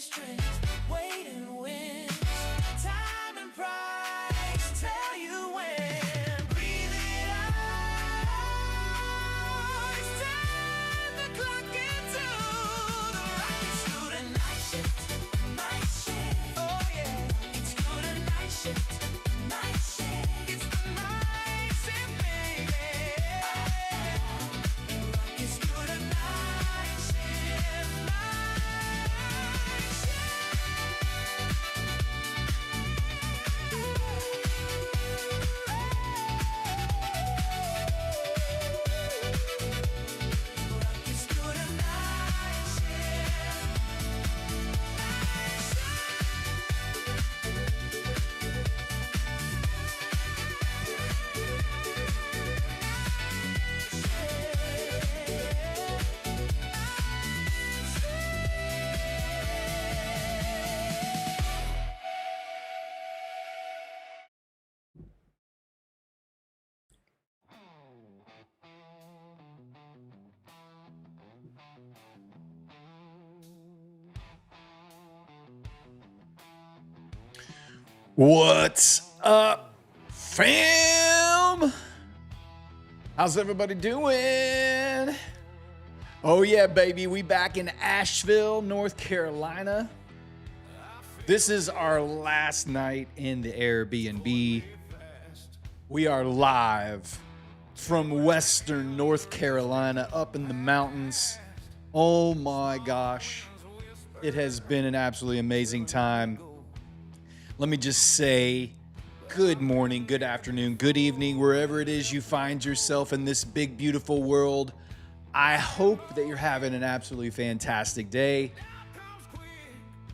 strength. Waiting wins. Time and price tell you when. Breathe it out. It's time to clock into the rocket student night shift. Night shift. Oh yeah. It's good a night shift. Night shift. It's the night shift, baby. It's good a night shift. Night shift. It's good a night What's up, fam? How's everybody doing? Oh yeah, baby, we back in Asheville, North Carolina. This is our last night in the Airbnb. We are live from Western North Carolina up in the mountains. Oh my gosh. It has been an absolutely amazing time. Let me just say good morning, good afternoon, good evening, wherever it is you find yourself in this big, beautiful world. I hope that you're having an absolutely fantastic day.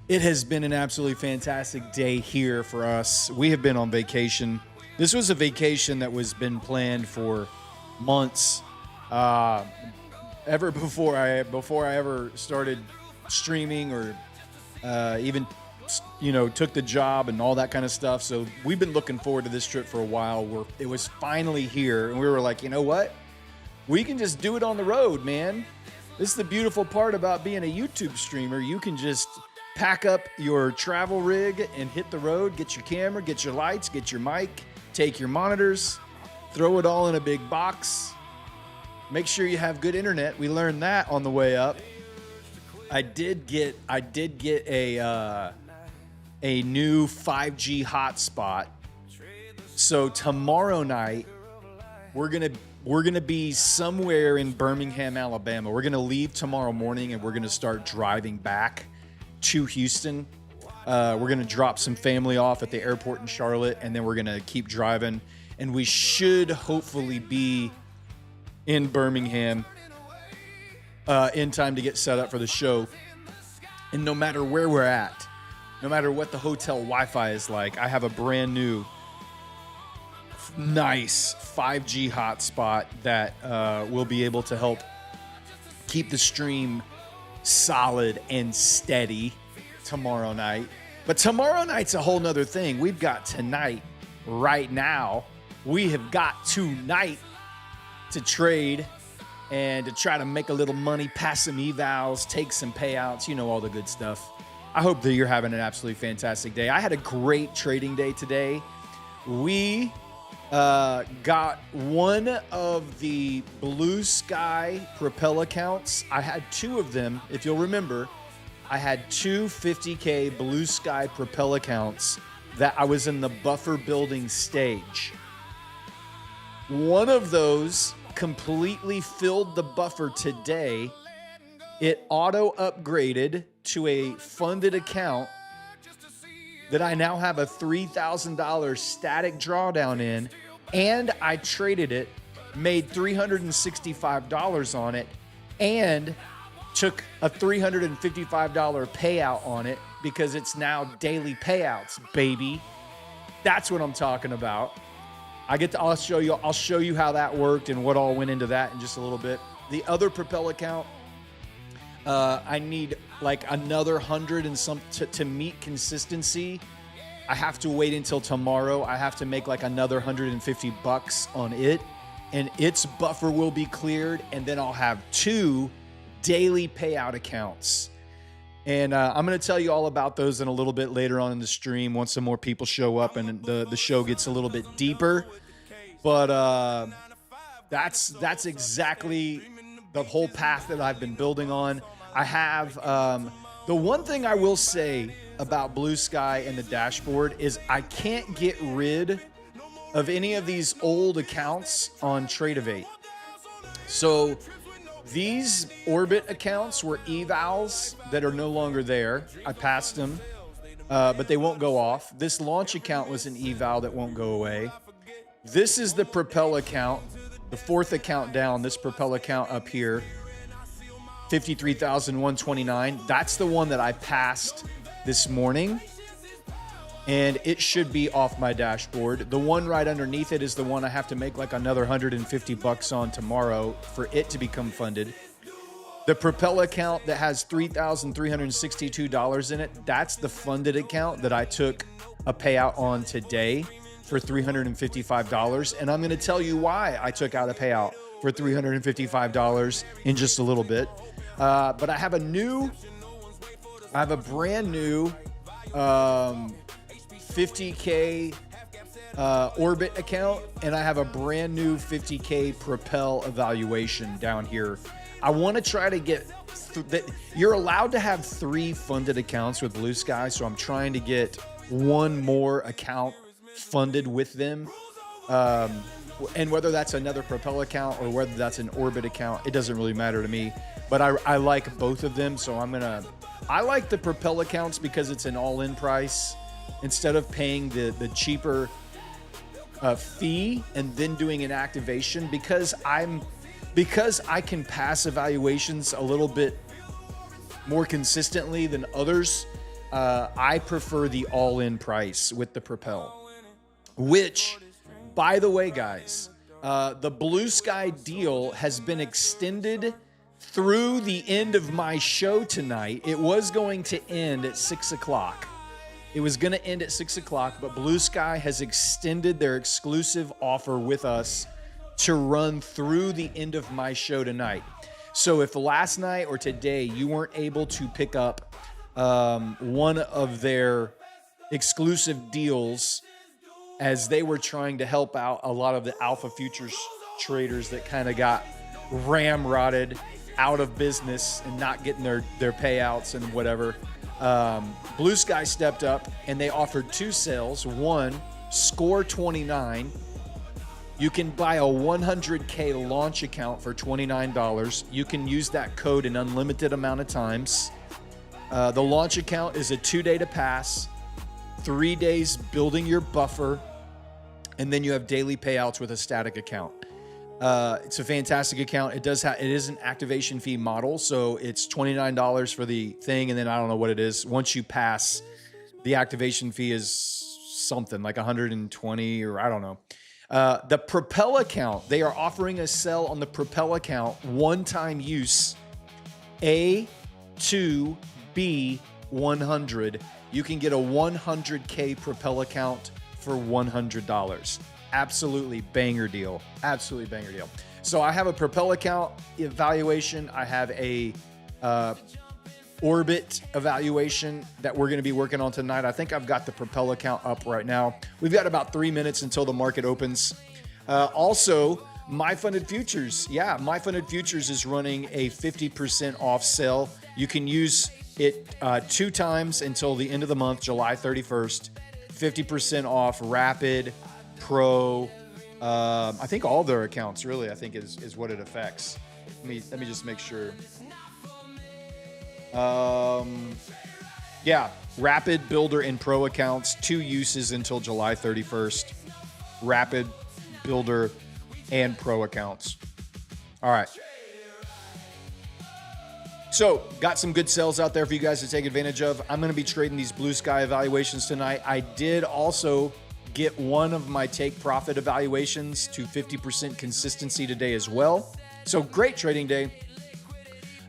It has been an absolutely fantastic day here for us. We have been on vacation. This was a vacation that was been planned for months, ever before I ever started streaming or even took the job and all that kind of stuff. So we've been looking forward to this trip for a while. It was finally here, and we were like, you know what? We can just do it on the road, man. This is the beautiful part about being a YouTube streamer. You can just pack up your travel rig and hit the road, get your camera, get your lights, get your mic, take your monitors, throw it all in a big box. Make sure you have good internet. We learned that on the way up. I did get a new 5G hotspot. So tomorrow night, we're gonna be somewhere in Birmingham, Alabama. We're gonna leave tomorrow morning and we're gonna start driving back to Houston. We're gonna drop some family off at the airport in Charlotte, and then we're gonna keep driving. And we should hopefully be in Birmingham in time to get set up for the show. And no matter where we're at, no matter what the hotel Wi-Fi is like, I have a brand new, nice 5G hotspot that will be able to help keep the stream solid and steady tomorrow night. But tomorrow night's a whole nother thing. We've got tonight, right now. We have got tonight to trade and to try to make a little money, pass some evals, take some payouts, all the good stuff. I hope that you're having an absolutely fantastic day. I had a great trading day today. We got one of the Blue Sky Propel accounts. I had two of them. If you'll remember, I had two 50K Blue Sky Propel accounts that I was in the buffer building stage. One of those completely filled the buffer today. It auto upgraded to a funded account that I now have a $3,000 static drawdown in, and I traded it, made $365 on it, and took a $355 payout on it because it's now daily payouts, baby. That's what I'm talking about. I'll show you how that worked and what all went into that in just a little bit. The other Propel account, I need like another 100 and some to meet consistency. I have to wait until tomorrow. I have to make like another $150 on it, and its buffer will be cleared, and then I'll have two daily payout accounts. And I'm going to tell you all about those in a little bit later on in the stream once some more people show up and the show gets a little bit deeper. But that's exactly the whole path that I've been building on. I have the one thing I will say about Blue Sky and the dashboard is I can't get rid of any of these old accounts on Tradeovate. So these Orbit accounts were evals that are no longer there. I passed them, but they won't go off. This launch account was an eval that won't go away. This is the Propel account, the fourth account down, this Propel account up here, 53,129. That's the one that I passed this morning, and it should be off my dashboard. The one right underneath it is the one I have to make like another $150 on tomorrow for it to become funded. The Propel account that has $3,362 in it, that's the funded account that I took a payout on today for $355. And I'm going to tell you why I took out a payout for $355 in just a little bit. But I have a brand new 50K Orbit account, and I have a brand new 50K Propel evaluation down here. I want to try to get that. You're allowed to have 3 funded accounts with Blue Sky, so I'm trying to get one more account funded with them. And whether that's another Propel account or whether that's an Orbit account, it doesn't really matter to me. But I like both of them, so I like the Propel accounts because it's an all-in price. Instead of paying the cheaper fee and then doing an activation, because I can pass evaluations a little bit more consistently than others, I prefer the all-in price with the Propel. Which, by the way, guys, the Blue Sky deal has been extended through the end of my show tonight. It was going to end at 6 o'clock. It was going to end at 6 o'clock, but Blue Sky has extended their exclusive offer with us to run through the end of my show tonight. So if last night or today you weren't able to pick up one of their exclusive deals, as they were trying to help out a lot of the alpha futures traders that kind of got ramrodded out of business and not getting their payouts and whatever, Blue Sky stepped up and they offered 2 sales. One, Score 29. You can buy a 100K launch account for $29. You can use that code an unlimited amount of times. The launch account is a 2-day to pass, 3 days building your buffer, and then you have daily payouts with a static account. It's a fantastic account. It is an activation fee model, so it's $29 for the thing, and then I don't know what it is. Once you pass, the activation fee is something like 120 or I don't know. The Propel account, they are offering a sell on the Propel account, one-time use, A to B 100. You can get a 100K Propel account for $100. Absolutely banger deal. Absolutely banger deal. So I have a Propel account evaluation. I have a Orbit evaluation that we're going to be working on tonight. I think I've got the Propel account up right now. We've got about 3 minutes until the market opens. Also, My Funded Futures. Yeah, My Funded Futures is running a 50% off sale. You can use it 2 times until the end of the month, July 31st. 50% off Rapid, Pro. I think all their accounts, really, I think is what it affects. Let me just make sure. Yeah, Rapid, Builder, and Pro accounts, 2 uses until July 31st. Rapid, Builder, and Pro accounts. All right. So, got some good sales out there for you guys to take advantage of. I'm going to be trading these Blue Sky evaluations tonight. I did also get one of my take profit evaluations to 50% consistency today as well. So, great trading day.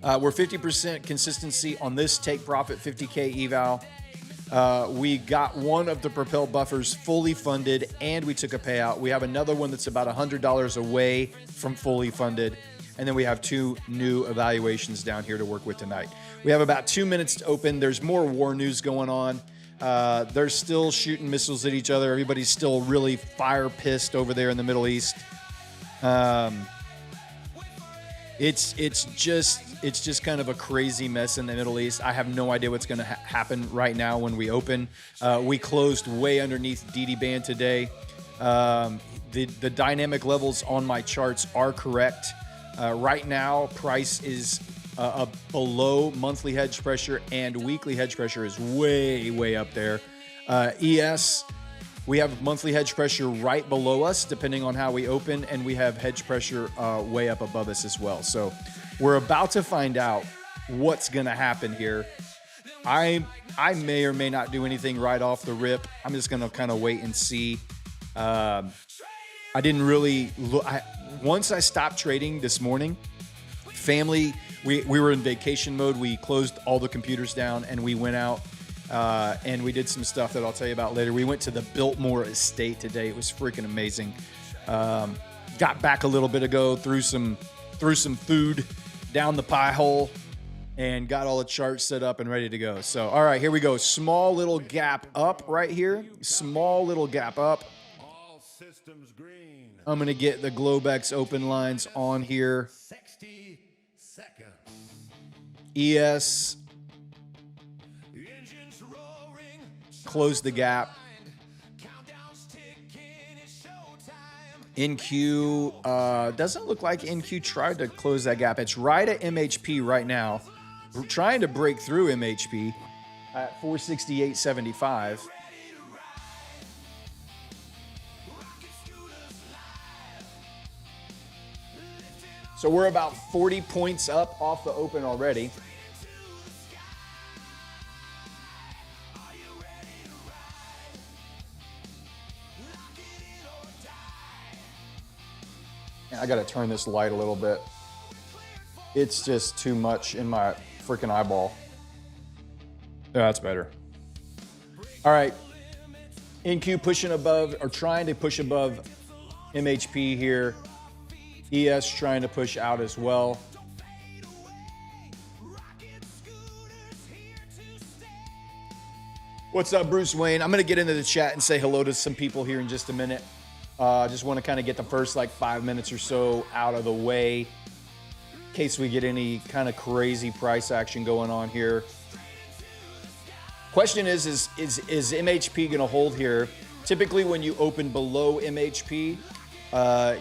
We're 50% consistency on this take profit 50K eval. We got one of the Propel buffers fully funded and we took a payout. We have another one that's about $100 away from fully funded. And then we have 2 new evaluations down here to work with tonight. We have about 2 minutes to open. There's more war news going on. They're still shooting missiles at each other. Everybody's still really fire pissed over there in the Middle East. It's just kind of a crazy mess in the Middle East. I have no idea what's going to happen right now when we open. We closed way underneath DD band today. The dynamic levels on my charts are correct. Right now, price is below monthly hedge pressure, and weekly hedge pressure is way up there. ES, we have monthly hedge pressure right below us, depending on how we open, and we have hedge pressure way up above us as well. So we're about to find out what's going to happen here. I may or may not do anything right off the rip. I'm just going to kind of wait and see. I didn't really look. Once I stopped trading this morning, family, we were in vacation mode. We closed all the computers down and we went out and we did some stuff that I'll tell you about later. We went to the Biltmore Estate today. It was freaking amazing. Got back a little bit ago, threw some food down the pie hole and got all the charts set up and ready to go. So, all right, here we go. Small little gap up right here. Small little gap up. All systems green. I'm going to get the Globex open lines on here. 60 seconds. ES, Engines roaring. close the gap. Countdown's ticking. It's showtime. NQ, doesn't look like NQ tried to close that gap. It's right at MHP right now. We're trying to break through MHP at 468.75. So we're about 40 points up off the open already. And I got to turn this light a little bit. It's just too much in my freaking eyeball. Yeah, that's better. All right. NQ pushing above, or trying to push above MHP here. ES trying to push out as well. What's up, Bruce Wayne? I'm going to get into the chat and say hello to some people here in just a minute. Just want to kind of get the first 5 minutes or so out of the way in case we get any kind of crazy price action going on here. Question is MHP going to hold here? Typically when you open below MHP,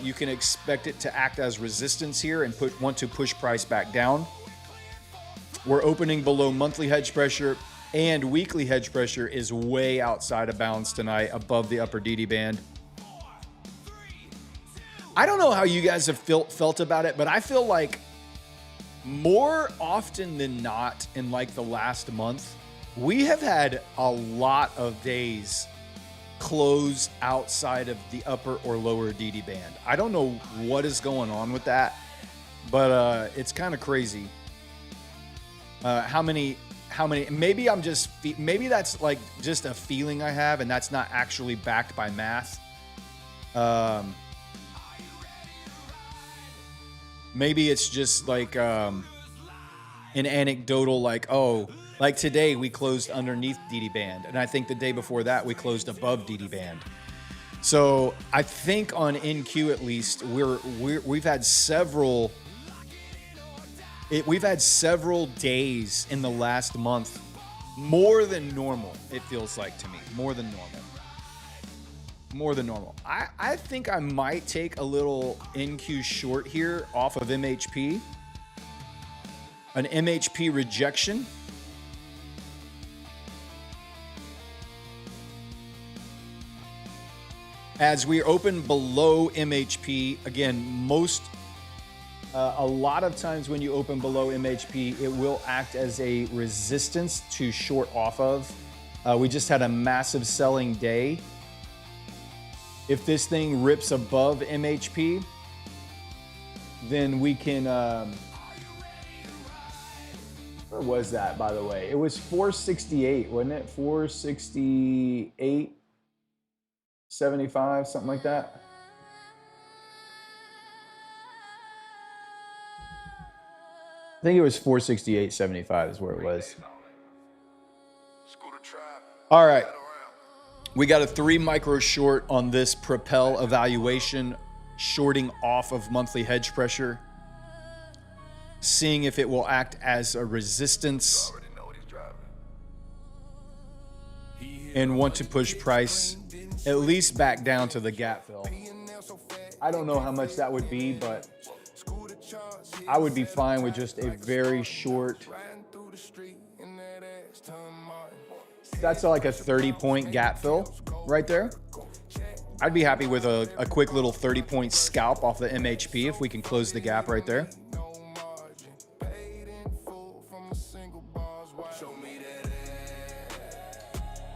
you can expect it to act as resistance here and want to push price back down. We're opening below monthly hedge pressure, and weekly hedge pressure is way outside of bounds tonight, above the upper DD band. I don't know how you guys have felt about it, but I feel like more often than not in the last month, we have had a lot of days close outside of the upper or lower DD band. I don't know what is going on with that, but it's kind of crazy. How many, maybe maybe that's just a feeling I have, and that's not actually backed by math. Maybe it's just an anecdotal, today we closed underneath DD band, and I think the day before that we closed above DD band. So I think on NQ at least we've had several days in the last month, more than normal. It feels like to me, more than normal. I think I might take a little NQ short here off of MHP. An MHP rejection. As we open below MHP, again, a lot of times when you open below MHP, it will act as a resistance to short off of. We just had a massive selling day. If this thing rips above MHP, then we can, where was that, by the way? It was 468, wasn't it? 468, 75, something like that. think it was 468.75 is where it was. All right. We got a 3 micro short on this Propel evaluation, shorting off of monthly hedge pressure, seeing if it will act as a resistance and want to push price at least back down to the gap fill. I don't know how much that would be, but I would be fine with just a very short. That's like a 30-point gap fill right there. I'd be happy with a quick little 30-point scalp off the MHP if we can close the gap right there.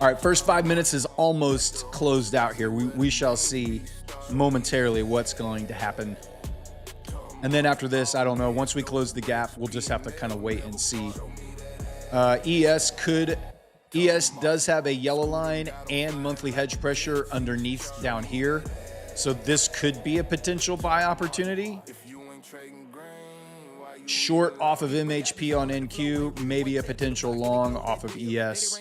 All right, first 5 minutes is almost closed out here. We shall see momentarily what's going to happen. And then after this, I don't know. Once we close the gap, we'll just have to kind of wait and see. ES does have a yellow line and monthly hedge pressure underneath down here. So this could be a potential buy opportunity. Short off of MHP on NQ, maybe a potential long off of ES.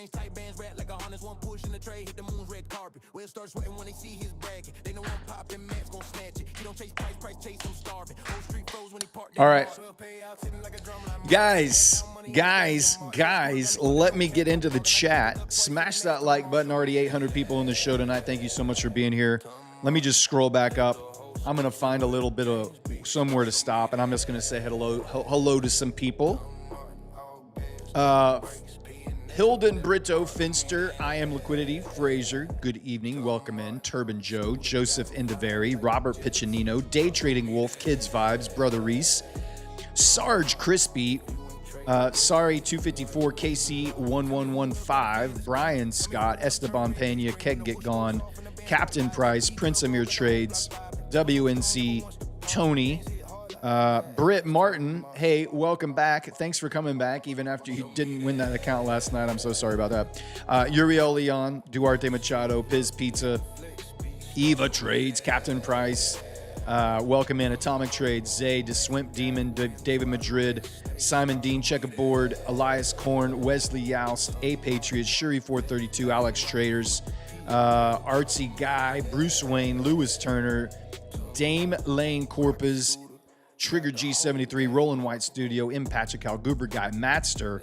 All right. Guys, let me get into the chat. Smash that like button. Already 800 people in the show tonight. Thank you so much for being here. Let me just scroll back up. I'm going to find a little bit of somewhere to stop, and I'm just going to say hello to some people. Hilden Brito Finster, I Am Liquidity, Fraser, good evening, welcome in. Turban Joe, Joseph Indiveri, Robert Piccinino, Day Trading Wolf, Kids Vibes, Brother Reese, Sarge Crispy, Sorry 254, KC 1115, Brian Scott, Esteban Pena, Keg Get Gone, Captain Price, Prince Amir Trades, WNC, Tony, Britt Martin, hey, welcome back. Thanks for coming back, even after you didn't win that account last night. I'm so sorry about that. Uriel Leon, Duarte Machado, Piz Pizza, Eva Trades, Captain Price, welcome in. Atomic Trades, Zay, DeSwimp Demon, David Madrid, Simon Dean, Checkerboard, Elias Korn, Wesley Youst, A Patriots, Shuri 432, Alex Traders, Artsy Guy, Bruce Wayne, Lewis Turner, Dame Lane Corpus, Trigger G73, Roland White Studio, Impachical, Goober Guy, Matster,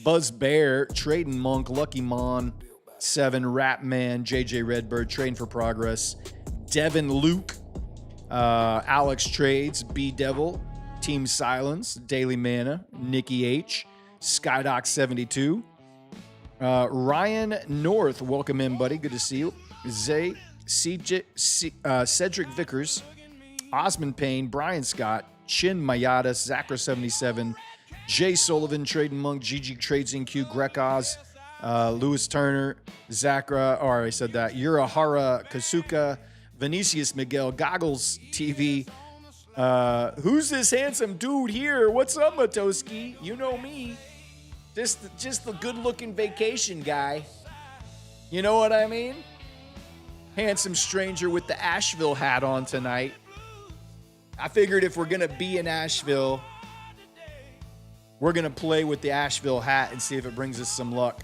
Buzz Bear, Trading Monk, Lucky Mon, 7, Rap Man, JJ Redbird, Trading for Progress, Devin Luke, Alex Trades, B Devil, Team Silence, Daily Mana, Nikki H, Skydoc 72, Ryan North, welcome in, buddy. Good to see you. Zay, Cedric Vickers, Osmond Payne, Brian Scott, Chin Mayada, Zacra77, Jay Sullivan, Trading Monk, GG Trades NQ, Greg Oz, Lewis Turner, Zacra, or I said that, Urahara Kasuka, Vinicius Miguel, Goggles TV. Who's this handsome dude here? What's up, Matoski? You know me. Just the good-looking vacation guy. You know what I mean? Handsome stranger with the Asheville hat on tonight. I figured if we're going to be in Asheville, we're going to play with the Asheville hat and see if it brings us some luck.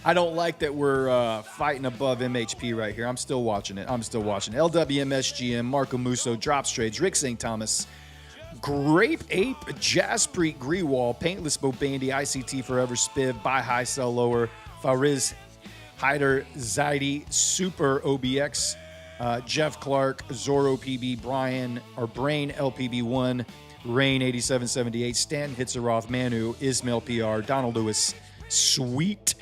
I don't like that we're fighting above MHP right here. I'm still watching it. LWMSGM, Marco Musso, Drops Trades, Rick St. Thomas, Grape Ape, Jaspreet Greewall, Paintless Bobandy, ICT Forever Spiv, Buy High, Sell Lower, Fariz, Hyder, Zaidi, Super OBX, Jeff Clark, Zorro PB, Brain LPB1, Rain 8778, Stan Hitzeroth, Manu, Ismail PR, Donald Lewis, Sweet,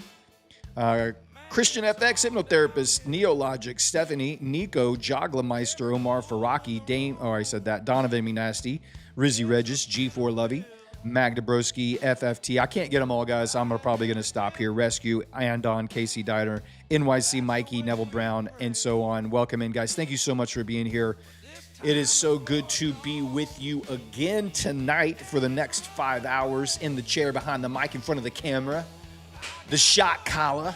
Christian FX, Hypnotherapist, Neologic, Stephanie, Nico, Joglameister, Omar Faraki, Donovan Nasty, Rizzy Regis, G4 Lovey, Magda Broski, FFT. I can't get them all, guys. I'm probably going to stop here. Rescue, Andon, Casey Diner, NYC Mikey, Neville Brown, and so on. Welcome in, guys. Thank you so much for being here. It is so good to be with you again tonight for the next 5 hours in the chair behind the mic in front of the camera. The shot collar.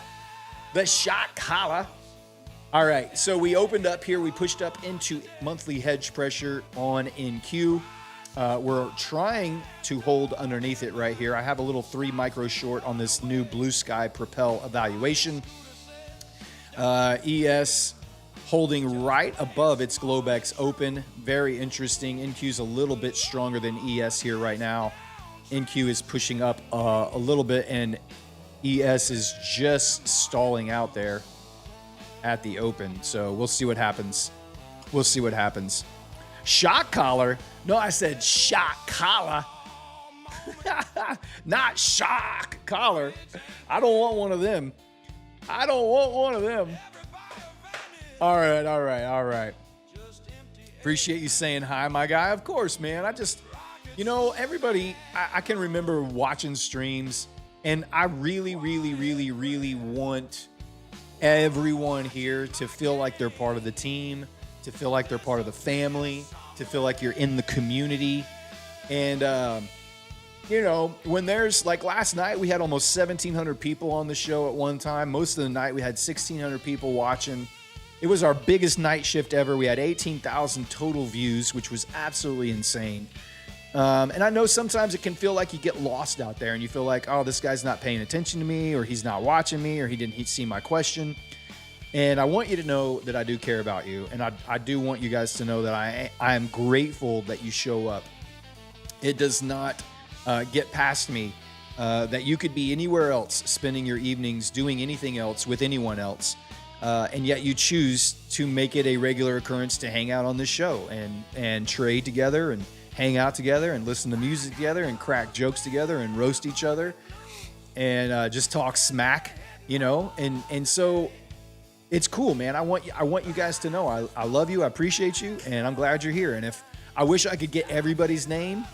All right, so we opened up here. We pushed up into monthly hedge pressure on NQ. We're trying to hold underneath it right here. I have a little 3 micro short on this new Blue Sky Propel evaluation. ES holding right above its Globex open. Very interesting. NQ's a little bit stronger than ES here right now. NQ is pushing up a little bit, and ES is just stalling out there at the open. So we'll see what happens. We'll see what happens. Shock collar? No, I said shock collar. Not shock collar. I don't want one of them. I don't want one of them. All right. Appreciate you saying hi, my guy. Of course, man. Everybody, I can remember watching streams, and I really want everyone here to feel like they're part of the team, to feel like they're part of the family, to feel like you're in the community. And, when there's, like last night, we had almost 1,700 people on the show at one time. Most of the night, we had 1,600 people watching. It was our biggest night shift ever. We had 18,000 total views, which was absolutely insane. And I know sometimes it can feel like you get lost out there and you feel like, oh, this guy's not paying attention to me, or he's not watching me, or he didn't see my question. And I want you to know that I do care about you. And I do want you guys to know that I am grateful that you show up. It does not get past me that you could be anywhere else, spending your evenings doing anything else with anyone else. And yet you choose to make it a regular occurrence to hang out on this show and trade together and hang out together and listen to music together and crack jokes together and roast each other and just talk smack, and so it's cool, man. I want you guys to know I love you, I appreciate you, and I'm glad you're here. And if I wish I could get everybody's name,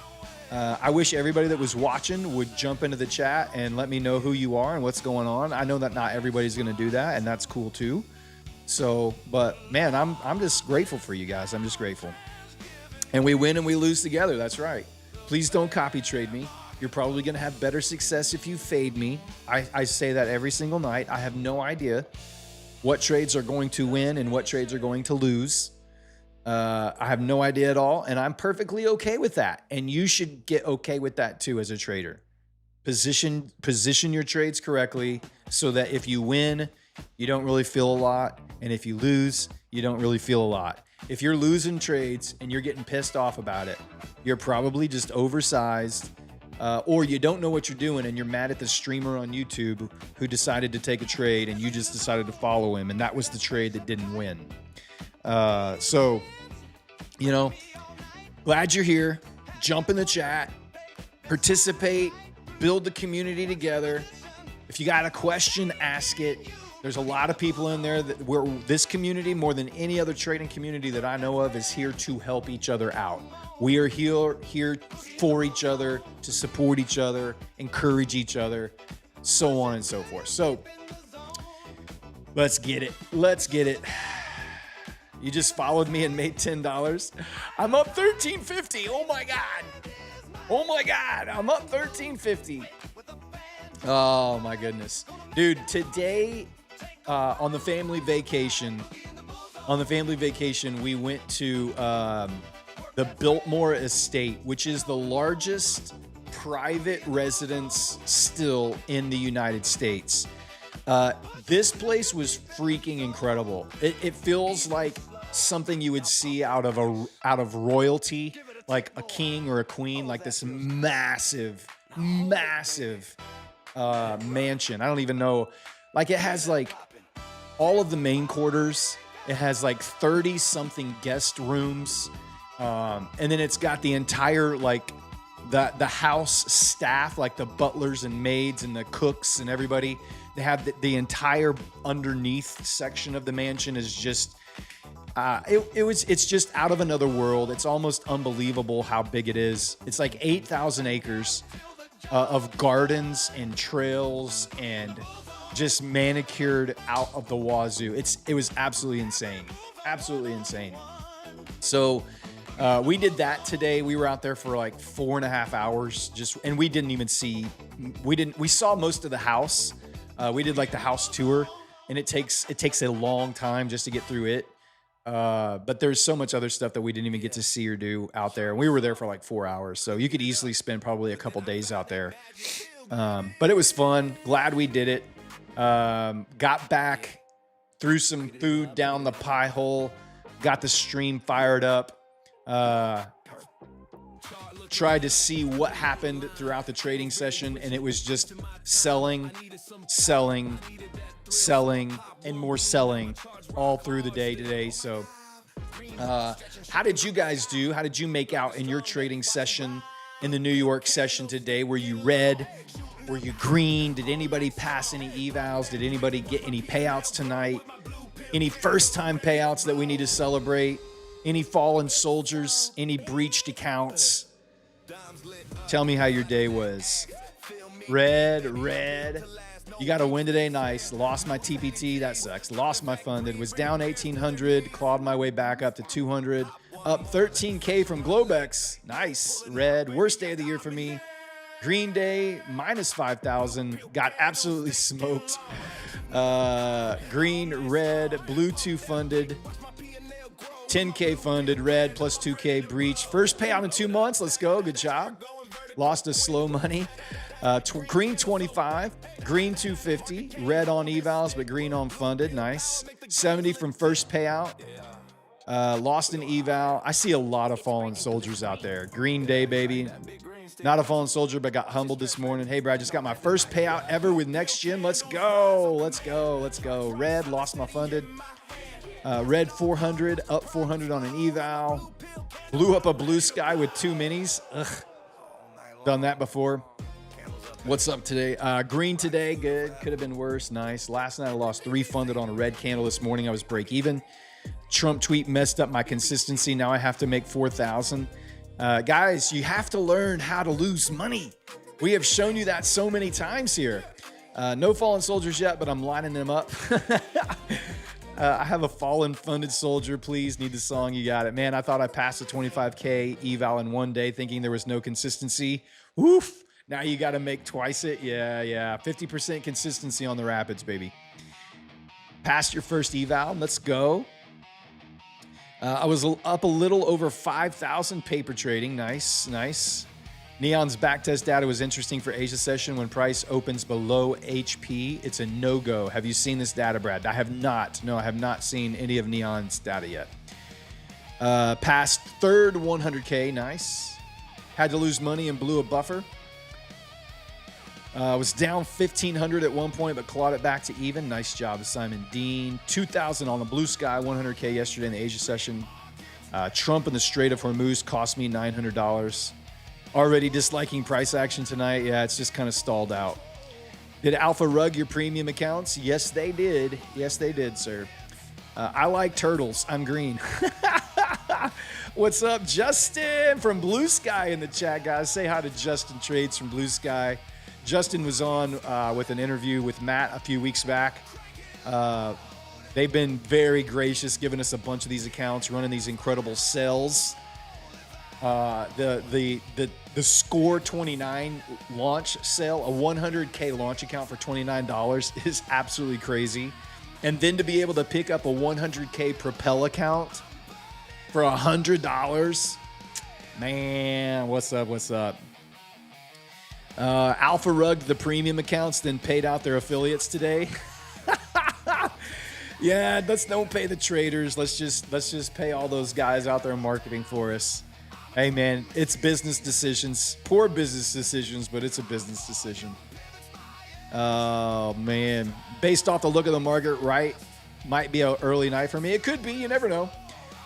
I wish everybody that was watching would jump into the chat and let me know who you are and what's going on. I know that not everybody's going to do that, and that's cool too. So, but man, I'm just grateful for you guys. I'm just grateful. And we win and we lose together. That's right. Please don't copy trade me. You're probably going to have better success if you fade me. I say that every single night. I have no idea what trades are going to win and what trades are going to lose. I have no idea at all, and I'm perfectly okay with that. And you should get okay with that too as a trader. Position your trades correctly so that if you win, you don't really feel a lot, and if you lose, you don't really feel a lot. If you're losing trades and you're getting pissed off about it, you're probably just oversized, or you don't know what you're doing and you're mad at the streamer on YouTube who decided to take a trade and you just decided to follow him, and that was the trade that didn't win. So, glad you're here. Jump in the chat, participate, build the community together. If you got a question, ask it. There's a lot of people in there this community, more than any other trading community that I know of, is here to help each other out. We are here for each other, to support each other, encourage each other, so on and so forth. So let's get it. You just followed me and made $10. I'm up $13.50. Oh my God. I'm up $13.50. Oh my goodness. Dude, today on the family vacation, we went to the Biltmore Estate, which is the largest private residence still in the United States. This place was freaking incredible. It feels like something you would see out of royalty, like a king or a queen, like this massive mansion. I don't even know. Like, it has like all of the main quarters. It has like 30 something guest rooms. And then it's got the entire, like the house staff, like the butlers and maids and the cooks and everybody. They have the entire underneath section of the mansion is just, it's just out of another world. It's almost unbelievable how big it is. It's like 8,000 acres of gardens and trails and just manicured out of the wazoo. It was absolutely insane. So we did that today. We were out there for like 4.5 hours and we didn't even we saw most of the house. We did like the house tour, and it takes a long time just to get through it. But there's so much other stuff that we didn't even get to see or do out there. We were there for like 4 hours, so you could easily spend probably a couple days out there. But it was fun. Glad we did it. Got back, threw some food down the pie hole, got the stream fired up. Tried to see what happened throughout the trading session, and it was just selling, selling, selling, and more selling all through the day today. So how did you guys do? How did you make out in your trading session in the New York session today? Were you red? Were you green? Did anybody pass any evals? Did anybody get any payouts tonight? Any first-time payouts that we need to celebrate? Any fallen soldiers? Any breached accounts? Tell me how your day was. Red. You got a win today, nice. Lost my TPT, that sucks. Lost my funded, was down 1,800, clawed my way back up to 200. Up 13K from Globex, nice. Red, worst day of the year for me. Green day, minus 5,000, got absolutely smoked. Green, red, blue 2 funded. 10K funded, red plus 2K breach. First payout in 2 months. Let's go. Good job. Lost a slow money. Green 25, green 250, red on evals, but green on funded. Nice. 70 from first payout. Lost an eval. I see a lot of fallen soldiers out there. Green day, baby. Not a fallen soldier, but got humbled this morning. Hey, bro, I just got my first payout ever with Next Gen. Let's go. Let's go. Let's go. Red, lost my funded. Red 400, up 400 on an eval. Blew up a blue sky with 2 minis. Ugh. Done that before. What's up today? Green today, good. Could have been worse. Nice. Last night I lost 3 funded on a red candle. This morning I was break even. Trump tweet messed up my consistency. Now I have to make 4,000. Guys, you have to learn how to lose money. We have shown you that so many times here. No fallen soldiers yet, but I'm lining them up. I have a fallen funded soldier. Please, need the song. You got it. Man, I thought I passed a 25K eval in one day thinking there was no consistency. Woof. Now you got to make twice it. Yeah. 50% consistency on the rapids, baby. Passed your first eval. Let's go. I was up a little over 5,000 paper trading. Nice. Neon's backtest data was interesting for Asia session. When price opens below HP, it's a no-go. Have you seen this data, Brad? I have not. No, I have not seen any of Neon's data yet. Passed third 100K. Nice. Had to lose money and blew a buffer. Was down 1,500 at one point, but clawed it back to even. Nice job, Simon Dean. 2,000 on the blue sky, 100K yesterday in the Asia session. Trump in the Strait of Hormuz cost me $900. Already disliking price action tonight. Yeah, it's just kind of stalled out. Did Alpha rug your premium accounts? Yes, they did. Yes, they did, sir. I like turtles. I'm green. What's up, Justin from Blue Sky in the chat, guys? Say hi to Justin Trades from Blue Sky. Justin was on with an interview with Matt a few weeks back. They've been very gracious, giving us a bunch of these accounts, running these incredible sales. The Score 29 launch sale, a 100K launch account for $29 is absolutely crazy. And then to be able to pick up a 100K Propel account for $100, man, what's up? Alpha rugged the premium accounts, then paid out their affiliates today. Yeah, let's don't pay the traders. Let's just pay all those guys out there marketing for us. Hey, man, it's business decisions. Poor business decisions, but it's a business decision. Oh, man. Based off the look of the market, right, might be an early night for me. It could be. You never know.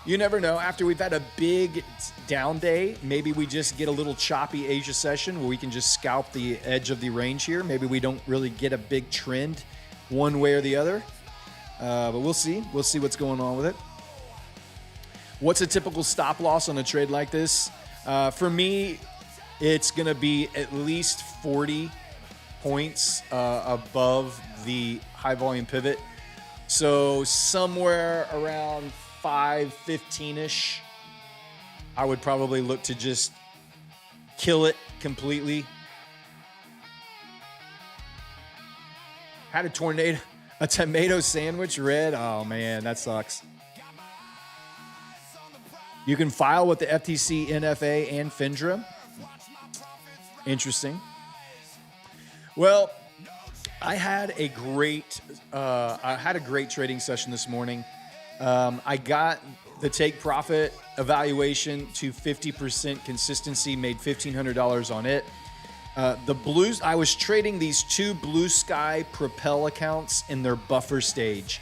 You never know. After we've had a big down day, maybe we just get a little choppy Asia session where we can just scalp the edge of the range here. Maybe we don't really get a big trend one way or the other. But we'll see. We'll see what's going on with it. What's a typical stop loss on a trade like this? For me, it's going to be at least 40 points above the high volume pivot. So somewhere around 515-ish, I would probably look to just kill it completely. Had a tomato sandwich red. Oh man, that sucks. You can file with the FTC, NFA, and FINRA. Interesting. Well, I had a great trading session this morning. I got the take profit evaluation to 50% consistency, made $1,500 on it. I was trading these two Blue Sky Propel accounts in their buffer stage.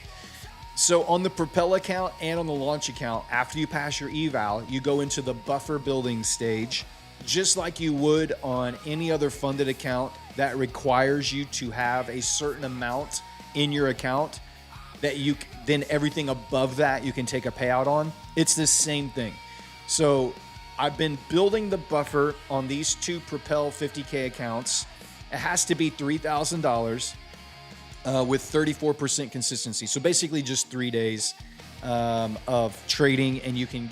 So on the Propel account and on the launch account, after you pass your eval, you go into the buffer building stage, just like you would on any other funded account that requires you to have a certain amount in your account that then everything above that you can take a payout on. It's the same thing. So I've been building the buffer on these two Propel 50K accounts. It has to be $3,000 with 34% consistency. So basically just 3 days of trading, and you can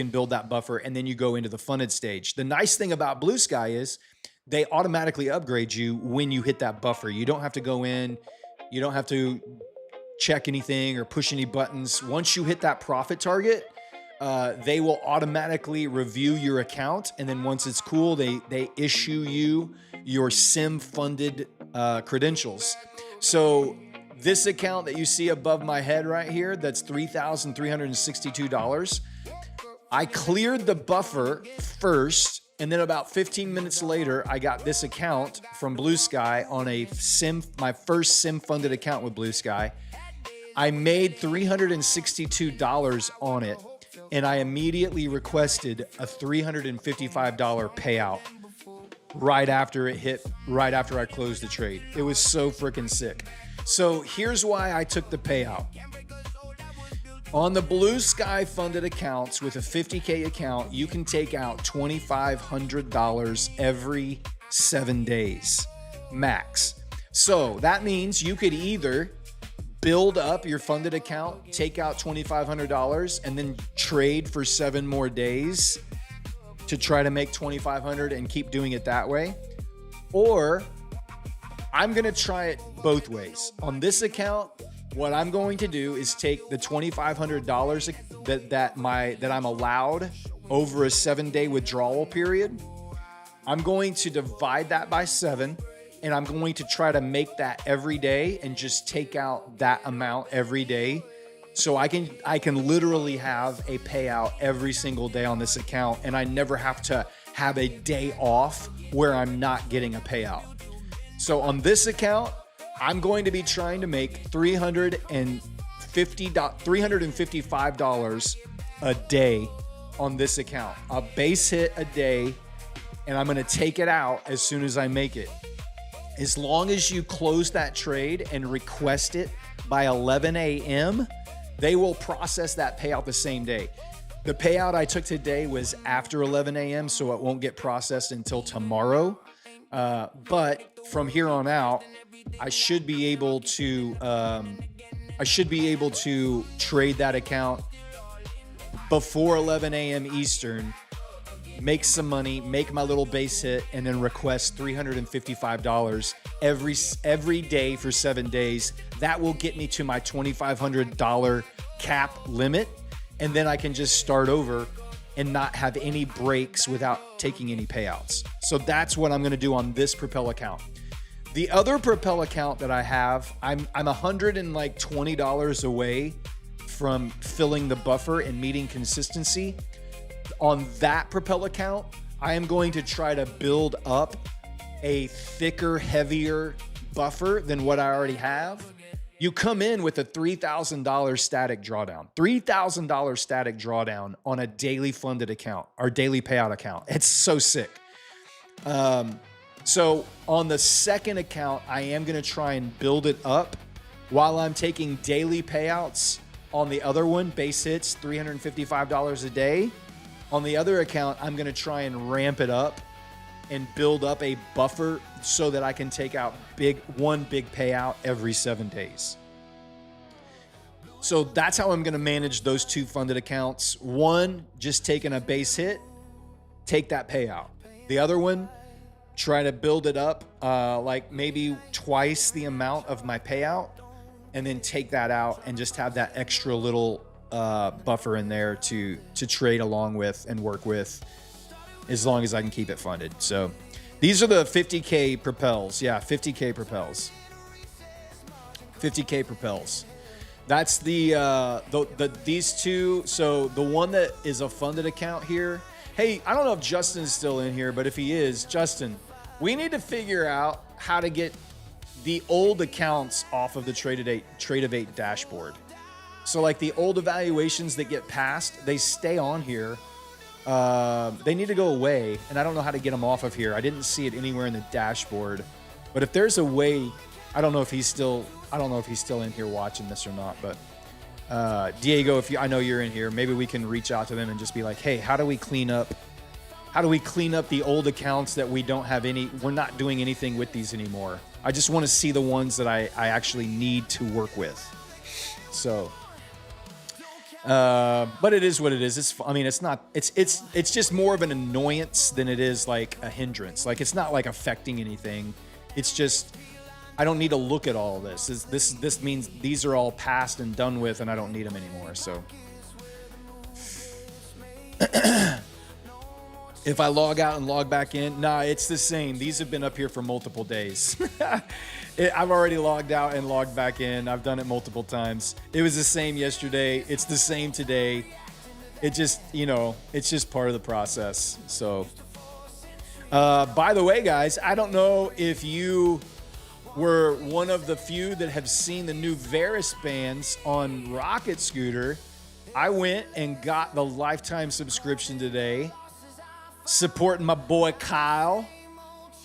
build that buffer, and then you go into the funded stage. The nice thing about Blue Sky is they automatically upgrade you when you hit that buffer. You don't have to go in. You don't have to check anything or push any buttons. Once you hit that profit target, they will automatically review your account. And then once it's cool, they issue you your SIM funded credentials. So this account that you see above my head right here, that's $3,362. I cleared the buffer first, and then about 15 minutes later, I got this account from Blue Sky on my first SIM funded account with Blue Sky. I made $362 on it, and I immediately requested a $355 payout right after I closed the trade. It was so freaking sick. So here's why I took the payout. On the Blue Sky funded accounts with a 50K account, you can take out $2,500 every 7 days, max. So that means you could either build up your funded account, take out $2,500, and then trade for 7 more days to try to make $2,500 and keep doing it that way. Or I'm going to try it both ways. On this account, what I'm going to do is take the $2,500 that I'm allowed over a 7-day withdrawal period. I'm going to divide that by 7, and I'm going to try to make that every day and just take out that amount every day. So I can literally have a payout every single day on this account, and I never have to have a day off where I'm not getting a payout. So on this account, I'm going to be trying to make $355 a day on this account. A base hit a day, and I'm going to take it out as soon as I make it. As long as you close that trade and request it by 11 a.m., they will process that payout the same day. The payout I took today was after 11 a.m., so it won't get processed until tomorrow. But from here on out, I should be able to trade that account before 11 a.m. Eastern, make some money, make my little base hit, and then request $355 every day for 7 days. That will get me to my $2,500 cap limit, and then I can just start over and not have any breaks without taking any payouts. So that's what I'm going to do on this Propel account. The other Propel account that I have, I'm $120 away from filling the buffer and meeting consistency. On that Propel account, I am going to try to build up a thicker, heavier buffer than what I already have. You come in with a $3,000 static drawdown, $3,000 static drawdown on a daily funded account, our daily payout account. It's so sick. So on the second account, I am going to try and build it up while I'm taking daily payouts on the other one, base hits, $355 a day. On the other account, I'm going to try and ramp it up and build up a buffer so that I can take out one big payout every 7 days. So that's how I'm going to manage those two funded accounts. One, just taking a base hit, take that payout. The other one, try to build it up like maybe twice the amount of my payout, and then take that out and just have that extra little buffer in there to trade along with and work with, as long as I can keep it funded. So these are the 50K propels. Yeah, 50K propels. 50K propels. That's these two. So the one that is a funded account here. Hey, I don't know if Justin's still in here, but if he is, Justin, we need to figure out how to get the old accounts off of the Trade of 8 dashboard. So like the old evaluations that get passed, they stay on here. They need to go away, and I don't know how to get them off of here. I didn't see it anywhere in the dashboard, but if there's a way, I don't know if he's still in here watching this or not. But Diego, I know you're in here, maybe we can reach out to them and just be like, hey, how do we clean up the old accounts that we're not doing anything with these anymore? I just want to see the ones that I actually need to work with. So, but it is what it is. It's just more of an annoyance than it is like a hindrance. Like, it's not like affecting anything. It's just, I don't need to look at all of this. This means these are all passed and done with, and I don't need them anymore. So if I log out and log back in, nah, it's the same. These have been up here for multiple days. I've already logged out and logged back in. I've done it multiple times. It was the same yesterday. It's the same today. It just, it's just part of the process. So, by the way, guys, I don't know if you were one of the few that have seen the new Varus bands on Rocket Scooter. I went and got the lifetime subscription today, supporting my boy Kyle.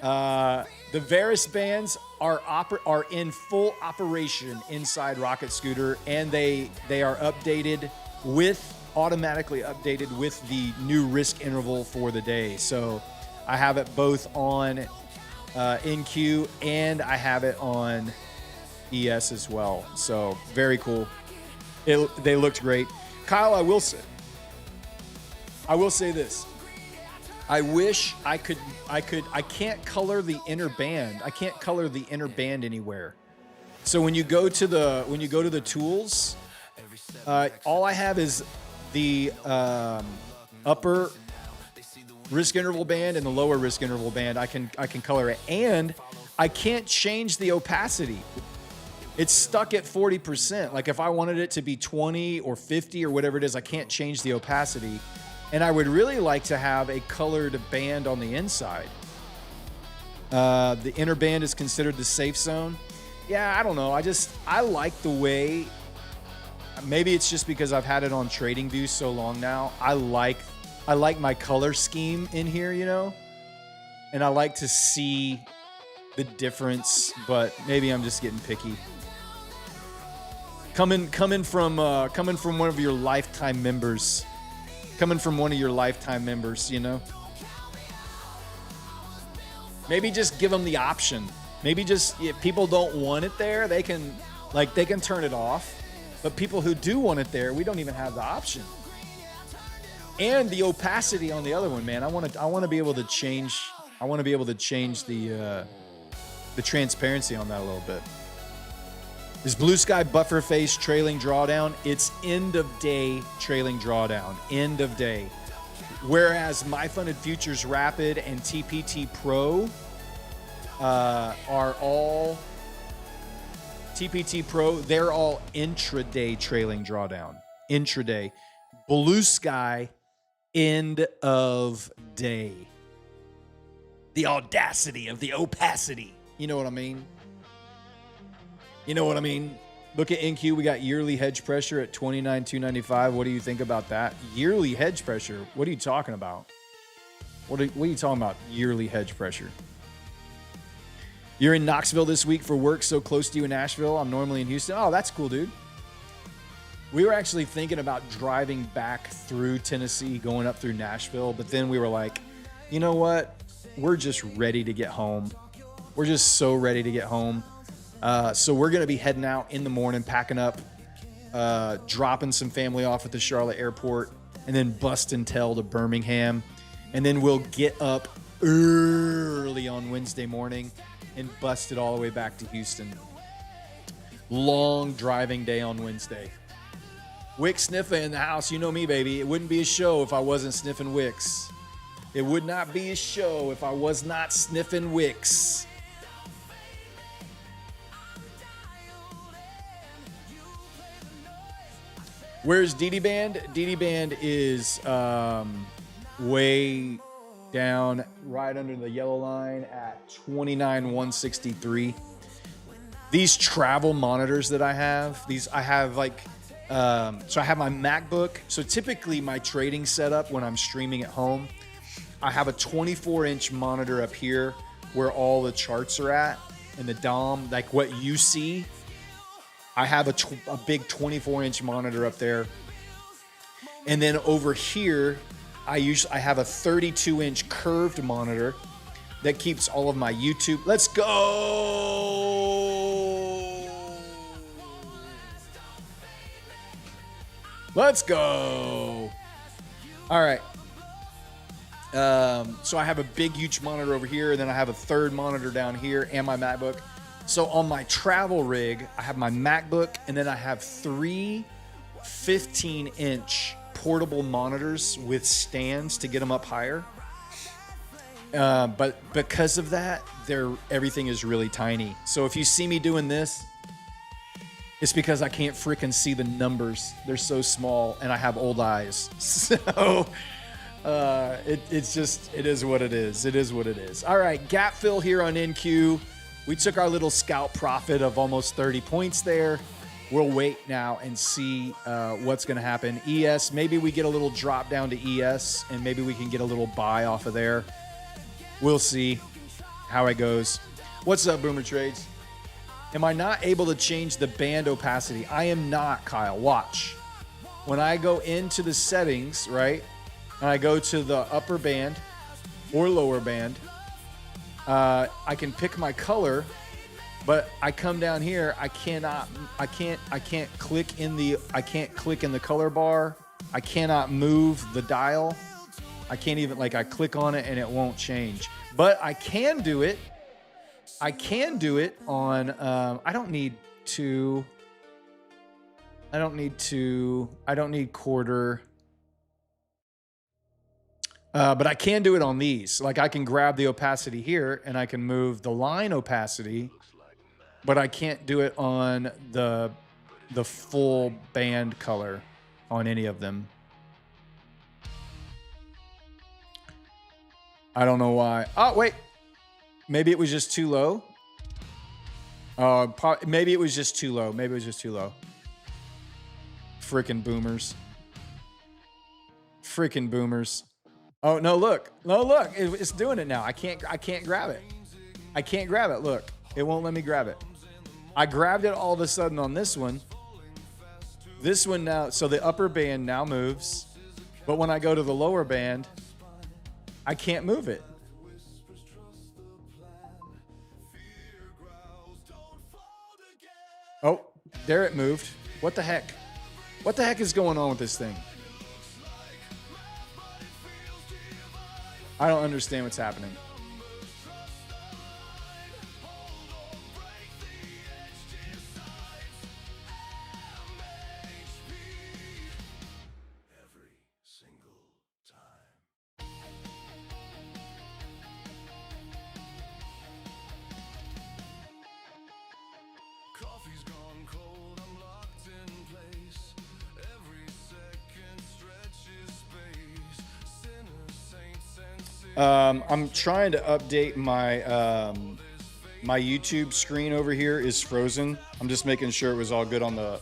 The Varus bands are in full operation inside Rocket Scooter, and they are automatically updated with the new risk interval for the day. So I have it both on NQ and I have it on ES as well. So very cool. They looked great. Kyle, I will say this. I wish I can't color the inner band. I can't color the inner band anywhere. So when you go to the tools, all I have is the upper risk interval band and the lower risk interval band. I can color it, and I can't change the opacity. It's stuck at 40%. Like, if I wanted it to be 20 or 50 or whatever it is, I can't change the opacity. And I would really like to have a colored band on the inside. The inner band is considered the safe zone. Yeah, I don't know. I like the way, maybe it's just because I've had it on TradingView so long now. I like my color scheme in here, and I like to see the difference, but maybe I'm just getting picky. Coming from one of your lifetime members. Maybe just give them the option. Maybe just, if people don't want it there, they can turn it off. But people who do want it there, we don't even have the option. And the opacity on the other one, man. I want to be able to change. I want to be able to change the transparency on that a little bit. Is Blue Sky buffer face trailing drawdown? It's end of day trailing drawdown. End of day. Whereas My Funded Futures Rapid and TPT Pro are all TPT Pro. They're all intraday trailing drawdown. Intraday. Blue Sky, end of day. The audacity of the opacity. You know what I mean? Look at NQ. We got yearly hedge pressure at 29,295. What do you think about that? Yearly hedge pressure? What are you talking about? What are you talking about? Yearly hedge pressure? You're in Knoxville this week for work, so close to you in Nashville. I'm normally in Houston. Oh, that's cool, dude. We were actually thinking about driving back through Tennessee, going up through Nashville, but then we were like, you know what? We're just ready to get home. We're just so ready to get home. So we're going to be heading out in the morning, packing up, dropping some family off at the Charlotte airport, and then busting tail to Birmingham. And then we'll get up early on Wednesday morning and bust it all the way back to Houston. Long driving day on Wednesday. Wick sniffer in the house. You know me, baby. It wouldn't be a show if I wasn't sniffing wicks. It would not be a show if I was not sniffing wicks. Where's DD Band? DD Band is way down, right under the yellow line at 29,163. These travel monitors that I have, I have like, so I have my MacBook. So typically my trading setup when I'm streaming at home, I have a 24-inch monitor up here where all the charts are at, and the DOM, like what you see. I have a big 24-inch monitor up there. And then over here, I have a 32-inch curved monitor that keeps all of my YouTube. Let's go! Let's go! All right. So I have a big, huge monitor over here, and then I have a third monitor down here and my MacBook. So on my travel rig, I have my MacBook, and then I have 3 15-inch portable monitors with stands to get them up higher. But because of that, everything is really tiny. So if you see me doing this, it's because I can't freaking see the numbers. They're so small, and I have old eyes. So it is what it is. It is what it is. All right, gap fill here on NQ. We took our little scalp profit of almost 30 points there. We'll wait now and see what's going to happen. ES, maybe we get a little drop down to ES, and maybe we can get a little buy off of there. We'll see how it goes. What's up, Boomer Trades? Am I not able to change the band opacity? I am not, Kyle. Watch. When I go into the settings, right, and I go to the upper band or lower band, I can pick my color, but I come down here. I can't click in the color bar. I cannot move the dial. I can't even, I click on it and it won't change. But I can do it. I can do it on, I don't need quarter. But I can do it on these. Like, I can grab the opacity here and I can move the line opacity, but I can't do it on the full band color on any of them. I don't know why. Oh, wait. Maybe it was just too low. Maybe it was just too low. Maybe it was just too low. Freaking boomers. Freaking boomers. Oh, no, look. No, look. It's doing it now. I can't grab it. I can't grab it. Look. It won't let me grab it. I grabbed it all of a sudden on this one. This one now, so the upper band now moves. But when I go to the lower band, I can't move it. Oh, there it moved. What the heck? What the heck is going on with this thing? I don't understand what's happening. I'm trying to update my my YouTube screen over here is frozen. I'm just making sure it was all good on the...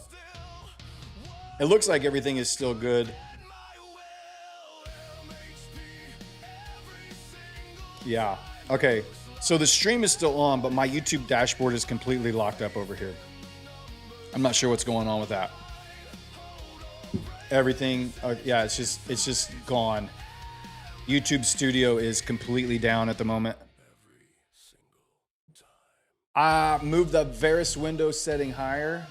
It looks like everything is still good. Yeah. Okay. So the stream is still on, but my YouTube dashboard is completely locked up over here. I'm not sure what's going on with that. Everything, yeah, it's just gone. YouTube Studio is completely down at the moment. I moved the Varus window setting higher.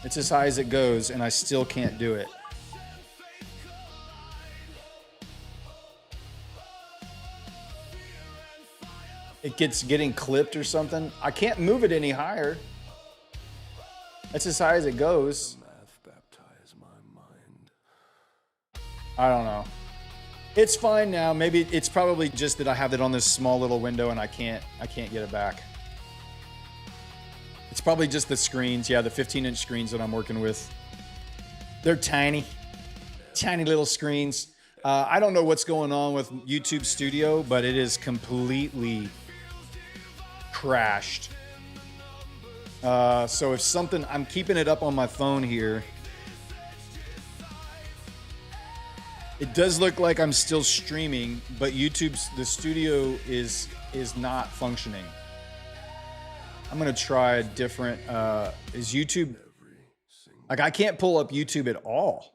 It's as high as it goes, and I still can't do it. It gets getting clipped or something. I can't move it any higher. That's as high as it goes. Math baptize my mind. I don't know. It's fine now. Maybe it's probably just that I have it on this small little window and I can't get it back. It's probably just the screens. Yeah, the 15-inch screens that I'm working with. They're tiny. Tiny little screens. I don't know what's going on with YouTube Studio, but it is completely crashed. So if something, I'm keeping it up on my phone here. It does look like I'm still streaming, but the studio is not functioning. I'm gonna try a different, is YouTube, like I can't pull up YouTube at all.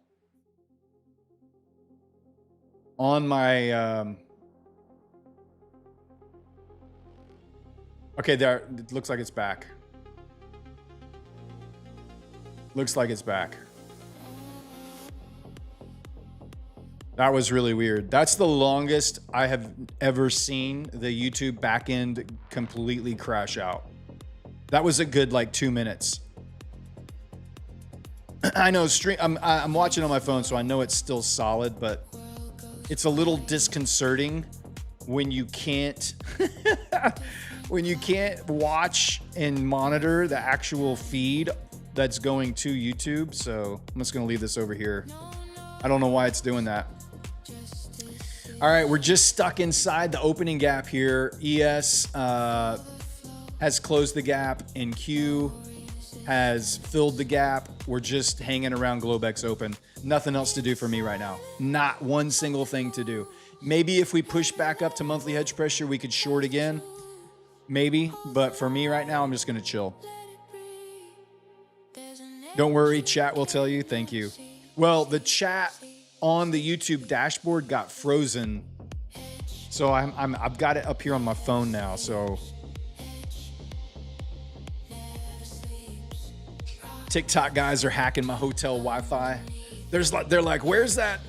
On my, okay, there, it looks like it's back. Looks like it's back. That was really weird. That's the longest I have ever seen the YouTube backend completely crash out. That was a good like 2 minutes. I know I'm watching on my phone, so I know it's still solid, but it's a little disconcerting when you can't when you can't watch and monitor the actual feed that's going to YouTube. So I'm just gonna leave this over here. I don't know why it's doing that. All right, we're just stuck inside the opening gap here. ES has closed the gap and Q has filled the gap. We're just hanging around Globex open. Nothing else to do for me right now. Not one single thing to do. Maybe if we push back up to monthly hedge pressure, we could short again. Maybe, but for me right now, I'm just gonna chill. Don't worry, chat will tell you. Thank you. Well, the chat on the YouTube dashboard got frozen, so I've got it up here on my phone now. So TikTok guys are hacking my hotel Wi-Fi. They're like, where's that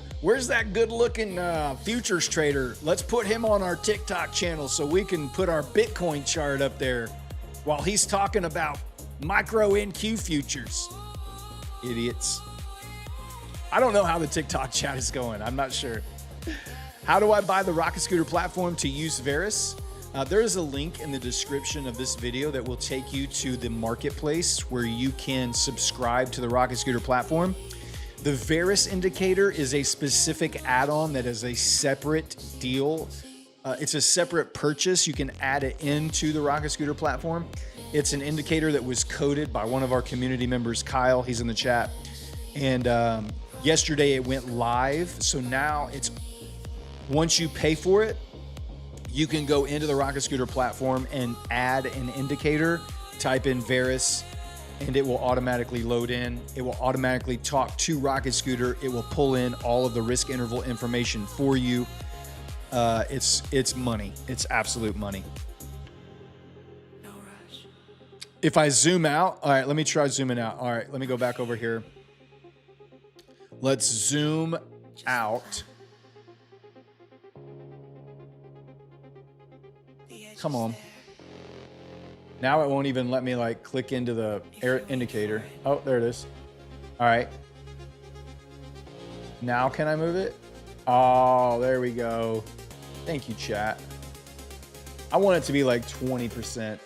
good-looking futures trader? Let's put him on our TikTok channel so we can put our Bitcoin chart up there while he's talking about micro NQ futures. Idiots. I don't know how the TikTok chat is going. I'm not sure. How do I buy the Rocket Scooter platform to use Varus? There is a link in the description of this video that will take you to the marketplace where you can subscribe to the Rocket Scooter platform. The Varus indicator is a specific add-on that is a separate deal. It's a separate purchase. You can add it into the Rocket Scooter platform. It's an indicator that was coded by one of our community members, Kyle. He's in the chat. And yesterday it went live. So now once you pay for it, you can go into the Rocket Scooter platform and add an indicator, type in Varus, and it will automatically load in. It will automatically talk to Rocket Scooter. It will pull in all of the risk interval information for you. It's money. It's absolute money. No rush. If I zoom out, all right, let me try zooming out. All right, let me go back over here. Let's zoom out. Come on. Now it won't even let me like click into the air indicator. Oh, there it is. All right. Now can I move it? Oh, there we go. Thank you, chat. I want it to be like 20%.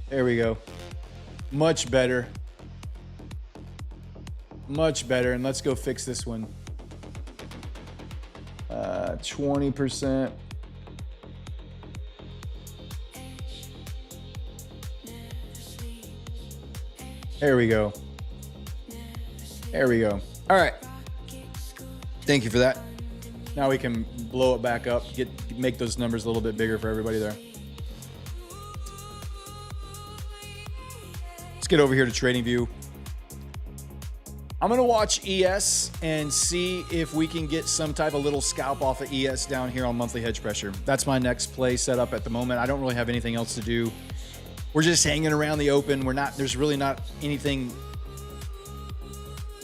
There we go. Much better. Much better. And let's go fix this one. 20%. There we go. There we go. All right. Thank you for that. Now we can blow it back up, make those numbers a little bit bigger for everybody there. Let's get over here to TradingView. I'm going to watch ES and see if we can get some type of little scalp off of ES down here on monthly hedge pressure. That's my next play set up at the moment. I don't really have anything else to do. We're just hanging around the open. There's really not anything,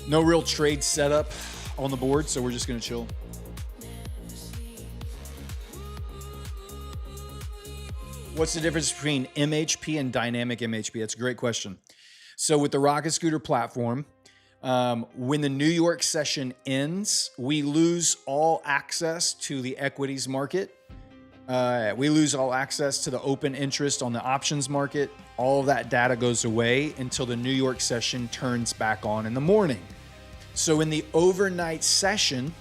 no real trade setup on the board, so we're just going to chill. What's the difference between MHP and dynamic MHP? That's a great question. So with the Rocket Scooter platform, when the New York session ends, we lose all access to the equities market. We lose all access to the open interest on the options market. All of that data goes away until the New York session turns back on in the morning. So in the overnight session,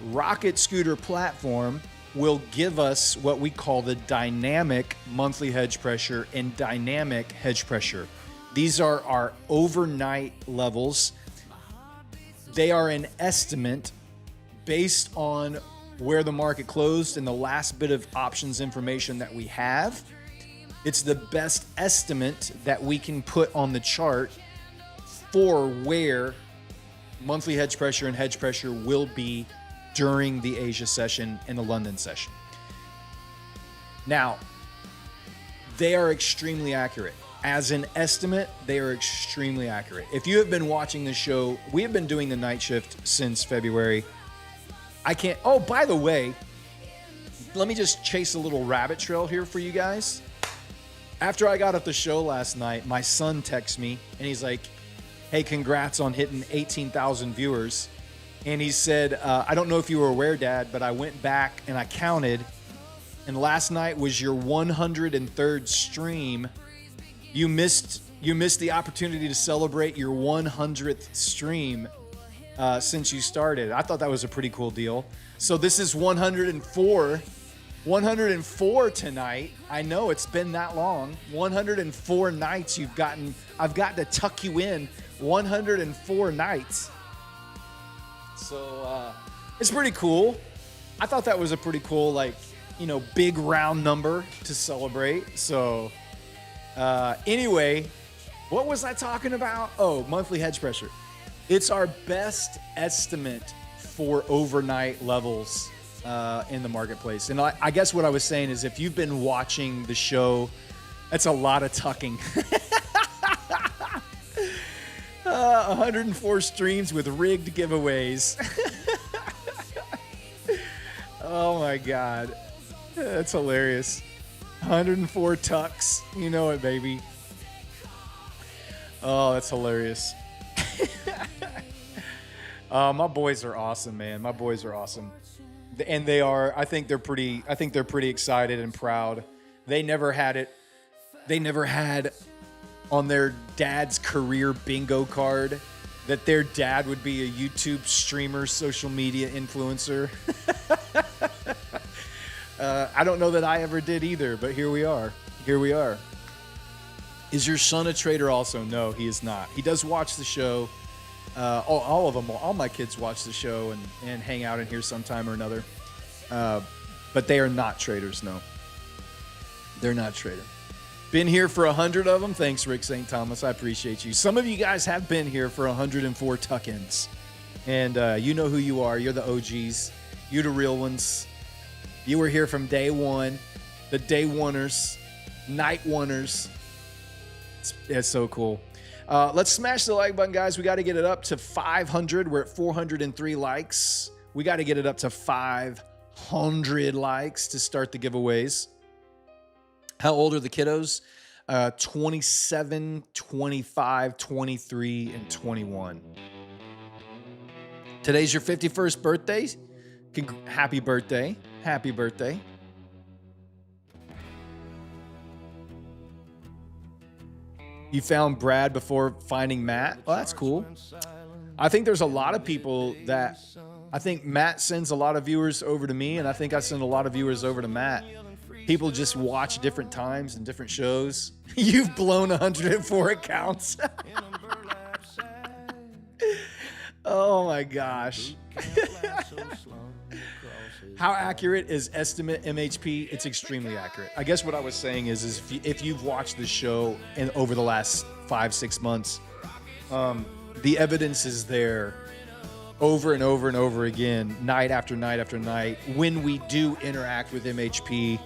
Rocket Scooter platform will give us what we call the dynamic monthly hedge pressure and dynamic hedge pressure. These are our overnight levels. They are an estimate based on where the market closed and the last bit of options information that we have. It's the best estimate that we can put on the chart for where monthly hedge pressure and hedge pressure will be during the Asia session and the London session. Now, they are extremely accurate. As an estimate, they are extremely accurate. If you have been watching the show, we have been doing the night shift since February. Oh, by the way, let me just chase a little rabbit trail here for you guys. After I got off the show last night, my son texts me and he's like, hey, congrats on hitting 18,000 viewers. And he said, I don't know if you were aware, Dad, but I went back and I counted, and last night was your 103rd stream. You missed the opportunity to celebrate your 100th stream since you started. I thought that was a pretty cool deal. So this is 104 tonight. I know it's been that long. 104 nights I've gotten to tuck you in 104 nights. So it's pretty cool. I thought that was a pretty cool, big round number to celebrate. So anyway, what was I talking about? Oh, monthly hedge pressure. It's our best estimate for overnight levels in the marketplace. And I guess what I was saying is, if you've been watching the show, that's a lot of tucking. 104 streams with rigged giveaways. Oh my God. That's hilarious. 104 tucks. You know it, baby. Oh, that's hilarious. My boys are awesome, man. My boys are awesome. And they are, I think they're pretty excited and proud. They never had on their dad's career bingo card that their dad would be a YouTube streamer, social media influencer. I don't know that I ever did either, but here we are. Is your son a trader also? No, he is not. He does watch the show. All of them, all my kids watch the show and hang out in here sometime or another. But they are not traders, no. They're not traders. Been here for 100 of them. Thanks, Rick St. Thomas. I appreciate you. Some of you guys have been here for 104 tuck-ins. And you know who you are. You're the OGs. You're the real ones. You were here from day one. The day oneers. Night oneers. It's so cool. Let's smash the like button, guys. We got to get it up to 500. We're at 403 likes. We got to get it up to 500 likes to start the giveaways. How old are the kiddos? 27, 25, 23, and 21. Today's your 51st birthday. Happy birthday. Happy birthday. You found Brad before finding Matt? Well, that's cool. I think there's a lot of people that... I think Matt sends a lot of viewers over to me, and I think I send a lot of viewers over to Matt. People just watch different times and different shows. You've blown 104 accounts. Oh my gosh. How accurate is estimate MHP? It's extremely accurate. I guess what I was saying is if you've watched the show over the last 5-6 months, the evidence is there over and over and over again, night after night after night. When we do interact with MHP,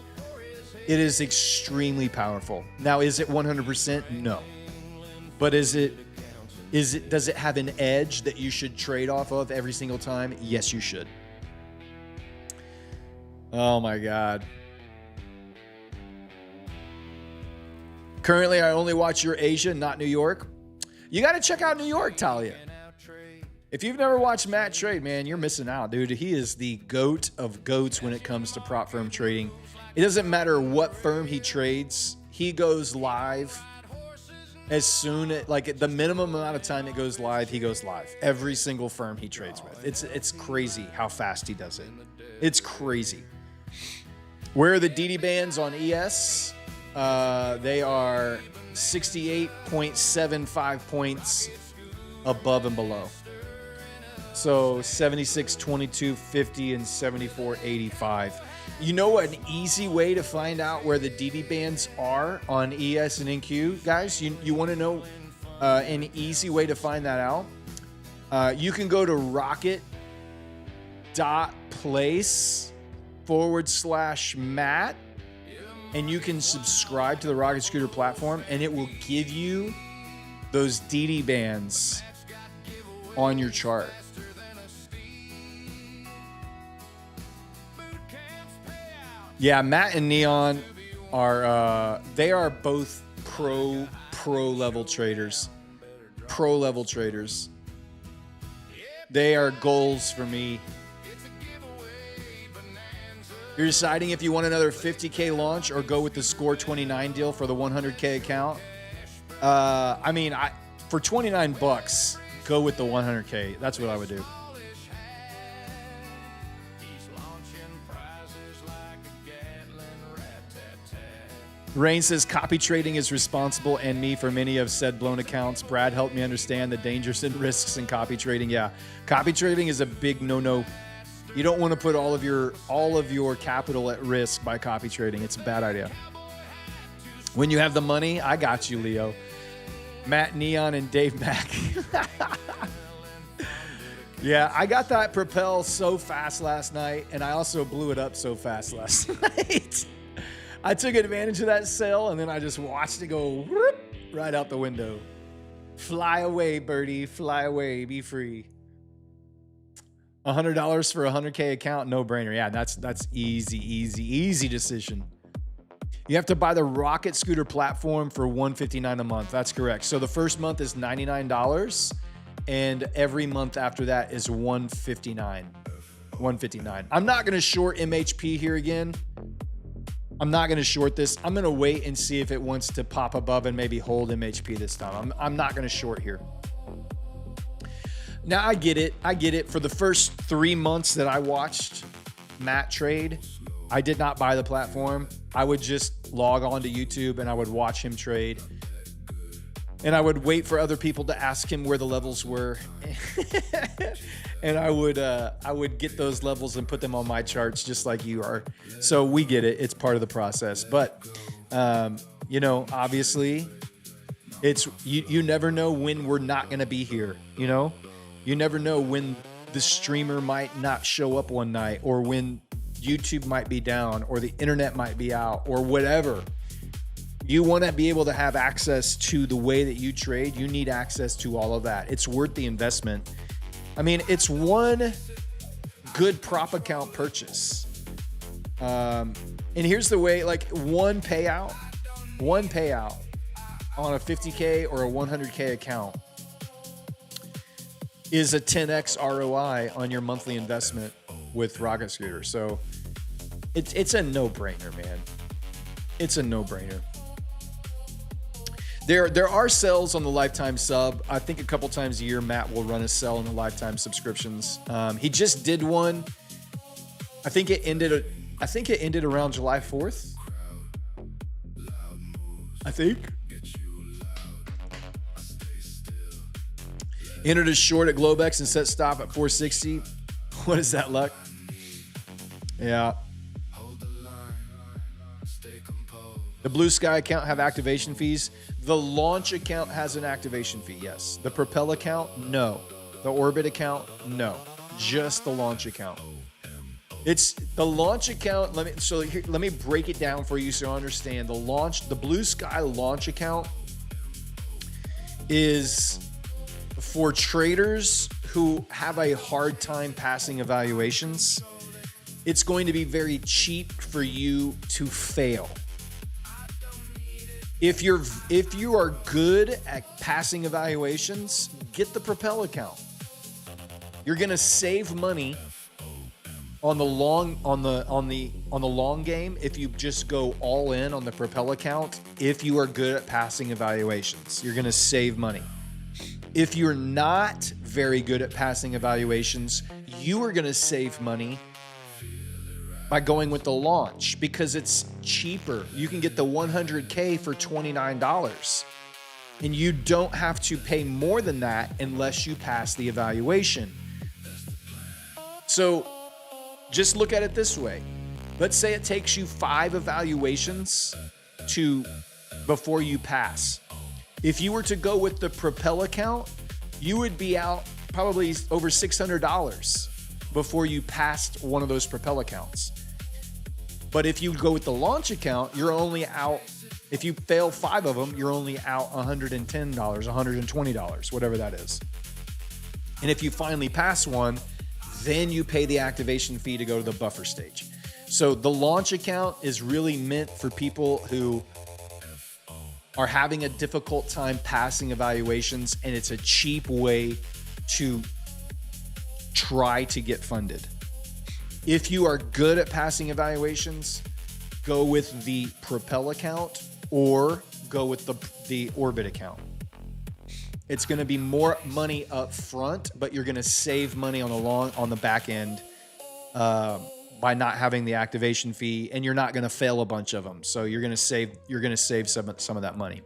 it is extremely powerful. Now, is it 100%? No. But does it have an edge that you should trade off of every single time? Yes, you should. Oh my God. Currently, I only watch your Asia, not New York. You got to check out New York, Talia. If you've never watched Matt trade, man, you're missing out, dude. He is the GOAT of GOATs when it comes to prop firm trading. It doesn't matter what firm he trades. He goes live as soon as, like, the minimum amount of time it goes live, he goes live. Every single firm he trades with. It's crazy how fast he does it. It's crazy. Where are the DD bands on ES? They are 68.75 points above and below. So 76, 22, 50, and 74, 85. You know an easy way to find out where the DD bands are on ES and NQ, guys? You want to know an easy way to find that out? You can go to rocket.place/Matt, and you can subscribe to the Rocket Scooter platform, and it will give you those DD bands on your chart. Yeah, Matt and Neon are they are both pro level traders. Pro level traders. They are goals for me. You're deciding if you want another 50K launch or go with the Score 29 deal for the 100K account. For $29, go with the 100K. That's what I would do. Rain says copy trading is responsible and me for many of said blown accounts. Brad helped me understand the dangers and risks in copy trading. Yeah, copy trading is a big no-no. You don't want to put all of your capital at risk by copy trading. It's a bad idea. When you have the money, I got you, Leo. Matt Neon and Dave Mack. Yeah, I got that Propel so fast last night, and I also blew it up so fast last night. I took advantage of that sale, and then I just watched it go whoop, right out the window. Fly away, birdie. Fly away. Be free. $100 for a 100K account, no brainer. Yeah, that's easy decision. You have to buy the Rocket Scooter platform for $159 a month. That's correct. So the first month is $99, and every month after that is $159. I'm not going to short MHP here again. I'm not going to short this. I'm going to wait and see if it wants to pop above and maybe hold MHP this time. I'm not going to short here. Now, I get it. For the first 3 months that I watched Matt trade, I did not buy the platform. I would just log on to YouTube and I would watch him trade. And I would wait for other people to ask him where the levels were. And I would get those levels and put them on my charts just like you are. So we get it. It's part of the process. But, obviously, it's you never know when we're not going to be here, you know? You never know when the streamer might not show up one night, or when YouTube might be down, or the internet might be out, or whatever. You want to be able to have access to the way that you trade. You need access to all of that. It's worth the investment. I mean, it's one good prop account purchase. And here's the way, like one payout on a 50K or a 100K account is a 10x ROI on your monthly investment with Rocket Scooter. So it's a no-brainer, man. It's a no-brainer. There are sales on the lifetime sub. I think a couple times a year, Matt will run a sale on the lifetime subscriptions. He just did one. I think it ended around July 4th. I think. Entered a short at Globex and set stop at 460. What is that, Luck? Yeah. The Blue Sky account have activation fees. The launch account has an activation fee, yes. The Propel account, no. The Orbit account, no. Just the launch account. It's the launch account. Let me break it down for you so you understand. The Blue Sky launch account is for traders who have a hard time passing evaluations. It's going to be very cheap for you to fail. If you are good at passing evaluations, get the Propel account. You're gonna save money on the long game if you just go all in on the Propel account. If you are good at passing evaluations, you're gonna save money. If you're not very good at passing evaluations, you are gonna save money by going with the launch because it's cheaper. You can get the 100K for $29, and you don't have to pay more than that unless you pass the evaluation. So just look at it this way. Let's say it takes you 5 evaluations before you pass. If you were to go with the Propel account, you would be out probably over $600 before you passed one of those Propel accounts. But if you go with the launch account, you're only out, if you fail 5 of them, you're only out $110, $120, whatever that is. And if you finally pass one, then you pay the activation fee to go to the buffer stage. So the launch account is really meant for people who are having a difficult time passing evaluations, and it's a cheap way to try to get funded. If you are good at passing evaluations, go with the Propel account or go with the Orbit account. It's going to be more money up front, but you're going to save money on the back end by not having the activation fee, and you're not going to fail a bunch of them. So you're going to save some of that money.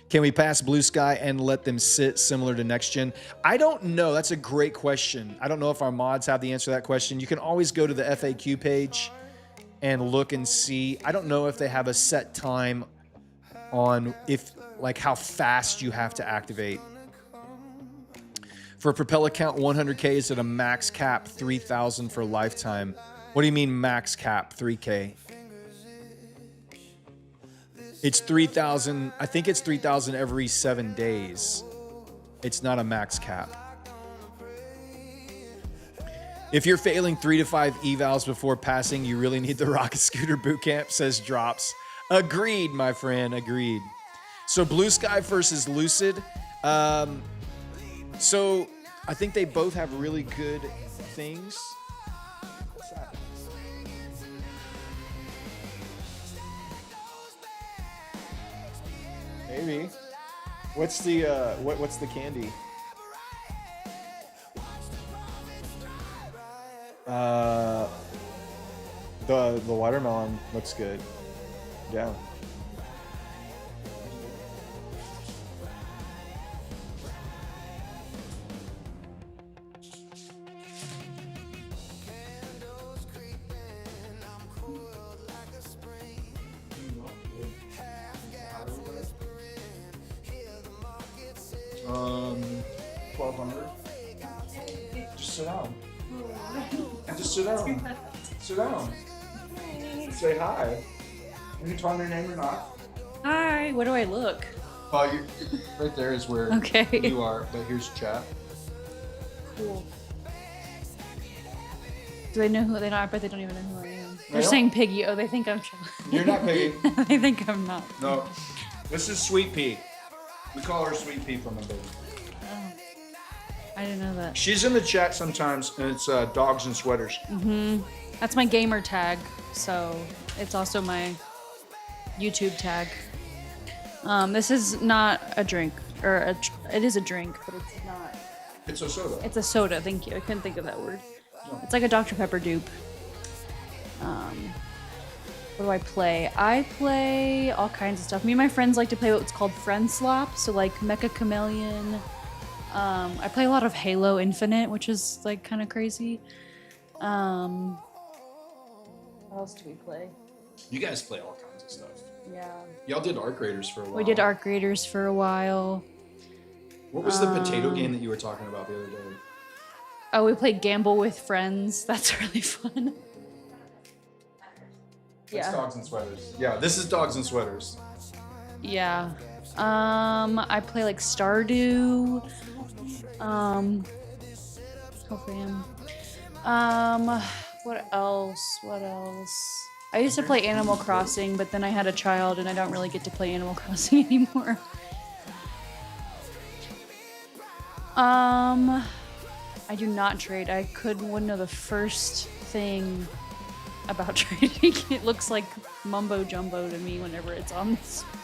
Can we pass Blue Sky and let them sit similar to next gen? I don't know. That's a great question. I don't know if our mods have the answer to that question. You can always go to the FAQ page and look and see. I don't know if they have a set time on how fast you have to activate. For a Propel account, 100K is at a max cap, 3,000 for lifetime. What do you mean max cap, 3K? It's 3,000. I think it's 3,000 every 7 days. It's not a max cap. If you're failing 3 to 5 evals before passing, you really need the Rocket Scooter Bootcamp, says Drops. Agreed, my friend. Agreed. So Blue Sky versus Lucid. So I think they both have really good things. What's that? Maybe. What's the what's the candy? The watermelon looks good. Yeah. $1,200. Just sit down. Just sit down. Sit down. Say hi. Can you tell me your name or not? Hi, where do I look? Oh, right there is where Okay. you are, but here's chat. Cool. Do they know who they are? I bet they don't even know who I am. They're don't. saying Piggy. Oh, they think I'm Sean. You're not Piggy. They think I'm not. No. This is Sweet Pea. We call her Sweet Pea from the baby. Oh, I didn't know that. She's in the chat sometimes, and it's dogs and sweaters. That's my gamer tag, so it's also my YouTube tag. This is not a drink, or it is a drink, but it's not. It's a soda. It's a soda. Thank you. I couldn't think of that word. It's like a Dr. Pepper dupe. What do I play? I play all kinds of stuff. Me and my friends like to play what's called Friend Slap. So like Mecha Chameleon. I play a lot of Halo Infinite, which is like kind of crazy. What else do we play? You guys play all kinds of stuff. Yeah. Y'all did Arc Raiders for a while. We did Arc Raiders for a while. What was the potato game that you were talking about the other day? Oh, we played Gamble with Friends. That's really fun. It's Dogs and Sweaters. Yeah, this is Dogs and Sweaters. Yeah. I play like Stardew. Hopefully I'm. What else? I used to play Animal Crossing, but then I had a child and I don't really get to play Animal Crossing anymore. I do not trade. I wouldn't know the first thing about trading. It looks like mumbo jumbo to me whenever it's on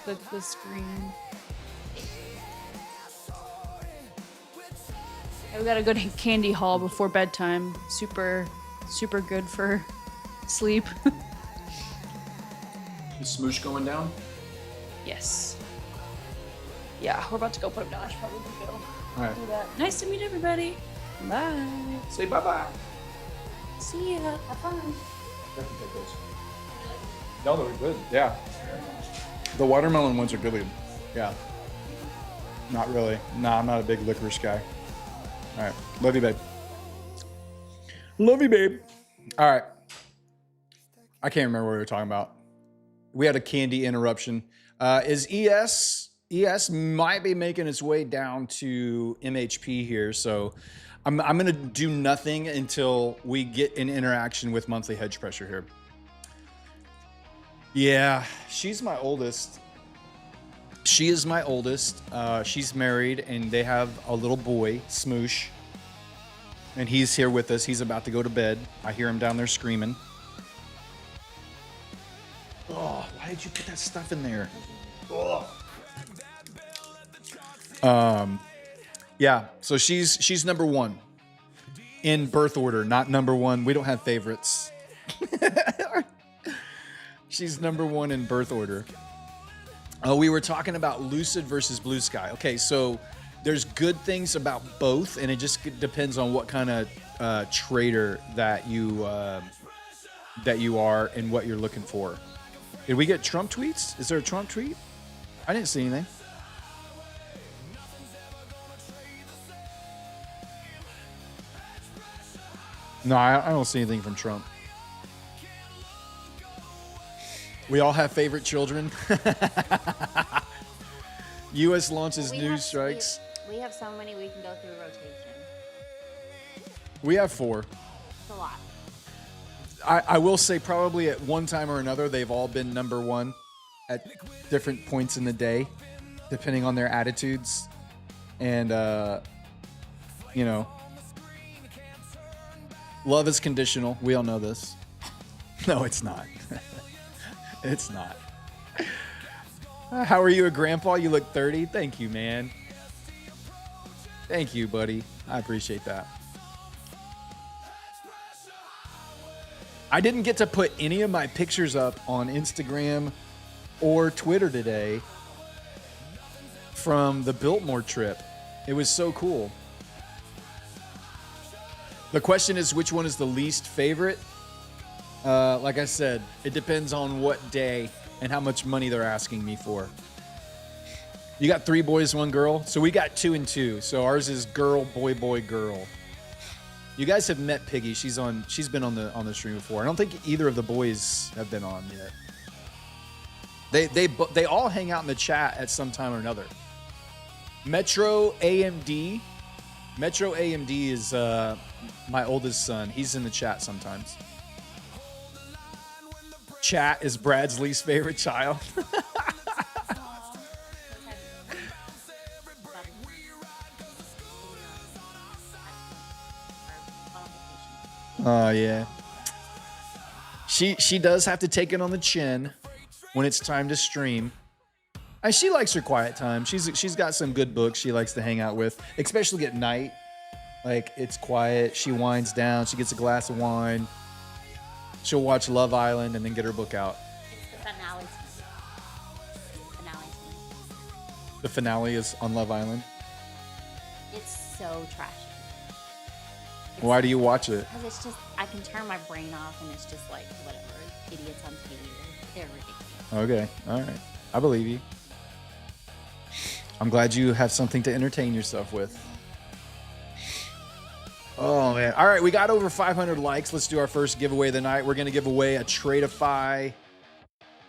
the screen. We got a good candy haul before bedtime. Super good for sleep. Is Smoosh going down? Yes. Yeah, we're about to go put him down. I should probably go. All right. Do that. Nice to meet everybody. Bye. Say bye-bye. See ya. Have fun. No, they're good. Yeah. The watermelon ones are good. Yeah. Not really. Nah, I'm not a big licorice guy. All right. Love you, babe. Love you, babe. All right. I can't remember what we were talking about. We had a candy interruption. Is ES might be making its way down to MHP here, so I'm gonna do nothing until we get an interaction with monthly hedge pressure here. Yeah, she's my oldest. She is my oldest. She's married and they have a little boy, Smoosh. And he's here with us. He's about to go to bed. I hear him down there screaming. Oh, why did you put that stuff in there? Oh. Yeah, so she's number one in birth order, not number one. We don't have favorites. She's number one in birth order. We were talking about Lucid versus Blue Sky. Okay, so there's good things about both, and it just depends on what kind of trader that you are and what you're looking for. Did we get Trump tweets? Is there a Trump tweet? I didn't see anything. No, I don't see anything from Trump. We all have favorite children. U.S. launches new strikes. We have so many we can go through rotation. We have 4. It's a lot. I will say probably at one time or another, they've all been number one at different points in the day, depending on their attitudes. And, you know, love is conditional. We all know this. No, it's not. It's not. How are you a grandpa? You look 30. Thank you, man. Thank you, buddy. I appreciate that. I didn't get to put any of my pictures up on Instagram or Twitter today from the Biltmore trip. It was so cool. The question is, which one is the least favorite? Like I said, it depends on what day and how much money they're asking me for. You got 3 boys, 1 girl. So we got 2 and 2. So ours is girl, boy, boy, girl. You guys have met Piggy. She's been on the stream before. I don't think either of the boys have been on yet. They all hang out in the chat at some time or another. Metro AMD is my oldest son. He's in the chat sometimes. Chat is Brad's least favorite child. Oh, yeah. She does have to take it on the chin when it's time to stream. And she likes her quiet time. She's got some good books she likes to hang out with, especially at night. Like, it's quiet. She winds down. She gets a glass of wine. She'll watch Love Island and then get her book out. It's the finale. Finale. The finale is on Love Island. It's so trashy. Why do you watch it? Because it's just, I can turn my brain off and it's just like, whatever. Idiots on TV. They're ridiculous. Okay. All right. I believe you. I'm glad you have something to entertain yourself with. Oh, man. All right. We got over 500 likes. Let's do our first giveaway of the night. We're going to give away a Tradeify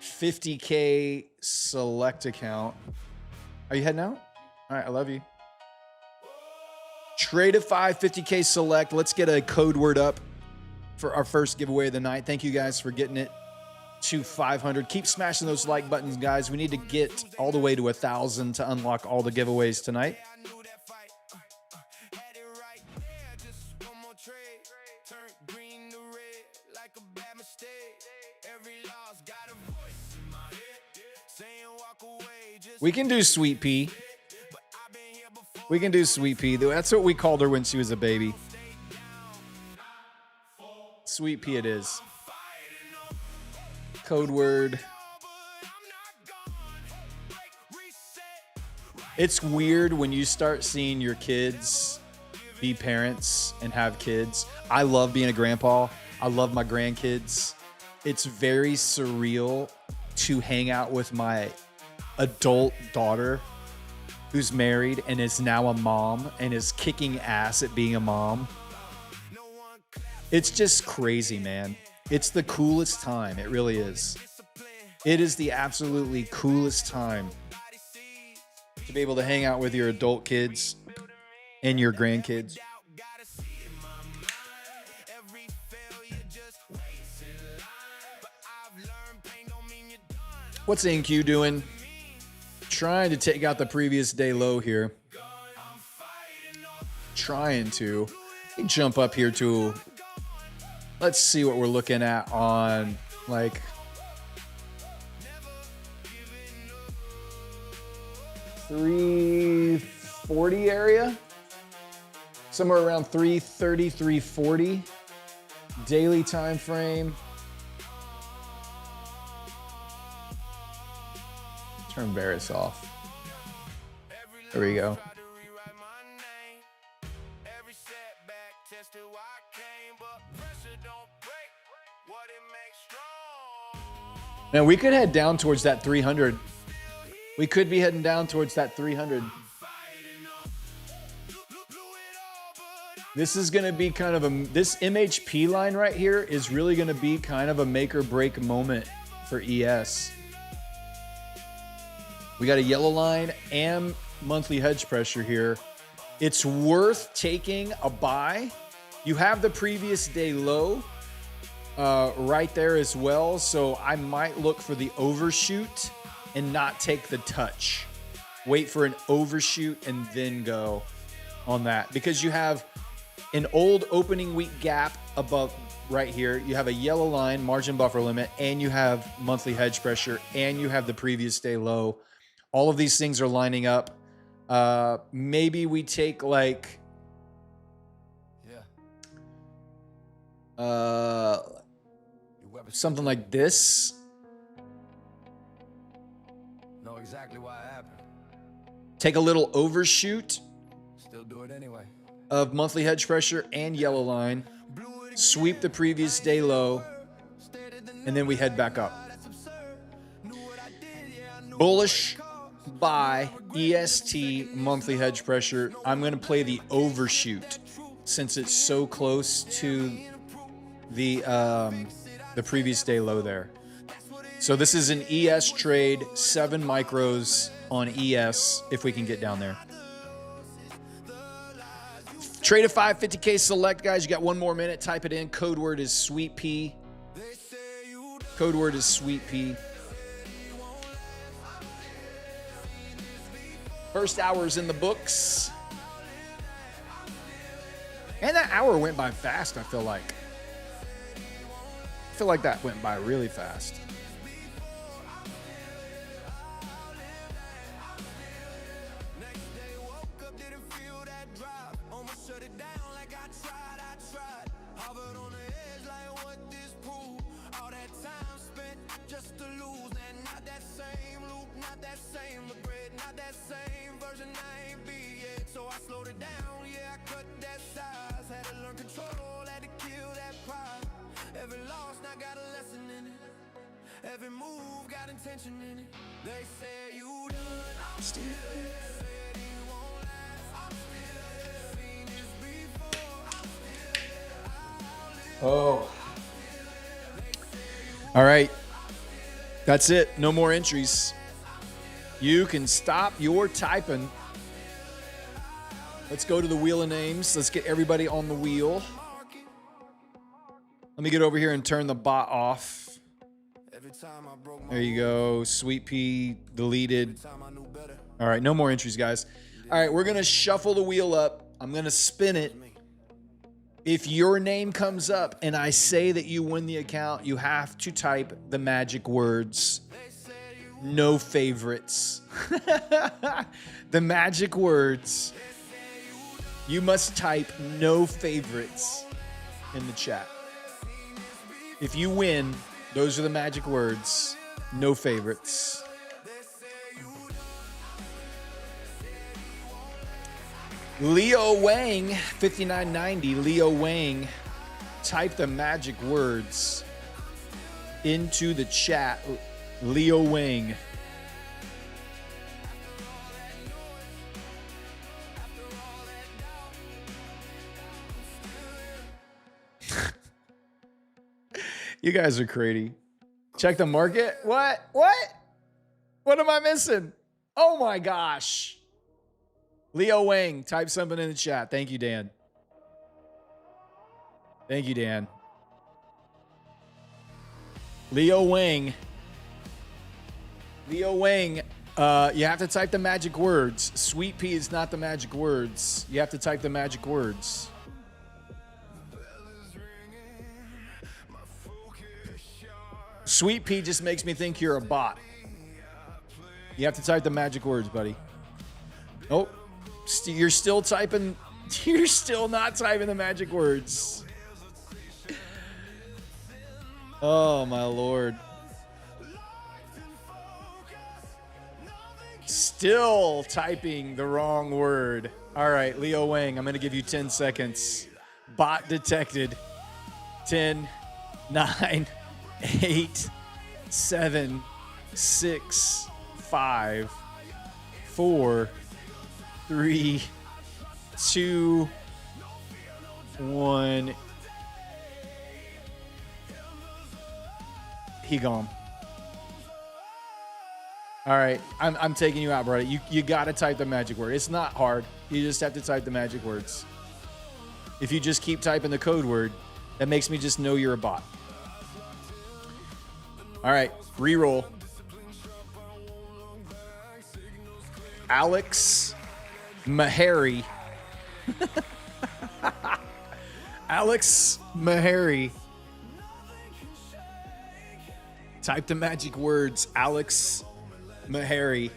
50K select account. Are you heading out? All right. I love you. Tradeify 50K select. Let's get a code word up for our first giveaway of the night. Thank you guys for getting it. to 500. Keep smashing those like buttons, guys. We need to get all the way to 1,000 to unlock all the giveaways tonight. We can do Sweet Pea. We can do Sweet Pea. That's what we called her when she was a baby. Sweet Pea it is. Code word. It's weird when you start seeing your kids be parents and have kids. I love being a grandpa. I love my grandkids. It's very surreal to hang out with my adult daughter who's married and is now a mom and is kicking ass at being a mom. It's just crazy, man. It's the coolest time. It really is. It is the absolutely coolest time to be able to hang out with your adult kids and your grandkids. What's NQ doing? Trying to take out the previous day low here. Trying to. Let me jump up here to, let's see what we're looking at on like $340 area. Somewhere around 330, 340. Daily time frame. Turn Varus off. There we go. Now we could head down towards that 300. We could be heading down towards that 300. This is going to be kind of a, this MHP line right here is really going to be kind of a make or break moment for ES. We got a yellow line and monthly hedge pressure here. It's worth taking a buy. You have the previous day low right there as well. So I might look for the overshoot and not take the touch. Wait for an overshoot and then go on that. Because you have an old opening week gap above right here. You have a yellow line, margin buffer limit, and you have monthly hedge pressure, and you have the previous day low. All of these things are lining up. Maybe we take like something like this. Know exactly why it happened. Take a little overshoot Still do it anyway. of monthly hedge pressure and yellow line. Sweep the previous day low, and then we head back up. Bullish buy EST monthly hedge pressure. I'm going to play the overshoot since it's so close to the previous day low there. So this is an ES trade, 7 micros on ES if we can get down there. Trade a 550K select, guys. You got 1 more minute. Type it in. Code word is Sweet Pea. Code word is Sweet Pea. First hour's in the books. And that hour went by fast, I feel like. I feel like that went by really fast. Every move got intention in it. They say you done. I'm still said you won't last. I'm still seen this before. I'm still Oh. All right. That's it. No more entries. You can stop your typing. Let's go to the wheel of names. Let's get everybody on the wheel. Let me get over here and turn the bot off. There you go. Sweet Pea deleted. All right, no more entries, guys. All right, we're going to shuffle the wheel up. I'm going to spin it. If your name comes up and I say that you win the account, you have to type the magic words. No favorites. The magic words. You must type no favorites in the chat. If you win, those are the magic words. No favorites. Leo Wang, 5990. Leo Wang, type the magic words into the chat. Leo Wang. You guys are crazy. Check the market. What? What am I missing? Oh my gosh. Leo Wang, type something in the chat. Thank you, Dan. Thank you, Dan. Leo Wang. Leo Wang, you have to type the magic words. Sweet Pea is not the magic words. You have to type the magic words. Sweet Pea just makes me think you're a bot. You have to type the magic words, buddy. Oh, you're still typing. You're still not typing the magic words. Oh, my Lord. Still typing the wrong word. All right, Leo Wang, I'm going to give you 10 seconds. Bot detected. 10, 9, 8, 7, 6, 5, 4, 3, 2, 1. He gone. All right, I'm taking you out, brother. You got to type the magic word. It's not hard. You just have to type the magic words. If you just keep typing the code word, that makes me just know you're a bot. All right, reroll. Alex Mahari. Alex Mahari. Type the magic words, Alex Mahari.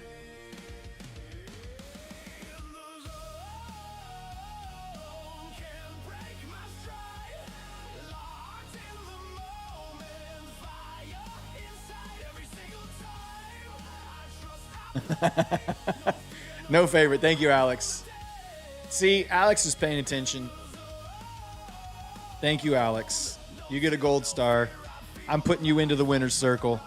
No favorite. Thank you, Alex. See, Alex is paying attention. Thank you, Alex. You get a gold star. I'm putting you into the winner's circle.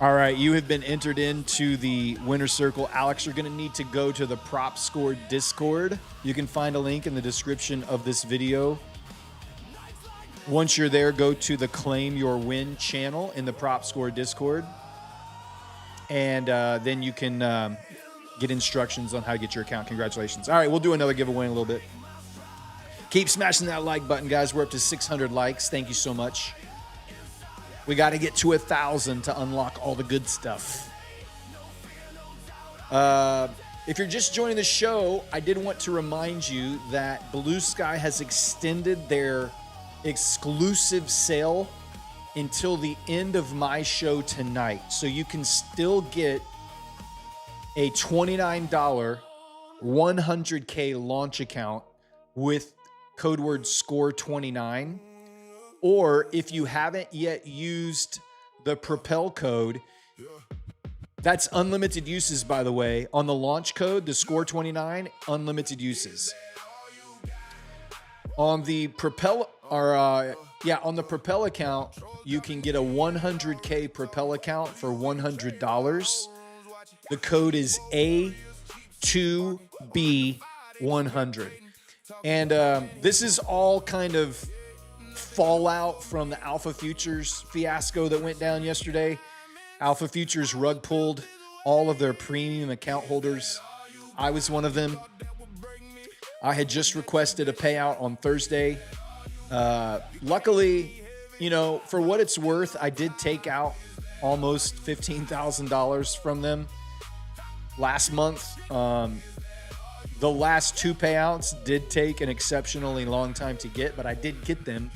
All right, you have been entered into the winner's circle. Alex, you're going to need to go to the Prop Score Discord. You can find a link in the description of this video. Once you're there, go to the Claim Your Win channel in the Prop Score Discord. And then you can get instructions on how to get your account. Congratulations. All right, we'll do another giveaway in a little bit. Keep smashing that like button, guys. We're up to 600 likes. Thank you so much. We got to get to 1,000 to unlock all the good stuff. If you're just joining the show, I did want to remind you that Blue Sky has extended their exclusive sale until the end of my show tonight. So you can still get a $29 100K launch account with code word SCORE29. Or if you haven't yet used the Propel code, that's unlimited uses, by the way. On the launch code, the SCORE29, unlimited uses. On the Propel, on the Propel account, you can get a 100K Propel account for $100. The code is A2B100. And this is all kind of fallout from the Alpha Futures fiasco that went down yesterday. Alpha Futures rug pulled all of their premium account holders. I was one of them. I had just requested a payout on Thursday. Luckily, you know, for what it's worth, I did take out almost $15,000 from them last month. The last 2 payouts did take an exceptionally long time to get, but I did get them.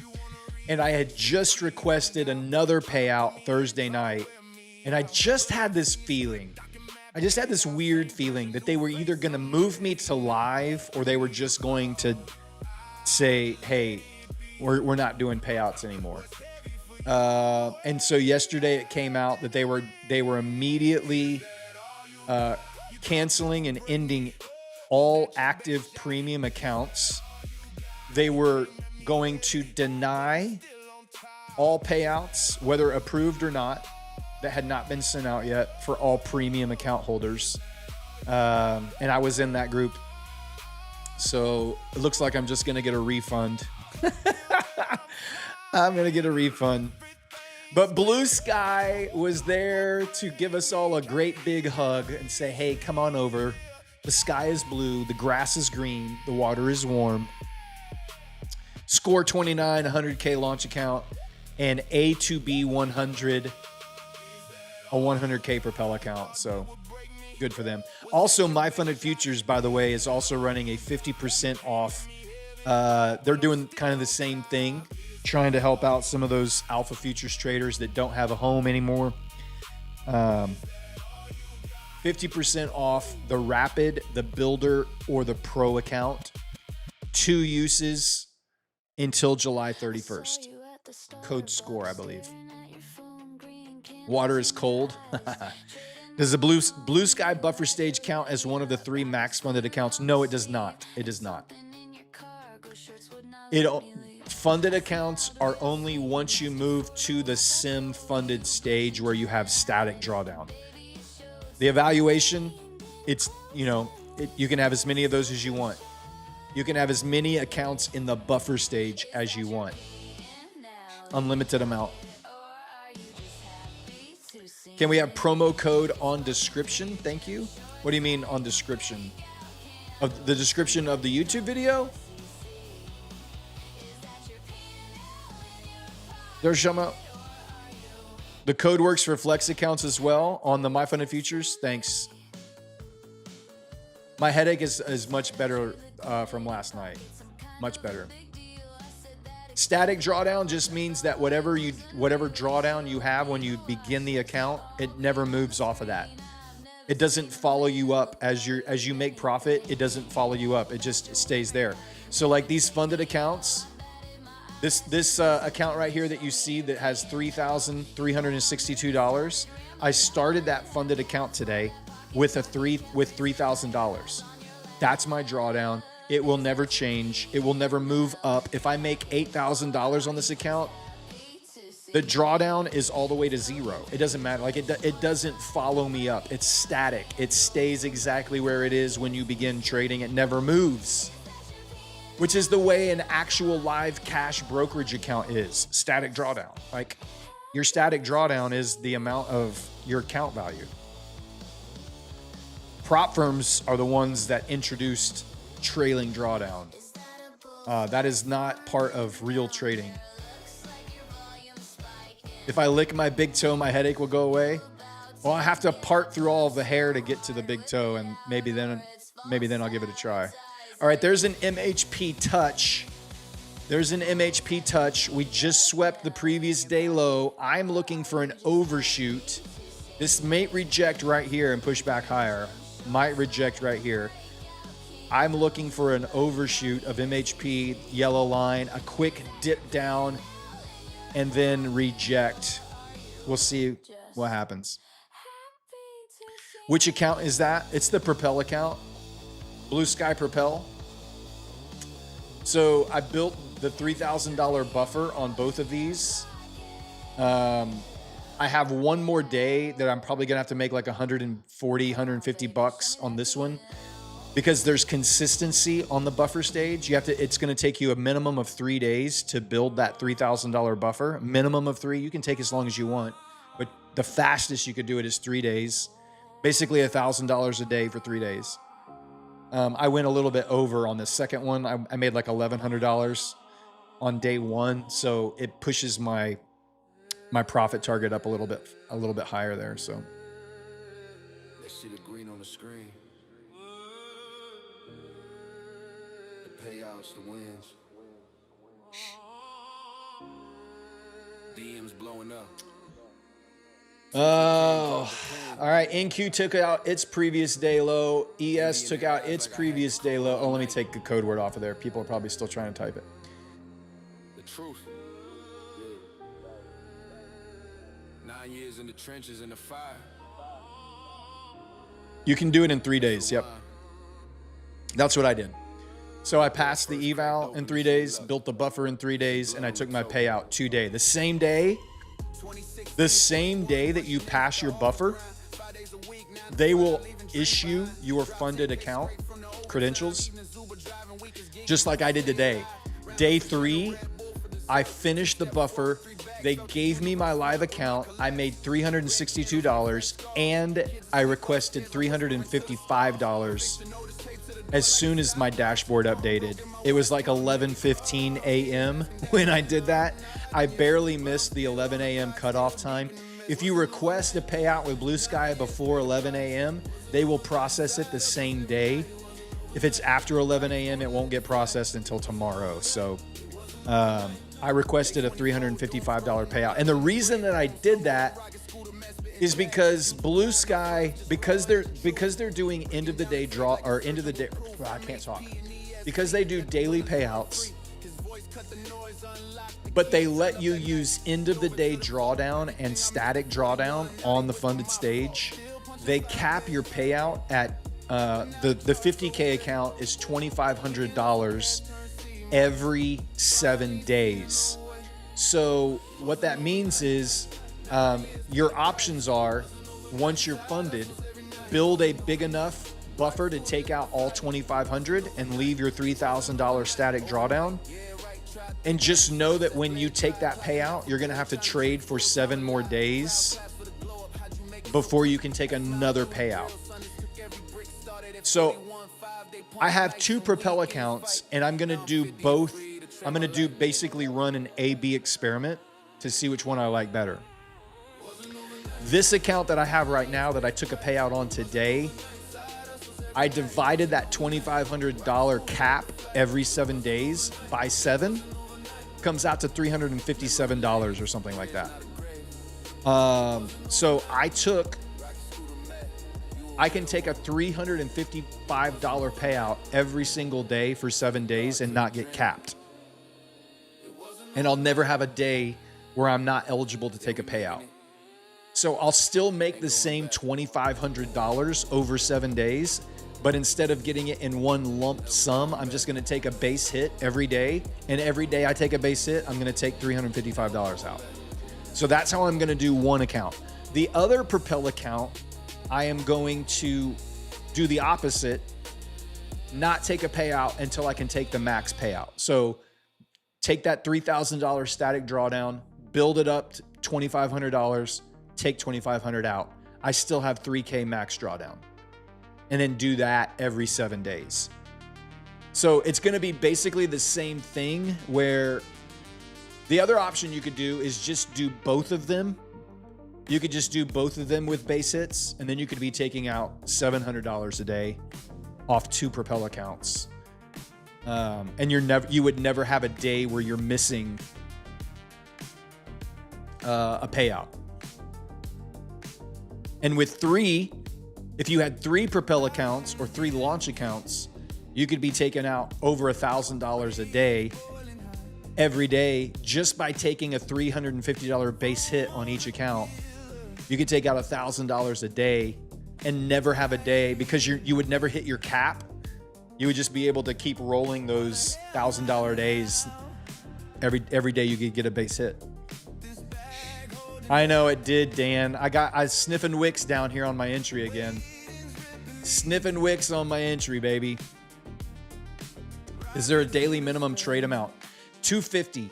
And I had just requested another payout Thursday night. And I just had this feeling. I just had this weird feeling that they were either going to move me to live or they were just going to say, hey, we're not doing payouts anymore. And so yesterday it came out that they were immediately canceling and ending all active premium accounts. They were going to deny all payouts, whether approved or not, that had not been sent out yet for all premium account holders. And I was in that group. So it looks like I'm just going to get a refund. I'm going to get a refund. But Blue Sky was there to give us all a great big hug and say, hey, come on over. The sky is blue. The grass is green. The water is warm. Score 29, 100K launch account, and A to B 100, a 100K Propel account. So good for them. Also, My Funded Futures, by the way, is also running a 50% off. They're doing kind of the same thing, trying to help out some of those alpha futures traders that don't have a home anymore. 50% off the Rapid, the Builder, or the Pro account. 2 uses until July 31st. Code SCORE, I believe. Water is cold. Does the Blue Sky Buffer Stage count as one of the 3 max funded accounts? No, it does not. It does not. Funded accounts are only once you move to the sim funded stage where you have static drawdown. The evaluation, it's, you can have as many of those as you want. You can have as many accounts in the buffer stage as you want. Unlimited amount. Can we have promo code on description? Thank you. What do you mean on description? Of the description of the YouTube video? There's Shama. The code works for Flex accounts as well on the My Funded Futures. Thanks. My headache is much better from last night. Much better. Static drawdown just means that whatever drawdown you have when you begin the account, it never moves off of that. It doesn't follow you up as you make profit. It doesn't follow you up. It just stays there. So like these funded accounts, this account right here that you see that has $3,362. I started that funded account today with $3,000. That's my drawdown. It will never change. It will never move up. If I make $8,000 on this account, the drawdown is all the way to 0. It doesn't matter. Like it doesn't follow me up. It's static. It stays exactly where it is when you begin trading. It never moves, which is the way an actual live cash brokerage account is. Static drawdown. Like your static drawdown is the amount of your account value. Prop firms are the ones that introduced trailing drawdown. That is not part of real trading. If I lick my big toe, my headache will go away. Well, I have to part through all of the hair to get to the big toe, and maybe then I'll give it a try. All right, there's an MHP touch. We just swept the previous day low. I'm looking for an overshoot. This may reject right here and push back higher. Might reject right here. I'm looking for an overshoot of MHP, yellow line, a quick dip down, and then reject. We'll see what happens. Which account is that? It's the Propel account. Blue Sky Propel. So I built the $3,000 buffer on both of these. I have one more day that I'm probably gonna have to make like 140, 150 bucks on this one because there's consistency on the buffer stage. It's gonna take you a minimum of 3 days to build that $3,000 buffer. Minimum of 3. You can take as long as you want, but the fastest you could do it is 3 days. Basically $1,000 a day for 3 days. I went a little bit over on the second one. I made like $1,100. on day one, so it pushes my profit target up a little bit higher there. So They see the green on the screen. The payouts, the wins. DMs blowing up. oh, all right. NQ took out its previous day low. ES took out its previous day low. Oh, let me take the code word off of there. People are probably still trying to type it. The truth. 9 years in the trenches in the fire. You can do it in 3 days. Yep. That's what I did. So I passed the eval in 3 days, built the buffer in 3 days, and I took my payout 2 days. The same day that you pass your buffer, they will issue your funded account credentials, just like I did today. Day 3, I finished the buffer. They gave me my live account. I made $362, and I requested $355 as soon as my dashboard updated. It was like 11:15 a.m. when I did that. I barely missed the 11 a.m. cutoff time. If you request a payout with Blue Sky before 11 a.m., they will process it the same day. If it's after 11 a.m., it won't get processed until tomorrow. So I requested a $355 payout. And the reason that I did that is because Blue Sky, because they're doing end of the day draw, or end of the day, I can't talk, because they do daily payouts, but they let you use end of the day drawdown and static drawdown on the funded stage. They cap your payout at the 50K account is $2,500 every 7 days. So what that means is your options are, once you're funded, build a big enough buffer to take out all 2,500 and leave your $3,000 static drawdown. And just know that when you take that payout, you're going to have to trade for 7 more days before you can take another payout. So I have 2 Propel accounts, and I'm going to do both. I'm going to do basically run an A/B experiment to see which one I like better. This account that I have right now that I took a payout on today, I divided that $2,500 cap every 7 days by 7. Comes out to $357 or something like that. So I can take a $355 payout every single day for 7 days and not get capped. And I'll never have a day where I'm not eligible to take a payout. So I'll still make the same $2,500 over 7 days, but instead of getting it in one lump sum, I'm just going to take a base hit every day. And every day I take a base hit, I'm going to take $355 out. So that's how I'm going to do one account. The other Propel account, I am going to do the opposite, not take a payout until I can take the max payout. So take that $3,000 static drawdown, build it up to $2,500, take $2,500 out. I still have $3K max drawdown. And then do that every 7 days. So it's going to be basically the same thing, where the other option you could do is just do both of them. You could just do both of them with base hits, and then you could be taking out $700 a day off 2 Propel accounts. And you would never have a day where you're missing a payout. And with 3, if you had 3 Propel accounts or 3 launch accounts, you could be taking out over $1,000 a day every day just by taking a $350 base hit on each account. You could take out $1,000 a day and never have a day, because you would never hit your cap. You would just be able to keep rolling those $1,000 days. Every day you could get a base hit. I know it did, Dan. I sniffing wicks down here on my entry again. Sniffing wicks on my entry, baby. Is there a daily minimum trade amount? $250.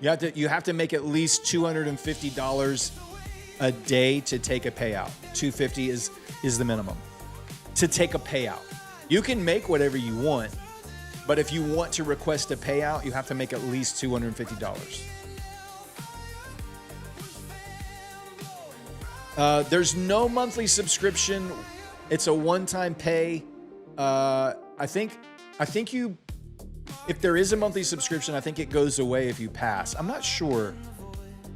You have to make at least $250 a day to take a payout. $250 is the minimum to take a payout. You can make whatever you want. But if you want to request a payout, you have to make at least $250. There's no monthly subscription. It's a one-time pay. I think you, if there is a monthly subscription, I think it goes away if you pass. I'm not sure.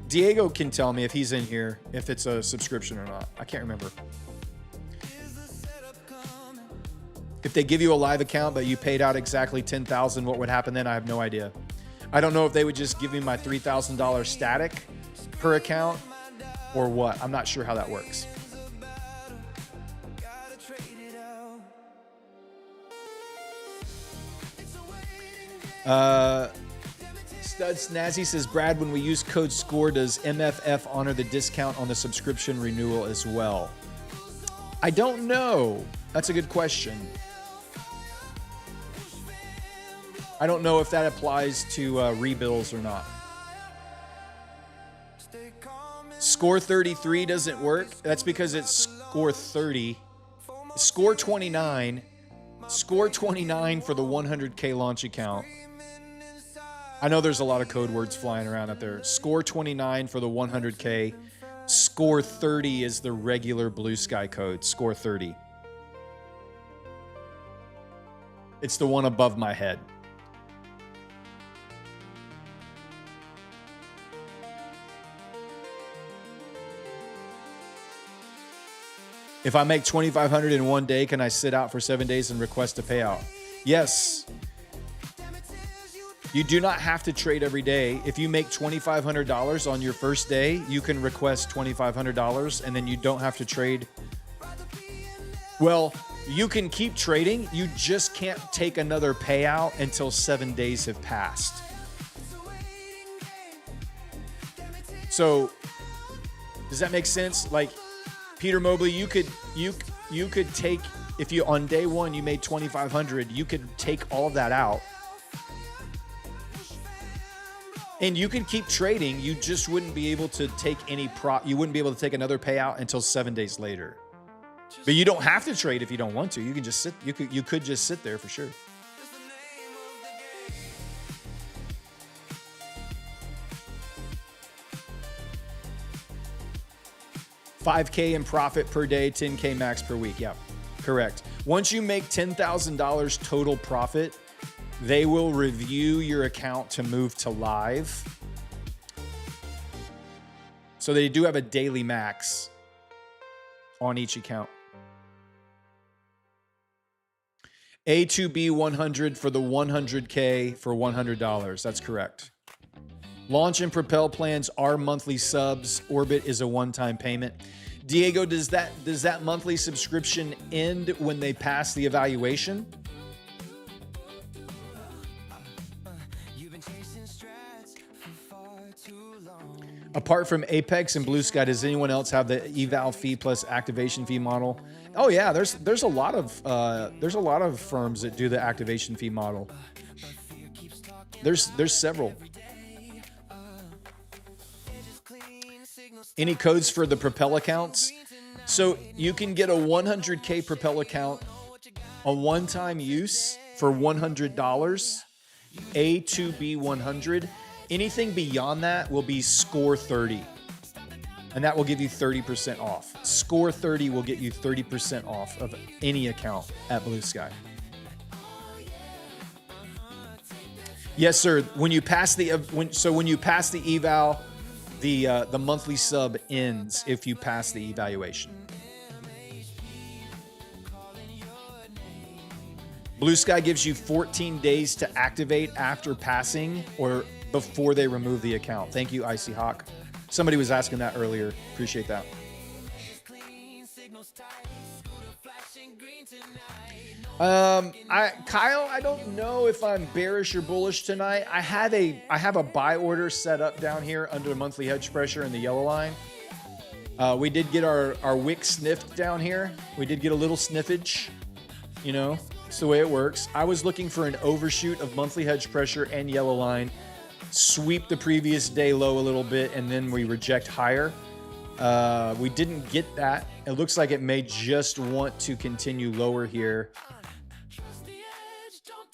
Diego can tell me if he's in here, if it's a subscription or not. I can't remember. If they give you a live account, but you paid out exactly $10,000, what would happen then? I have no idea. I don't know if they would just give me my $3,000 static per account or what. I'm not sure how that works. Stud Snazzy says, Brad, when we use code SCORE, does MFF honor the discount on the subscription renewal as well? I don't know. That's a good question. I don't know if that applies to rebills or not. Score 33 doesn't work. That's because it's score 30. Score 29. Score 29 for the 100K launch account. I know there's a lot of code words flying around out there. Score 29 for the 100K. Score 30 is the regular Blue Sky code. Score 30. It's the one above my head. If I make $2,500 in one day, can I sit out for 7 days and request a payout? Yes. You do not have to trade every day. If you make $2,500 on your first day, you can request $2,500 and then you don't have to trade. Well, you can keep trading. You just can't take another payout until 7 days have passed. So, does that make sense? Like, Peter Mobley, you could take, if you on day one you made $2,500, you could take all of that out. And you can keep trading. You just wouldn't be able to take any you wouldn't be able to take another payout until 7 days later. But you don't have to trade if you don't want to. You can just sit. You could just sit there for sure. $5K in profit per day, 10K max per week. Yeah, correct. Once you make $10,000 total profit, they will review your account to move to live. So they do have a daily max on each account. A2B 100 for the 100K for $100. That's correct. Launch and Propel plans are monthly subs. Orbit is a one-time payment. Diego, does that monthly subscription end when they pass the evaluation? Apart from Apex and Blue Sky, does anyone else have the eval fee plus activation fee model? Oh yeah, there's a lot of firms that do the activation fee model. There's several. Any codes for the Propel accounts? So you can get a 100K Propel account on one-time use for $100, A2B 100. Anything beyond that will be Score 30, and that will give you 30% off. Score 30 will get you 30% off of any account at Blue Sky. Yes, sir. When you pass the eval, the monthly sub ends if you pass the evaluation. Blue Sky gives you 14 days to activate after passing or before they remove the account. Thank you, Icy Hawk. Somebody was asking that earlier. Appreciate that. Kyle, I don't know if I'm bearish or bullish tonight. I have a buy order set up down here under monthly hedge pressure in the yellow line. We did get our wick sniffed down here. We did get a little sniffage. You know, it's the way it works. I was looking for an overshoot of monthly hedge pressure and yellow line, sweep the previous day low a little bit, and then we reject higher. We didn't get that. It looks like it may just want to continue lower here.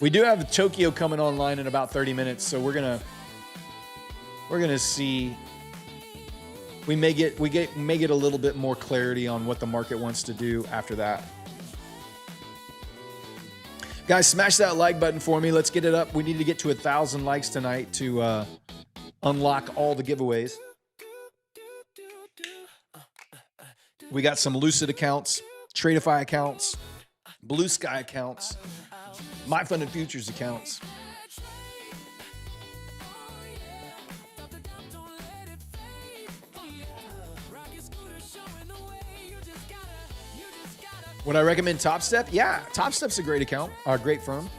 We do have Tokyo coming online in about 30 minutes, so we're gonna see. We may get a little bit more clarity on what the market wants to do after that. Guys, smash that like button for me. Let's get it up. We need to get to 1,000 likes tonight to unlock all the giveaways. We got some Lucid accounts, Tradeify accounts, Blue Sky accounts, My Funded Futures accounts. Would I recommend Top Step? Yeah, Top Step's a great account, a great firm.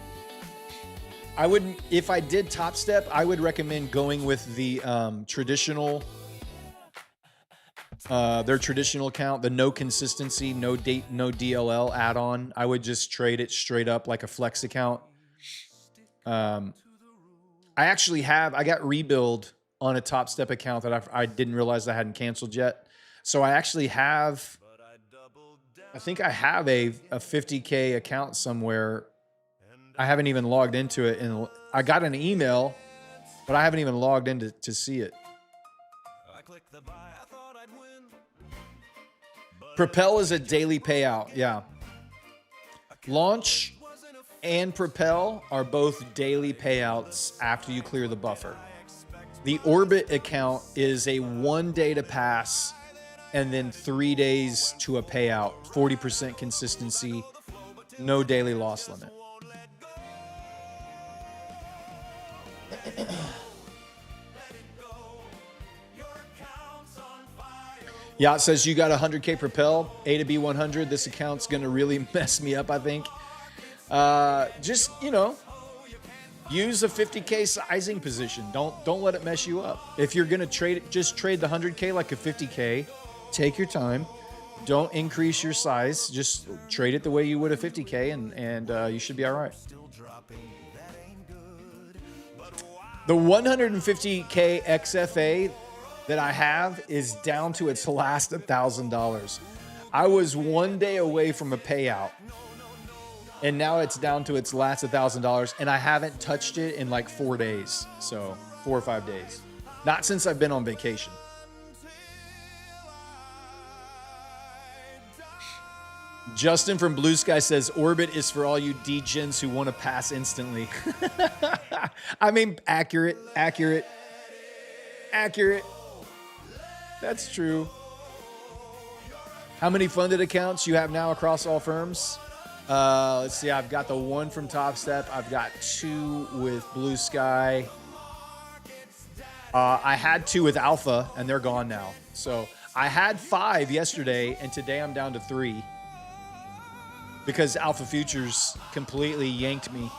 I wouldn't, if I did Top Step, I would recommend going with the traditional, their traditional account, the no consistency, no date, no DLL add-on. I would just trade it straight up like a flex account. I got rebuild on a Top Step account that I didn't realize I hadn't canceled yet. So I actually have, I think I have a 50K account somewhere. I haven't even logged into it, and I got an email, but I haven't even logged in to see it. Propel is a daily payout, yeah. Launch and Propel are both daily payouts after you clear the buffer. The Orbit account is a 1 day to pass and then 3 days to a payout, 40% consistency, no daily loss limit. Yeah, it says you got 100K Propel, A to B 100. This account's going to really mess me up, I think. Just, use a 50K sizing position. Don't let it mess you up. If you're going to trade it, just trade the 100K like a 50K. Take your time. Don't increase your size. Just trade it the way you would a 50K, and you should be all right. The 150K XFA that I have is down to its last $1,000. I was 1 day away from a payout, and now it's down to its last $1,000, and I haven't touched it in like 4 days. So 4 or 5 days. Not since I've been on vacation. Justin from Blue Sky says, Orbit is for all you degens who want to pass instantly. I mean, accurate. That's true. How many funded accounts you have now across all firms? Let's see. I've got the 1 from Top Step. I've got 2 with Blue Sky. I had 2 with Alpha, and they're gone now. So I had 5 yesterday, and today I'm down to 3. Because Alpha Futures completely yanked me.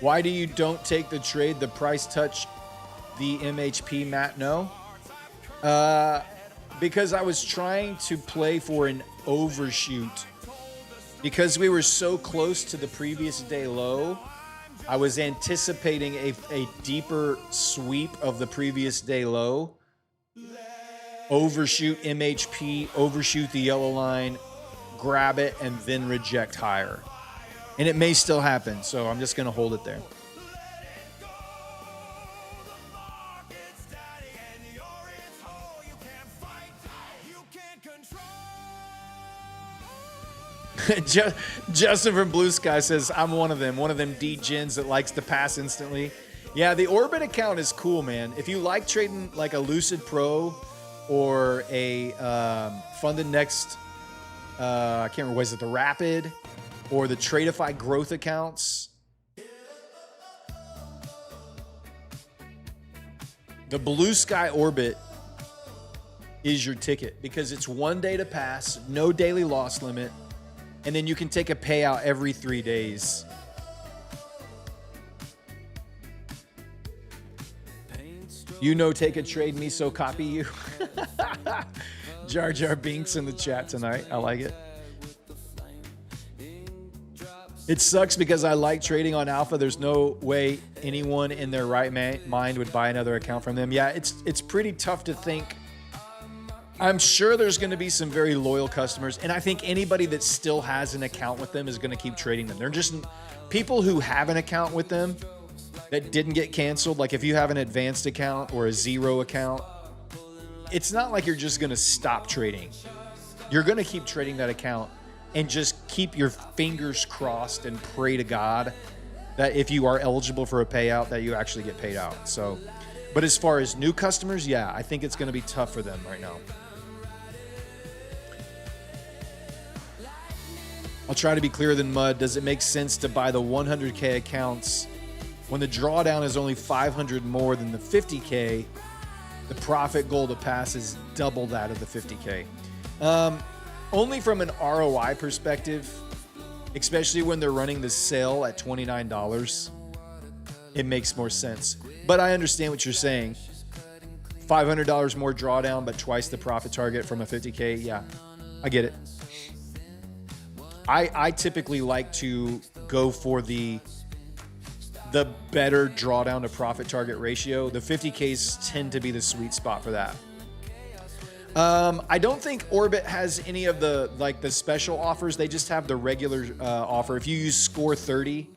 Why do you don't take the trade the price touch the MHP, Matt? No. Because I was trying to play for an overshoot. Because we were so close to the previous day low, I was anticipating a deeper sweep of the previous day low. Overshoot MHP, overshoot the yellow line, grab it, and then reject higher. And it may still happen, so I'm just going to hold it there. Justin from Blue Sky says, I'm one of them D-gens that likes to pass instantly. Yeah, the Orbit account is cool, man. If you like trading like a Lucid Pro or a Funded Next, I can't remember, was it the Rapid or the Tradeify growth accounts? The Blue Sky Orbit is your ticket because it's 1 day to pass, no daily loss limit, and then you can take a payout every 3 days. Take a trade me, so copy you. Jar Jar Binks in the chat tonight. I like it. It sucks because I like trading on Alpha. There's no way anyone in their right mind would buy another account from them. Yeah, it's pretty tough to think I'm sure there's going to be some very loyal customers, and I think anybody that still has an account with them is going to keep trading them. They're just people who have an account with them that didn't get canceled. Like if you have an advanced account or a zero account, it's not like you're just going to stop trading. You're going to keep trading that account and just keep your fingers crossed and pray to God that if you are eligible for a payout, that you actually get paid out. So, but as far as new customers, yeah, I think it's going to be tough for them right now. I'll try to be clearer than mud. Does it make sense to buy the 100K accounts when the drawdown is only 500 more than the 50K? The profit goal to pass is double that of the 50K. Only from an ROI perspective, especially when they're running the sale at $29, it makes more sense. But I understand what you're saying. $500 more drawdown, but twice the profit target from a 50K. Yeah, I get it. I typically like to go for the better drawdown to profit target ratio. The 50Ks tend to be the sweet spot for that. I don't think Orbit has any of the special offers. They just have the regular offer. If you use Score 30,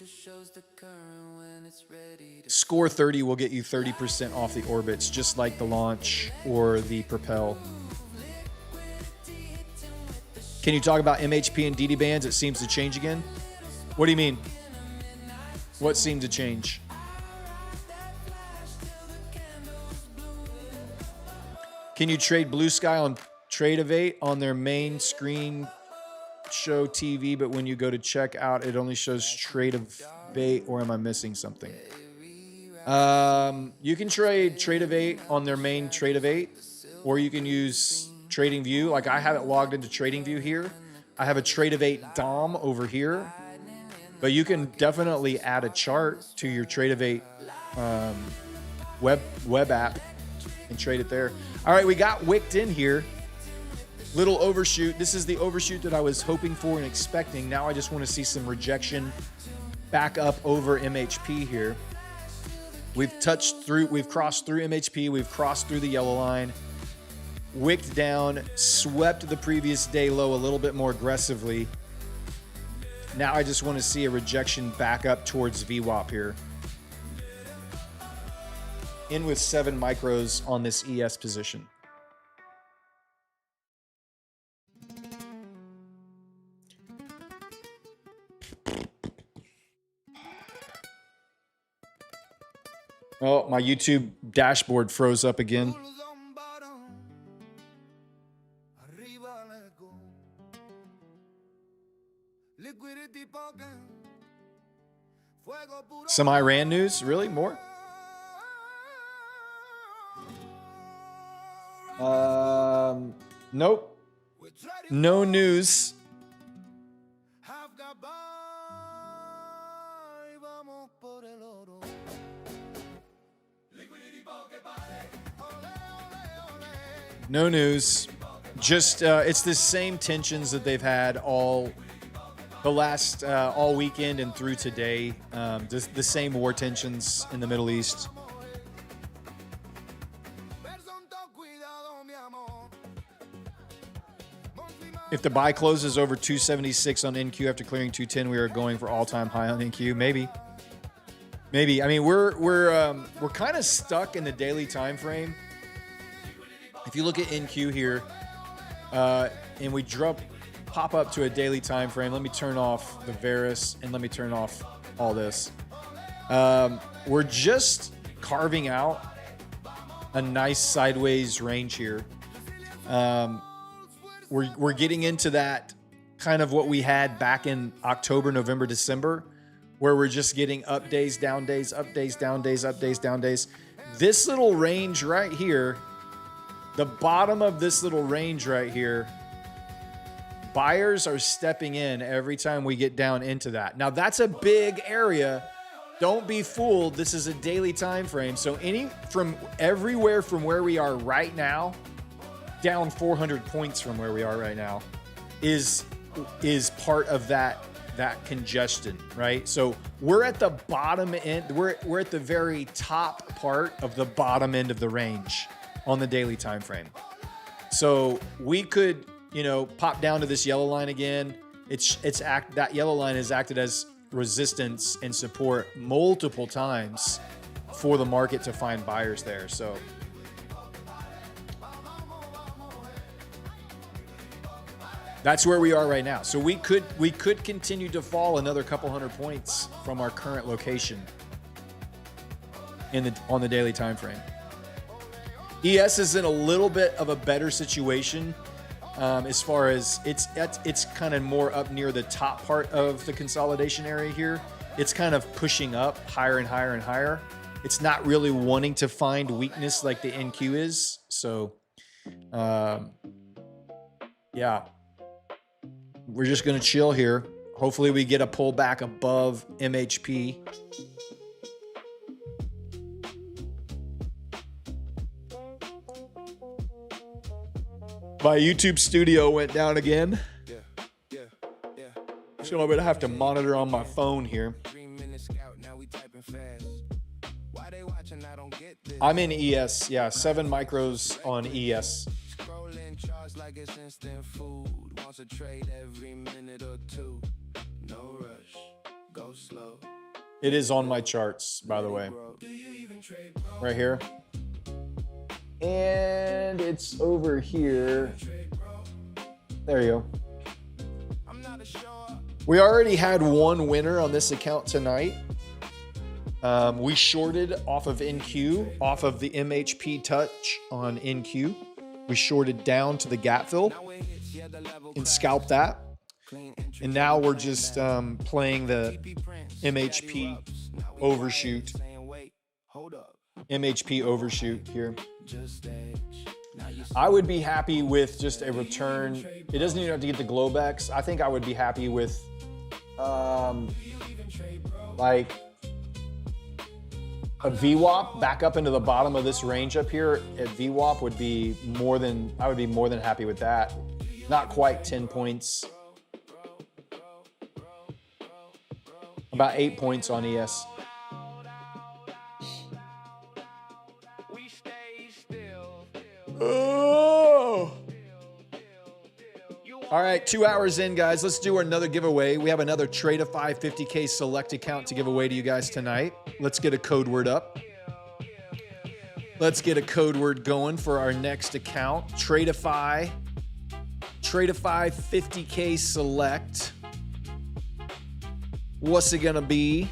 Score 30 will get you 30% off the Orbits, just like the Launch or the Propel. Can you talk about MHP and DD bands? It seems to change again. What do you mean? What seemed to change? Can you trade Blue Sky on Tradeovate on their main screen show TV, but when you go to check out, it only shows Tradeovate, or am I missing something? You can trade Tradeovate on their main Tradeovate, or you can use TradingView. Like I have it logged into TradingView here. I have a Tradeovate DOM over here, but you can definitely add a chart to your Tradeovate web app and trade it there. All right, we got wicked in here. Little overshoot. This is the overshoot that I was hoping for and expecting. Now I just want to see some rejection back up over MHP here. We've crossed through MHP. We've crossed through the yellow line. Wicked down, swept the previous day low a little bit more aggressively. Now I just want to see a rejection back up towards VWAP here. In with 7 micros on this ES position. Oh, my YouTube dashboard froze up again. Some Iran news? Really? More? Nope. No news. No news. Just it's the same tensions that they've had all weekend and through today. Just the same war tensions in the Middle East. If the buy closes over 276 on NQ after clearing 210, we are going for all-time high on NQ. Maybe. I mean, we're kind of stuck in the daily time frame. If you look at NQ here, and we pop up to a daily time frame. Let me turn off the Varus and let me turn off all this. We're just carving out a nice sideways range here. We're getting into that kind of what we had back in October, November, December, where we're just getting up days, down days, up days, down days, up days, down days. This little range right here, the bottom of this little range right here, buyers are stepping in every time we get down into that. Now that's a big area. Don't be fooled. This is a daily time frame. So everywhere from where we are right now, down 400 points from where we are right now, is part of that congestion, right? So we're at the bottom end. We're at the very top part of the bottom end of the range on the daily time frame. So we could, pop down to this yellow line again. That yellow line has acted as resistance and support multiple times for the market to find buyers there. So that's where we are right now. So we could continue to fall another couple hundred points from our current location on the daily time frame. ES is in a little bit of a better situation as far as it's kind of more up near the top part of the consolidation area here. It's kind of pushing up higher and higher and higher. It's not really wanting to find weakness like the NQ is. So, yeah, we're just going to chill here. Hopefully we get a pullback above MHP. My YouTube studio went down again. So I'm going to have to monitor on my phone here. I'm in ES. Yeah, 7 micros on ES. It is on my charts, by the way. Right here. And it's over here. There you go. We already had one winner on this account tonight. We shorted off of NQ, off of the MHP touch on NQ. We shorted down to the gap fill and scalped that. And now we're just playing the MHP overshoot. MHP overshoot here. I would be happy with just a return. It doesn't even have to get the Globex. I think I would be happy with like a VWAP back up into the bottom of this range up here at VWAP would be I would be more than happy with that. Not quite 10 points. About 8 points on ES. Oh. All right, 2 hours in, guys. Let's do another giveaway. We have another Tradeify 50K select account to give away to you guys tonight. Let's get a code word up. Let's get a code word going for our next account. Tradeify 50K select. What's it gonna be?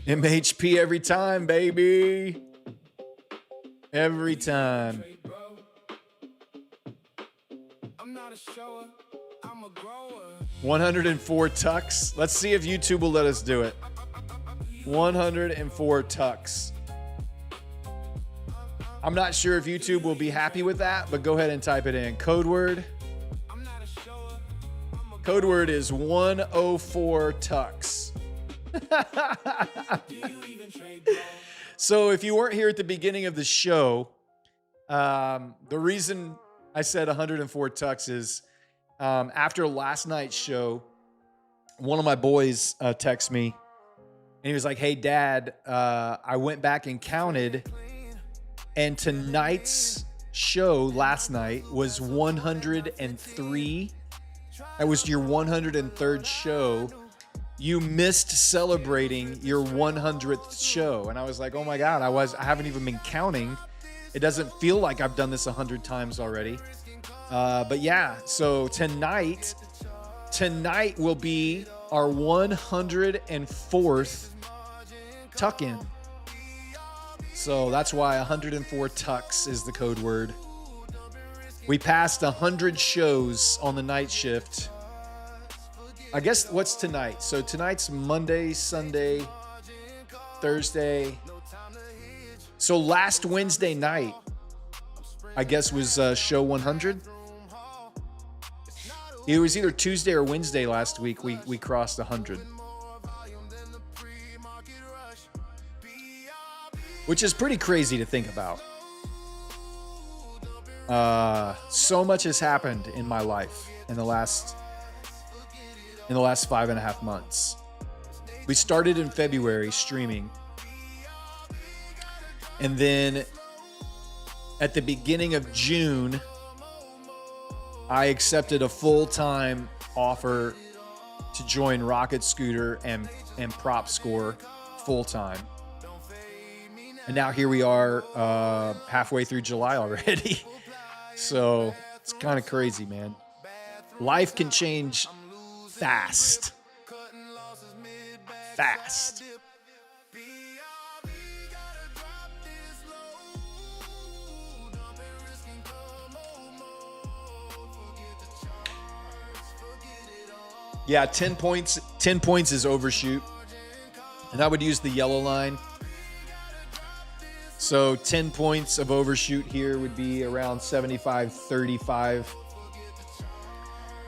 MHP every time, baby. Every time. 104 tucks. Let's see if YouTube will let us do it. 104 tucks. I'm not sure if YouTube will be happy with that, but go ahead and type it in. Code word. Code word is 104 tucks. So if you weren't here at the beginning of the show, the reason I said 104 tucks is after last night's show, one of my boys texted me and he was like, "Hey Dad, I went back and counted and tonight's show last night was 103. That was your 103rd show. You missed celebrating your 100th show." And I was like, oh my God, I haven't even been counting. It doesn't feel like I've done this 100 times already. But yeah, so tonight will be our 104th tuck-in. So that's why 104 tucks is the code word. We passed 100 shows on the night shift. I guess what's tonight? So tonight's Monday, Sunday, Thursday. So last Wednesday night, I guess was show 100. It was either Tuesday or Wednesday last week we crossed 100. Which is pretty crazy to think about. So much has happened in my life in the last in the last 5.5 months. We started in February streaming. And then at the beginning of June, I accepted a full-time offer to join Rocket Scooter and Prop Score full-time. And now here we are halfway through July already. So it's kind of crazy, man. Life can change fast. Fast. Yeah, 10 points. 10 points is overshoot. And I would use the yellow line. So 10 points of overshoot here would be around 75-35.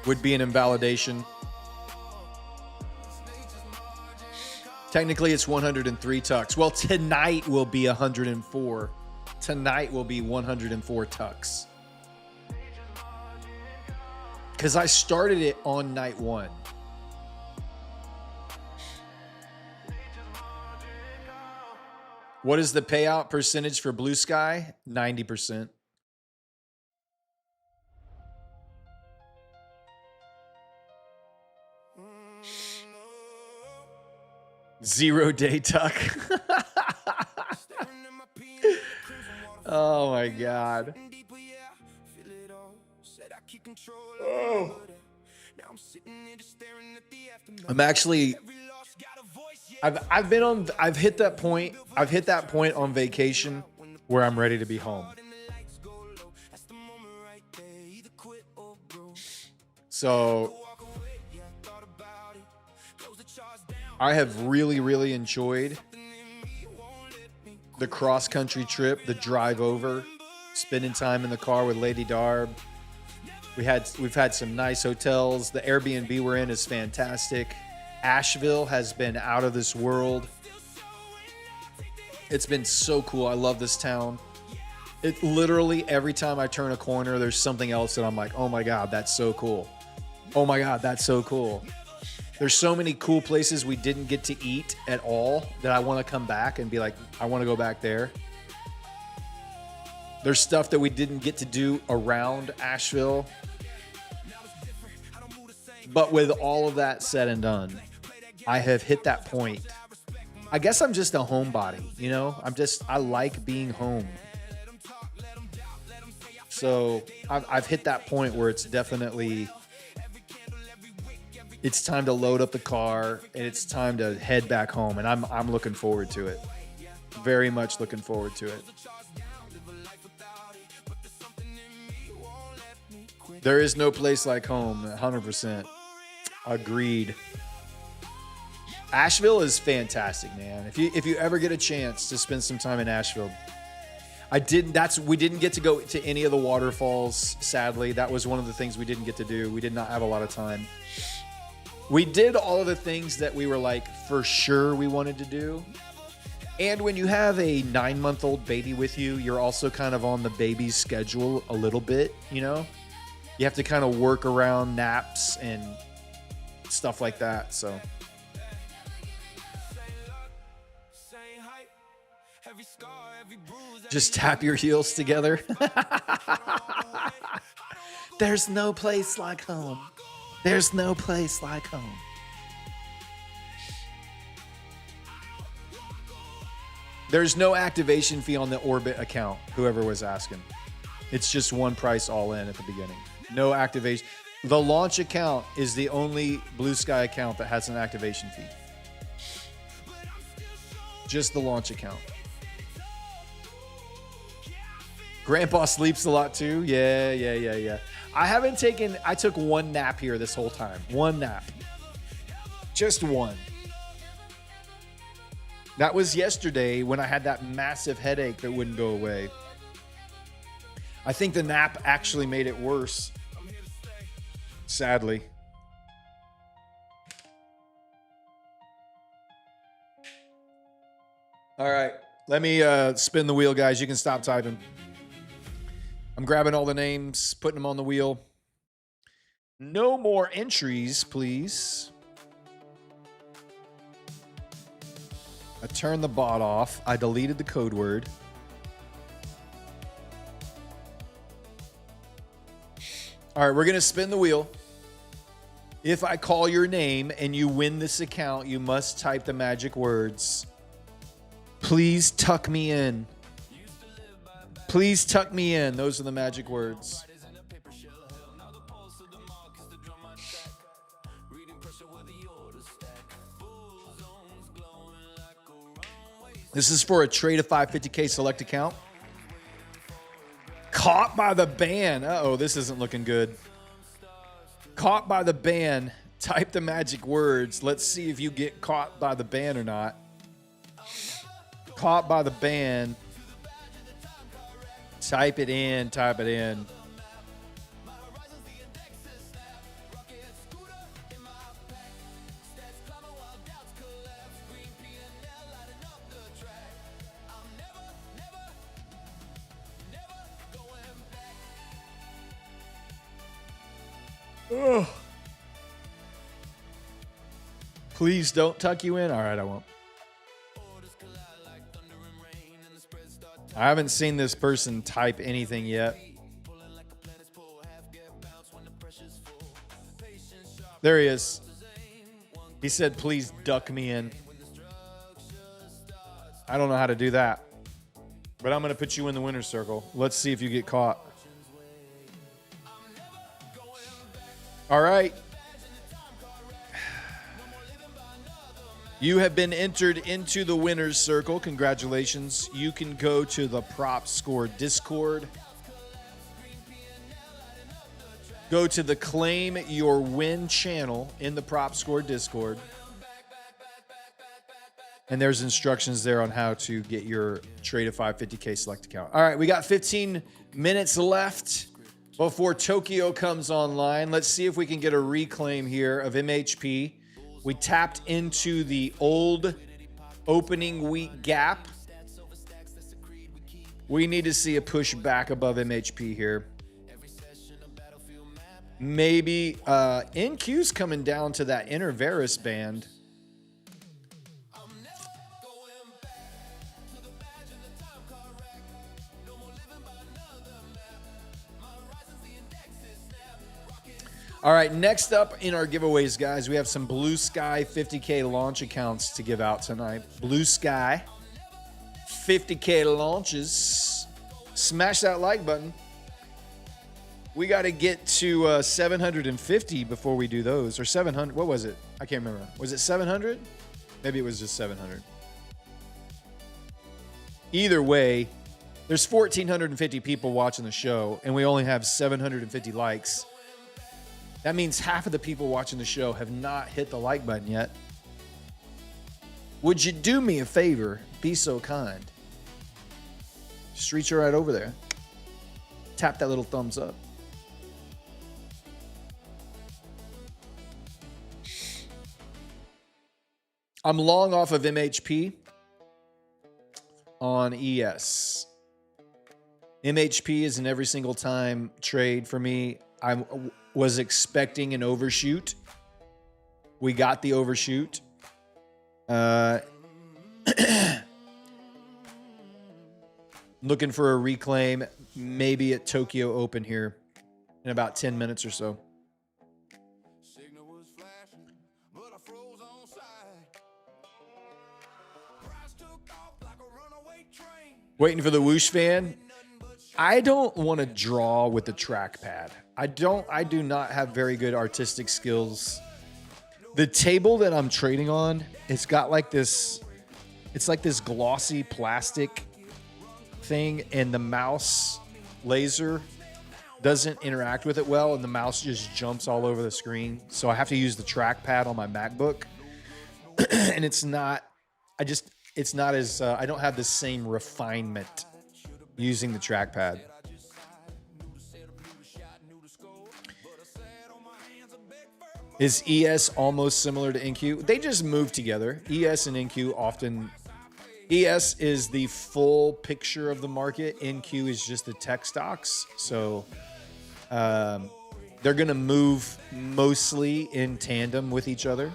Would be an invalidation. Technically, it's 103 tucks. Well, tonight will be 104. Tonight will be 104 tucks. Because I started it on night 1. What is the payout percentage for Blue Sky? 90%. Zero day tuck. Oh my God. Oh. I'm actually I've hit that point. I've hit that point on vacation where I'm ready to be home. So I have really, really enjoyed the cross-country trip, the drive over, spending time in the car with Lady Darb. We've had some nice hotels. The Airbnb we're in is fantastic. Asheville has been out of this world. It's been so cool. I love this town. It literally, every time I turn a corner, there's something else that I'm like, oh my God, that's so cool. Oh my God, that's so cool. There's so many cool places we didn't get to eat at all that I want to come back and be like, I want to go back there. There's stuff that we didn't get to do around Asheville. But with all of that said and done, I have hit that point. I guess I'm just a homebody, you know? I like being home. So I've hit that point where it's definitely, it's time to load up the car and it's time to head back home. And I'm looking forward to it. Very much looking forward to it. There is no place like home, 100%. Agreed. Asheville is fantastic, man. If you ever get a chance to spend some time in Asheville, we didn't get to go to any of the waterfalls, sadly. That was one of the things we didn't get to do. We did not have a lot of time. We did all of the things that we were like, for sure we wanted to do. And when you have a 9-month-old baby with you, you're also kind of on the baby's schedule a little bit, you know? You have to kind of work around naps and stuff like that, so. Just tap your heels together. There's no place like home. There's no place like home. There's no activation fee on the Orbit account, whoever was asking. It's just one price all in at the beginning. No activation. The launch account is the only Blue Sky account that has an activation fee. Just the launch account. Grandpa sleeps a lot too. Yeah. I took one nap here this whole time. One nap. Just one. That was yesterday when I had that massive headache that wouldn't go away. I think the nap actually made it worse. Sadly. All right. Let me spin the wheel, guys. You can stop typing. I'm grabbing all the names, putting them on the wheel. No more entries, please. I turned the bot off. I deleted the code word. All right, we're going to spin the wheel. If I call your name and you win this account, you must type the magic words. Please tuck me in. Please tuck me in. Those are the magic words. This is for a trade of 550K select account. Caught by the ban. Uh-oh, this isn't looking good. Caught by the ban. Type the magic words. Let's see if you get caught by the ban or not. Caught by the ban. Type it in. Type it in. Ugh. Please don't tuck you in. All right, I won't. I haven't seen this person type anything yet. There he is. He said, please duck me in. I don't know how to do that. But I'm going to put you in the winner's circle. Let's see if you get caught. All right. You have been entered into the winner's circle. Congratulations. You can go to the Prop Score Discord. Go to the Claim Your Win channel in the Prop Score Discord. And there's instructions there on how to get your Trade of 550K select account. All right, we got 15 minutes left before Tokyo comes online. Let's see if we can get a reclaim here of MHP. We tapped into the old opening week gap. We need to see a push back above MHP here. Maybe NQ's coming down to that inner Varus band. All right, next up in our giveaways, guys, we have some Blue Sky 50K launch accounts to give out tonight. Blue Sky 50K launches. Smash that like button. We got to get to 750 before we do those. Or 700. What was it? I can't remember. Was it 700? Maybe it was just 700. Either way, there's 1,450 people watching the show, and we only have 750 likes. That means half of the people watching the show have not hit the like button yet. Would you do me a favor? Be so kind. Just reach right over there. Tap that little thumbs up. I'm long off of MHP on ES. MHP is an every single time trade for me. I was expecting an overshoot. We got the overshoot. Looking for a reclaim, maybe at Tokyo Open here in about 10 minutes or so. Waiting for the whoosh fan. I don't want to draw with the trackpad. I do not have very good artistic skills. The table that I'm trading on, it's got like this, it's like this glossy plastic thing, and the mouse laser doesn't interact with it well, and the mouse just jumps all over the screen. So I have to use the trackpad on my MacBook. And it's not as, I don't have the same refinement using the trackpad. Is ES almost similar to NQ? They just move together. ES and NQ often... ES is the full picture of the market. NQ is just the tech stocks. So They're going to move mostly in tandem with each other.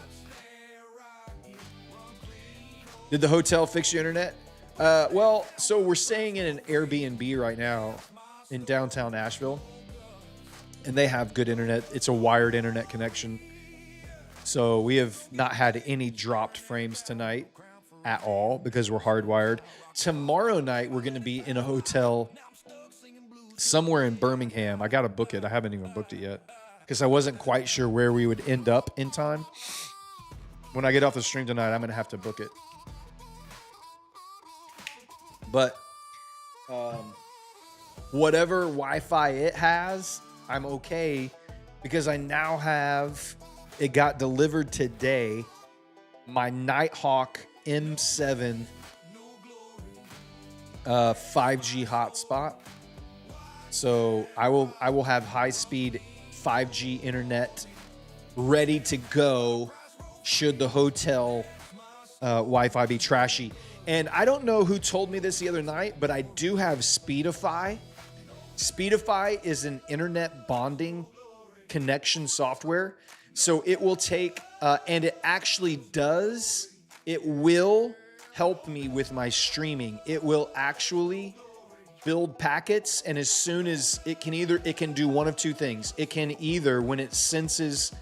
Did the hotel fix your internet? Well, so we're staying in an Airbnb right now in downtown Nashville, and they have good internet. It's a wired internet connection. So we have not had any dropped frames tonight at all because we're hardwired. Tomorrow night, we're going to be in a hotel somewhere in Birmingham. I got to book it. I haven't even booked it yet because I wasn't quite sure where we would end up in time. When I get off the stream tonight, I'm going to have to book it. But whatever Wi-Fi it has, I'm okay because I now have, it got delivered today, my Nighthawk M7 5G hotspot. So I will have high-speed 5G internet ready to go should the hotel Wi-Fi be trashy. And I don't know who told me this the other night, but I do have Speedify. Speedify is an internet bonding connection software. So it will take, and it actually does, it will help me with my streaming. It will actually build packets, and as soon as it can do one of two things. It can either, when it senses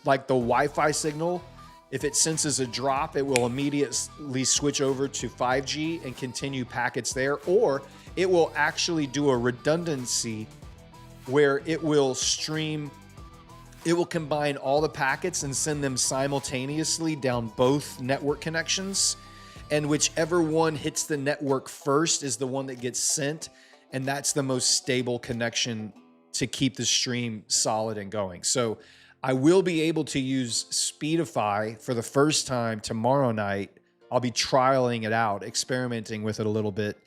like the Wi-Fi signal, if it senses a drop, it will immediately switch over to 5G and continue packets there, or it will actually do a redundancy where it will stream, it will combine all the packets and send them simultaneously down both network connections. And whichever one hits the network first is the one that gets sent. And that's the most stable connection to keep the stream solid and going. So I will be able to use Speedify for the first time tomorrow night. I'll be trialing it out, experimenting with it a little bit.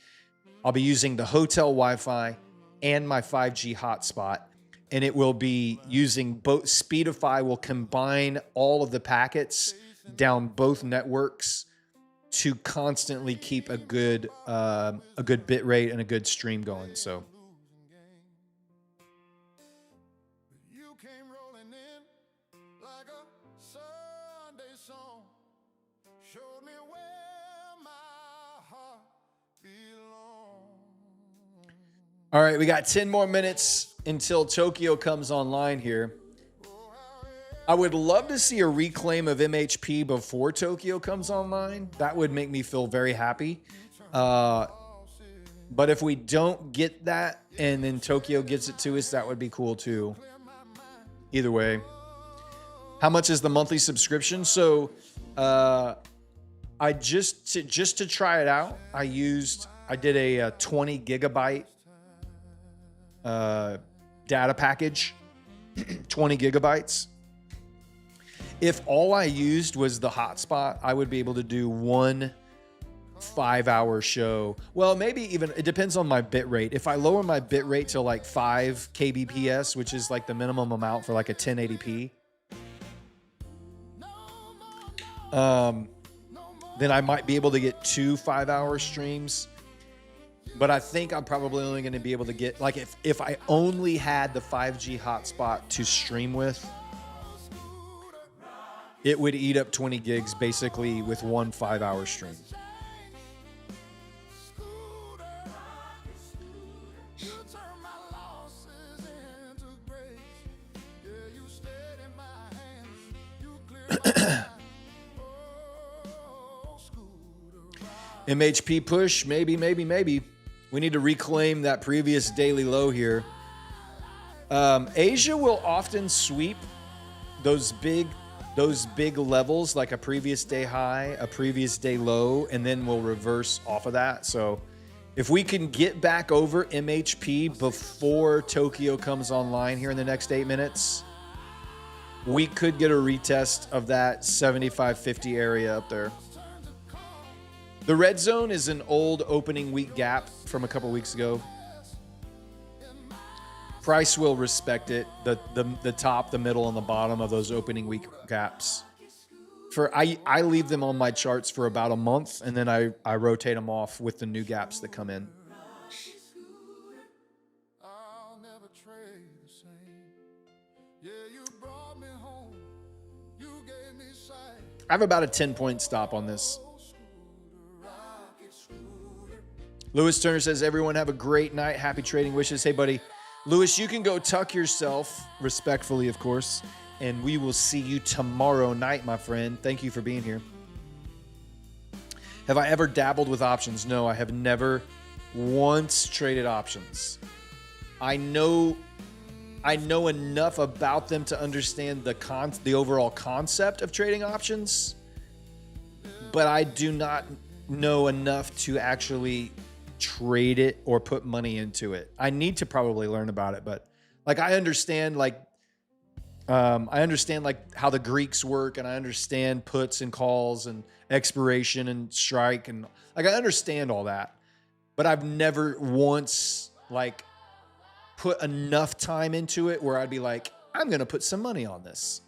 I'll be using the hotel Wi-Fi and my 5G hotspot. And it will be using both. Speedify will combine all of the packets down both networks to constantly keep a good bit rate and a good stream going. So You came rolling in like a Sunday song. Showed me where my heart belongs. all right, we got 10 more minutes until Tokyo comes online here. I would love to see a reclaim of MHP before Tokyo comes online. That would make me feel very happy. But if we don't get that and then Tokyo gives it to us, that would be cool too. Either way. How much is the monthly subscription? So I just to try it out, I did a 20 gigabyte data package, 20 gigabytes. If all I used was the hotspot, I would be able to do one 5-hour show. Well, maybe even, it depends on my bit rate. If I lower my bit rate to like 5 kbps, which is like the minimum amount for like a 1080p, then I might be able to get 2 5-hour streams. But I think I'm probably only going to be able to get, like, if I only had the 5G hotspot to stream with, it would eat up 20 gigs basically with one 5-hour stream. MHP push, maybe. We need to reclaim that previous daily low here. Asia will often sweep those big levels, like a previous day high, a previous day low, and then we'll reverse off of that. So if we can get back over MHP before Tokyo comes online here in the next 8 minutes, we could get a retest of that 75.50 area up there. The red zone is an old opening week gap from a couple weeks ago. Price will respect it. The top, the middle, and the bottom of those opening week gaps. I leave them on my charts for about a month, and then I rotate them off with the new gaps that come in. I'll never trade the same. I have about a 10-point stop on this. Lewis Turner says, everyone have a great night. Happy trading wishes. Hey, buddy. Lewis, you can go tuck yourself, respectfully, of course, and we will see you tomorrow night, my friend. Thank you for being here. Have I ever dabbled with options? No, I have never once traded options. I know enough about them to understand the overall concept of trading options, but I do not know enough to actually trade it or put money into it. I need to probably learn about it, but like I understand like how the Greeks work, and I understand puts and calls and expiration and strike, and like I understand all that, but I've never once like put enough time into it where I'd be like, I'm gonna put some money on this.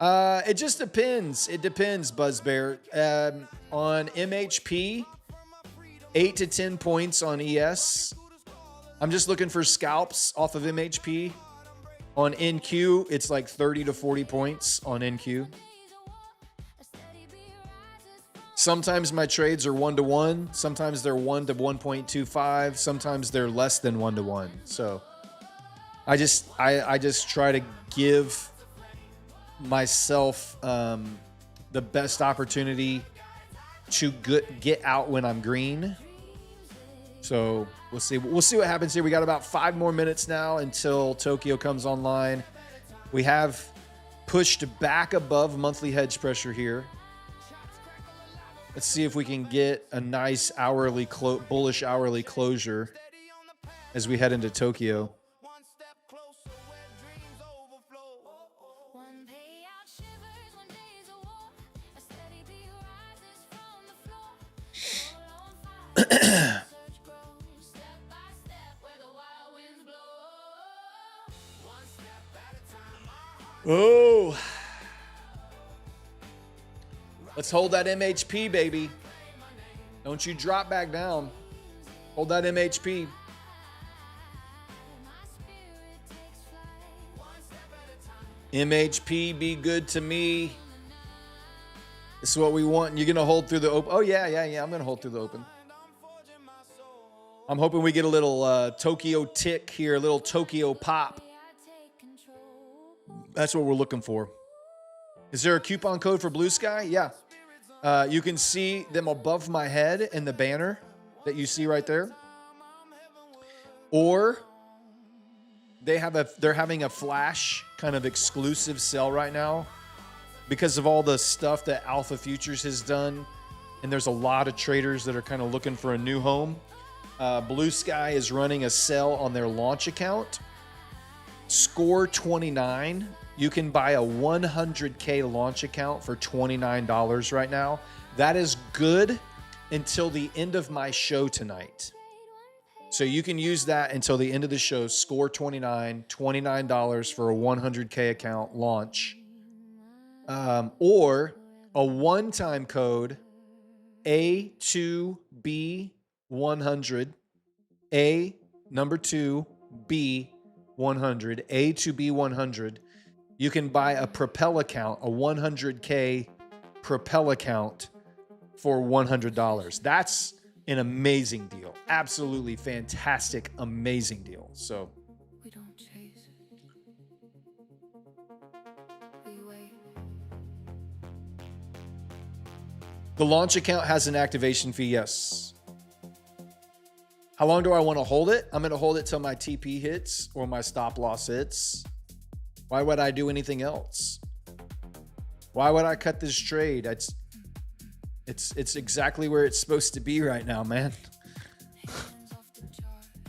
It just depends. It depends, Buzzbear. On MHP, 8 to 10 points on ES. I'm just looking for scalps off of MHP. On NQ, it's like 30 to 40 points on NQ. Sometimes my trades are 1-to-1. Sometimes they're 1 to 1.25. Sometimes they're less than 1-to-1. So I just try to give myself the best opportunity to get out when I'm green. So we'll see what happens here. We got about 5 more minutes now until Tokyo comes online. We have pushed back above monthly hedge pressure here. Let's see if we can get a nice bullish hourly closure as we head into Tokyo. Oh, let's hold that MHP, baby. Don't you drop back down. Hold that MHP. MHP, be good to me. This is what we want. You're going to hold through the open. Oh, yeah. I'm going to hold through the open. I'm hoping we get a little Tokyo tick here, a little Tokyo pop. That's what we're looking for. Is there a coupon code for Blue Sky? Yeah. You can see them above my head in the banner that you see right there. Or they're having a flash kind of exclusive sale right now because of all the stuff that Alpha Futures has done. And there's a lot of traders that are kind of looking for a new home. Blue Sky is running a sale on their launch account. Score 29. You can buy a 100K launch account for $29 right now. That is good until the end of my show tonight. So you can use that until the end of the show. Score 29, $29 for a 100K account launch. Or a one-time code, A2B100, A number 2, B 100, A2B100. You can buy a Propel account, a 100K Propel account for $100. That's an amazing deal. Absolutely fantastic, amazing deal. So We don't chase it. We wait. the launch account has an activation fee, yes. How long do I want to hold it? I'm going to hold it till my TP hits or my stop loss hits. Why would I do anything else? Why would I cut this trade? It's exactly where it's supposed to be right now, man.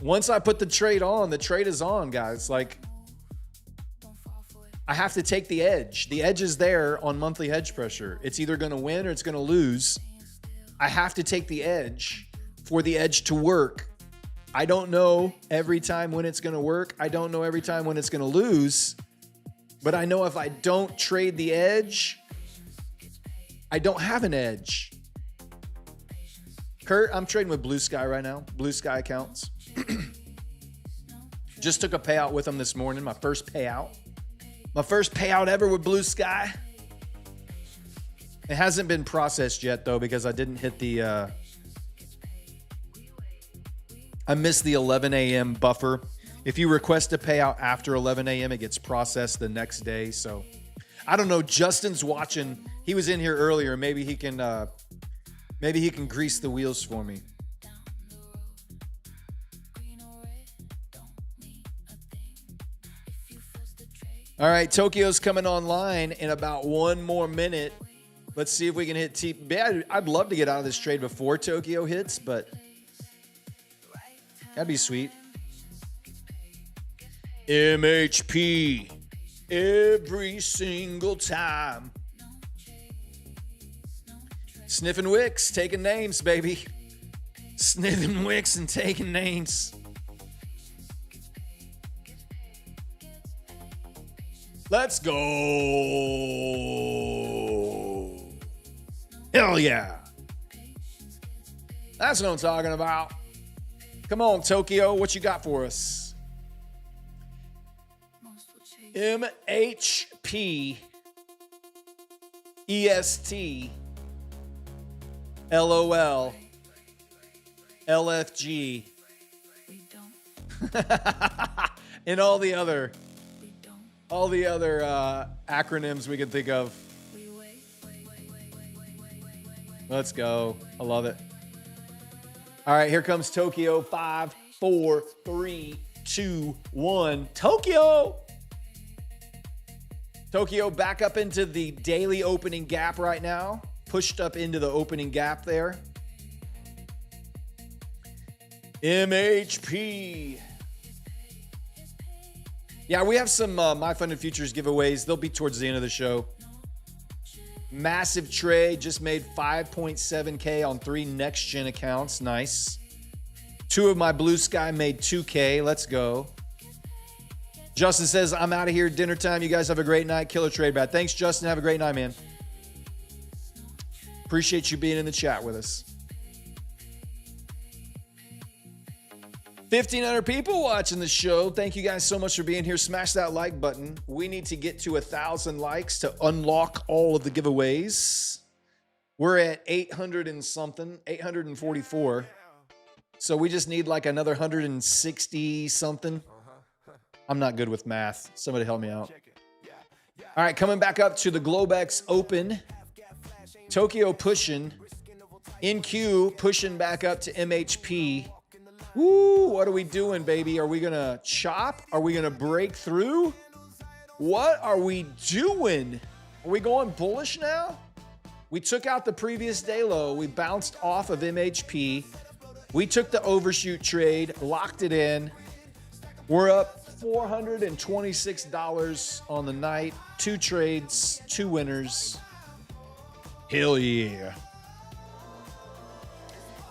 Once I put the trade is on, guys. Like, I have to take the edge. The edge is there on monthly hedge pressure. It's either going to win or it's going to lose. I have to take the edge for the edge to work. I don't know every time when it's going to work. I don't know every time when it's going to lose. But I know if I don't trade the edge, I don't have an edge. Kurt, I'm trading with Blue Sky right now. Blue Sky accounts. Just took a payout with them this morning. My first payout. My first payout ever with Blue Sky. It hasn't been processed yet, though, because I didn't hit the... I missed the 11 a.m. buffer. If you request a payout after 11 a.m., it gets processed the next day. So, I don't know. Justin's watching. He was in here earlier. Maybe he can grease the wheels for me. All right, Tokyo's coming online in about 1 more minute. Let's see if we can hit T. I'd love to get out of this trade before Tokyo hits, but that'd be sweet. MHP every single time. Sniffing wicks, taking names, baby. Sniffing wicks and taking names. Let's go. Hell yeah. That's what I'm talking about. Come on, Tokyo. What you got for us? MHP EST LOL LFG and all the other acronyms we can think of. Let's go. I love it. All right, here comes Tokyo. 5, 4, 3, 2, 1. Tokyo! Tokyo back up into the daily opening gap right now. Pushed up into the opening gap there. MHP. Yeah, we have some My Funded Futures giveaways. They'll be towards the end of the show. Massive trade. Just made 5.7K on 3 next-gen accounts. Nice. 2 of my Blue Sky made 2K. Let's go. Justin says, I'm out of here. Dinner time. You guys have a great night. Killer trade bat. Thanks, Justin. Have a great night, man. Appreciate you being in the chat with us. 1,500 people watching the show. Thank you guys so much for being here. Smash that like button. We need to get to 1,000 likes to unlock all of the giveaways. We're at 800 and something, 844. So we just need like another 160 something. I'm not good with math. Somebody help me out. All right, coming back up to the Globex Open. Tokyo pushing. NQ pushing back up to MHP. Woo, what are we doing, baby? Are we going to chop? Are we going to break through? What are we doing? Are we going bullish now? We took out the previous day low. We bounced off of MHP. We took the overshoot trade, locked it in. We're up $426 on the night. 2 trades, 2 winners. Hell yeah.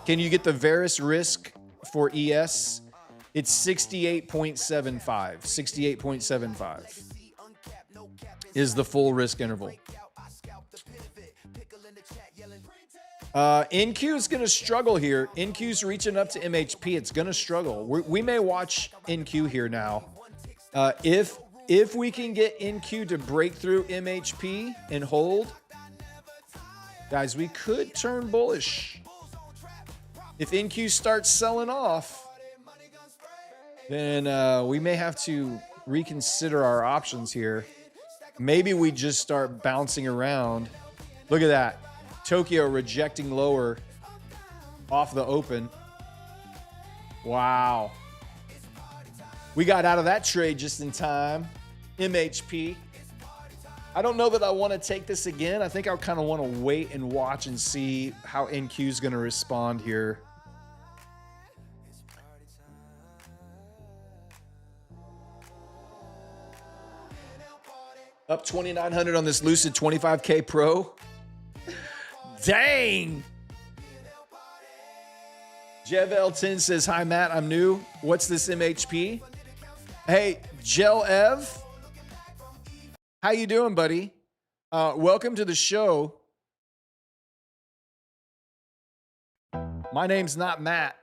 Can you get the Varus risk for ES? It's 68.75. 68.75 is the full risk interval. NQ is going to struggle here. NQ's reaching up to MHP. It's going to struggle. We may watch NQ here now. If we can get NQ to break through MHP and hold, guys, we could turn bullish. If NQ starts selling off, then we may have to reconsider our options here. Maybe we just start bouncing around. Look at that. Tokyo rejecting lower off the open. Wow. We got out of that trade just in time. MHP. I don't know that I want to take this again. I think I kind of want to wait and watch and see how NQ is going to respond here. Up 2,900 on this Lucid 25K Pro. Dang. Jev L10 says, hi, Matt. I'm new. What's this MHP? Hey, Jel Ev. How you doing, buddy? Welcome to the show. My name's not Matt.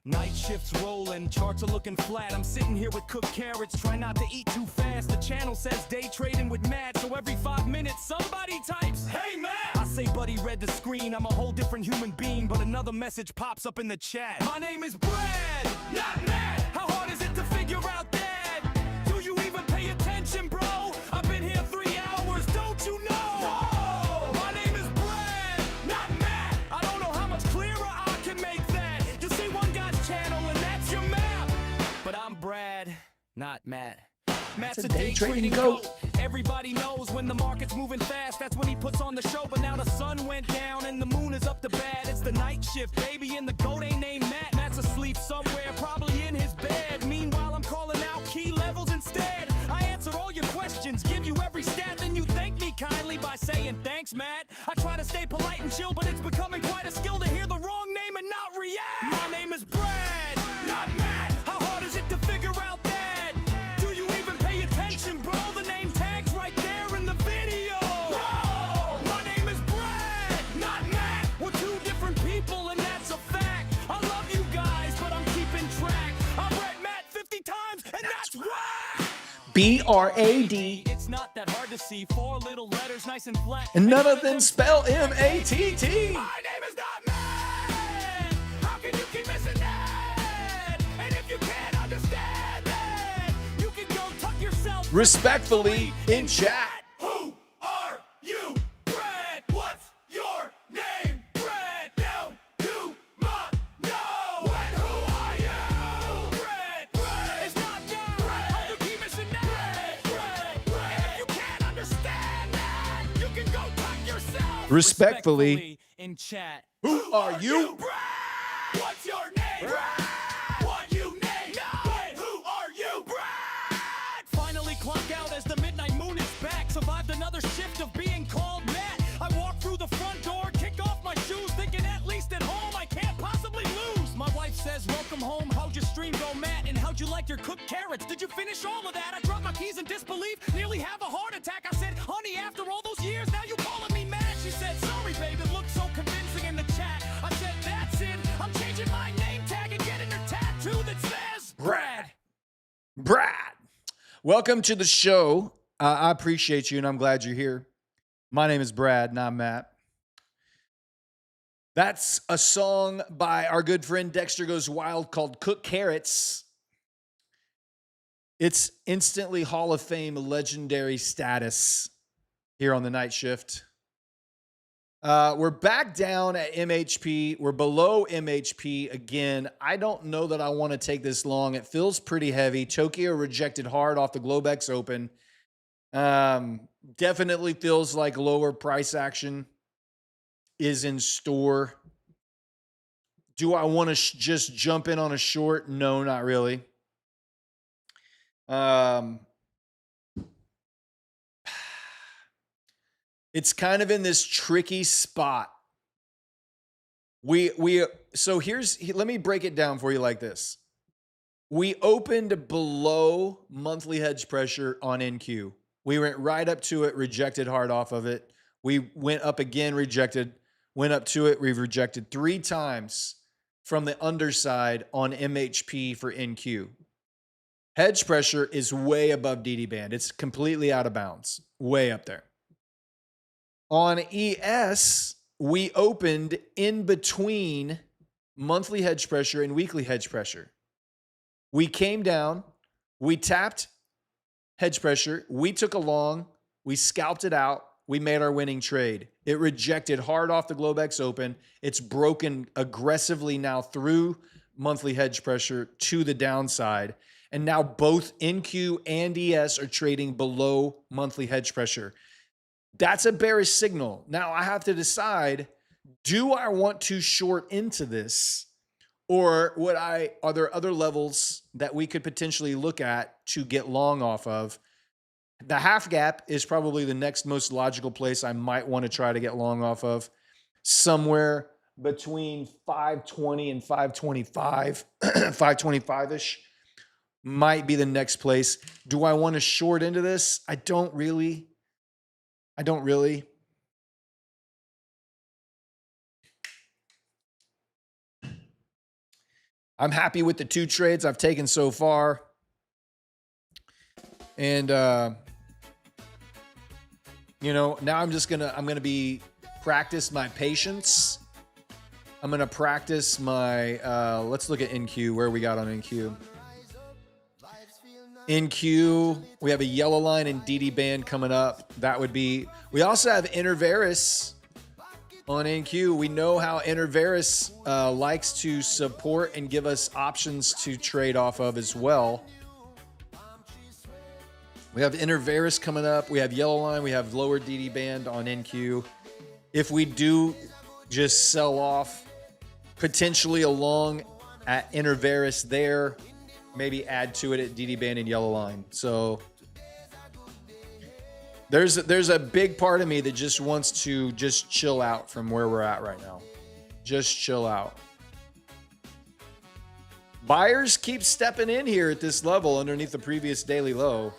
Night shifts rolling, charts are looking flat. I'm sitting here with cooked carrots, try not to eat too fast. The channel says day trading with Matt, so every 5 minutes somebody types, "Hey Matt!" I say, buddy, read the screen. I'm a whole different human being, but another message pops up in the chat. My name is Brad, not Matt. How hard is it to figure out that? Do you even pay attention, bro? I've been here 3 hours, don't you know? My name is Brad, not Matt. I don't know how much clearer I can make that. Just see one guy's channel and that's your map. But I'm Brad, not Matt. Matt's a day trading goat. Everybody knows when the market's moving fast, that's when he puts on the show. But now the sun went down and the moon is up to bat. It's the night shift, baby, and the goat ain't named Matt. Matt's asleep somewhere, probably in his bed. Meanwhile, I'm calling out key levels instead. I answer all your questions, give you every stat, then you thank me kindly by saying thanks, Matt. I try to stay polite and chill, but it's becoming quite a skill to hear the wrong name and not react. My name is Brad, not Matt. How hard is it to figure out that? Do you even pay attention, bro? The name tag's right there in the video. Bro, my name is Brad, not Matt. We're two different people and that's a fact. I love you guys, but I'm keeping track. I've read Matt 50 times and that's whack. BRAD. It's not that hard to see. 4 little letters, nice and flat. And none of them spell MATT. My name is not Matt. How can you keep missing that? And if you can't understand that, you can go tuck yourself Respectfully in chat. Who are you, Brad? What's your name, Brad? Now you must know. And who are you, Brad? Brad is not you. How you keep missing that? Brad. And if you can't understand that, you can go tuck yourself Respectfully in chat. Who are you? Brad? What's your name, Brad? What you name? Brad. Who are you, Brad? Finally clock out as the midnight moon is back. Survived another shift of being called Matt. I walk through the front door, kick off my shoes, thinking at least at home I can't possibly lose. My wife says, welcome home, how'd your stream go, Matt? And how'd you like your cooked carrots? Did you finish all of that? I dropped my keys in disbelief, nearly have a heart attack. I said, honey, after all those years, now you calling me Matt? She said, sorry, babe, it looked so convincing in the chat. I said, that's it, I'm changing my name tag and getting her tattoo that says Brad. Brad. Welcome to the show. I appreciate you and I'm glad you're here. My name is Brad, not Matt. That's a song by our good friend Dexter Goes Wild called Cook Carrots. It's instantly Hall of Fame legendary status here on the night shift. We're back down at MHP. We're below MHP again. I don't know that I want to take this long. It feels pretty heavy. Tokyo rejected hard off the Globex Open. Definitely feels like lower price action is in store. Do I want to just jump in on a short? No, not really. It's kind of in this tricky spot. So let me break it down for you like this. We opened below monthly hedge pressure on NQ. We went right up to it, rejected hard off of it. We went up again, rejected, went up to it, we've rejected 3 times from the underside on MHP for NQ. Hedge pressure is way above DD band. It's completely out of bounds, way up there. On ES, we opened in between monthly hedge pressure and weekly hedge pressure. We came down, we tapped hedge pressure, we took a long, we scalped it out, we made our winning trade. It rejected hard off the Globex Open. It's broken aggressively now through monthly hedge pressure to the downside. And now both NQ and ES are trading below monthly hedge pressure. That's a bearish signal. Now I have to decide, do I want to short into this? Or are there other levels that we could potentially look at to get long off of? The half gap is probably the next most logical place I might want to try to get long off of. Somewhere between 520 and 525, 525-ish might be the next place. Do I want to short into this? I don't really. I'm happy with the 2 trades I've taken so far. And, you know, now I'm going to be practice my patience. I'm going to practice my, let's look at NQ, where we got on NQ. NQ, we have a yellow line and DD band coming up. That would be, we also have Interveris on NQ. We know how Interveris likes to support and give us options to trade off of as well. We have Interveris coming up. We have yellow line. We have lower DD band on NQ. If we do just sell off potentially along at Interveris there, maybe add to it at DD band and yellow line. So there's a big part of me that just wants to just chill out from where we're at right now. Just chill out. Buyers keep stepping in here at this level underneath the previous daily low.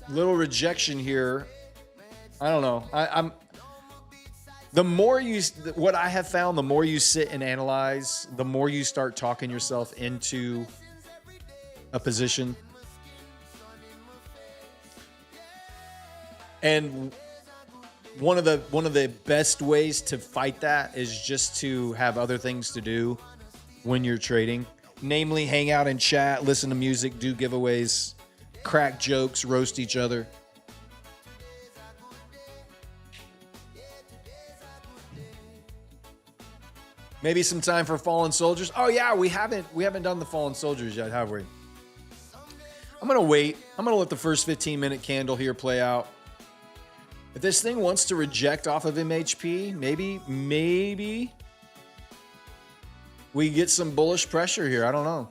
Little rejection here. I don't know. I'm the more you, what I have found, the more you sit and analyze, the more you start talking yourself into a position. And one of the best ways to fight that is just to have other things to do when you're trading. Namely, hang out and chat, listen to music, do giveaways, crack jokes, roast each other. Maybe some time for Fallen Soldiers. Oh yeah, we haven't done the Fallen Soldiers yet, have we? I'm gonna wait. I'm gonna let the first 15-minute candle here play out. If this thing wants to reject off of MHP, maybe we get some bullish pressure here. I don't know.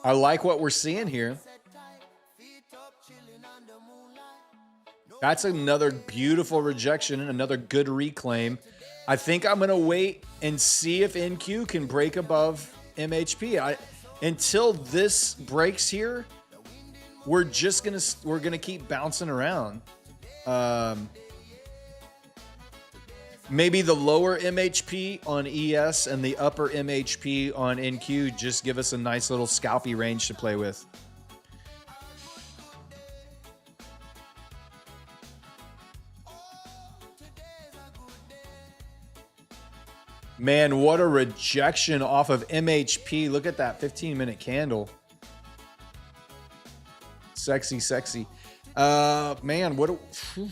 I like what we're seeing here. That's another beautiful rejection and another good reclaim. I think I'm going to wait and see if NQ can break above MHP. Until this breaks here, we're going to keep bouncing around. Maybe the lower MHP on ES and the upper MHP on NQ just give us a nice little scalpy range to play with. Man, what a rejection off of MHP. Look at that 15-minute candle. Sexy, sexy. Man, what a... Whew.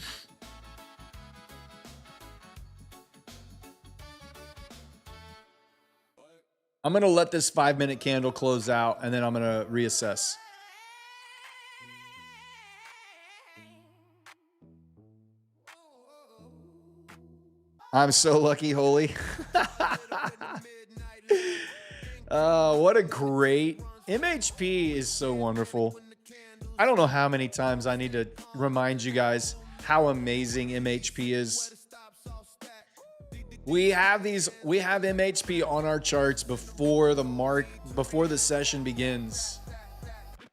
I'm going to let this 5-minute candle close out, and then I'm going to reassess. I'm so lucky, Holy. What a great... MHP is so wonderful. I don't know how many times I need to remind you guys how amazing MHP is. We have MHP on our charts before the session begins.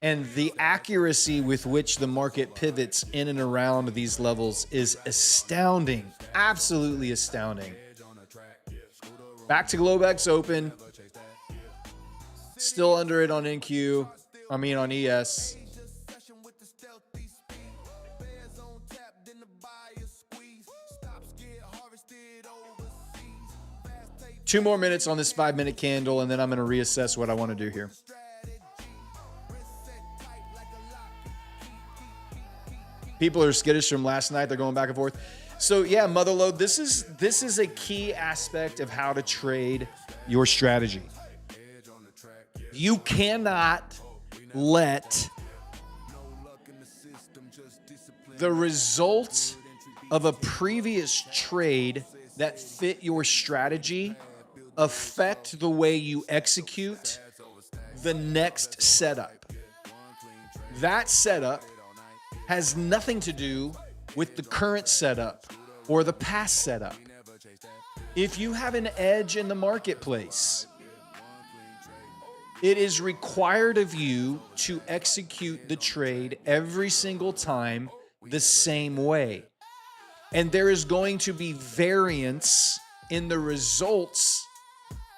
And the accuracy with which the market pivots in and around these levels is astounding. Absolutely astounding. Back to Globex Open. Still under it on NQ. I mean on ES. Two more minutes on this 5-minute candle, and then I'm going to reassess what I want to do here. People are skittish from last night. They're going back and forth. So yeah, Motherload, this is a key aspect of how to trade your strategy. You cannot let the result of a previous trade that fit your strategy affect the way you execute the next setup. That setup has nothing to do with the current setup or the past setup. If you have an edge in the marketplace, It is required of you to execute the trade every single time the same way. And there is going to be variance in the results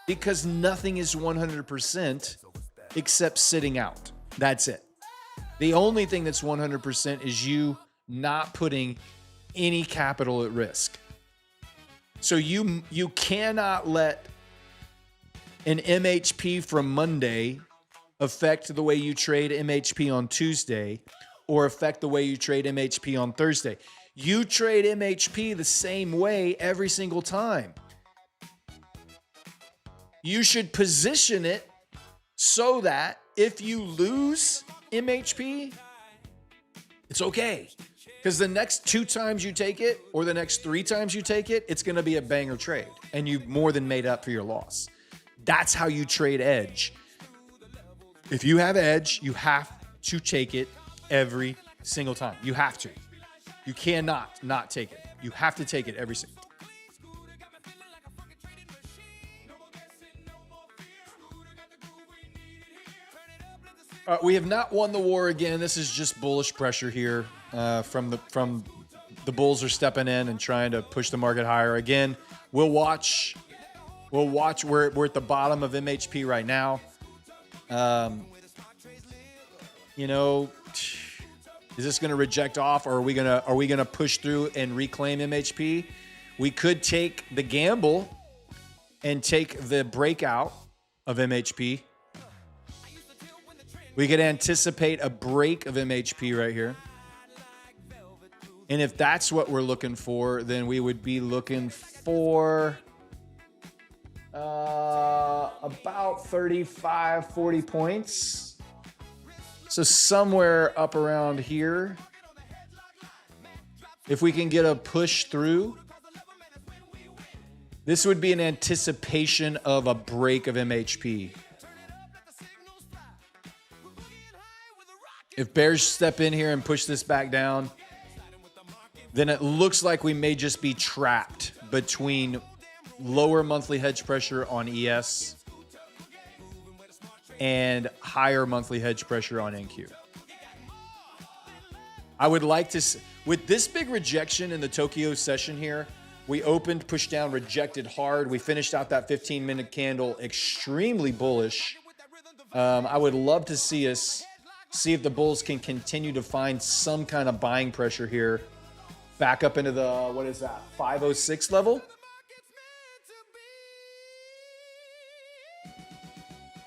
because nothing is 100% except sitting out. That's it. The only thing that's 100% is you not putting any capital at risk. So you cannot let an MHP from Monday affect the way you trade MHP on Tuesday or affect the way you trade MHP on Thursday. You trade MHP the same way every single time. You should position it so that if you lose MHP, it's okay. Because the next 2 times you take it or the next 3 times you take it, it's going to be a banger trade. And you've more than made up for your loss. That's how you trade edge. If you have edge, you have to take it every single time. You have to. You cannot not take it. You have to take it every single time. We have not won the war again. This is just bullish pressure here from the bulls are stepping in and trying to push the market higher. Again, we'll watch. We're at the bottom of MHP right now. Is this going to reject off, or are we gonna push through and reclaim MHP? We could take the gamble and take the breakout of MHP. We could anticipate a break of MHP right here. And if that's what we're looking for, then we would be looking for about 35, 40 points. So somewhere up around here. If we can get a push through, this would be an anticipation of a break of MHP. If bears step in here and push this back down, then it looks like we may just be trapped between lower monthly hedge pressure on ES and higher monthly hedge pressure on NQ. I would like to, with this big rejection in the Tokyo session here, we opened, pushed down, rejected hard. We finished out that 15-minute candle extremely bullish. I would love to see us see if the bulls can continue to find some kind of buying pressure here back up into the, 506 level?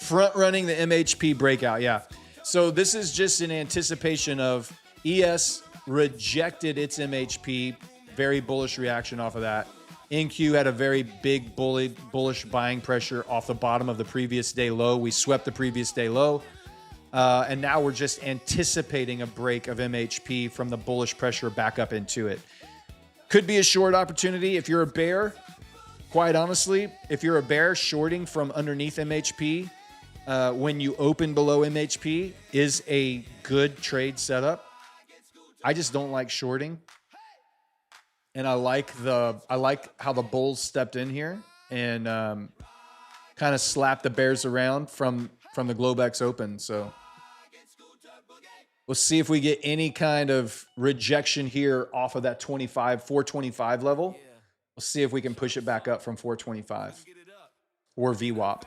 Front running the MHP breakout, yeah. So this is just in anticipation of ES rejected its MHP, very bullish reaction off of that. NQ had a very big bullish buying pressure off the bottom of the previous day low. We swept the previous day low. And now we're just anticipating a break of MHP from the bullish pressure back up into it. Could be a short opportunity. If you're a bear, quite honestly, if you're a bear, shorting from underneath MHP when you open below MHP is a good trade setup. I just don't like shorting. And I like how the bulls stepped in here and kind of slapped the bears around from the Globex open. So we'll see if we get any kind of rejection here off of that 425 level. We'll see if we can push it back up from 425 or VWAP.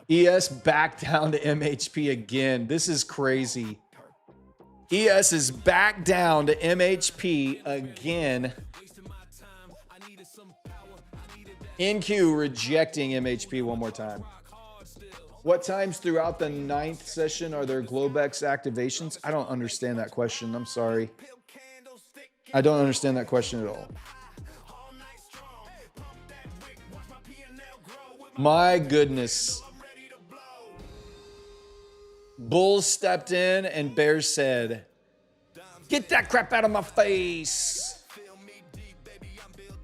ES back down to MHP again. This is crazy. ES is back down to MHP again. NQ rejecting MHP one more time. What times throughout the 9th session are there Globex activations? I don't understand that question. I'm sorry. I don't understand that question at all. My goodness. Bulls stepped in and Bears said, "Get that crap out of my face.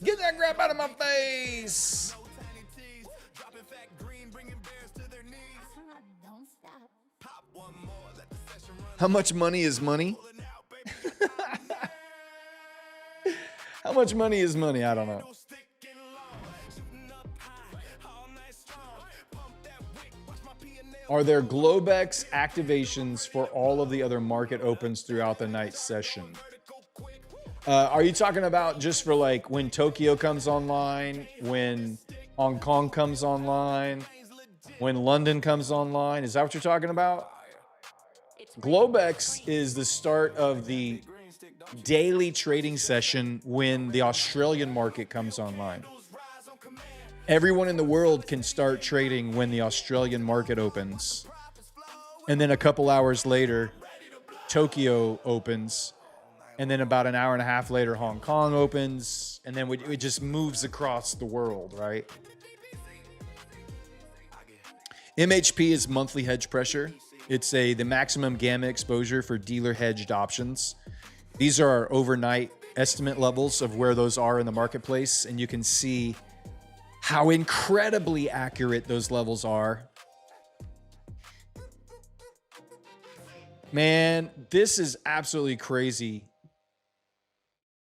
Get that crap out of my face." How much money is money? How much money is money? I don't know. Are there Globex activations for all of the other market opens throughout the night session? Are you talking about just for like when Tokyo comes online, when Hong Kong comes online, when London comes online? Is that what you're talking about? Globex is the start of the daily trading session when the Australian market comes online. Everyone in the world can start trading when the Australian market opens. And then a couple hours later, Tokyo opens. And then about an hour and a half later, Hong Kong opens. And then it just moves across the world, right? MHP is monthly hedge pressure. It's the maximum gamma exposure for dealer hedged options. These are our overnight estimate levels of where those are in the marketplace. And you can see how incredibly accurate those levels are. Man, this is absolutely crazy.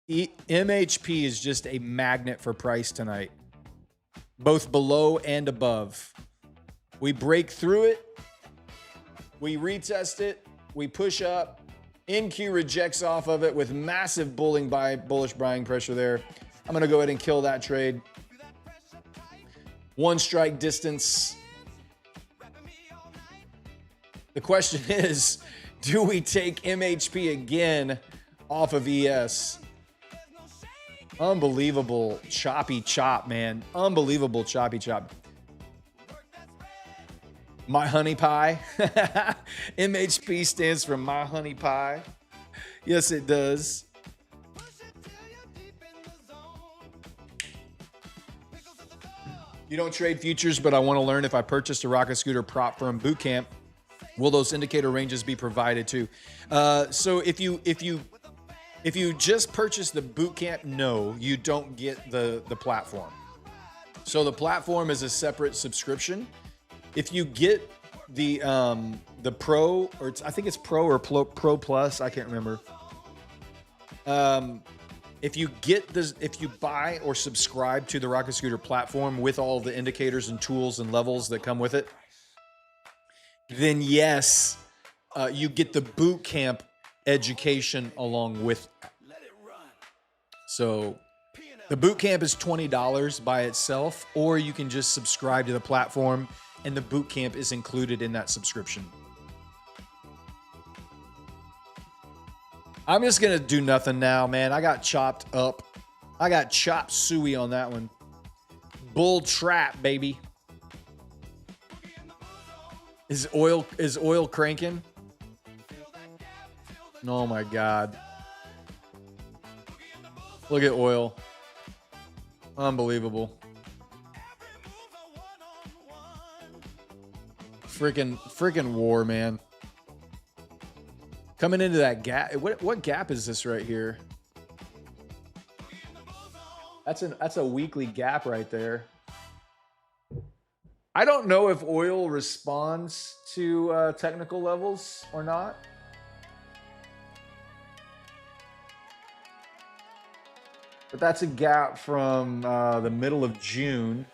MHP is just a magnet for price tonight, both below and above. We break through it, we retest it, we push up, NQ rejects off of it with massive bullish buying pressure there. I'm gonna go ahead and kill that trade. One strike distance. The question is, do we take MHP again off of ES? Unbelievable choppy chop, man. Unbelievable choppy chop. My honey pie. MHP stands for my honey pie. Yes, it does. You don't trade futures, but I want to learn if I purchased a rocket scooter prop from boot camp, will those indicator ranges be provided too? So if you just purchase the boot camp, no, you don't get the platform. So the platform is a separate subscription. If you get the Pro, or I think it's Pro or Pro Plus, I can't remember. If you buy or subscribe to the Rocket Scooter platform with all the indicators and tools and levels that come with it, then yes, you get the boot camp education along with that. So the boot camp is $20 by itself, or you can just subscribe to the platform and the boot camp is included in that subscription. I'm just going to do nothing now, man. I got chopped up. I got chopped suey on that one. Bull trap, baby. Is oil cranking? Oh my God. Look at oil. Unbelievable. Freaking war, man. Coming into that gap. What gap is this right here? That's a weekly gap right there. I don't know if oil responds to technical levels or not. But that's a gap from the middle of June.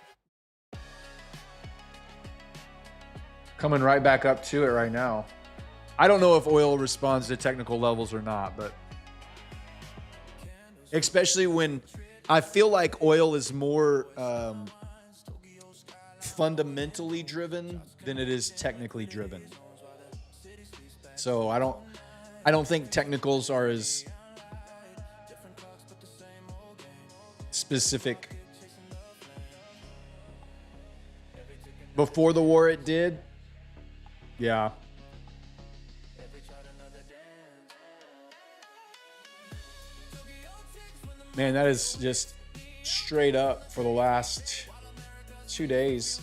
Coming right back up to it right now. I don't know if oil responds to technical levels or not, but especially when I feel like oil is more fundamentally driven than it is technically driven. So I don't think technicals are as specific. Before the war it did. Yeah. Man, that is just straight up for the last 2 days.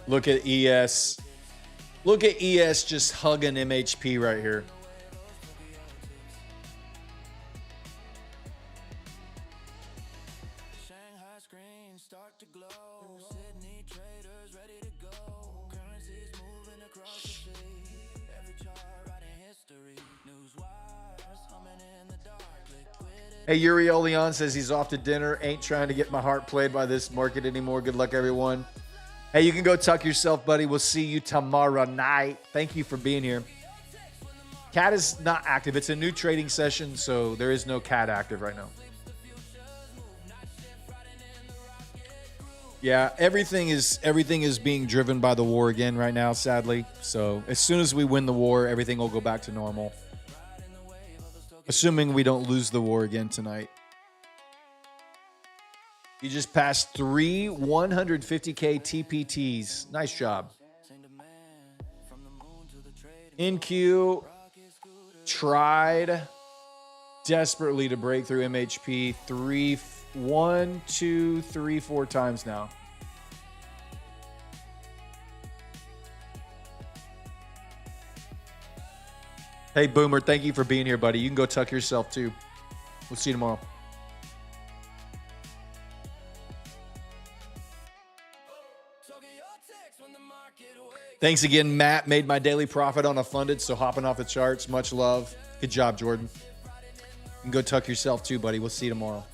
Look at ES. Look at ES just hugging MHP right here. Shanghai screens start to glow. Sydney trade Hey, Yuri Oleon says he's off to dinner. Ain't trying to get my heart played by this market anymore. Good luck, everyone. Hey, you can go tuck yourself, buddy. We'll see you tomorrow night. Thank you for being here. Cat is not active. It's a new trading session, so there is no cat active right now. Yeah, everything is being driven by the war again right now, sadly. So as soon as we win the war, everything will go back to normal. Assuming we don't lose the war again tonight. You just passed 3 150K TPTs. Nice job. NQ tried desperately to break through MHP 1, 2, 3, 4 times now. Hey, Boomer, thank you for being here, buddy. You can go tuck yourself, too. We'll see you tomorrow. Thanks again, Matt. Made my daily profit on a funded, so hopping off the charts. Much love. Good job, Jordan. You can go tuck yourself, too, buddy. We'll see you tomorrow.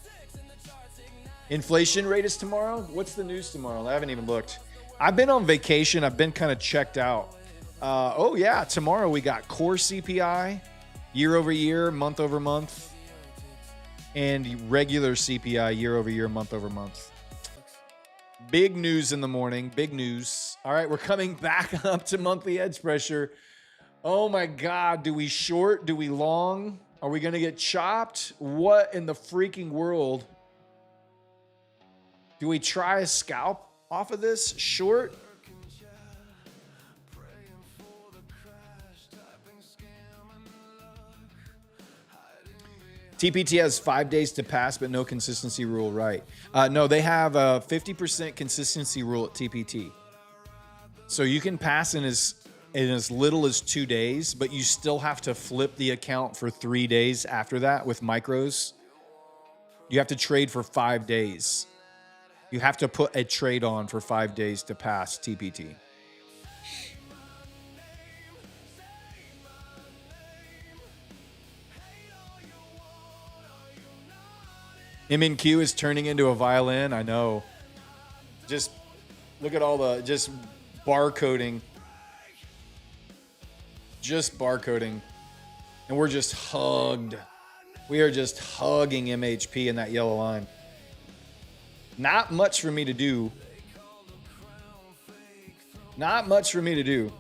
Inflation rate is tomorrow? What's the news tomorrow? I haven't even looked. I've been on vacation. I've been kind of checked out. Oh, yeah. Tomorrow we got core CPI, year over year, month over month, and regular CPI, year over year, month over month. Big news in the morning. Big news. All right, we're coming back up to monthly edge pressure. Oh, my God. Do we short? Do we long? Are we going to get chopped? What in the freaking world? Do we try a scalp off of this? Short? TPT has 5 days to pass, but no consistency rule, right? No, they have a 50% consistency rule at TPT. So you can pass in as little as 2 days, but you still have to flip the account for 3 days after that with micros. You have to trade for 5 days. You have to put a trade on for 5 days to pass TPT. MNQ is turning into a violin. I know. Just look at all the just barcoding. Just barcoding. And we're just hugged. We are just hugging MHP in that yellow line. Not much for me to do. Not much for me to do.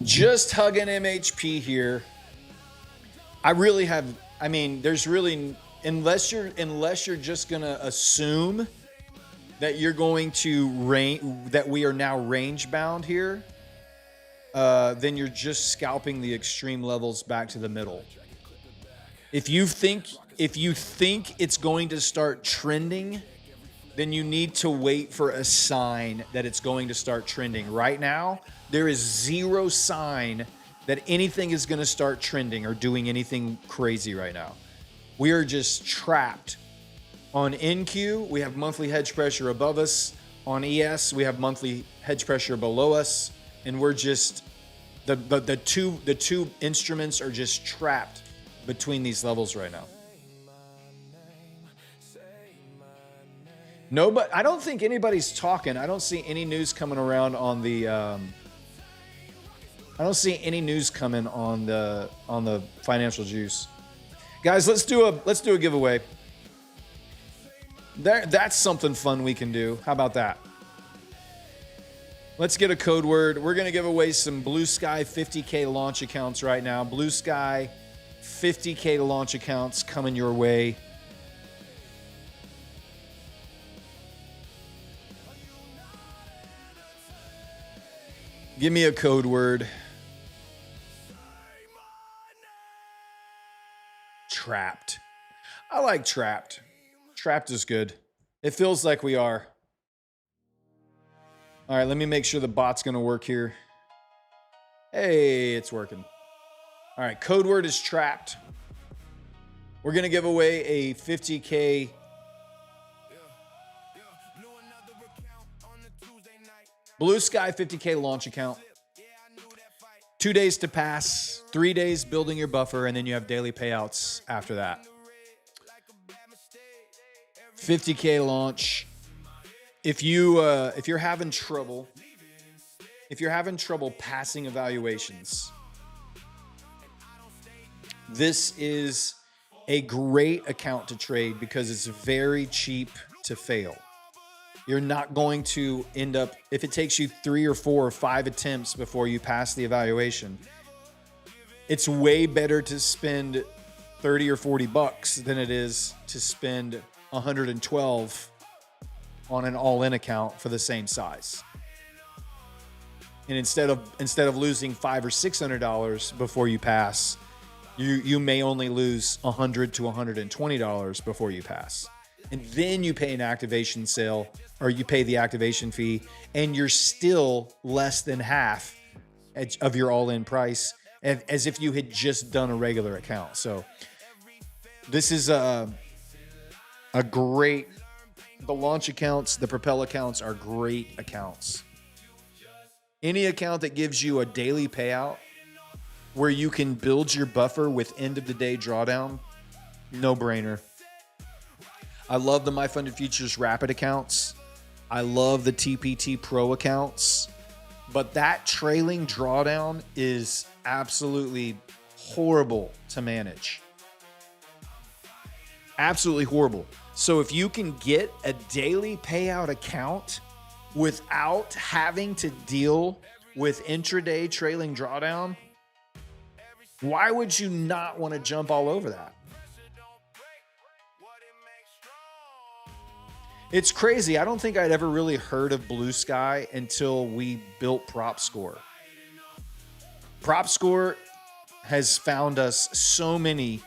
Just hugging MHP here. I really have, I mean, there's really, unless you're just going to assume that you're going to that we are now range bound here, then you're just scalping the extreme levels back to the middle. If you think it's going to start trending, then you need to wait for a sign that it's going to start trending. Right now, there is zero sign that anything is going to start trending or doing anything crazy right now. We are just trapped. On NQ, we have monthly hedge pressure above us. On ES, we have monthly hedge pressure below us. And we're just, the two instruments are just trapped between these levels right now. No, but I don't think anybody's talking. I don't see any news coming around on the. I don't see any news coming on the financial juice, guys. Let's do a giveaway. That's something fun we can do. How about that? Let's get a code word. We're gonna give away some Blue Sky 50K launch accounts right now. Blue Sky 50K launch accounts coming your way. Give me a code word. like Trapped. Trapped is good. It feels like we are. All right, let me make sure the bot's going to work here. Hey, it's working. All right, code word is Trapped. We're going to give away a 50K Blue Sky 50K launch account. 2 days to pass, 3 days building your buffer, and then you have daily payouts after that. 50K launch. If you're having trouble passing evaluations, this is a great account to trade because it's very cheap to fail. You're not going to end up, if it takes you 3 or 4 or 5 attempts before you pass the evaluation, it's way better to spend 30 or 40 bucks than it is to spend 112 on an all-in account for the same size. And instead of losing $500 or $600 before you pass, you may only lose $100 to $120 before you pass. And then you pay an activation sale, or you pay the activation fee, and you're still less than half of your all-in price, as if you had just done a regular account. So this is a great, the launch accounts, the Propel accounts are great accounts. Any account that gives you a daily payout where you can build your buffer with end of the day drawdown, no brainer. I love the My Funded Futures Rapid accounts. I love the TPT Pro accounts, but that trailing drawdown is absolutely horrible to manage. Absolutely horrible. So if you can get a daily payout account without having to deal with intraday trailing drawdown, why would you not want to jump all over that? It's crazy. I don't think I'd ever really heard of Blue Sky until we built PropScore. PropScore has found us so many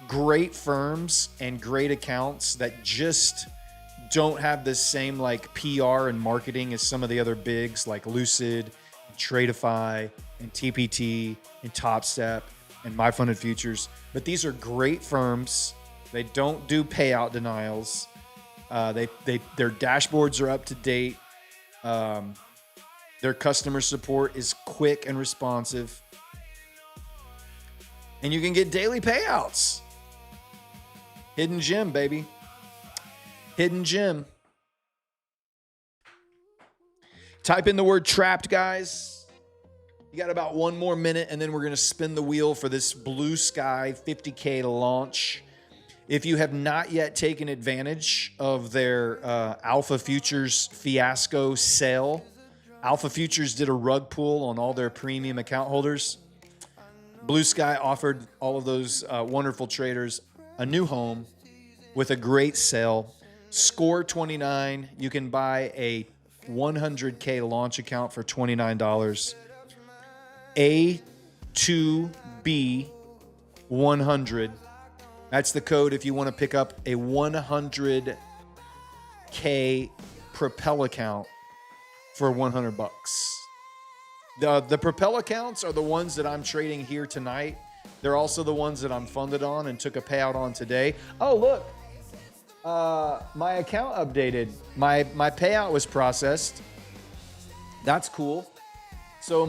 great firms and great accounts that just don't have the same like PR and marketing as some of the other bigs like Lucid, and Tradeify, and TPT, and TopStep, and My Funded Futures. But these are great firms. They don't do payout denials. Their dashboards are up to date. Their customer support is quick and responsive. And you can get daily payouts. Hidden gem, baby. Hidden gem. Type in the word trapped, guys. You got about 1 more minute, and then we're going to spin the wheel for this Blue Sky 50K launch. If you have not yet taken advantage of their Alpha Futures fiasco sale, Alpha Futures did a rug pull on all their premium account holders. Blue Sky offered all of those wonderful traders a new home with a great sale. Score 29. You can buy a 100K launch account for $29. A2B 100. That's the code if you want to pick up a 100K Propel account for 100 bucks. The Propel accounts are the ones that I'm trading here tonight. They're also the ones that I'm funded on and took a payout on today. Oh, look. My account updated. My payout was processed. That's cool. So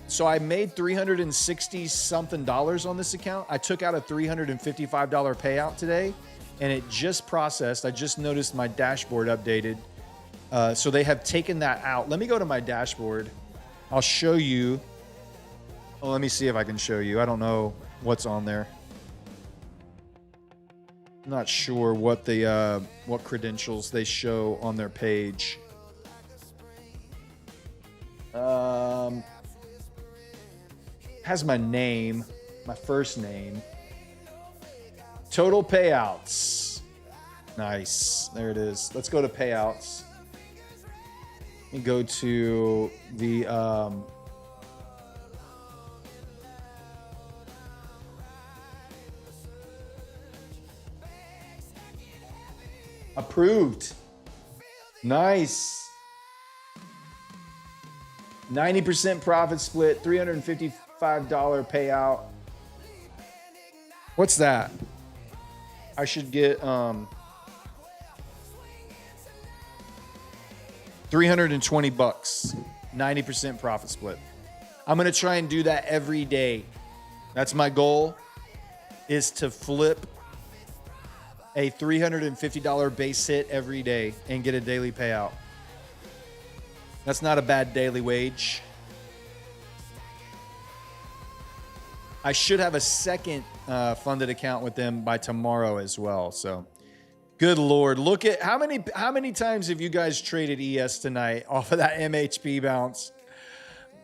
So I made $360 something on this account. I took out a $355 payout today, and it just processed. I just noticed my dashboard updated. So they have taken that out. Let me go to my dashboard. I'll show you. Oh, let me see if I can show you. I don't know what's on there. I'm not sure what what credentials they show on their page. Has my name, my first name. Total payouts. Nice. There it is. Let's go to payouts. Let me go to the Approved. Nice. 90% profit split, $355 payout. What's that? I should get 320 bucks. 90% profit split. I'm going to try and do that every day. That's my goal, is to flip a $350 base hit every day and get a daily payout. That's not a bad daily wage. I should have a second funded account with them by tomorrow as well. So, good Lord, look at how many times have you guys traded ES tonight off of that MHP bounce?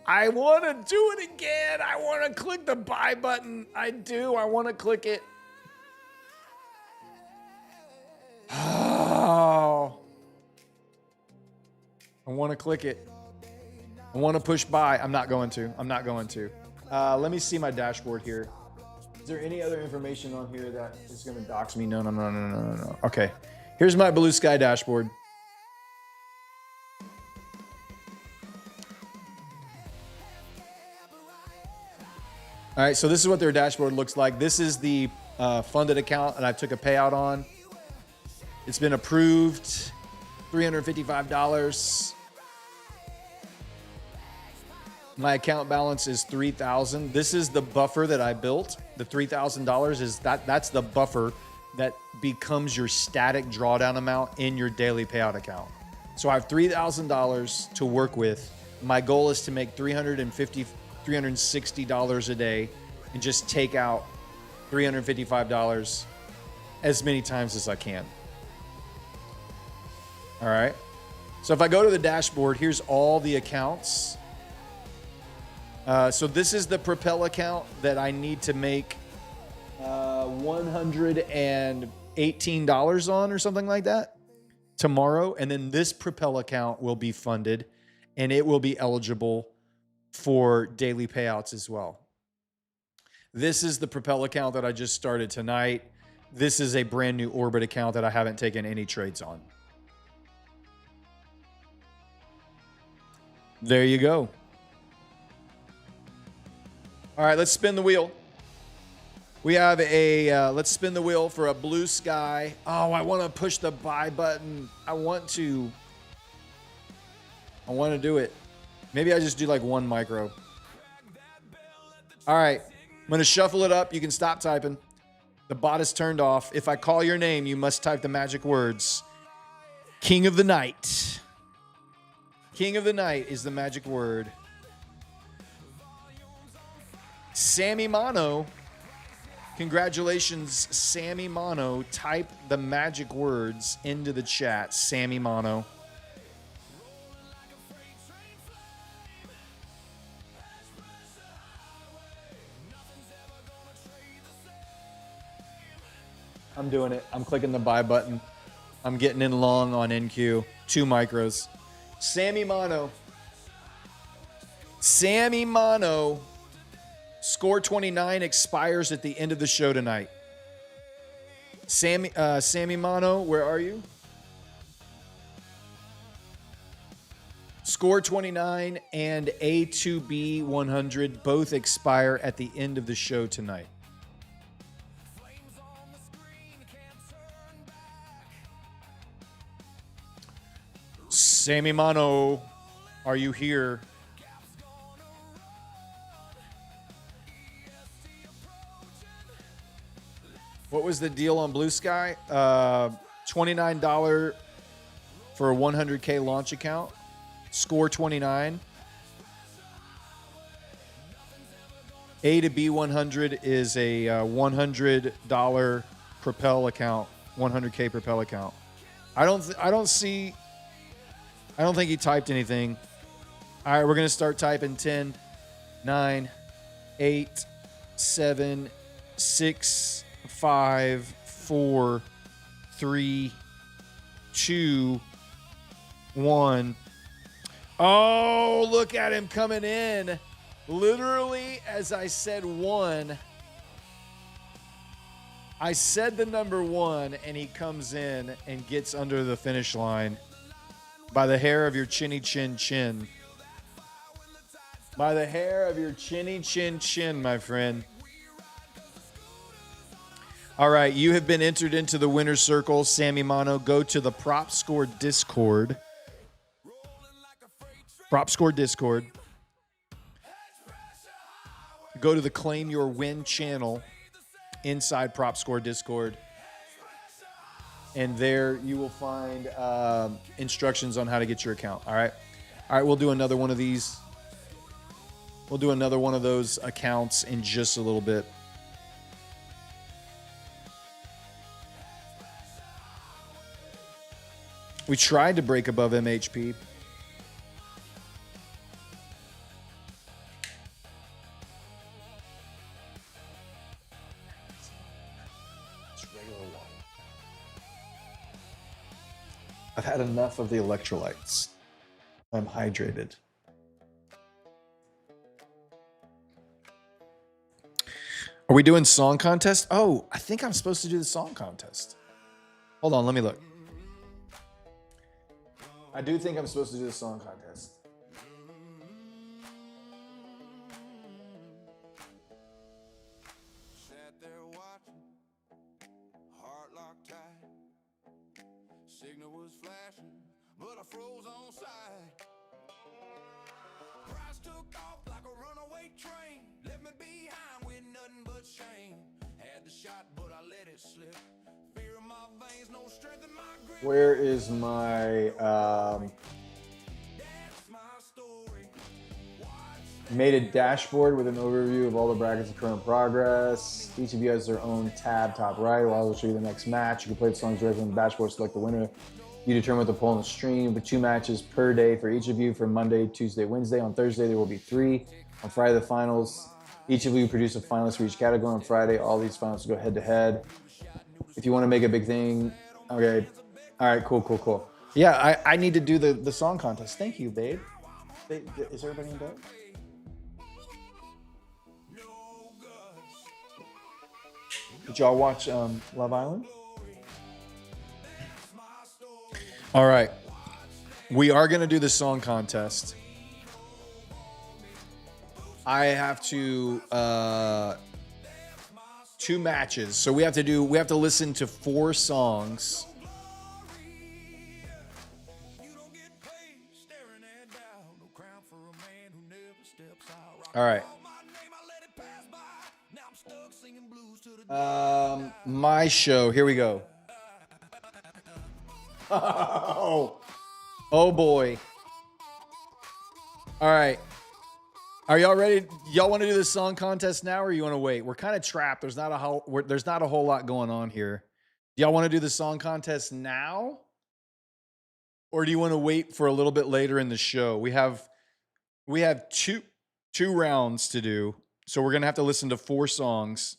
I want to do it again. I want to click the buy button. I do. I want to click it. Oh. I want to click it. I want to push buy. I'm not going to. Let me see my dashboard here. Is there any other information on here that is going to dox me? No. Okay. Here's my Blue Sky dashboard. All right, so this is what their dashboard looks like. This is the funded account that I took a payout on. It's been approved, $355. My account balance is $3,000. This is the buffer that I built. The $3,000 is that's the buffer that becomes your static drawdown amount in your daily payout account. So I have $3,000 to work with. My goal is to make $360 a day and just take out $355 as many times as I can. All right. So if I go to the dashboard, here's all the accounts. So this is the Propel account that I need to make $118 on or something like that tomorrow. And then this Propel account will be funded and it will be eligible for daily payouts as well. This is the Propel account that I just started tonight. This is a brand new Orbit account that I haven't taken any trades on. There you go. All right, let's spin the wheel. We have a, let's spin the wheel for a Blue Sky. Oh, I want to push the buy button. I want to do it. Maybe I just do like one micro. All right, I'm going to shuffle it up. You can stop typing. The bot is turned off. If I call your name, you must type the magic words. King of the Night. King of the Night is the magic word. Sammy Mono. Congratulations, Sammy Mono. Type the magic words into the chat. Sammy Mono. I'm doing it. I'm clicking the buy button. I'm getting in long on NQ. 2 micros. Sammy Mono. Sammy Mono. Score 29 expires at the end of the show tonight. Sammy Mono, where are you? Score 29 and A2B 100 both expire at the end of the show tonight. Sammy Mono, are you here? What was the deal on Blue Sky? $29 for a 100K launch account. Score 29. A to B 100 is a $100 Propel account, 100K Propel account. I don't think he typed anything. All right, we're going to start typing 10, 9, 8, 7, 6, 5, 4, 3, 2, 1. Oh, look at him coming in. Literally, as I said 1. I said the number 1, and he comes in and gets under the finish line by the hair of your chinny chin chin. By the hair of your chinny chin chin, my friend. All right, you have been entered into the winner's circle. Sammy Mano, go to the Prop Score Discord. Prop Score Discord. Go to the Claim Your Win channel inside Prop Score Discord. And there you will find instructions on how to get your account. All right. All right, we'll do another one of these. We'll do another one of those accounts in just a little bit. We tried to break above MHP. It's regular water. I've had enough of the electrolytes. I'm hydrated. Are we doing song contest? Oh, I think I'm supposed to do the song contest. Hold on, let me look. I do think I'm supposed to do the song contest. Sat there watching, heart locked tight. Signal was flashing, but I froze on sight. Price took off like a runaway train. Left me behind with nothing but shame. Had the shot, but I let it slip. Fear in my veins, no strength in my grip. Where is my That's my story. made a dashboard with an overview of all the brackets of current progress. Each of you has their own tab top right. Well, I'll show you the next match. You can play the songs directly on the dashboard, select the winner. You determine what the poll on the stream, but 2 matches per day for each of you for Monday, Tuesday, Wednesday. On Thursday, there will be 3. On Friday, the finals. Each of you produce a finalist for each category. On Friday, all these finalists will go head to head. If you want to make a big thing, okay. All right, cool. Yeah, I need to do the song contest. Thank you, babe. Is everybody in bed? Did y'all watch Love Island? All right. We are going to do the song contest. I have to 2 matches. So we have to listen to 4 songs. All right. My show. Here we go. Oh boy. All right. Are y'all ready? Y'all want to do the song contest now, or you want to wait? We're kind of trapped. There's not a whole lot going on here. Do y'all want to do the song contest now, or do you want to wait for a little bit later in the show? We have two rounds to do, so we're gonna have to listen to 4 songs.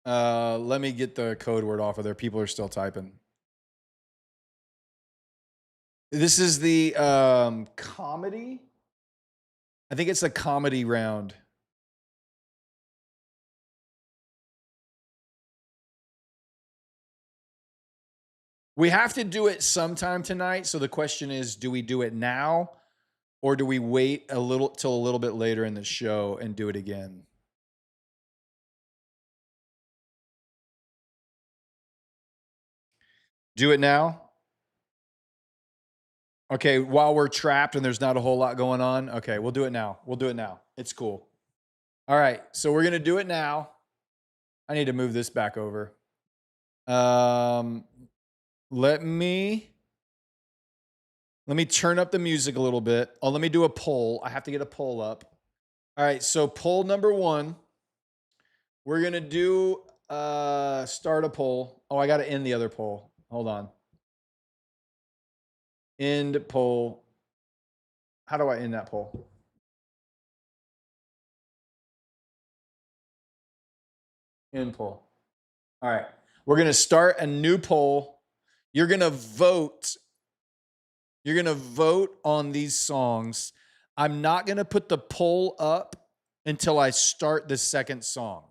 Let me get the code word off of there. People are still typing. This is the comedy. I think it's a comedy round. We have to do it sometime tonight. So the question is, do we do it now, or do we wait till a little bit later in the show and do it again? Do it now? Okay, while we're trapped and there's not a whole lot going on. Okay, we'll do it now. It's cool. All right, so we're going to do it now. I need to move this back over. Let me turn up the music a little bit. Oh, let me do a poll. I have to get a poll up. All right, so poll number 1. We're going to do start a poll. Oh, I got to end the other poll. Hold on. End poll. How do I end that poll? End poll. All right. We're going to start a new poll. You're going to vote. You're going to vote on these songs. I'm not going to put the poll up until I start the second song.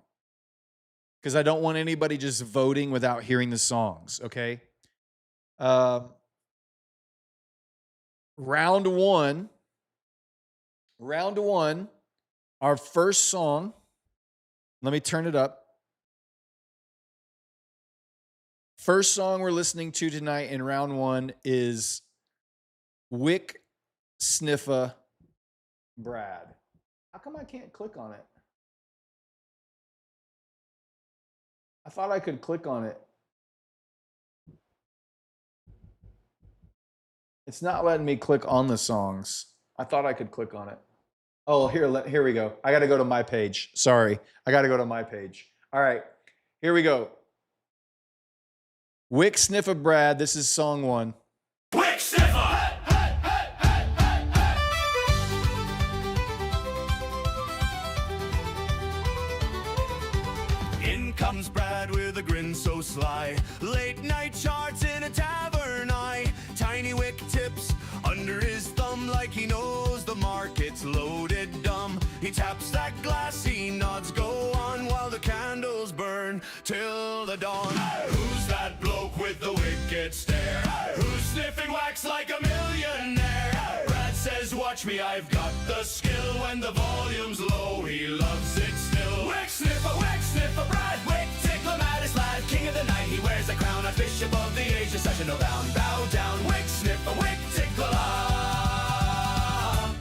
Because I don't want anybody just voting without hearing the songs, okay? Round one, our first song. Let me turn it up. First song we're listening to tonight in round one is Wick Sniffa Brad. How come I can't click on it? I thought I could click on it. It's not letting me click on the songs. I thought I could click on it. Oh, here we go. I got to go to my page. Sorry. I got to go to my page. All right. Here we go. Wick Sniffa Brad. This is song one. Wick Sniffer! In comes Brad with a grin so sly. Late night charts in a tavern eye. Tiny Wick tips under his thumb like he knows the market's loaded dumb. He taps that glass, he nods, go on while the candles burn till the dawn. Who's that bloke with the wicked stare? Who's sniffing wax like a millionaire? Brad says, watch me, I've got the skill. When the volume's low, he loves it still. Wick sniffer, Brad, Wick tickler, maddest lad, king of the night. He wears a crown, archbishop of the age, sessional bound, bow down. Wick sniffer, Wick tickler,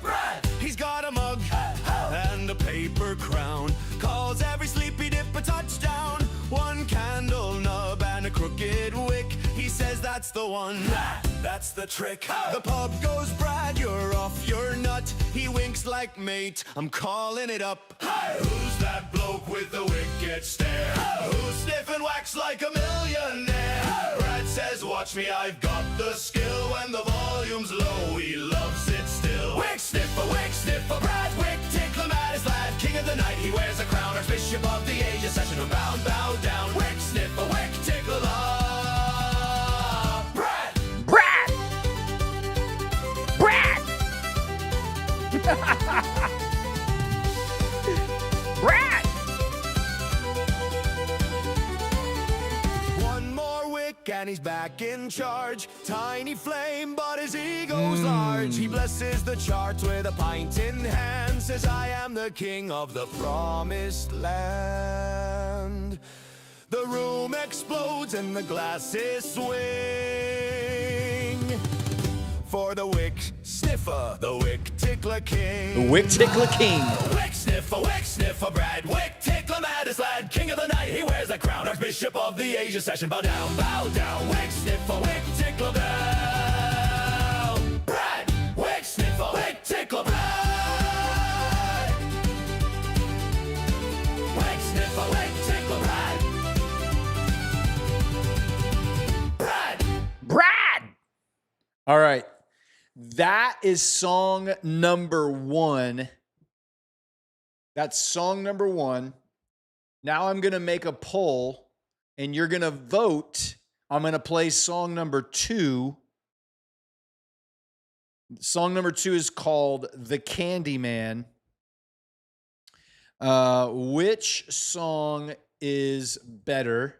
Brad. He's got a mug and a paper crown. Calls every sleepy dip a touchdown. One candle nub and a crooked wick. He says that's the one, that's the trick. The pub goes, Brad, you're off your nut. He winks like, mate, I'm calling it up. Who's that bloke with the wicked stare? Who's sniffing wax like a millionaire? Brad says, watch me, I've got the skill. When the volume's low, he loves it still. Wick sniffer, Brad, Wick tickler, maddest lad, king of the night. He wears a crown, archbishop of the age, sessional bound, bow down. Wick sniffer, Wick tickler, Brad. Brad! One more wick and he's back in charge. Tiny flame, but his ego's large. He blesses the charts with a pint in hand. Says, I am the king of the promised land. The room explodes and the glasses swing. For the Wick Sniffer, the Wick Tickler King. The Wick Tickler King. Wick sniffer, Brad, Wick tickler, maddest lad, king of the night. He wears the crown, archbishop of the age, session, bow down, bow down. Wick sniffer, Wick tickler, bell. Brad, Wick sniffer, Wick tickler, Brad. Wick sniffer, Wick tickler, Brad. Brad! All right. That is song number one. That's song number one. Now I'm going to make a poll and you're going to vote. I'm going to play song number two. Song number two is called The Candyman. Which song is better?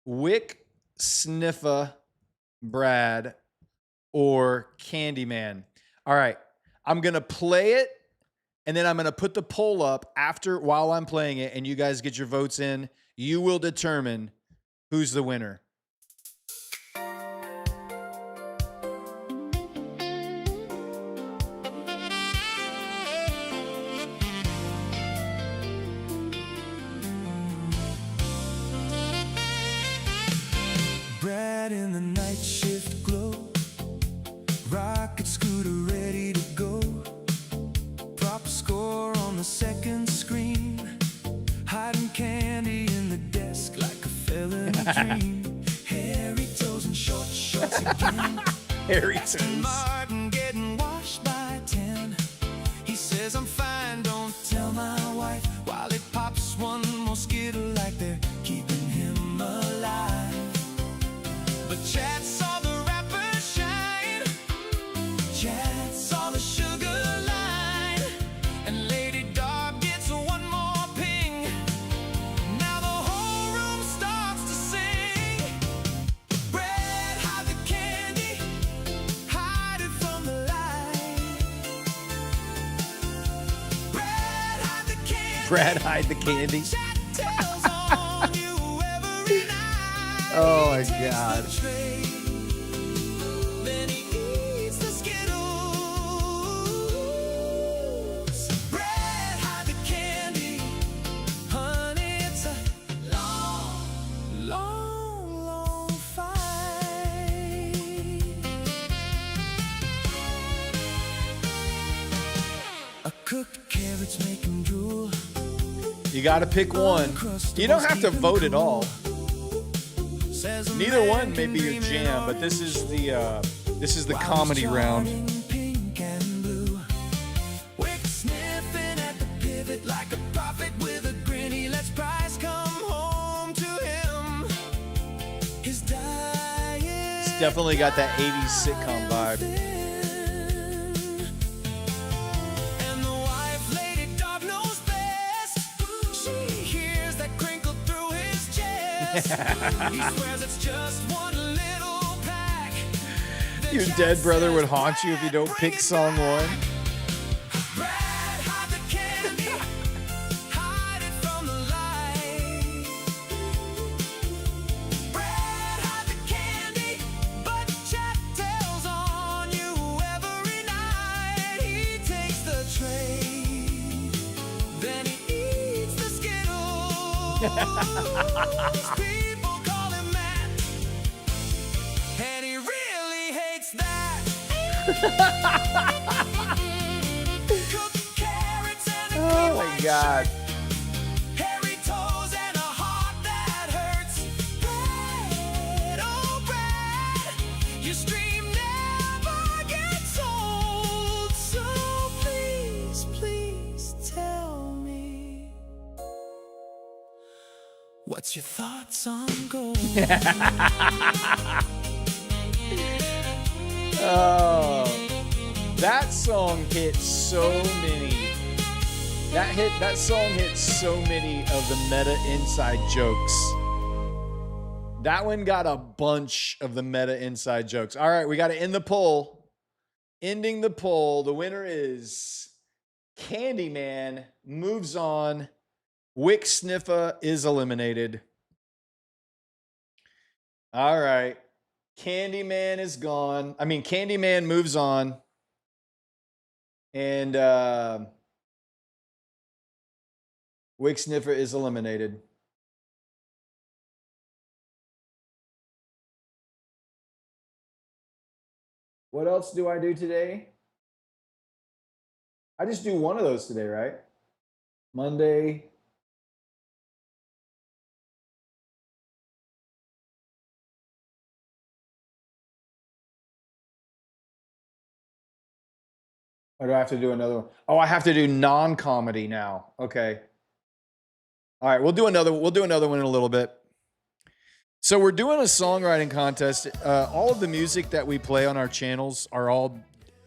Wick Sniffa Brad or Candyman? All right. I'm going to play it and then I'm going to put the poll up while I'm playing it and you guys get your votes in. You will determine who's the winner. Brad in the night shift glow, rocket scooter ready to go, prop score on the second screen, hiding candy in the desk like a felony dream. Hairy toes and short shorts again. Harry Aston Martin getting washed by 10. He says I'm fine, don't tell my wife, while it pops one more skittle like they're keeping him alive. But Chad saw the rapper shine. Chad saw the sugar line. And Lady Darb Brad, hide the candy. Oh my God. Then he eats the Skittles. Brad, hide the candy. Honey, it's a long, long, long fight. A cooked carrot's make him drool. You got to pick one. You don't have to vote at all. Neither one may be your jam, but this is the comedy round. Pink and blue. Wick sniffing at the pivot like a prophet with a grin. He lets prize come home to him. His diet. It's definitely got that 80s sitcom vibe. And the wife, Lady Darb, knows best. She hears that crinkle through his chest. He swears it's just one little pack. Your dead brother would haunt you if you don't pick song one. Brad, hide the candy. Hide it from the light. Brad, hide the candy. But Chet tells on you every night. He takes the tray. Then he eats the Skittles. People call him Matt. And he really hates that. Cooked carrots and a Oh clean my white God. shirt. Hairy toes and a heart that hurts. Brad, oh Brad, your stream never gets old. So please, please tell me, what's your thoughts on gold? Oh, that song hit so many. That song hit so many of the meta inside jokes. That one got a bunch of the meta inside jokes. All right, we got to end the poll. Ending the poll. The winner is Candyman moves on. Wick Sniffa is eliminated. All right. Candyman is gone. I mean, Candyman moves on. And Wick Sniffer is eliminated. What else do I do today? I just do one of those today, right? Monday. Or do I have to do another one? Oh, I have to do non-comedy now. Okay. All right, we'll do another one in a little bit. So we're doing a songwriting contest. All of the music that we play on our channels are all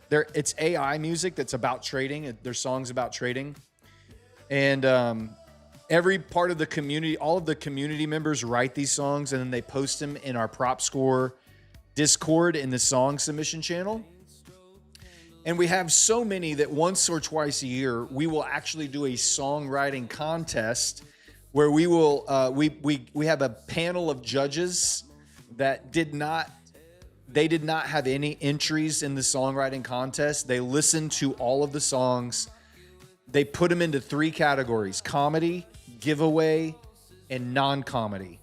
there. It's AI music that's about trading. They're songs about trading. And every part of the community, all of the community members write these songs and then they post them in our Prop Score Discord in the song submission channel. And we have so many that once or twice a year, we will actually do a songwriting contest where we will we have a panel of judges that did not have any entries in the songwriting contest. They listened to all of the songs. They put them into 3 categories: comedy, giveaway, and non-comedy.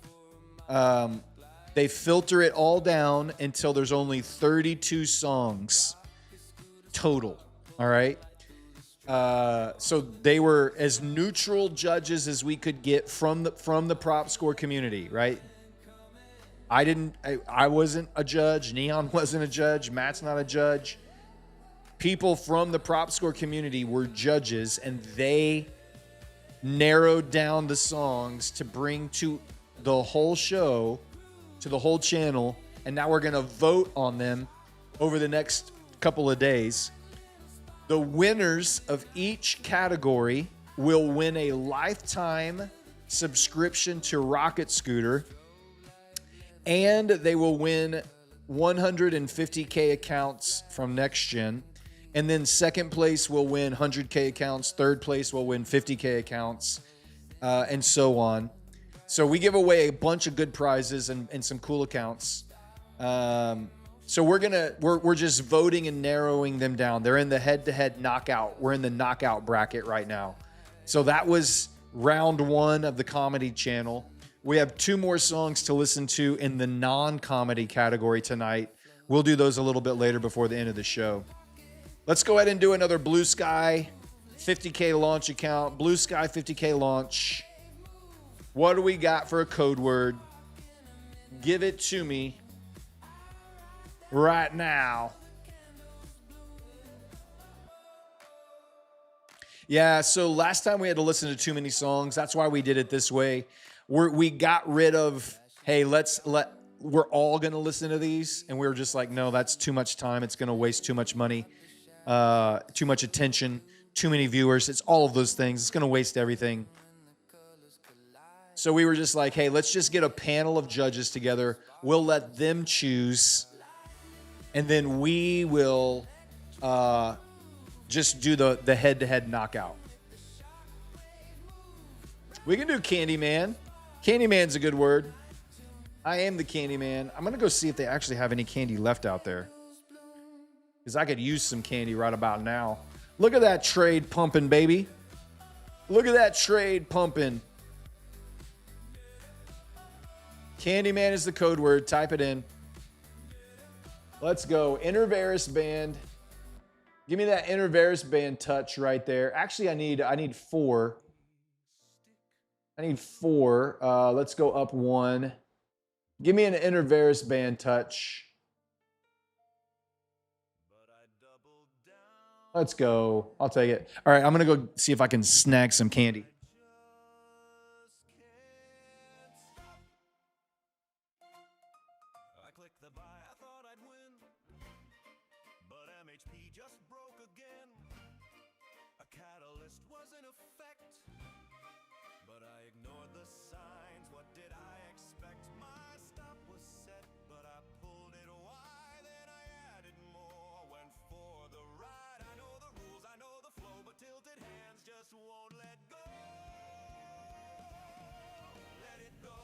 They filter it all down until there's only 32 songs total. All right. So they were as neutral judges as we could get from the Prop Score community, right? I wasn't a judge. Neon wasn't a judge. Matt's not a judge. People from the Prop Score community were judges, and they narrowed down the songs to bring to the whole show, to the whole channel, and now we're going to vote on them over the next couple of days. The winners of each category will win a lifetime subscription to Rocket Scooter, and they will win 150K accounts from Next Gen. And then second place will win 100K accounts. Third place will win 50K accounts, and so on. So we give away a bunch of good prizes and some cool accounts. So we're just voting and narrowing them down. They're in the head-to-head knockout. We're in the knockout bracket right now. So that was round 1 of the comedy channel. We have 2 more songs to listen to in the non-comedy category tonight. We'll do those a little bit later before the end of the show. Let's go ahead and do another Blue Sky 50K launch account. Blue Sky 50K launch. What do we got for a code word? Give it to me right now. Yeah, so last time we had to listen to too many songs. That's why we did it this way. We got rid of, hey, we're all going to listen to these. And we were just like, no, that's too much time. It's going to waste too much money, too much attention, too many viewers. It's all of those things. It's going to waste everything. So we were just like, hey, let's just get a panel of judges together. We'll let them choose. And then we will just do the head-to-head knockout. We can do Candyman. Candyman's a good word. I am the Candyman. I'm going to go see if they actually have any candy left out there, because I could use some candy right about now. Look at that trade pumping, baby. Look at that trade pumping. Candyman is the code word. Type it in. Let's go. Intervaris band. Give me that Intervaris band touch right there. Actually, I need 4. I need 4. Let's go up 1. Give me an Intervaris band touch. Let's go. I'll take it. All right, I'm going to go see if I can snag some candy. I clicked the buy, I thought I'd win, but MHP just broke again. A catalyst was in effect, but I ignored the signs. What did I expect? My stop was set, but I pulled it wide, then I added more. Went for the ride. I know the rules, I know the flow, but tilted hands just won't let go. Let it go.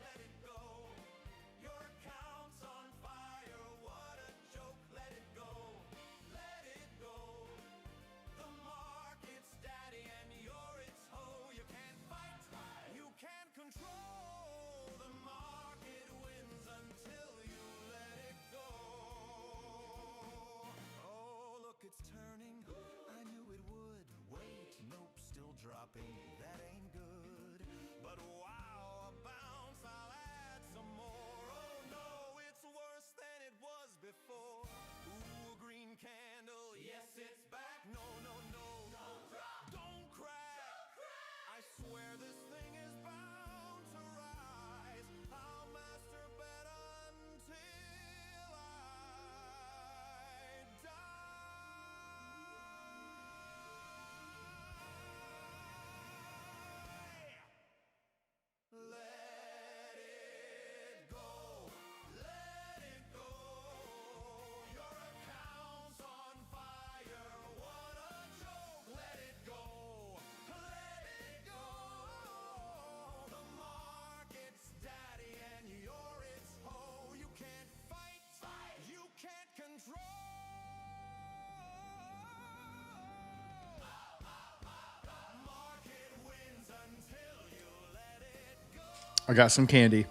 Let it go. Your account's on fire, what a joke. Let it go, let it go. The market's daddy and you're its hoe. You can't fight, you can't control. The market wins until you let it go. Oh, look, it's turning. I knew it would. Wait, nope, still dropping. That ain't good. But wow, a bounce, I'll add some more. Oh no, it's worse than it was before. Ooh, green candle, yes, it's back. No, no, no, don't drop, don't crack. I swear this thing is bound to rise. I'll master bet until I die. Let it go. Let it go. Your account's on fire. What a joke. Let it go. Let it go. The market's daddy and you're its hoe. You can't fight. You can't control. Market wins until you let it go. I got some candy.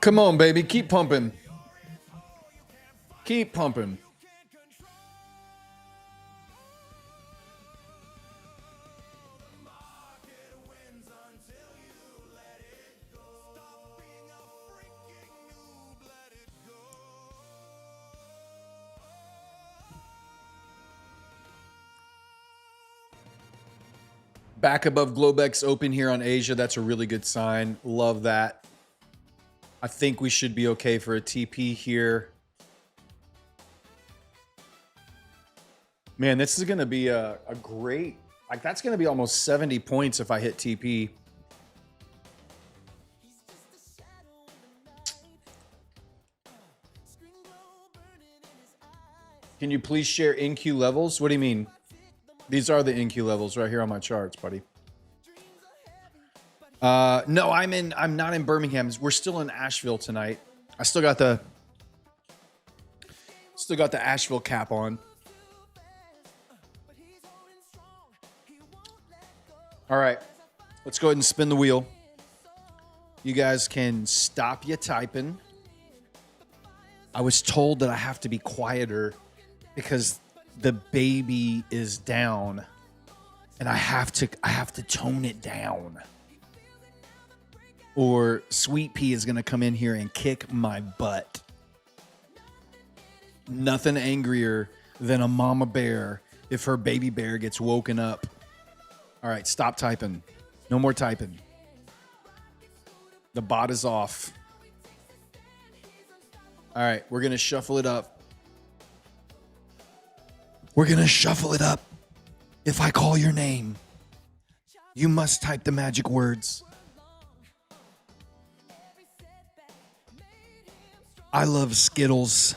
Come on, baby. Keep pumping. Keep pumping. Back above Globex open here on Asia. That's a really good sign. Love that. I think we should be okay for a TP here. Man, this is going to be a great... Like, that's going to be almost 70 points if I hit TP. Can you please share NQ levels? What do you mean? These are the NQ levels right here on my charts, buddy. No, I'm not in Birmingham. We're still in Asheville tonight. I still got the Asheville cap on. All right, let's go ahead and spin the wheel. You guys can stop your typing. I was told that I have to be quieter because the baby is down and I have to tone it down. Or Sweet Pea is going to come in here and kick my butt. Nothing angrier than a mama bear if her baby bear gets woken up. All right, stop typing. No more typing. The bot is off. All right, we're going to shuffle it up. We're going to shuffle it up. If I call your name, you must type the magic words. I love Skittles.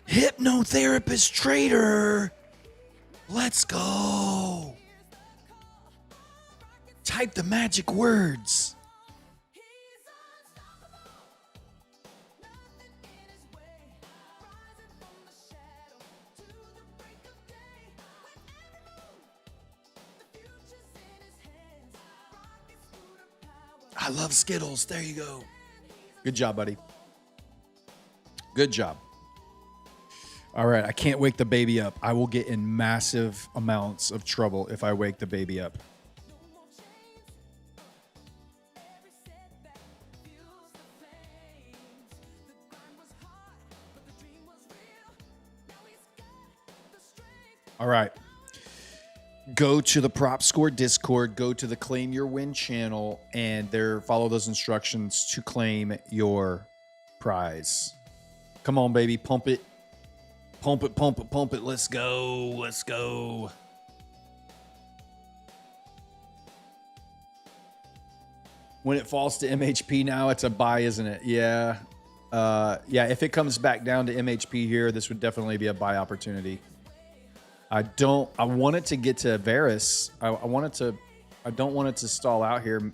Hypnotherapist trader. Let's go. Type the magic words. I love Skittles. There you go. Good job, buddy. Good job. All right, I can't wake the baby up. I will get in massive amounts of trouble if I wake the baby up. All right. Go to the Prop Score Discord, go to the Claim Your Win channel, and there follow those instructions to claim your prize. Come on, baby, pump it. Pump it, pump it, pump it. Let's go. Let's go. When it falls to MHP now, it's a buy, isn't it? Yeah. Yeah, if it comes back down to MHP here, this would definitely be a buy opportunity. I want it to get to Varus. I don't want it to stall out here.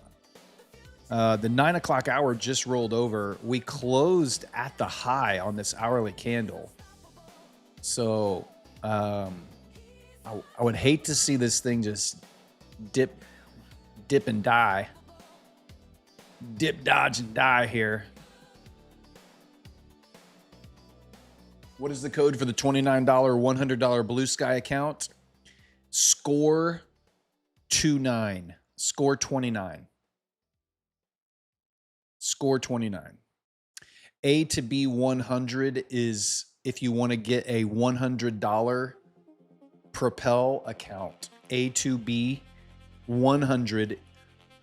The 9 o'clock hour just rolled over. We closed at the high on this hourly candle. So I would hate to see this thing just dip and die. Dip, dodge, and die here. What is the code for the $29 $100 Blue Sky account? Score 29. Score 29. Score 29. A to B 100 is if you want to get a $100 Propel account. A to B 100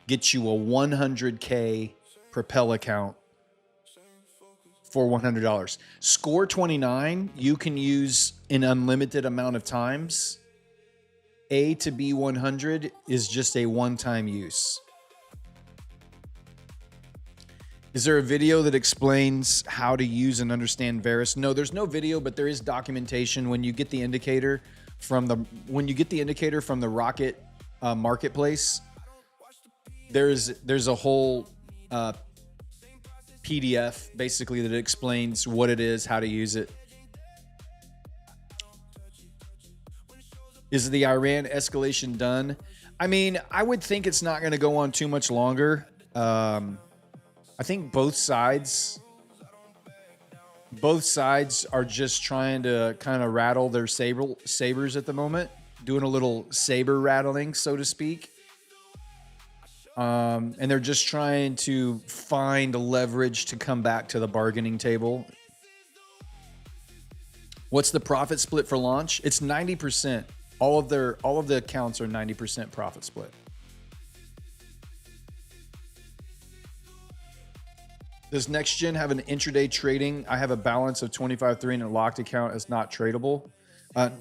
gets you a 100K Propel account for $100. Score 29, you can use an unlimited amount of times. A to B 100 is just a one-time use. Is there a video that explains how to use and understand Varus? No, there's no video, but there is documentation. When you get the indicator from the Rocket marketplace, there's a whole PDF basically that explains what it is, how to use it. Is the Iran escalation done? I mean, I would think it's not going to go on too much longer. I think both sides are just trying to kind of rattle their sabers at the moment, doing a little saber rattling, so to speak. And they're just trying to find leverage to come back to the bargaining table. What's the profit split for launch? It's 90%. All of the accounts are 90% profit split. Does next gen have an intraday trading? I have a balance of 25.3 and a locked account is not tradable.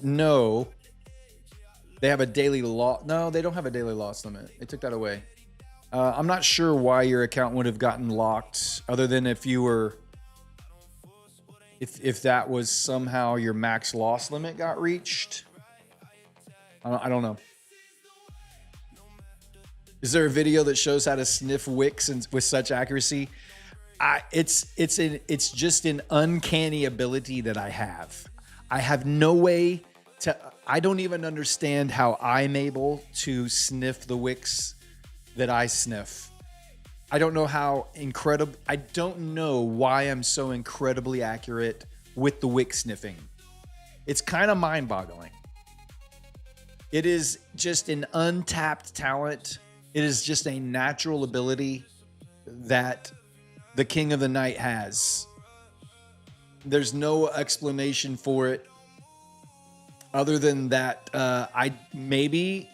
No. They have a daily loss. No, they don't have a daily loss limit. They took that away. I'm not sure why your account would have gotten locked, other than if you were, if that was somehow your max loss limit got reached. I don't know. Is there a video that shows how to sniff wicks with such accuracy? It's just an uncanny ability that I have. I have no way to. I don't even understand how I'm able to sniff the wicks that I sniff. I don't know how incredible. I don't know why I'm so incredibly accurate with the wick sniffing. It's kind of mind-boggling. It is just an untapped talent. It is just a natural ability that the King of the Night has. There's no explanation for it other than that. Maybe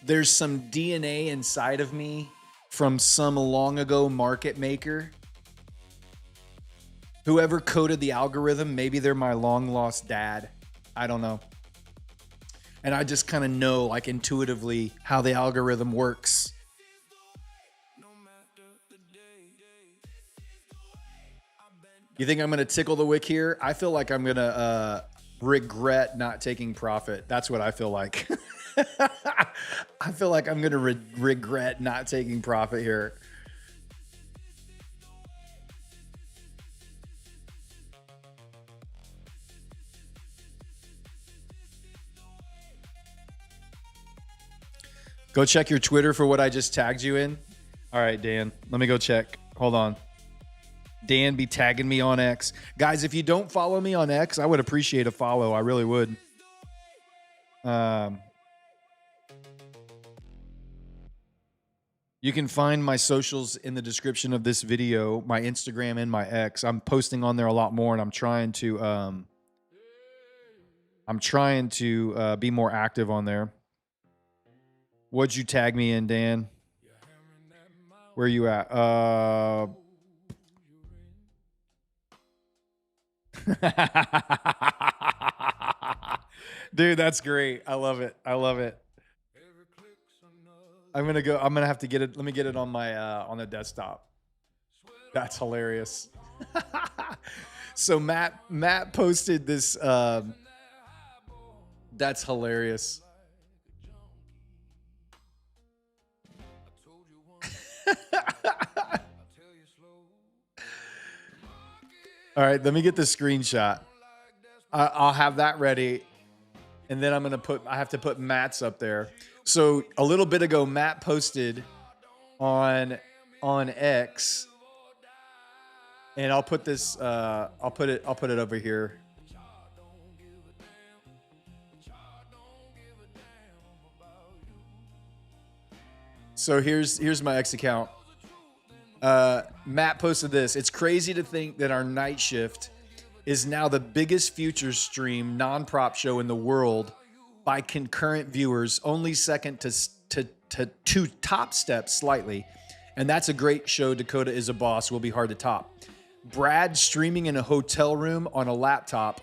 there's some DNA inside of me from some long ago market maker. Whoever coded the algorithm, maybe they're my long lost dad. I don't know. And I just kind of know, like, intuitively how the algorithm works. You think I'm going to tickle the wick here? I feel like I'm going to regret not taking profit. That's what I feel like. I feel like I'm going to regret not taking profit here. Go check your Twitter for what I just tagged you in. All right, Dan, let me go check. Hold on. Dan be tagging me on X. Guys, if you don't follow me on X, I would appreciate a follow. I really would. You can find my socials in the description of this video, my Instagram and my X. I'm posting on there a lot more, and I'm trying to be more active on there. What'd you tag me in, Dan? Where you at? Dude, that's great. I love it. I love it. I'm gonna have to get it. Let me get it on my on the desktop. That's hilarious. So Matt posted this. That's hilarious. All right, let me get the screenshot. I'll have that ready, and then I have to put Matt's up there. So a little bit ago, Matt posted on X, and I'll put this. I'll put it over here. So here's my X account. Matt posted this. It's crazy to think that our night shift is now the biggest futures stream non-prop show in the world by concurrent viewers, only second to Top Step slightly. And that's a great show. Dakota is a Boss will be hard to top. Brad streaming in a hotel room on a laptop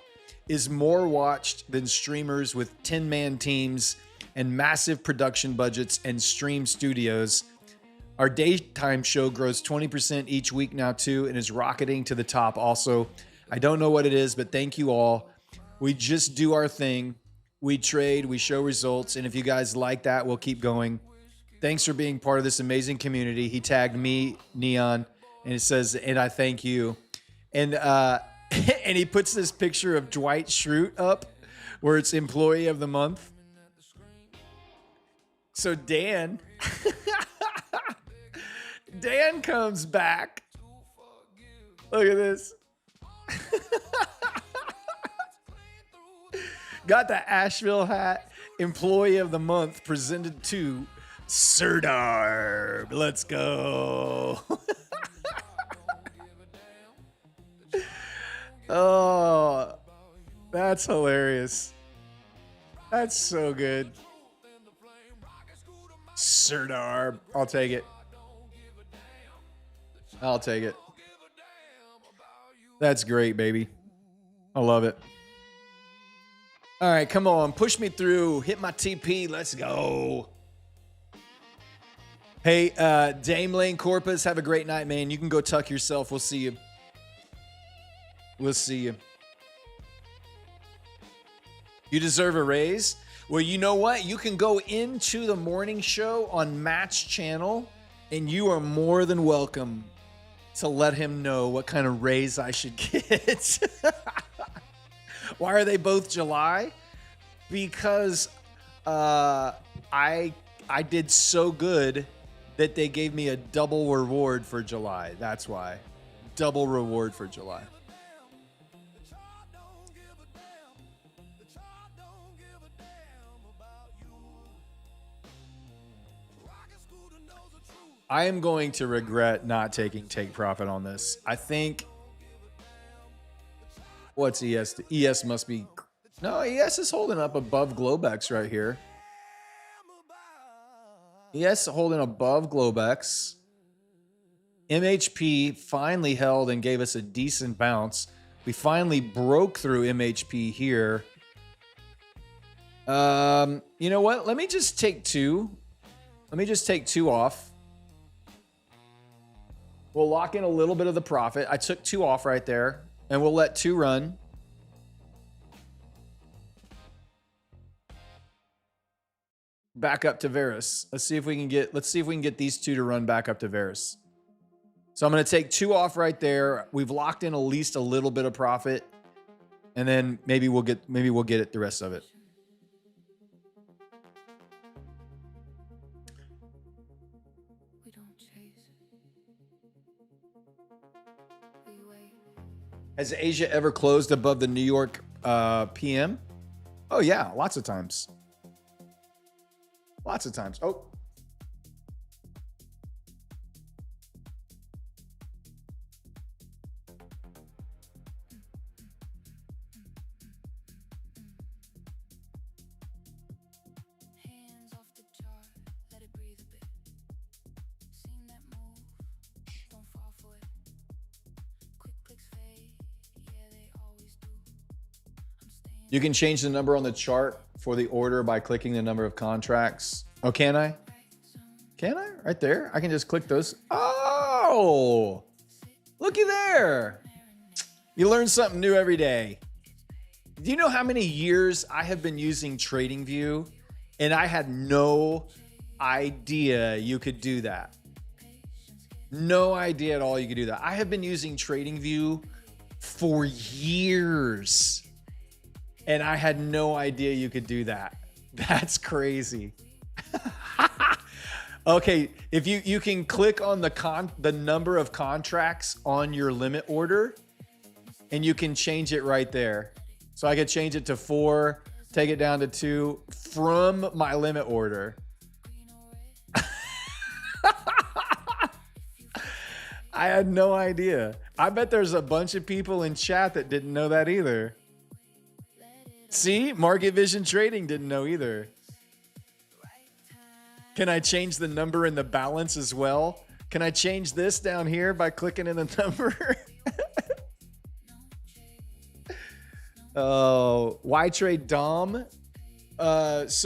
is more watched than streamers with 10-man teams and massive production budgets and stream studios. Our daytime show grows 20% each week now too, and is rocketing to the top also. I don't know what it is, but thank you all. We just do our thing. We trade, we show results, and if you guys like that, we'll keep going. Thanks for being part of this amazing community. He tagged me, Neon, and it says, and I thank you. And and he puts this picture of Dwight Schrute up where it's employee of the month. So Dan Dan comes back. Look at this. Got the Asheville hat. Employee of the Month presented to Sir Darb. Let's go. Oh, that's hilarious. That's so good. Sir Darb. I'll take it. I'll take it. That's great, baby. I love it. All right, come on. Push me through. Hit my TP. Let's go. Hey, Dame Lane Corpus, have a great night, man. You can go tuck yourself. We'll see you. We'll see you. You deserve a raise? Well, you know what? You can go into the morning show on Matt's channel, and you are more than welcome to let him know what kind of raise I should get. Why are they both July? Because I did so good that they gave me a double reward for July. That's why. Double reward for July. I am going to regret not taking take profit on this. I think. What's ES? ES must be. No, ES is holding up above Globex right here. ES holding above Globex. MHP finally held and gave us a decent bounce. We finally broke through MHP here. You know what? Let me just take two. Let me just take two off. We'll lock in a little bit of the profit. I took two off right there, and we'll let two run. Back up to Varus. Let's see if we can get these two to run back up to Varus. So I'm going to take two off right there. We've locked in at least a little bit of profit, and then maybe we'll get it the rest of it. Has Asia ever closed above the New York PM? Oh yeah, lots of times. Lots of times. Oh. Hands off the jar, let it breathe a bit. Seen that move, don't fall for it. Quick clicks fade, yeah, they always do. I'm staying. You can change the number on the chart for the order by clicking the number of contracts. Oh, can I? Can I? Right there. I can just click those. Oh, looky there. You learn something new every day. Do you know how many years I have been using TradingView and I had no idea you could do that? No idea at all you could do that. I have been using TradingView for years. And I had no idea you could do that. That's crazy. Okay, if you can click on the number of contracts on your limit order, and you can change it right there. So I could change it to 4, take it down to 2 from my limit order. I had no idea. I bet there's a bunch of people in chat that didn't know that either. See, Market Vision Trading didn't know either. Can I change the number in the balance as well? Can I change this down here by clicking in the number? Oh, why trade Dom? This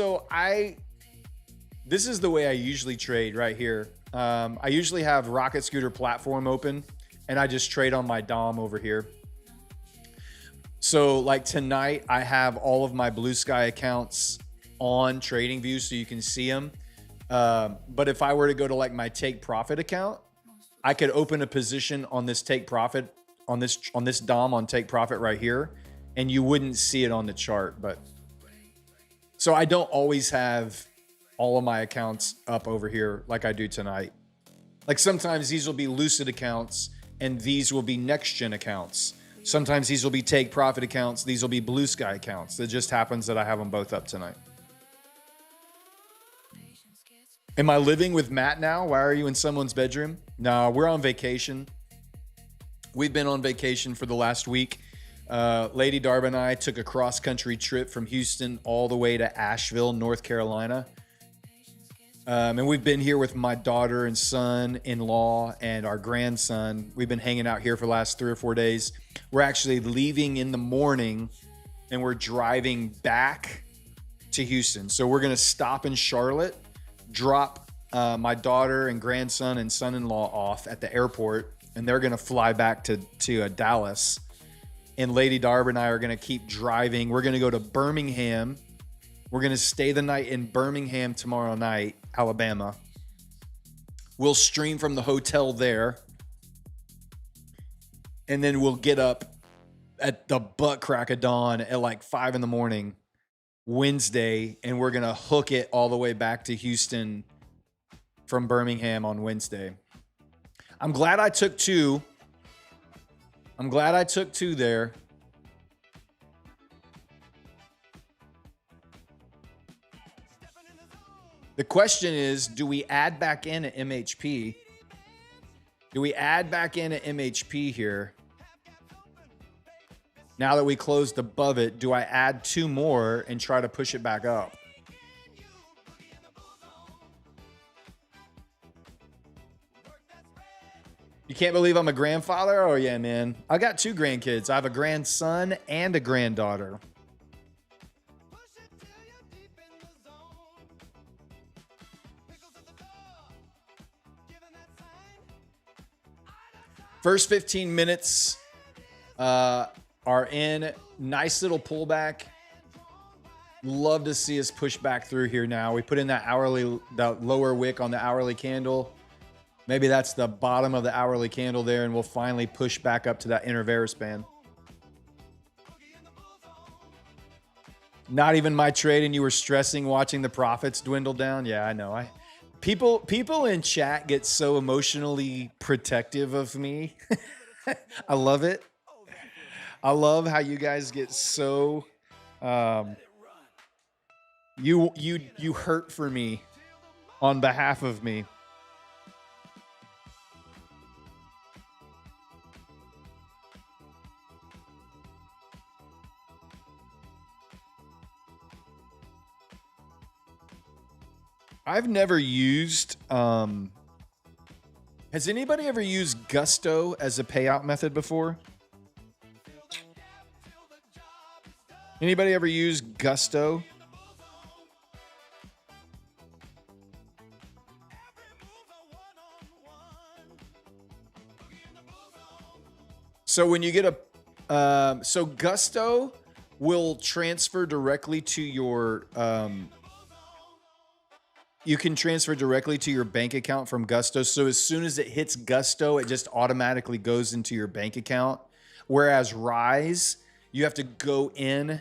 is the way I usually trade right here. I usually have Rocket Scooter platform open, and I just trade on my Dom over here. So like tonight, I have all of my Blue Sky accounts on TradingView so you can see them. But if I were to go to like my take profit account, I could open a position on this take profit, on this Dom on take profit right here, and you wouldn't see it on the chart. But so I don't always have all of my accounts up over here like I do tonight. Like sometimes these will be Lucid accounts and these will be next gen accounts. Sometimes these will be take profit accounts. These will be Blue Sky accounts. It just happens that I have them both up tonight. Am I living with Matt now? Why are you in someone's bedroom? No, we're on vacation. We've been on vacation for the last week. Lady Darb and I took a cross-country trip from Houston all the way to Asheville, North Carolina. And we've been here with my daughter and son-in-law and our grandson. We've been hanging out here for the last 3 or 4 days. We're actually leaving in the morning and we're driving back to Houston. So we're going to stop in Charlotte, drop my daughter and grandson and son-in-law off at the airport, and they're going to fly back to Dallas. And Lady Darb and I are going to keep driving. We're going to go to Birmingham. We're going to stay the night in Birmingham tomorrow night, Alabama. We'll stream from the hotel there. And then we'll get up at the butt crack of dawn at like 5 in the morning Wednesday, and we're going to hook it all the way back to Houston from Birmingham on Wednesday. I'm glad I took two. There. The question is, do we add back in at MHP? Do we add back in at MHP here? Now that we closed above it, do I add 2 more and try to push it back up? You can't believe I'm a grandfather? Oh, yeah, man. I got 2 grandkids. I have a grandson and a granddaughter. First 15 minutes are in. Nice little pullback. Love to see us push back through here now. We put in that lower wick on the hourly candle. Maybe that's the bottom of the hourly candle there, and we'll finally push back up to that inter-Varus band. Not even my trade, and you were stressing watching the profits dwindle down? Yeah, I know. People in chat get so emotionally protective of me. I love it. I love how you guys get so you hurt for me on behalf of me. I've never used, has anybody ever used Gusto as a payout method before? Anybody ever used Gusto? So when you get a, so Gusto will transfer directly to your, you can transfer directly to your bank account from Gusto. So as soon as it hits Gusto, it just automatically goes into your bank account. Whereas Rise, you have to go in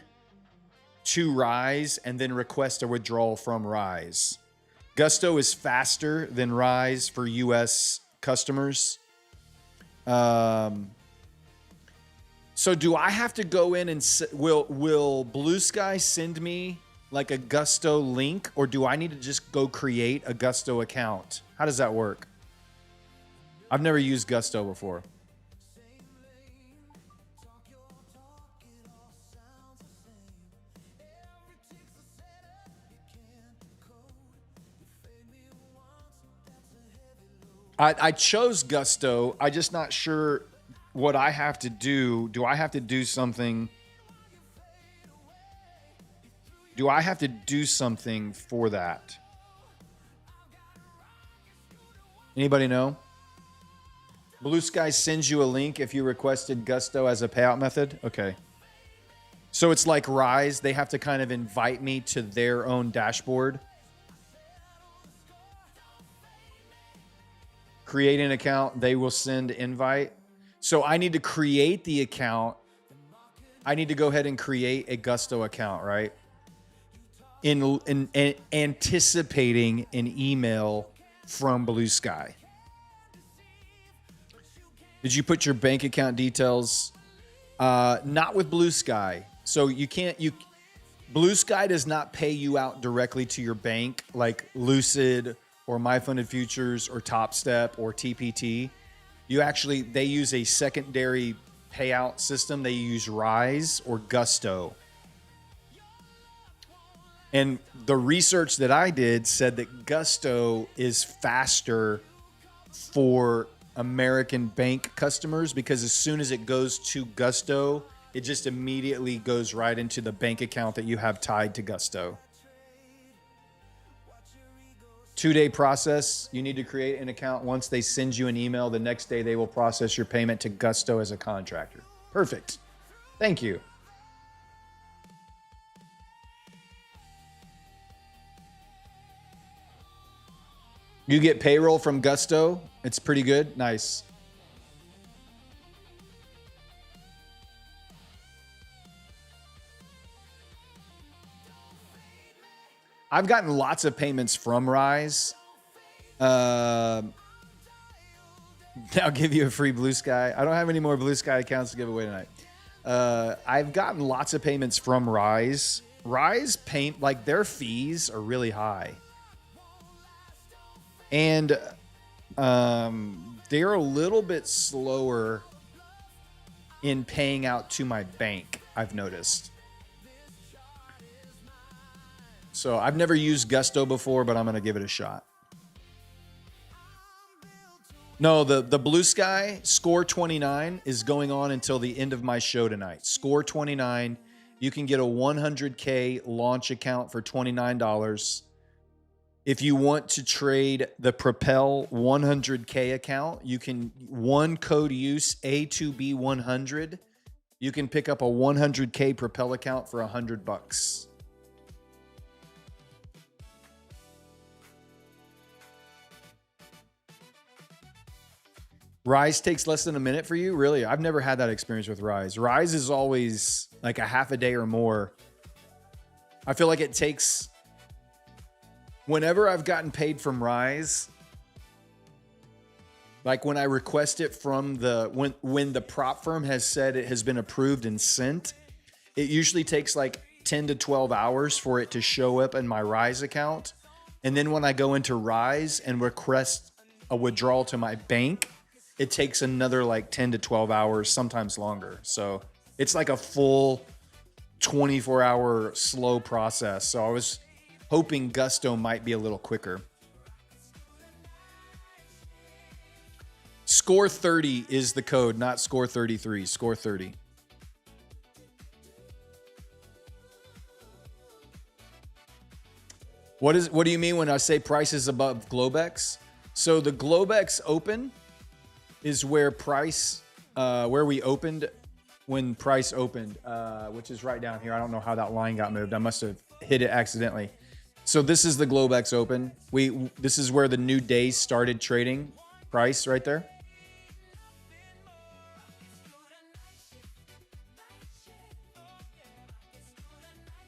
to Rise and then request a withdrawal from Rise. Gusto is faster than Rise for US customers. So do I have to go in and will Blue Sky send me like a Gusto link, or do I need to just go create a Gusto account? How does that work? I've never used Gusto before. I chose Gusto. I'm just not sure what I have to do. Do I have to do something? Do I have to do something for that? Anybody know? Blue Sky sends you a link if you requested Gusto as a payout method? Okay. So it's like Rise. They have to kind of invite me to their own dashboard. Create an account. They will send invite. So I need to create the account. I need to go ahead and create a Gusto account, right? In anticipating an email from Blue Sky. Did you put your bank account details? Not with Blue Sky. So you can't, Blue Sky does not pay you out directly to your bank like Lucid or My Funded Futures or Top Step or TPT, they use a secondary payout system. They use Rise or Gusto. And the research that I did said that Gusto is faster for American bank customers because as soon as it goes to Gusto, it just immediately goes right into the bank account that you have tied to Gusto. 2-day process. You need to create an account. Once they send you an email, the next day they will process your payment to Gusto as a contractor. Perfect. Thank you. You get payroll from Gusto. It's pretty good. Nice. I've gotten lots of payments from Rise. I'll give you a free Blue Sky. I don't have any more Blue Sky accounts to give away tonight. I've gotten lots of payments from Rise. Rise like their fees are really high. And they're a little bit slower in paying out to my bank, I've noticed. So I've never used Gusto before, but I'm going to give it a shot. No, the Blue Sky Score 29 is going on until the end of my show tonight. Score 29, you can get a 100K launch account for $29. If you want to trade the Propel 100K account, you can one code use A2B100. You can pick up a 100K Propel account for $100. Rise takes less than a minute for you? Really? I've never had that experience with Rise. Rise is always like a half a day or more. I feel like it takes... Whenever I've gotten paid from Rise, like when I request it from when the prop firm has said it has been approved and sent, it usually takes like 10 to 12 hours for it to show up in my Rise account. And then when I go into Rise and request a withdrawal to my bank, it takes another like 10 to 12 hours, sometimes longer. So it's like a full 24-hour slow process. So I was hoping Gusto might be a little quicker. Score 30 is the code, not Score 33. Score 30. What do you mean when I say price is above Globex? So the Globex Open is where we opened when price opened, which is right down here. I don't know how that line got moved. I must have hit it accidentally. So this is the Globex Open. This is where the new day started trading price right there.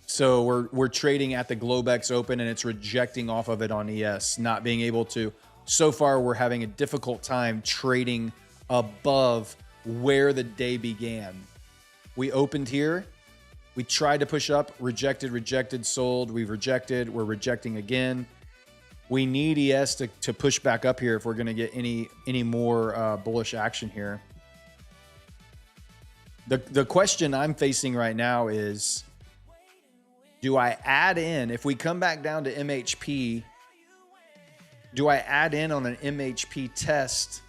So we're trading at the Globex Open and it's rejecting off of it on ES, not being able to. So far, we're having a difficult time trading above where the day began. We opened here. We tried to push up, rejected, sold. We've rejected. We're rejecting again. We need ES to push back up here if we're going to get any more bullish action here. The question I'm facing right now is, do I add in, if we come back down to MHP, do I add in on an MHP test?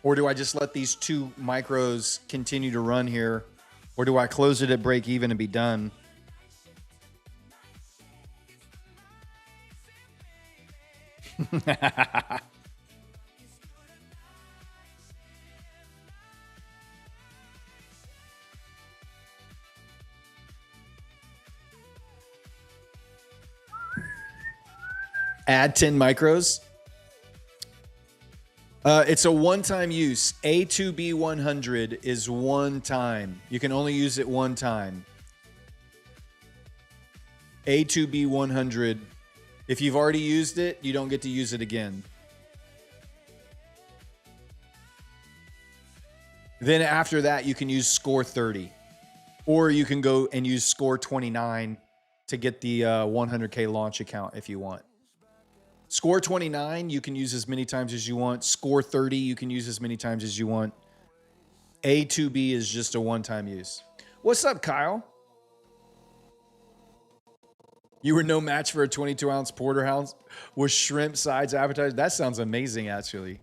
Or do I just let these two micros continue to run here? Or do I close it at break even and be done? Add 10 micros. It's a one-time use. A2B100 is one time. You can only use it one time. A2B100. If you've already used it, you don't get to use it again. Then after that, you can use Score 30. Or you can go and use Score 29 to get the 100K launch account if you want. Score 29, you can use as many times as you want. Score 30, you can use as many times as you want. A2B is just a one-time use. What's up, Kyle? You were no match for a 22-ounce porterhouse with shrimp, sides, appetizer. That sounds amazing, actually.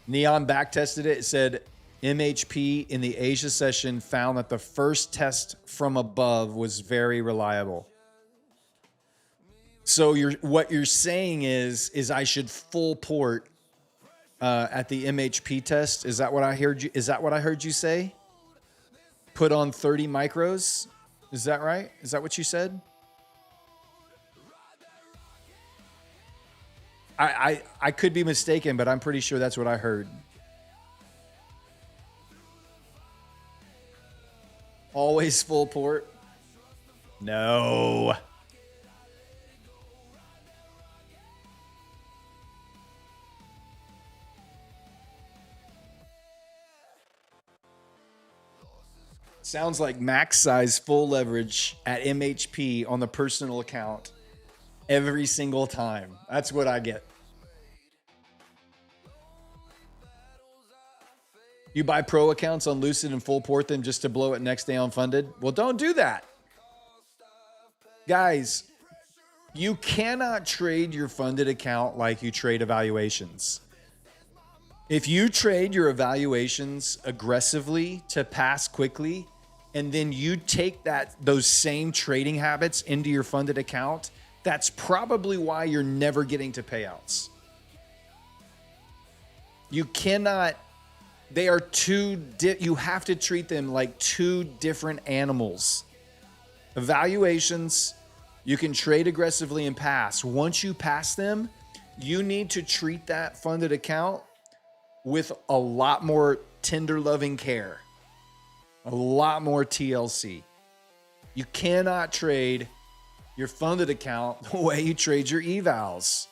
Neon back tested it. It said MHP in the Asia session found that the first test from above was very reliable. So what you're saying is I should full port at the MHP test. Is that what I heard you? Is that what I heard you say? Put on 30 micros. Is that right? Is that what you said? I could be mistaken, but I'm pretty sure that's what I heard. Always full port? No. Sounds like max size full leverage at MHP on the personal account every single time. That's what I get. You buy pro accounts on Lucid and full port them just to blow it next day on funded? Well, don't do that. Guys, you cannot trade your funded account like you trade evaluations. If you trade your evaluations aggressively to pass quickly, and then you take those same trading habits into your funded account, that's probably why you're never getting to payouts. You cannot, they are you have to treat them like two different animals. Evaluations, you can trade aggressively and pass. Once you pass them, you need to treat that funded account with a lot more tender loving care, a lot more TLC. You cannot trade your funded account the way you trade your evals.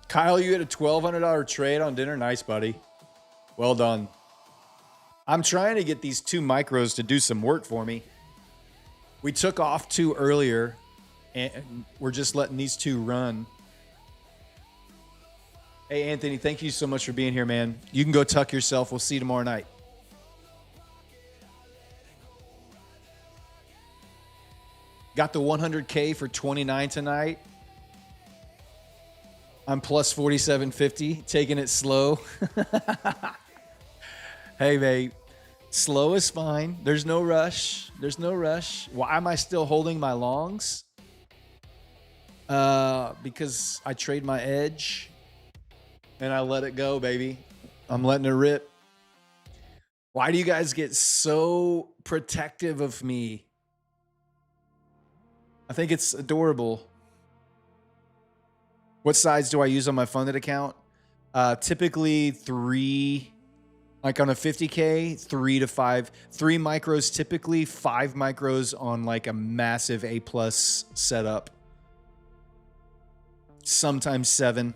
Kyle, you had a $1,200 trade on dinner. Nice, buddy. Well done. I'm trying to get these 2 micros to do some work for me. We took off 2 earlier, and we're just letting these 2 run. Hey, Anthony, thank you so much for being here, man. You can go tuck yourself. We'll see you tomorrow night. Got the 100K for 29 tonight. I'm plus 4750, taking it slow. Hey, mate, slow is fine. There's no rush. There's no rush. Why am I still holding my longs? Because I trade my edge and I let it go, baby. I'm letting it rip. Why do you guys get so protective of me? I think it's adorable. What size do I use on my funded account? Typically 3, like on a 50K, 3 to 5. 3 micros typically, 5 micros on like a massive A+ setup. Sometimes 7.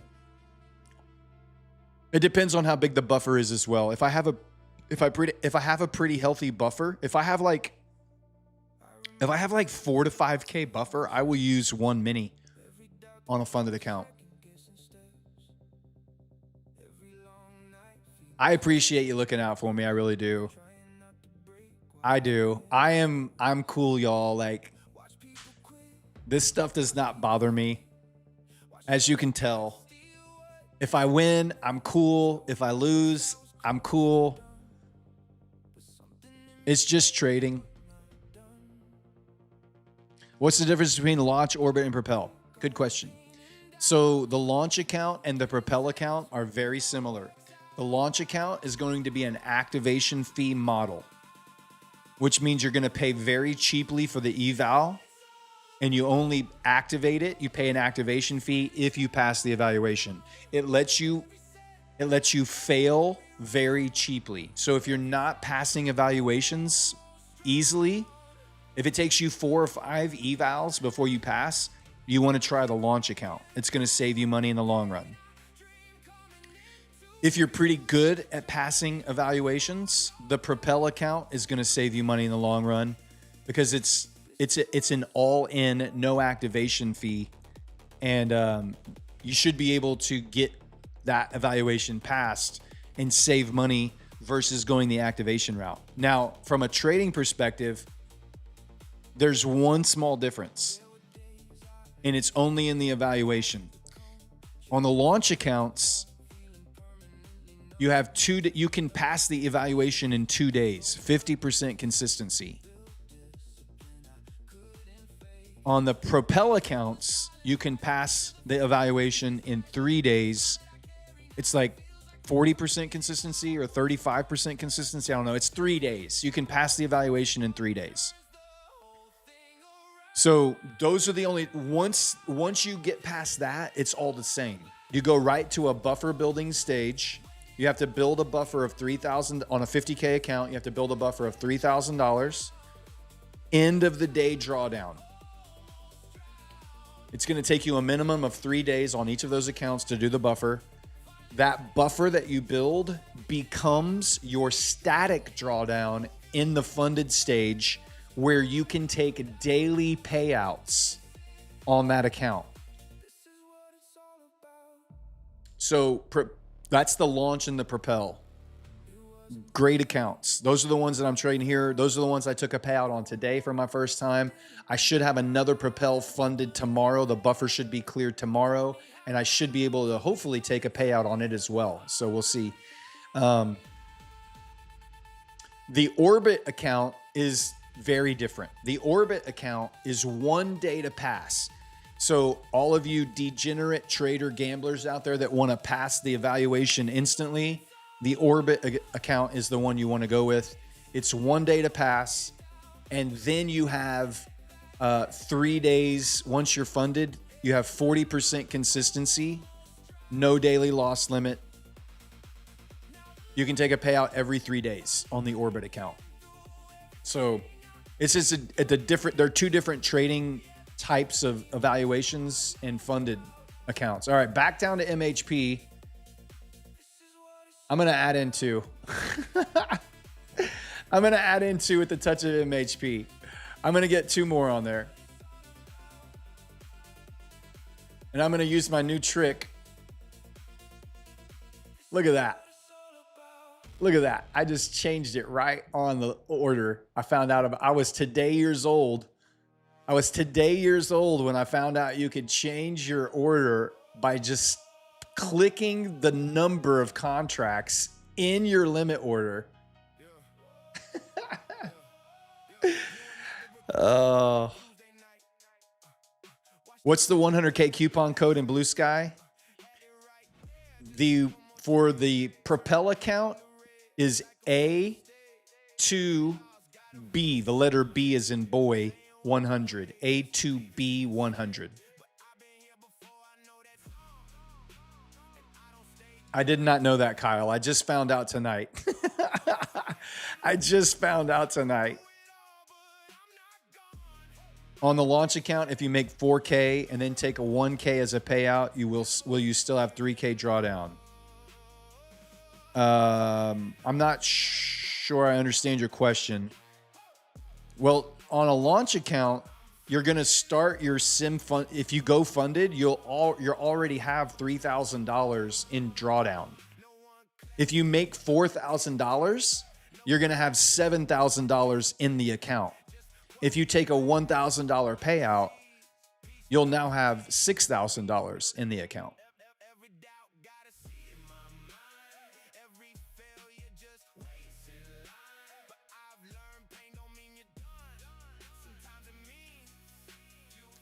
It depends on how big the buffer is as well. If I have a pretty healthy buffer, if I have like 4 to 5K buffer, I will use 1 mini on a funded account. I appreciate you looking out for me. I really do. I do. I'm cool, y'all. Like, this stuff does not bother me. As you can tell. If I win, I'm cool. If I lose, I'm cool. It's just trading. What's the difference between launch, orbit, and propel? Good question. So the launch account and the propel account are very similar. The launch account is going to be an activation fee model, which means you're going to pay very cheaply for the eval, and you only activate it. You pay an activation fee if you pass the evaluation. It lets you It lets you fail very cheaply. So if you're not passing evaluations easily, if it takes you 4 or 5 evals before you pass, you want to try the launch account. It's going to save you money in the long run. If you're pretty good at passing evaluations, the Propel account is going to save you money in the long run because it's an all-in, no activation fee, and you should be able to get that evaluation passed and save money versus going the activation route. Now, from a trading perspective, there's one small difference, and it's only in the evaluation. On the launch accounts, you have you can pass the evaluation in 2 days, 50% consistency. On the Propel accounts, you can pass the evaluation in 3 days. It's like 40% consistency or 35% consistency. I don't know. It's 3 days. You can pass the evaluation in 3 days. So those are the only, once you get past that, it's all the same. You go right to a buffer building stage. You have to build a buffer of $3,000 on a 50K account. You have to build a buffer of $3,000. End of the day drawdown. It's going to take you a minimum of 3 days on each of those accounts to do the buffer. That buffer that you build becomes your static drawdown in the funded stage where you can take daily payouts on that account. So that's the launch and the Propel. Great accounts. Those are the ones that I'm trading here. Those are the ones I took a payout on today for my first time. I should have another Propel funded tomorrow. The buffer should be cleared tomorrow, and I should be able to hopefully take a payout on it as well. So we'll see. The Orbit account is very different. The Orbit account is 1 day to pass. So all of you degenerate trader gamblers out there that want to pass the evaluation instantly, the Orbit account is the one you want to go with. It's 1 day to pass, and then you have 3 days. Once you're funded, you have 40% consistency, no daily loss limit. You can take a payout every 3 days on the Orbit account. So it's just there are 2 different trading types of evaluations and funded accounts. All right, back down to MHP. I'm going to add in 2. I'm going to add in 2 with the touch of MHP. I'm going to get 2 more on there. And I'm going to use my new trick. Look at that. Look at that. I just changed it right on the order. I found out I was today years old. I was today years old when I found out you could change your order by just clicking the number of contracts in your limit order. What's the 100K coupon code in Blue Sky? For the Propel account is A2B. The letter B is in boy, 100. A2B 100. I did not know that, Kyle. I just found out tonight. I just found out tonight. On the launch account, if you make 4K and then take a 1K as a payout, will you still have 3K drawdown? I'm not sure I understand your question. Well, on a launch account, you're going to start your sim fund. If you go funded, you already have $3,000 in drawdown. If you make $4,000, you're going to have $7,000 in the account. If you take a $1,000 payout, you'll now have $6,000 in the account.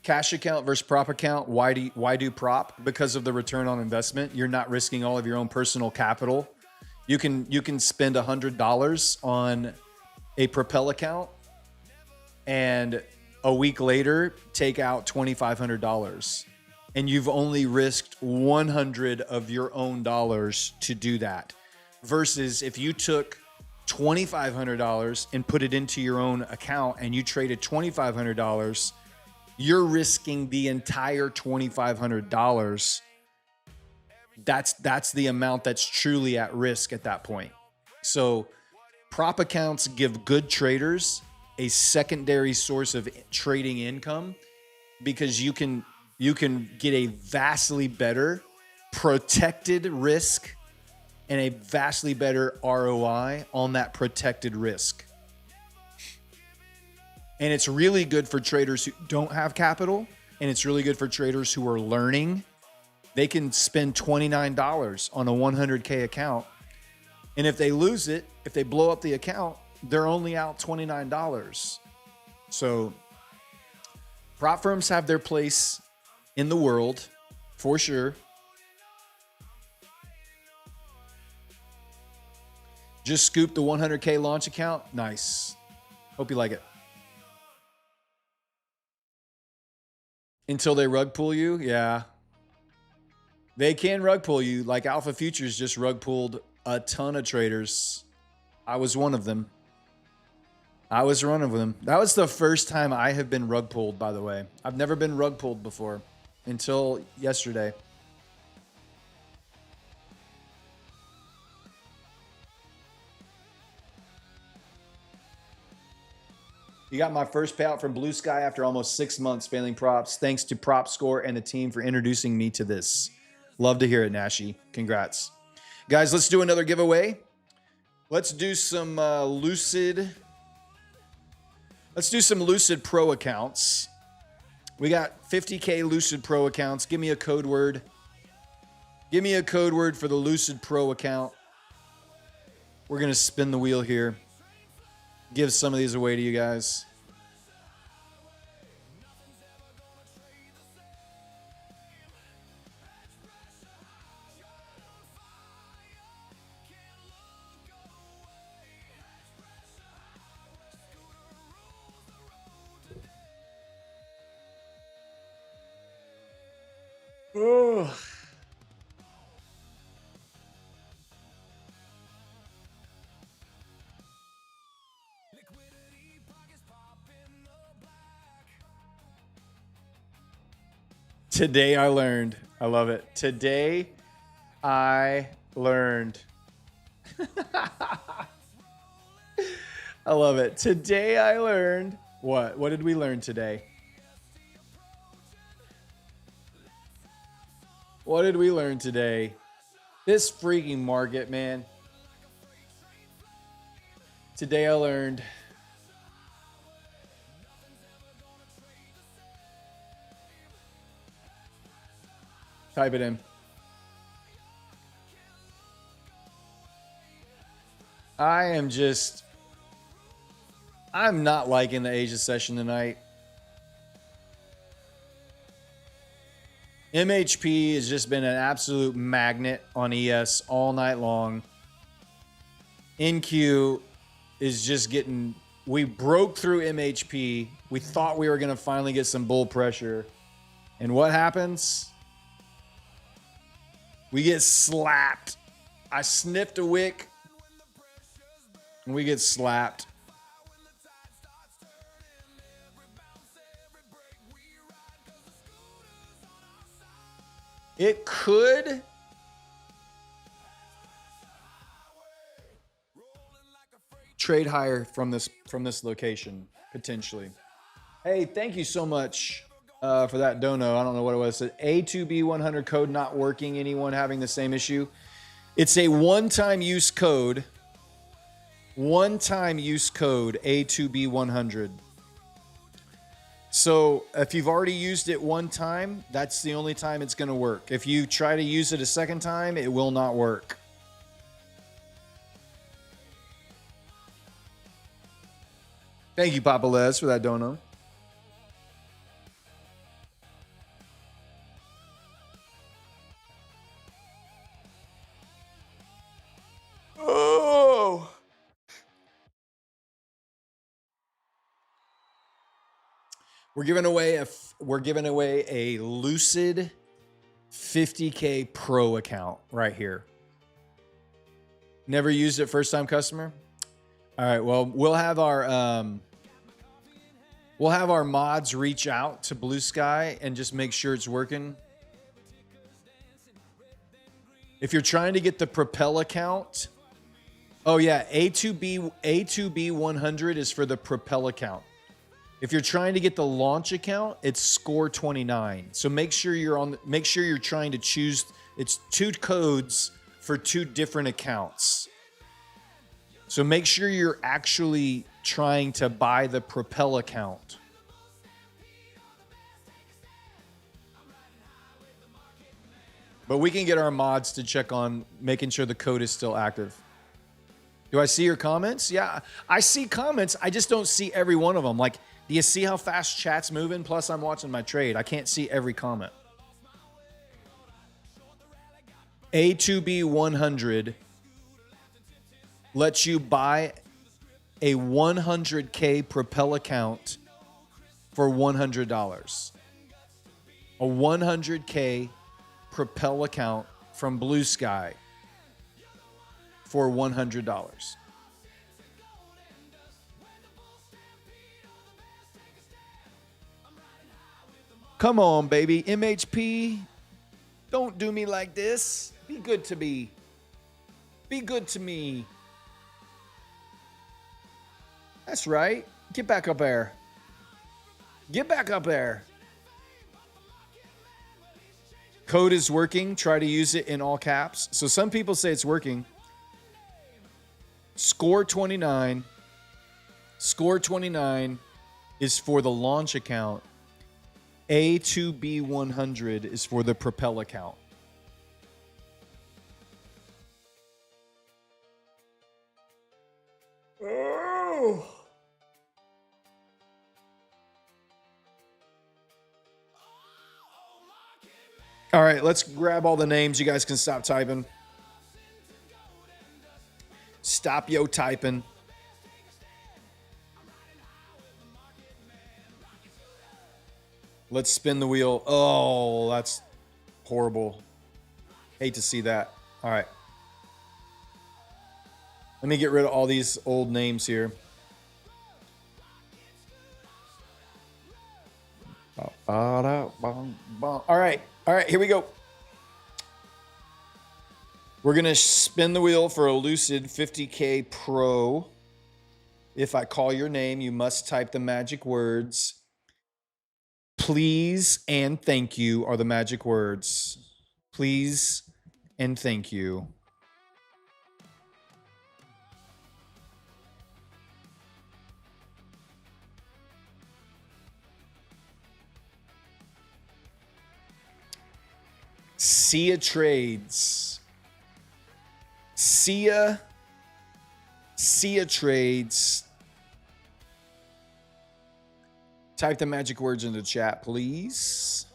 Cash account versus prop account. Why do prop? Because of the return on investment. You're not risking all of your own personal capital. You can spend $100 on a Propel account and a week later take out $2,500 and you've only risked 100 of your own dollars to do that. Versus if you took $2,500 and put it into your own account and you traded $2,500, you're risking the entire $2,500. That's the amount that's truly at risk at that point. So prop accounts give good traders a secondary source of trading income because you can get a vastly better protected risk and a vastly better ROI on that protected risk. And it's really good for traders who don't have capital, and it's really good for traders who are learning. They can spend $29 on a 100K account, and if they lose it, if they blow up the account, they're only out $29. So prop firms have their place in the world for sure. Just scoop the 100K launch account. Nice. Hope you like it. Until they rug pull you. Yeah. They can rug pull you. Like Alpha Futures just rug pulled a ton of traders. I was one of them. That was the first time I have been rug pulled, by the way. I've never been rug pulled before until yesterday. You got my first payout from Blue Sky after almost 6 months failing props. Thanks to Prop Score and the team for introducing me to this. Love to hear it, Nashi. Congrats. Guys, let's do another giveaway. Let's do some Lucid. Let's do some Lucid Pro accounts. We got 50K Lucid Pro accounts. Give me a code word. Give me a code word for the Lucid Pro account. We're going to spin the wheel here. Give some of these away to you guys. Oh. Today I learned. I love it. Today I learned. I love it. Today I learned. What? What did we learn today? What did we learn today? This freaking market, man. Today I learned. Type it in. I'm not liking the Asia session tonight. MHP has just been an absolute magnet on ES all night long. NQ is just getting, we broke through MHP. We thought we were going to finally get some bull pressure. And what happens? We get slapped. I sniffed a wick and we get slapped. It could trade higher from this location potentially. Hey, thank you so much for that dono. I don't know what it was. A2B100 code not working. Anyone having the same issue? It's a one-time use code. One-time use code A2B100. So if you've already used it one time, that's the only time it's going to work. If you try to use it a second time, it will not work. Thank you, Papa Les, for that dono. Oh! We're giving away a Lucid 50K Pro account right here. Never used it, first time customer? All right, well, we'll have our mods reach out to Blue Sky and just make sure it's working. If you're trying to get the Propel account, oh yeah, A2B 100 is for the Propel account. If you're trying to get the launch account, it's score 29. So make sure you're trying to choose, it's 2 codes for 2 different accounts. So make sure you're actually trying to buy the Propel account. But we can get our mods to check on making sure the code is still active. Do I see your comments? Yeah, I see comments. I just don't see every one of them. Like, do you see how fast chat's moving? Plus, I'm watching my trade. I can't see every comment. A2B 100 lets you buy a 100K Propel account for $100. A 100K Propel account from Blue Sky for $100. Come on, baby. MHP, don't do me like this. Be good to me. Be good to me. That's right. Get back up there. Get back up there. Code is working. Try to use it in all caps. So some people say it's working. Score 29. Score 29 is for the launch account. A2B 100 is for the Propel account. Oh. All right, let's grab all the names. You guys can stop typing. Stop yo typing. Let's spin the wheel. Oh, that's horrible. Hate to see that. All right. Let me get rid of all these old names here. All right. All right, here we go. We're going to spin the wheel for a Lucid 50K Pro. If I call your name, you must type the magic words. Please and thank you are the magic words. Please and thank you. Sia Trades. Sia Trades. Type the magic words in the chat, please.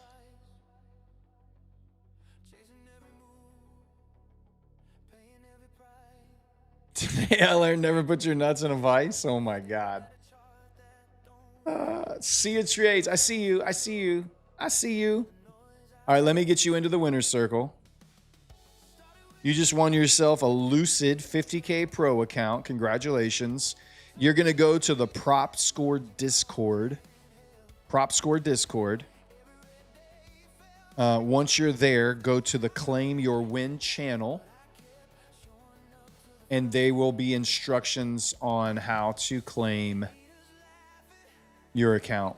Today I learned never put your nuts in a vice. Oh my God. Sia Trades. I see you. I see you. I see you. All right, let me get you into the winner's circle. You just won yourself a Lucid 50K Pro account. Congratulations. You're going to go to the Prop Score Discord. Prop Score Discord. Once you're there, go to the Claim Your Win channel. And there will be instructions on how to claim your account.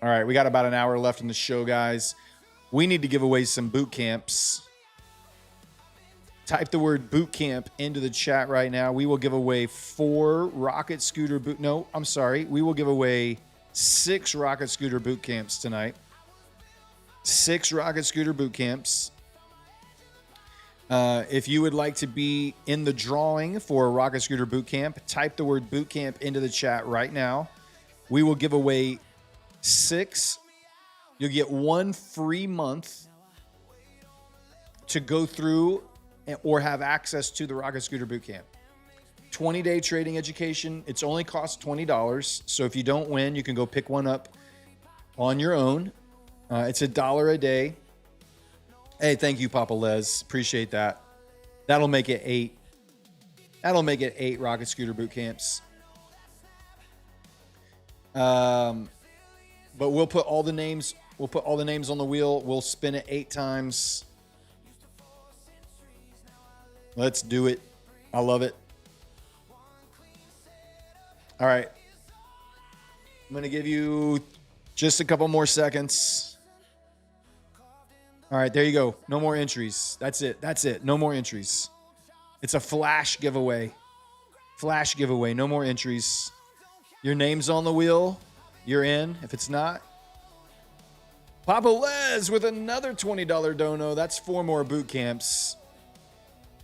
All right, we got about an hour left in the show, guys. We need to give away some boot camps. Type the word boot camp into the chat right now. We will give away 4 rocket scooter boot. No, I'm sorry. We will give away 6 rocket scooter boot camps tonight. 6 rocket scooter boot camps. If you would like to be in the drawing for a rocket scooter boot camp, type the word boot camp into the chat right now. We will give away 6. You'll get 1 free month to go through or have access to the Rocket Scooter Bootcamp. 20-day trading education. It's only cost $20. So if you don't win, you can go pick one up on your own. It's $1 a day. Hey, thank you, Papa Les. Appreciate that. That'll make it 8. That'll make it 8 rocket scooter boot camps. But we'll put all the names. We'll put all the names on the wheel. We'll spin it 8 times. Let's do it. I love it. All right. I'm going to give you just a couple more seconds. All right, there you go. No more entries. That's it. That's it. No more entries. It's a flash giveaway. Flash giveaway. No more entries. Your name's on the wheel. You're in. If it's not, Papa Les with another $20 dono. That's 4 more boot camps.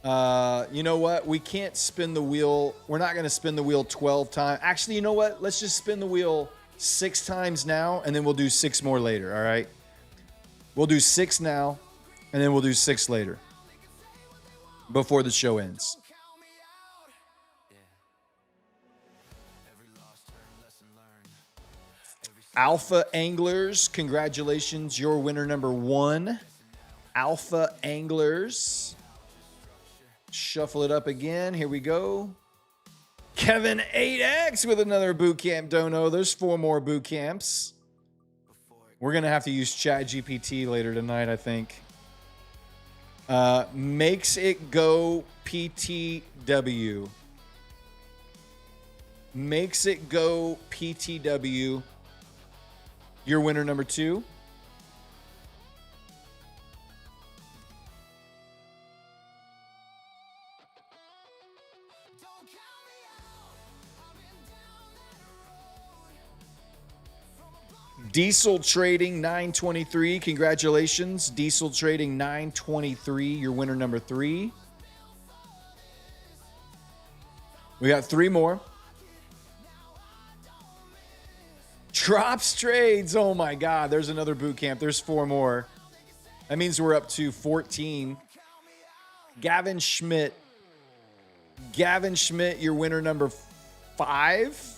You know what? We can't spin the wheel. We're not going to spin the wheel 12 times. Actually, you know what? Let's just spin the wheel 6 times now, and then we'll do 6 more later, all right? We'll do 6 now, and then we'll do 6 later before the show ends. Alpha Anglers, congratulations. You're winner number 1. Alpha Anglers. Shuffle it up again. Here we go. Kevin 8X with another boot camp dono. There's 4 more boot camps. We're going to have to use ChatGPT later tonight, I think. Makes it go PTW. Makes it go PTW. Your winner number 2. Diesel Trading 923. Congratulations. Diesel Trading 923. Your winner number 3. We got 3 more. Drops Trades. Oh my God. There's another boot camp. There's 4 more. That means we're up to 14. Gavin Schmidt. Gavin Schmidt, your winner number 5.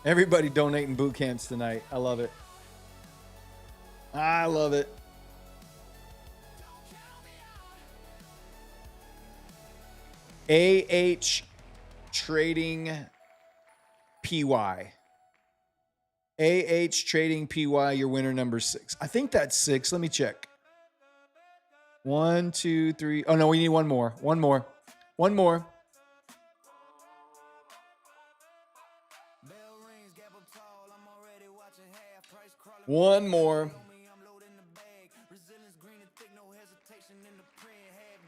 Everybody donating boot camps tonight. I love it. I love it. AH Trading PY. AH Trading PY, your winner number 6. I think that's 6. Let me check. 1, 2, 3. Oh, no, we need 1 more. 1 more. 1 more. One more.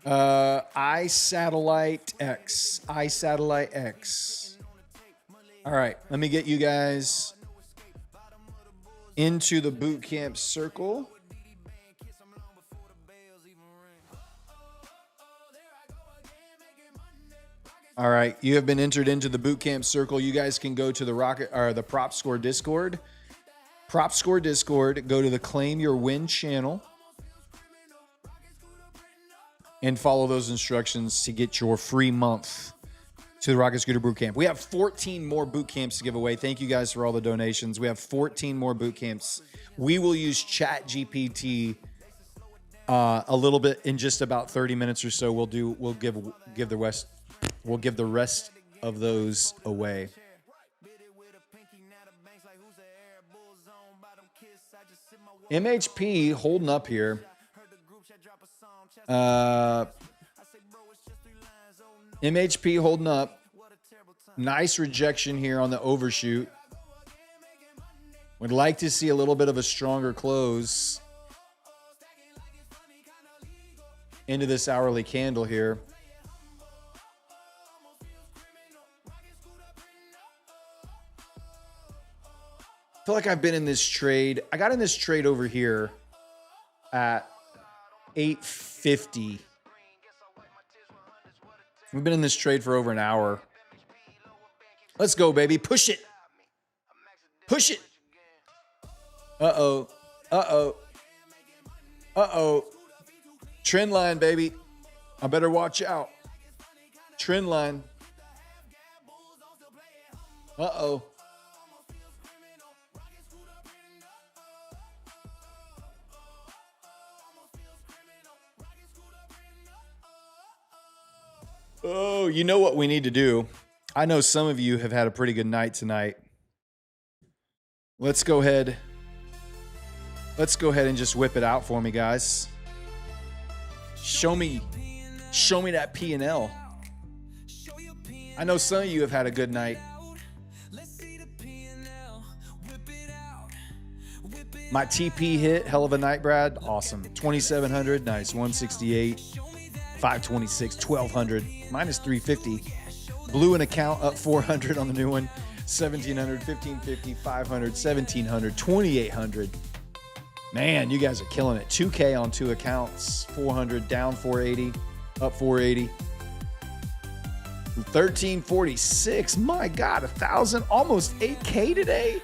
iSatellite X. iSatellite X. All right, let me get you guys into the boot camp circle. All right, you have been entered into the boot camp circle. You guys can go to the Rocket or the Prop Score Discord. Prop Score Discord, go to the Claim Your Win channel and follow those instructions to get your free month to the Rocket Scooter Boot Camp. We have 14 more boot camps to give away. Thank you guys for all the donations. We have 14 more boot camps. We will use ChatGPT a little bit in just about 30 minutes or so. We'll give the rest of those away. MHP holding up here. MHP holding up. Nice rejection here on the overshoot. Would like to see a little bit of a stronger close into this hourly candle here. I feel like I've been in this trade. I got in this trade over here at 850. We've been in this trade for over an hour. Let's go, baby. Push it. Push it. Uh-oh. Uh-oh. Uh-oh. Trend line, baby. I better watch out. Trend line. Uh-oh. So you know what we need to do? I know some of you have had a pretty good night tonight. Let's go ahead and just whip it out for me, guys. Show me that P&L. I know some of you have had a good night. My TP hit, hell of a night, Brad. Awesome. 2,700, nice. 168, 526, 1,200, minus 350. Blew an account up 400 on the new one. 1,700, 1,550, 500, 1,700, 2,800. Man, you guys are killing it. 2K on 2 accounts. 400, down 480, up 480. 1,346. My God, 1,000, almost 8K today.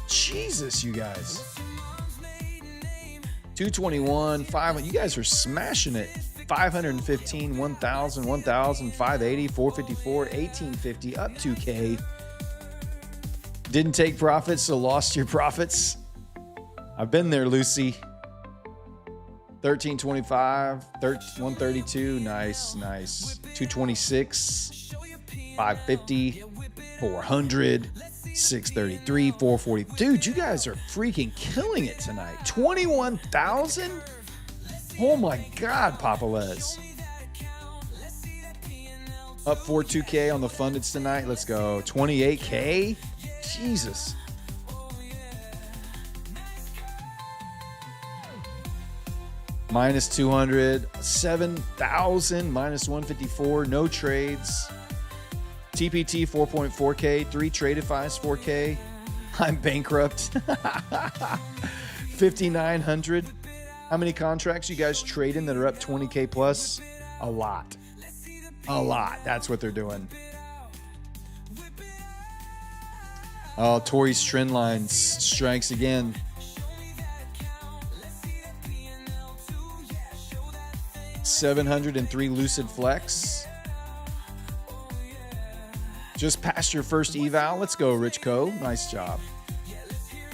Jesus, you guys. 221, 500. You guys are smashing it. 515, 1,000, 1,000, 580, 454, 1,850, up 2K. Didn't take profits, so lost your profits. I've been there, Lucy. 1,325, 132, nice. 226, 550, 400, 633, 440. Dude, you guys are freaking killing it tonight. 21,000? Oh my God, Papa Les. Up 42K on the fundeds tonight. Let's go. 28K? Jesus. Minus 200, 7,000, minus 154, no trades. TPT 4.4K, 3 tradeifys 4K. I'm bankrupt. 5,900. How many contracts you guys trading that are up 20K plus? A lot. That's what they're doing. Oh, Tori's trend lines strikes again. $703 Lucid Flex. Just passed your first eval. Let's go, Rich Co. Nice job.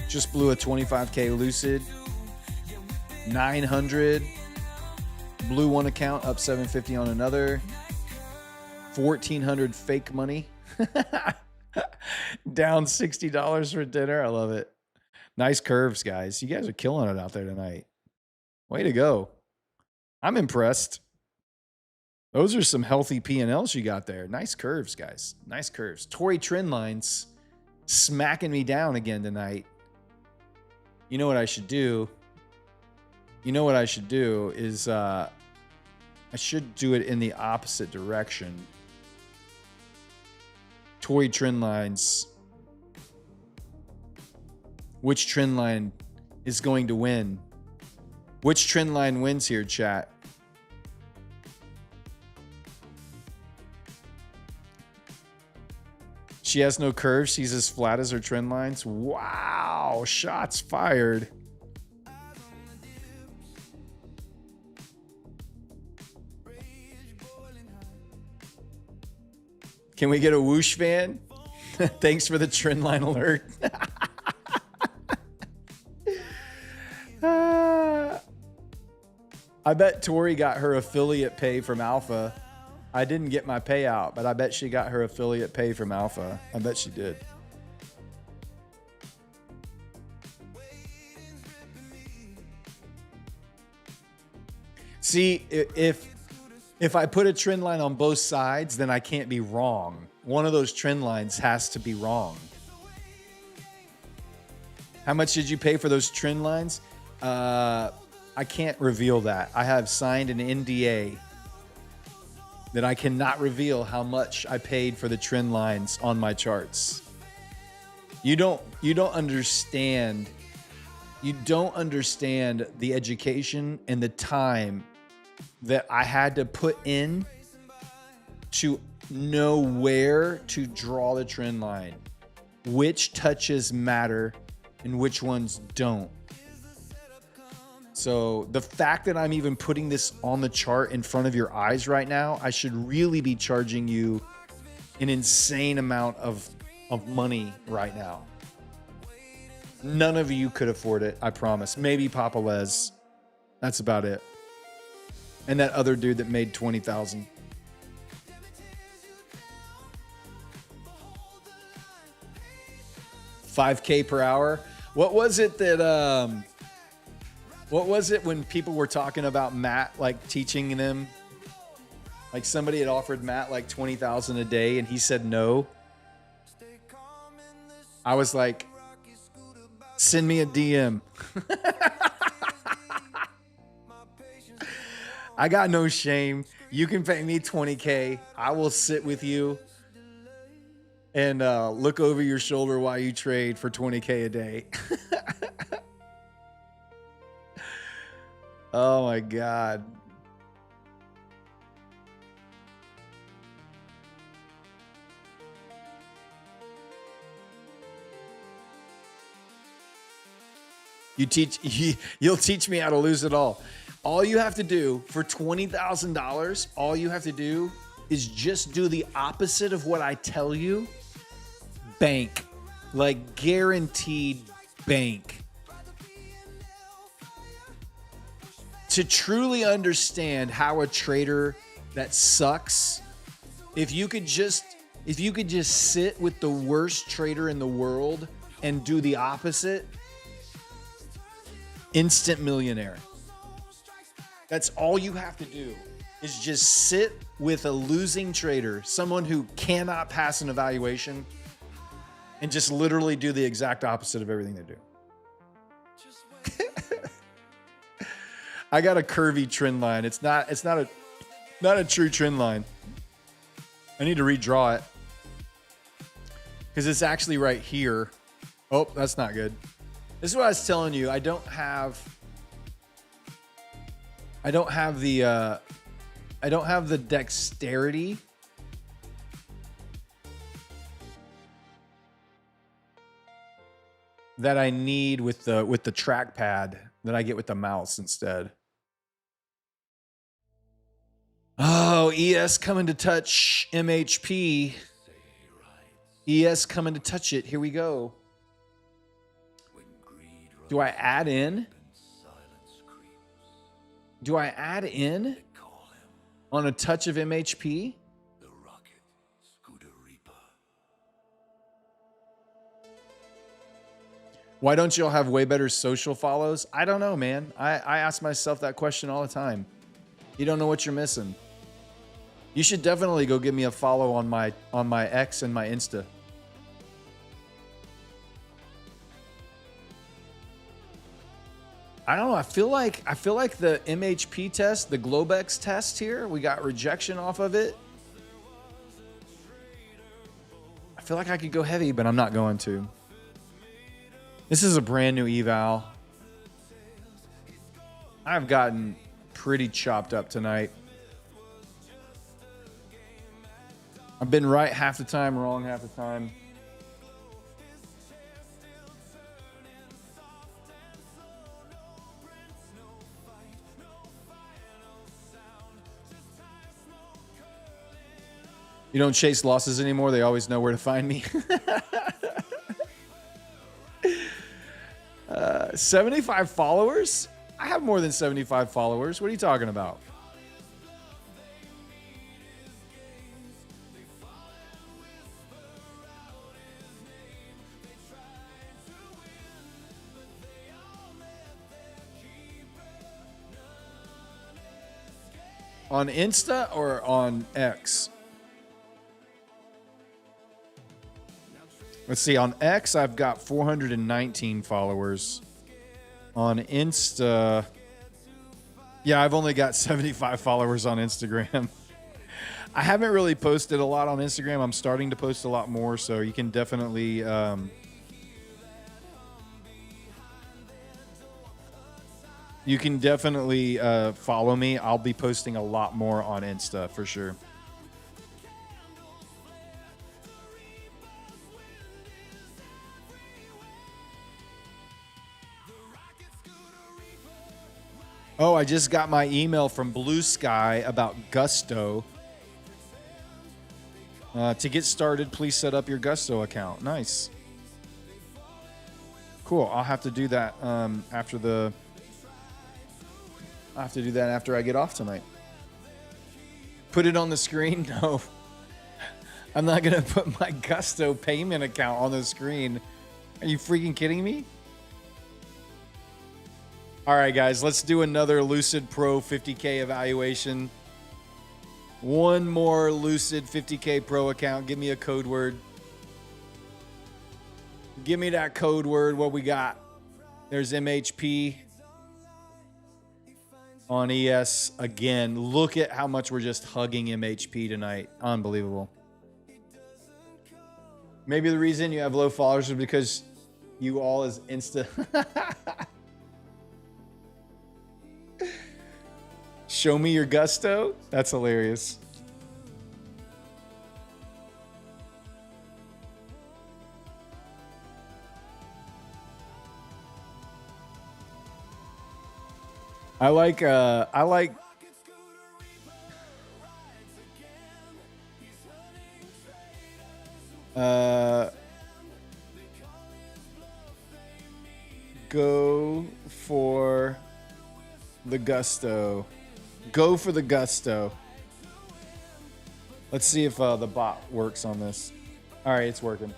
Just blew a 25K Lucid. 900. Blew one account, up 750 on another. 1,400 fake money. Down $60 for dinner. I love it. Nice curves, guys. You guys are killing it out there tonight. Way to go. I'm impressed. Those are some healthy P&Ls you got there. Nice curves, guys. Nice curves. Tory trend lines smacking me down again tonight. You know what I should do? Is I should do it in the opposite direction. Tory trend lines. Which trend line is going to win? Which trend line wins here, chat? She has no curves. She's as flat as her trend lines. Wow. Shots fired. Can we get a whoosh fan? Thanks for the trend line alert. I bet Tori got her affiliate pay from Alpha. I didn't get my payout, but I bet she got her affiliate pay from Alpha. I bet she did. See, if I put a trend line on both sides, then I can't be wrong. One of those trend lines has to be wrong. How much did you pay for those trend lines? I can't reveal that. I have signed an NDA that I cannot reveal how much I paid for the trend lines on my charts. You don't understand. You don't understand the education and the time that I had to put in to know where to draw the trend line, which touches matter and which ones don't. So the fact that I'm even putting this on the chart in front of your eyes right now, I should really be charging you an insane amount of money right now. None of you could afford it, I promise. Maybe Papa Les. That's about it. And that other dude that made 20,000. 5K per hour. What was it that what was it when people were talking about Matt like teaching them? Like somebody had offered Matt like 20,000 a day and he said no. I was like, send me a DM. I got no shame. You can pay me 20K. I will sit with you and look over your shoulder while you trade for 20K a day. Oh my God. You'll teach me how to lose it all. All you have to do for $20,000, all you have to do is just do the opposite of what I tell you. Bank. Like guaranteed bank. To truly understand how a trader that sucks, if you could just sit with the worst trader in the world and do the opposite, instant millionaire. That's all you have to do is just sit with a losing trader, someone who cannot pass an evaluation, and just literally do the exact opposite of everything they do. I got a curvy trend line. It's not a true trend line. I need to redraw it because it's actually right here. Oh, that's not good. This is what I was telling you. I don't have the dexterity that I need with the trackpad that I get with the mouse instead. Oh, ES coming to touch MHP. ES coming to touch it. Here we go. Do I add in? Do I add in on a touch of MHP? Why don't y'all have way better social follows? I don't know, man. I ask myself that question all the time. You don't know what you're missing. You should definitely go give me a follow on my X and my Insta. I don't know. I feel like the MHP test, the Globex test here, we got rejection off of it. I feel like I could go heavy, but I'm not going to. This is a brand new eval. I've gotten pretty chopped up tonight. I've been right half the time, wrong half the time. You don't chase losses anymore. They always know where to find me. 75 followers? I have more than 75 followers. What are you talking about? On Insta or on X? Let's see. On X, I've got 419 followers. On Insta, yeah, I've only got 75 followers on Instagram. I haven't really posted a lot on Instagram. I'm starting to post a lot more, so you can definitely follow me. I'll be posting a lot more on Insta for sure. Oh, I just got my email from Blue Sky about Gusto. To get started, please set up your Gusto account. Nice. Cool. I'll have to do that after I get off tonight. Put it on the screen? No. I'm not going to put my Gusto payment account on the screen. Are you freaking kidding me? All right, guys, let's do another Lucid Pro 50K evaluation. One more Lucid 50K Pro account. Give me a code word. Give me that code word. What we got? There's MHP on ES again. Look at how much we're just hugging MHP tonight. Unbelievable. Maybe the reason you have low followers is because you all is Insta. Show me your gusto? That's hilarious. I like go for the gusto. Go for the gusto. Let's see if the bot works on this. All right, it's working.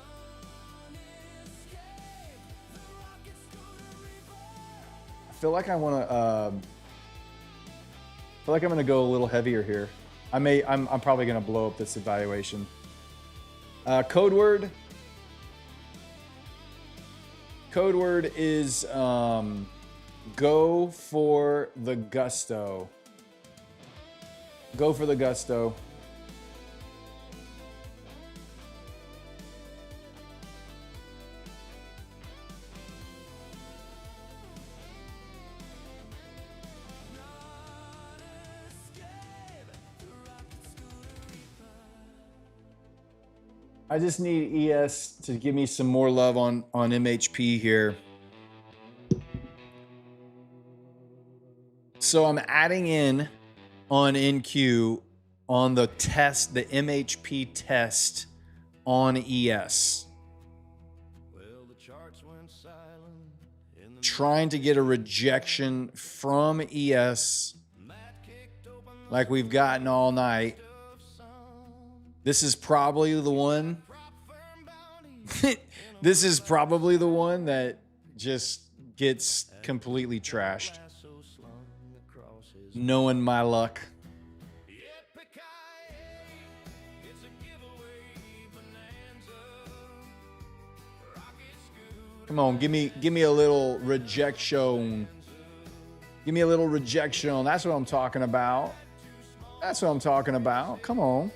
I feel like I want to. Feel like I'm going to go a little heavier here. I'm probably going to blow up this evaluation. Code word. Code word is go for the gusto. Go for the gusto. I just need ES to give me some more love on MHP here. So I'm adding in on NQ on the test, the MHP test on ES. Trying to get a rejection from ES like we've gotten all night. This is probably the one. This is probably the one that just gets completely trashed. Knowing my luck. Come on, give me a little rejection. Give me a little rejection. That's what I'm talking about. That's what I'm talking about. Come on.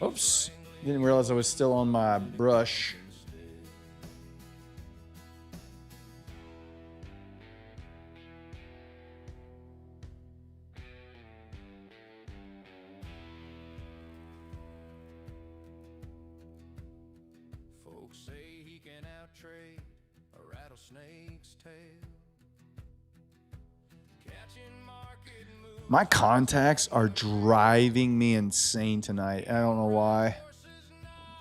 Oops. Didn't realize I was still on my brush. Folks say he can outtrade a rattlesnake's tail. Catching market moves. My contacts are driving me insane tonight. I don't know why.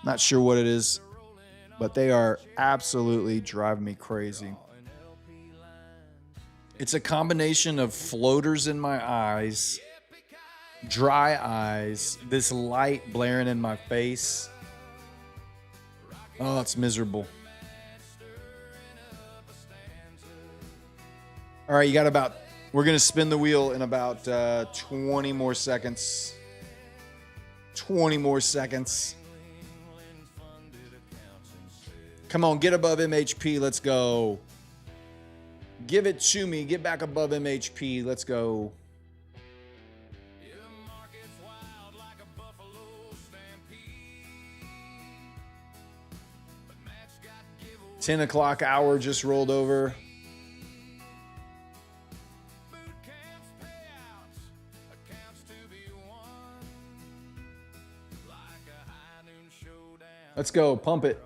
Not sure what it is, but they are absolutely driving me crazy. It's a combination of floaters in my eyes, dry eyes, this light blaring in my face. Oh, it's miserable. All right, you got about... We're going to spin the wheel in about 20 more seconds. 20 more seconds. Come on, get above MHP. Let's go. Give it to me. Get back above MHP. Let's go. 10 o'clock hour just rolled over. Let's go. Pump it.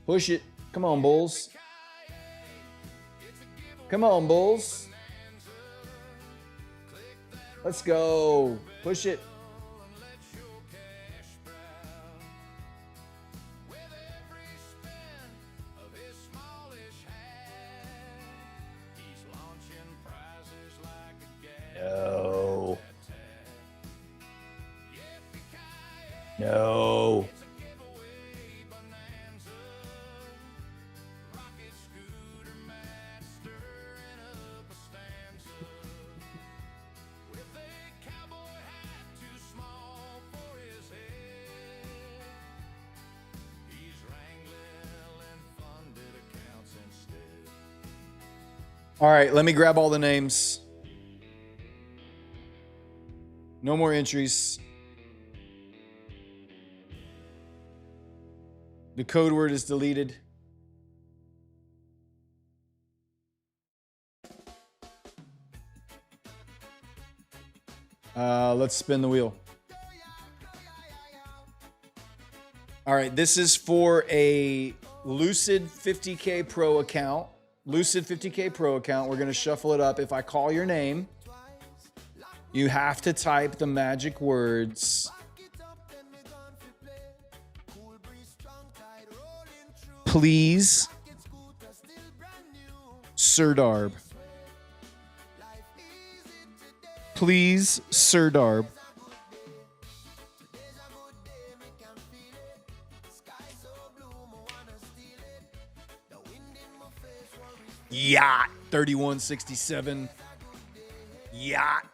Push it. Come on, Bulls. Come on, Bulls. Let's go. Push it. No. No. All right, let me grab all the names. No more entries. The code word is deleted. Let's spin the wheel. All right, this is for a Lucid 50K Pro account. Lucid 50K Pro account. We're going to shuffle it up. If I call your name, you have to type the magic words. Please, Sir Darb. Please, Sir Darb. Yacht 3167. Yacht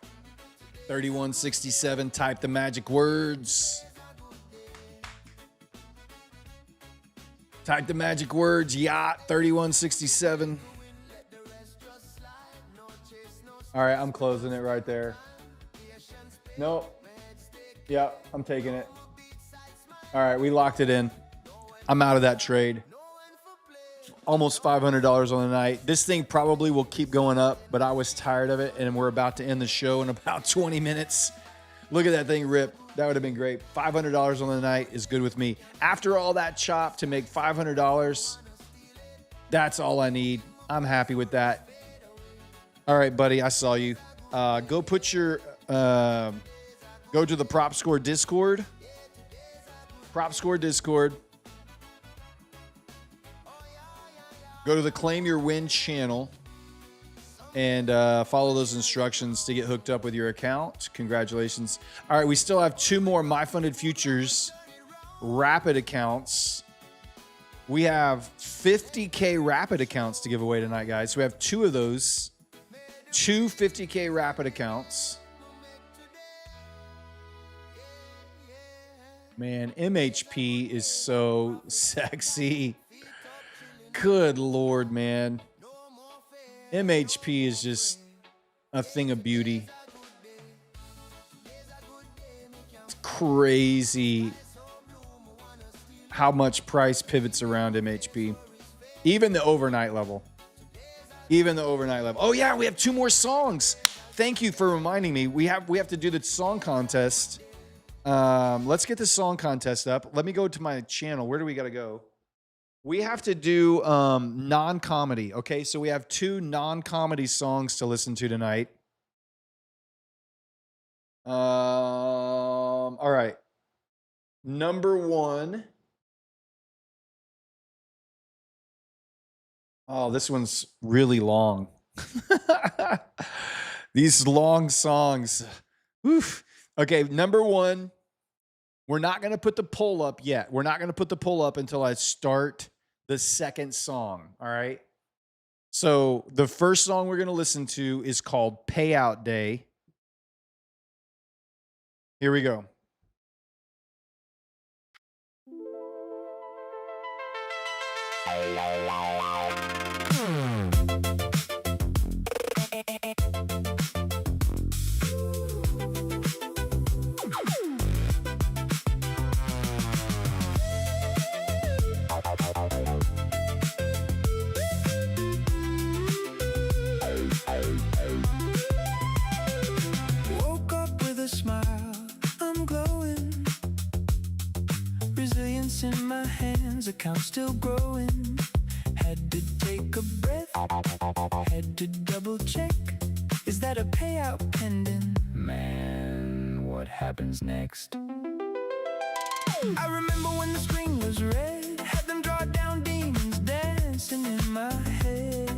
3167. Type the magic words. Type the magic words. Yacht 3167. All right, I'm closing it right there. Nope. Yep, I'm taking it. All right, we locked it in. I'm out of that trade. Almost $500 on the night. This thing probably will keep going up, but I was tired of it, and we're about to end the show in about 20 minutes. Look at that thing rip. That would have been great. $500 on the night is good with me. After all that chop to make $500, that's all I need. I'm happy with that. All right, buddy, I saw you. Go put your, go to the Prop Score Discord. Prop Score Discord. Go to the Claim Your Win channel and follow those instructions to get hooked up with your account. Congratulations. All right, we still have 2 more My Funded Futures Rapid accounts. We have 50K Rapid accounts to give away tonight, guys. So we have 2 of those. 2 50K Rapid accounts. Man, MHP is so sexy. Good Lord, man. MHP is just a thing of beauty. It's crazy how much price pivots around MHP. Even the overnight level. Even the overnight level. Oh yeah, we have 2 more songs. Thank you for reminding me. We have to do the song contest. Let's get the song contest up. Let me go to my channel. Where do we got to go? We have to do non-comedy. Okay, so we have 2 non-comedy songs to listen to tonight. All right. Number 1. Oh, this one's really long. These long songs. Oof. Okay, number 1. We're not going to put the poll up yet. We're not going to put the poll up until I start the second song. All right. So the first song we're going to listen to is called Payout Day. Here we go. Woke up with a smile, I'm glowing. Resilience in my hands, account still growing. Had to take a breath, had to double check. Is that a payout pending? Man, what happens next? I remember when the screen was red, had them draw down demons dancing in my head.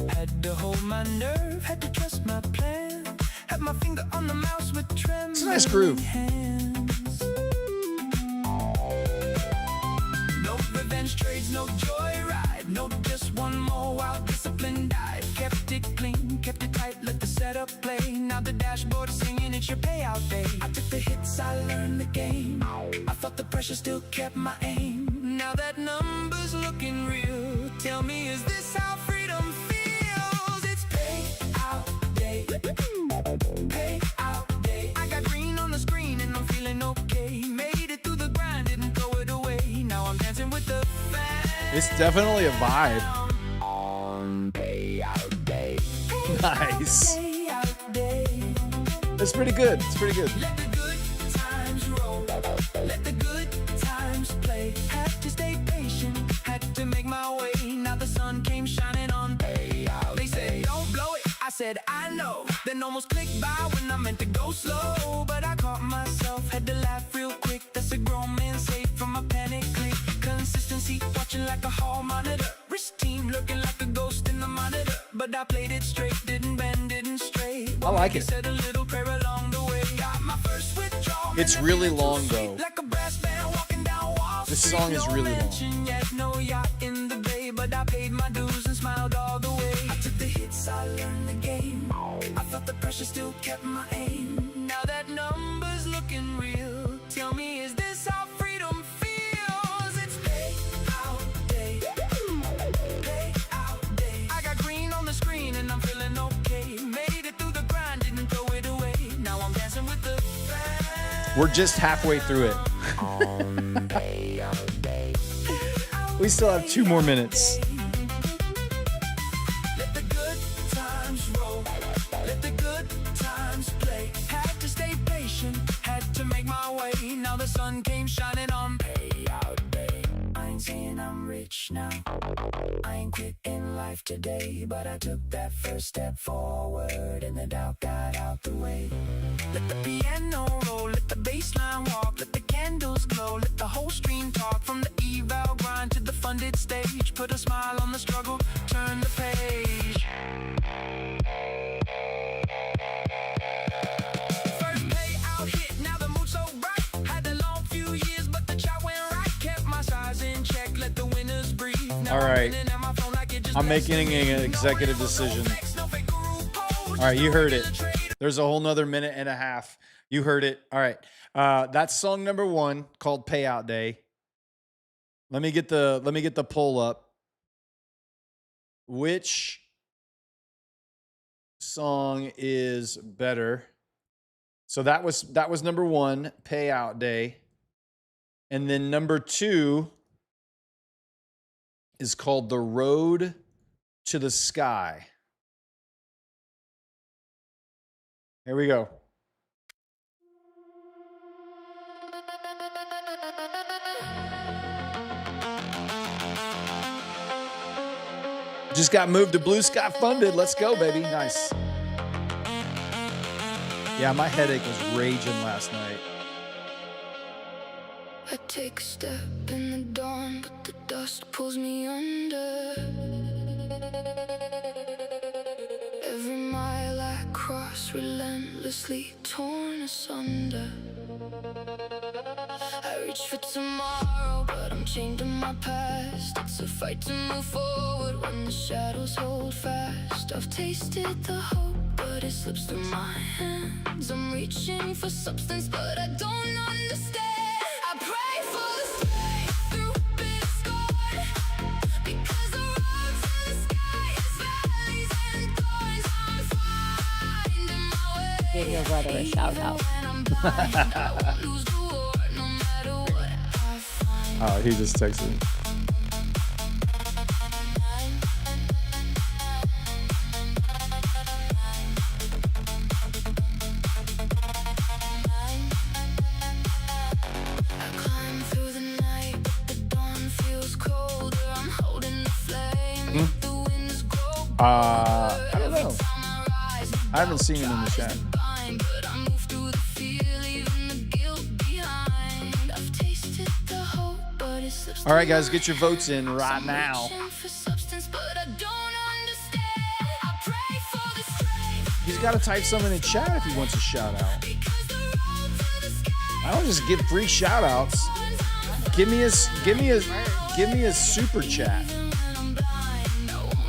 Had to hold my nerve, had to trust my plan. Had my finger on the mouse with trembling It's a nice groove. hands. No revenge trades, no joyride. No, just one more wild discipline dive. Kept it clean, kept it tight, let the setup play. Now the dashboard is singing, it's your payout day. I took the hits, I learned the game. I thought the pressure still kept my aim. Now that number's looking real, Tell me, is this how freedom feels? It's payout day. Payout day. I got green on the screen and I'm feeling okay. Made it through the grind, didn't throw it away. Now I'm dancing with the fans. It's definitely a vibe. On payout day. Nice. Payout day. It's pretty good. It's pretty good. Let the good times roll. Let the good times play. Had to stay patient. Had to make my way. Now the sun came shining on payout. They said, don't blow it. I said, I know. Then almost clicked by when I meant to go slow. But I caught myself. Had to laugh real quick. That's a grown man safe from a panic click. Consistency. Watching like a hall monitor. Wrist team looking like a ghost in the monitor. But I played it straight. Didn't bend, didn't stray. I like it. Said a little prayer along the way. Got my first withdrawal. It's really long though. Like a brass band walking down Wall This Street. song is No really long. mansion yet, no yacht in the bay, but I paid my dues and smiled all the way. I took the hits, I learned the game. I felt the pressure still kept my aim. Now that number's looking real. Tell me, is this how freedom feels? It's payout day. Payout day. I got green on the screen and I'm feeling okay. Made it through the grind, didn't throw it away. Now I'm dancing with the fans. We're just halfway through it. We still have 2 more minutes. Let the good times roll. Let the good times play. Had to stay patient. Had to make my way. Now the sun came shining on payout day. I ain't saying I'm rich now. I ain't quit in life today. But I took that first step forward and the doubt got out the way. Let the piano roll. Let the bass line walk. Let the candles glow. Let the whole stream talk. From the eval grind to the funded stage. Put a smile on the struggle. Turn the page. First payout hit. Now the mood's so bright. Had a long few years, but the chart went right. Kept my size in check. Let the winners breathe. Now All right. I'm winning at my phone like it just I'm passed making me. an executive No decision. flex, no fake guru pose. All right, you heard it. Just trade. There's a whole nother minute and a half. You heard it. All right. That's song number 1 called Payout Day. Let me get the poll up. Which song is better? So that was number 1, Payout Day. And then number 2 is called The Road to the Sky. Here we go. Just got moved to Blue Sky Funded. Let's go, baby. Nice. Yeah, my headache was raging last night. I take a step in the dawn, but the dust pulls me under. Every mile I cross, relentlessly torn asunder. I reach for tomorrow, but I'm chained to my past. It's a fight to move forward when the shadows hold fast. I've tasted the hope, but it slips through my hands. I'm reaching for substance, but I don't understand. I pray for the strength through bitter scorn, because the road to the sky is valleys and thorns. I'm finding my way. Give your brother a shout out. When I'm blind, I won't lose the war, no matter what I find. Oh, he just texted me. I climb through the night, but the dawn feels colder. I'm holding the flame. The winds grow I don't know. time I rise. I haven't seen him in the chat. Bind, but I move through the fear, leaving the guilt behind. I've tasted the hope, but it slips All right, through guys, my get your votes in right hands. I'm now. reaching for substance, but I don't understand. I pray for the strength, He's got to type something in chat if he wants a shout out. because the road to the sky I don't just give free shout outs. is on Give me a super chat.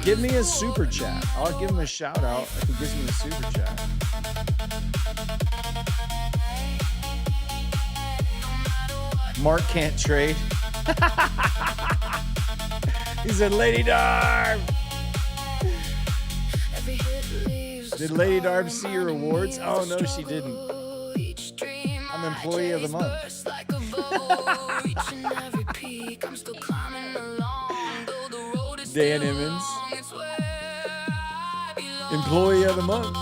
Give me a super chat. I'll give him a shout out if he gives me a super chat. Mark can't trade. He said, Lady Darb. Every hit leaves a Did Lady scar, Darb see your awards? Oh, no, she didn't. struggle. Each dream I'm I employee of the chase month. bursts like a bow. Reaching every peak, I'm still climbing along. Though the road is Dan still Emmons. long, it's where I belong. Employee of the month.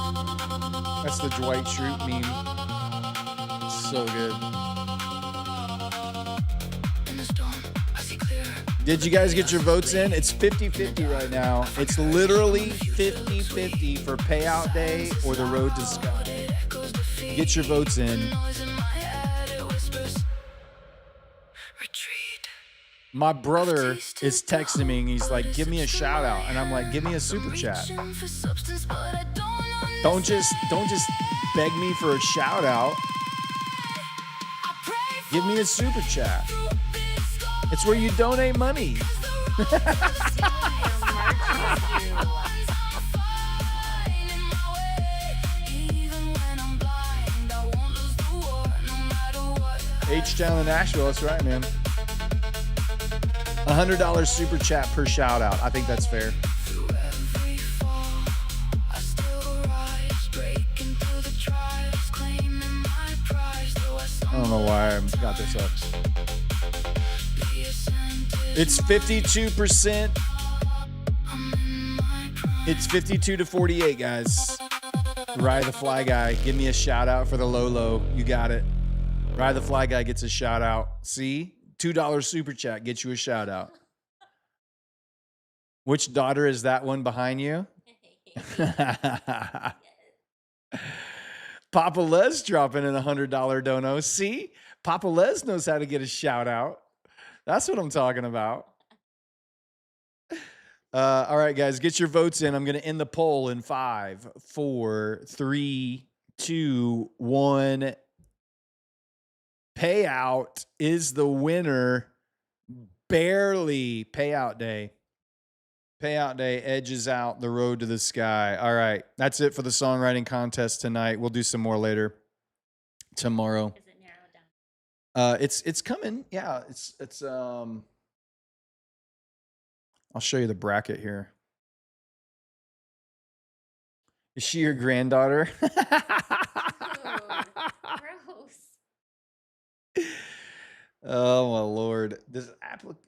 That's the Dwight Schrute meme. So good. In the storm, I see clear. Did you guys get your votes in? It's 50-50 right now. It's literally 50-50 for payout day or the road to sky. Get your votes in. Noise in my head, it whispers, retreat. My brother is texting me and he's like, give me a shout out. And I'm like, give me a super chat. Reaching for substance, but I Don't just beg me for a shout out. Give me a super chat. It's where you donate money. H-Town in Nashville, that's right, man. $100 super chat per shout out. I think that's fair. I don't know why I got this up. It's 52%. It's 52 to 48, guys. Rye the Fly Guy, give me a shout out for the Lolo. You got it. Rye the Fly Guy gets a shout out. See? $2 super chat gets you a shout out. Which daughter is that one behind you? Papa Les dropping in $100 dono. See? Papa Les knows how to get a shout out. That's what I'm talking about. All right, guys, get your votes in. I'm going to end the poll in 5, 4, 3, 2, 1. Payout is the winner. Barely. Payout day. Payout day edges out the road to the sky. All right. That's it for the songwriting contest tonight. We'll do some more later tomorrow. Is it narrowed down? It's coming. Yeah, it's I'll show you the bracket here. Is she your granddaughter? Gross. Oh my lord. This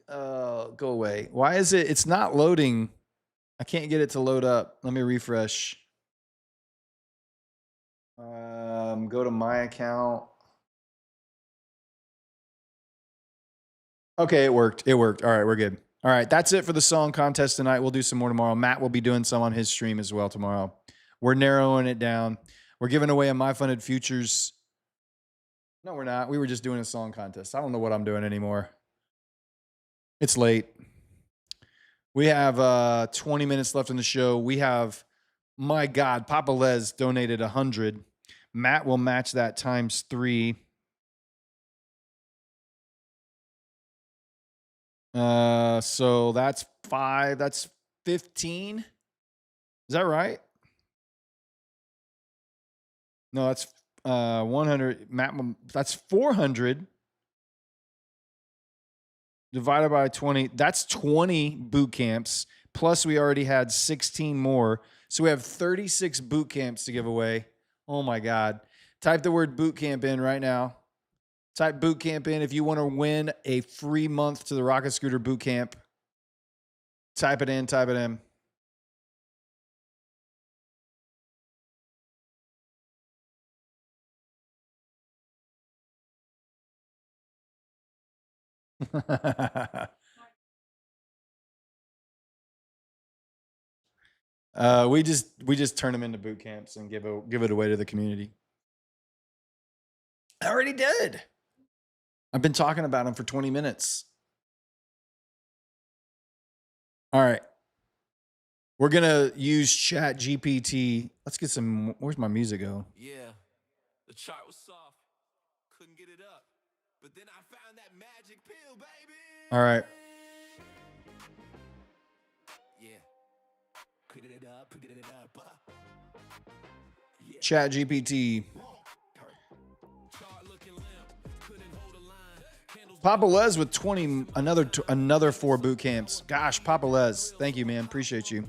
go away. Why is it it's not loading? I can't get it to load up. Let me refresh. Go to my account. Okay, it worked. It worked. All right, we're good. All right, that's it for the song contest tonight. We'll do some more tomorrow. Matt will be doing some on his stream as well tomorrow. We're narrowing it down. We're giving away a My Funded Futures. No, we're not. We were just doing a song contest. I don't know what I'm doing anymore. It's late. We have 20 minutes left in the show. We have, my God, Papa Les donated 100. Matt will match that times 3. So that's 5. That's 15. Is that right? No, that's 100. Matt, that's 400 divided by 20. That's 20 boot camps. Plus, we already had 16 more. So we have 36 boot camps to give away. Oh my God. Type the word boot camp in right now. Type boot camp in if you want to win a free month to the Rocket Scooter boot camp. Type it in, type it in. We just turn them into boot camps and give it away to the community. I already did. I've been talking about them for 20 minutes. All right. We're going to use Chat GPT. Let's get some. Where's my music go? Yeah, the chart was soft, couldn't get it up, but then I found that magic pill, baby. All right. Yeah, put it up, put it up. Yeah. Chat GPT. Papa Les with 20, another 4 boot camps. Gosh, Papa Les, thank you, man. Appreciate you.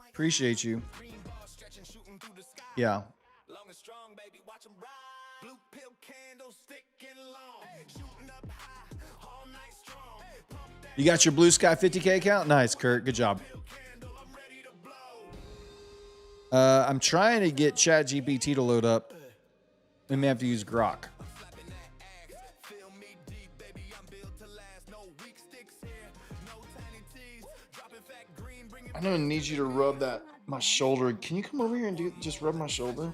Appreciate you. Yeah. You got your Blue Sky 50K account? Nice, Kurt. Good job. I'm trying to get ChatGPT to load up. We may have to use Grok. I'm gonna need you to rub my shoulder. Can you come over here and just rub my shoulder?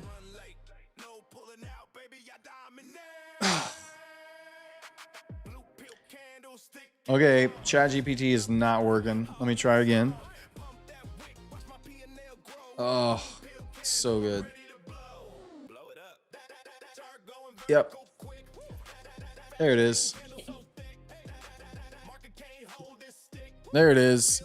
Okay, ChatGPT is not working. Let me try again. Oh, so good. Yep. There it is. There it is.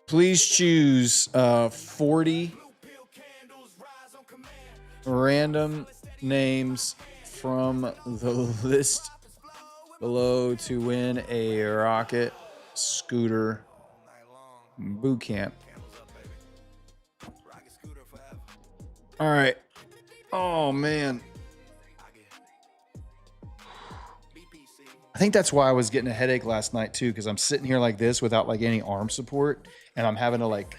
Please choose 40 random names from the list below to win a rocket scooter boot camp. All right. Oh, man. I think that's why I was getting a headache last night too, because I'm sitting here like this without like any arm support, and I'm having to like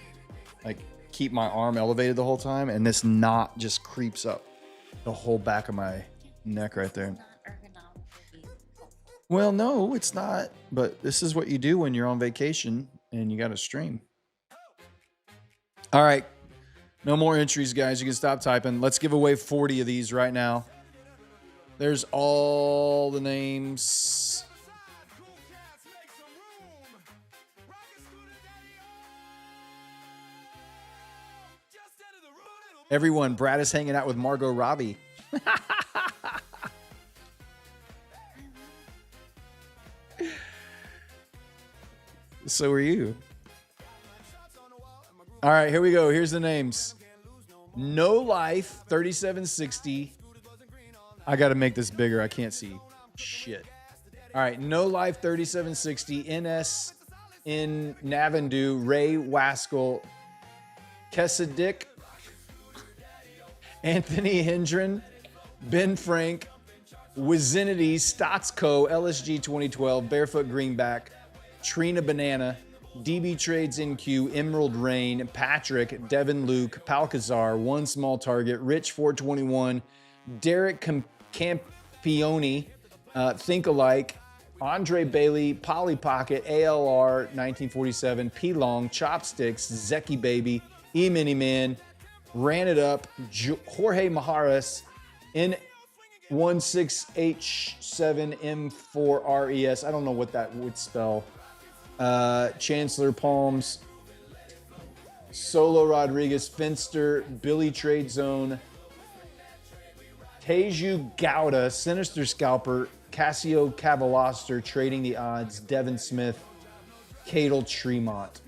keep my arm elevated the whole time, and this knot just creeps up the whole back of my neck right there. Well, no, it's not, but this is what you do when you're on vacation and you got to stream. All right, no more entries, guys. You can stop typing. Let's give away 40 of these right now. There's all the names. Everyone, Brad is hanging out with Margot Robbie. So are you. All right, here we go. Here's the names. No Life 3760. I got to make this bigger. I can't see shit. All right. No Life 3760. NS in Navandu. Ray Waskell. Kesadik. Anthony Hendren. Ben Frank. Wizinity. Stotsco. LSG 2012. Barefoot Greenback. Trina Banana. DB Trades NQ. Emerald Rain. Patrick. Devin Luke. Palcazar. One Small Target. Rich 421. Derek Campione, Think Alike, Andre Bailey, Polly Pocket, ALR 1947, P Long, Chopsticks, Zeki Baby, E Mini Man, Ran It Up, Jorge Maharas, N16H7M4RES. I don't know what that would spell. Chancellor Palms, Solo Rodriguez, Finster, Billy Trade Zone, Teju Gouda, Sinister Scalper, Cassio Cavaloster, Trading the Odds, Devin Smith, Cadel Tremont.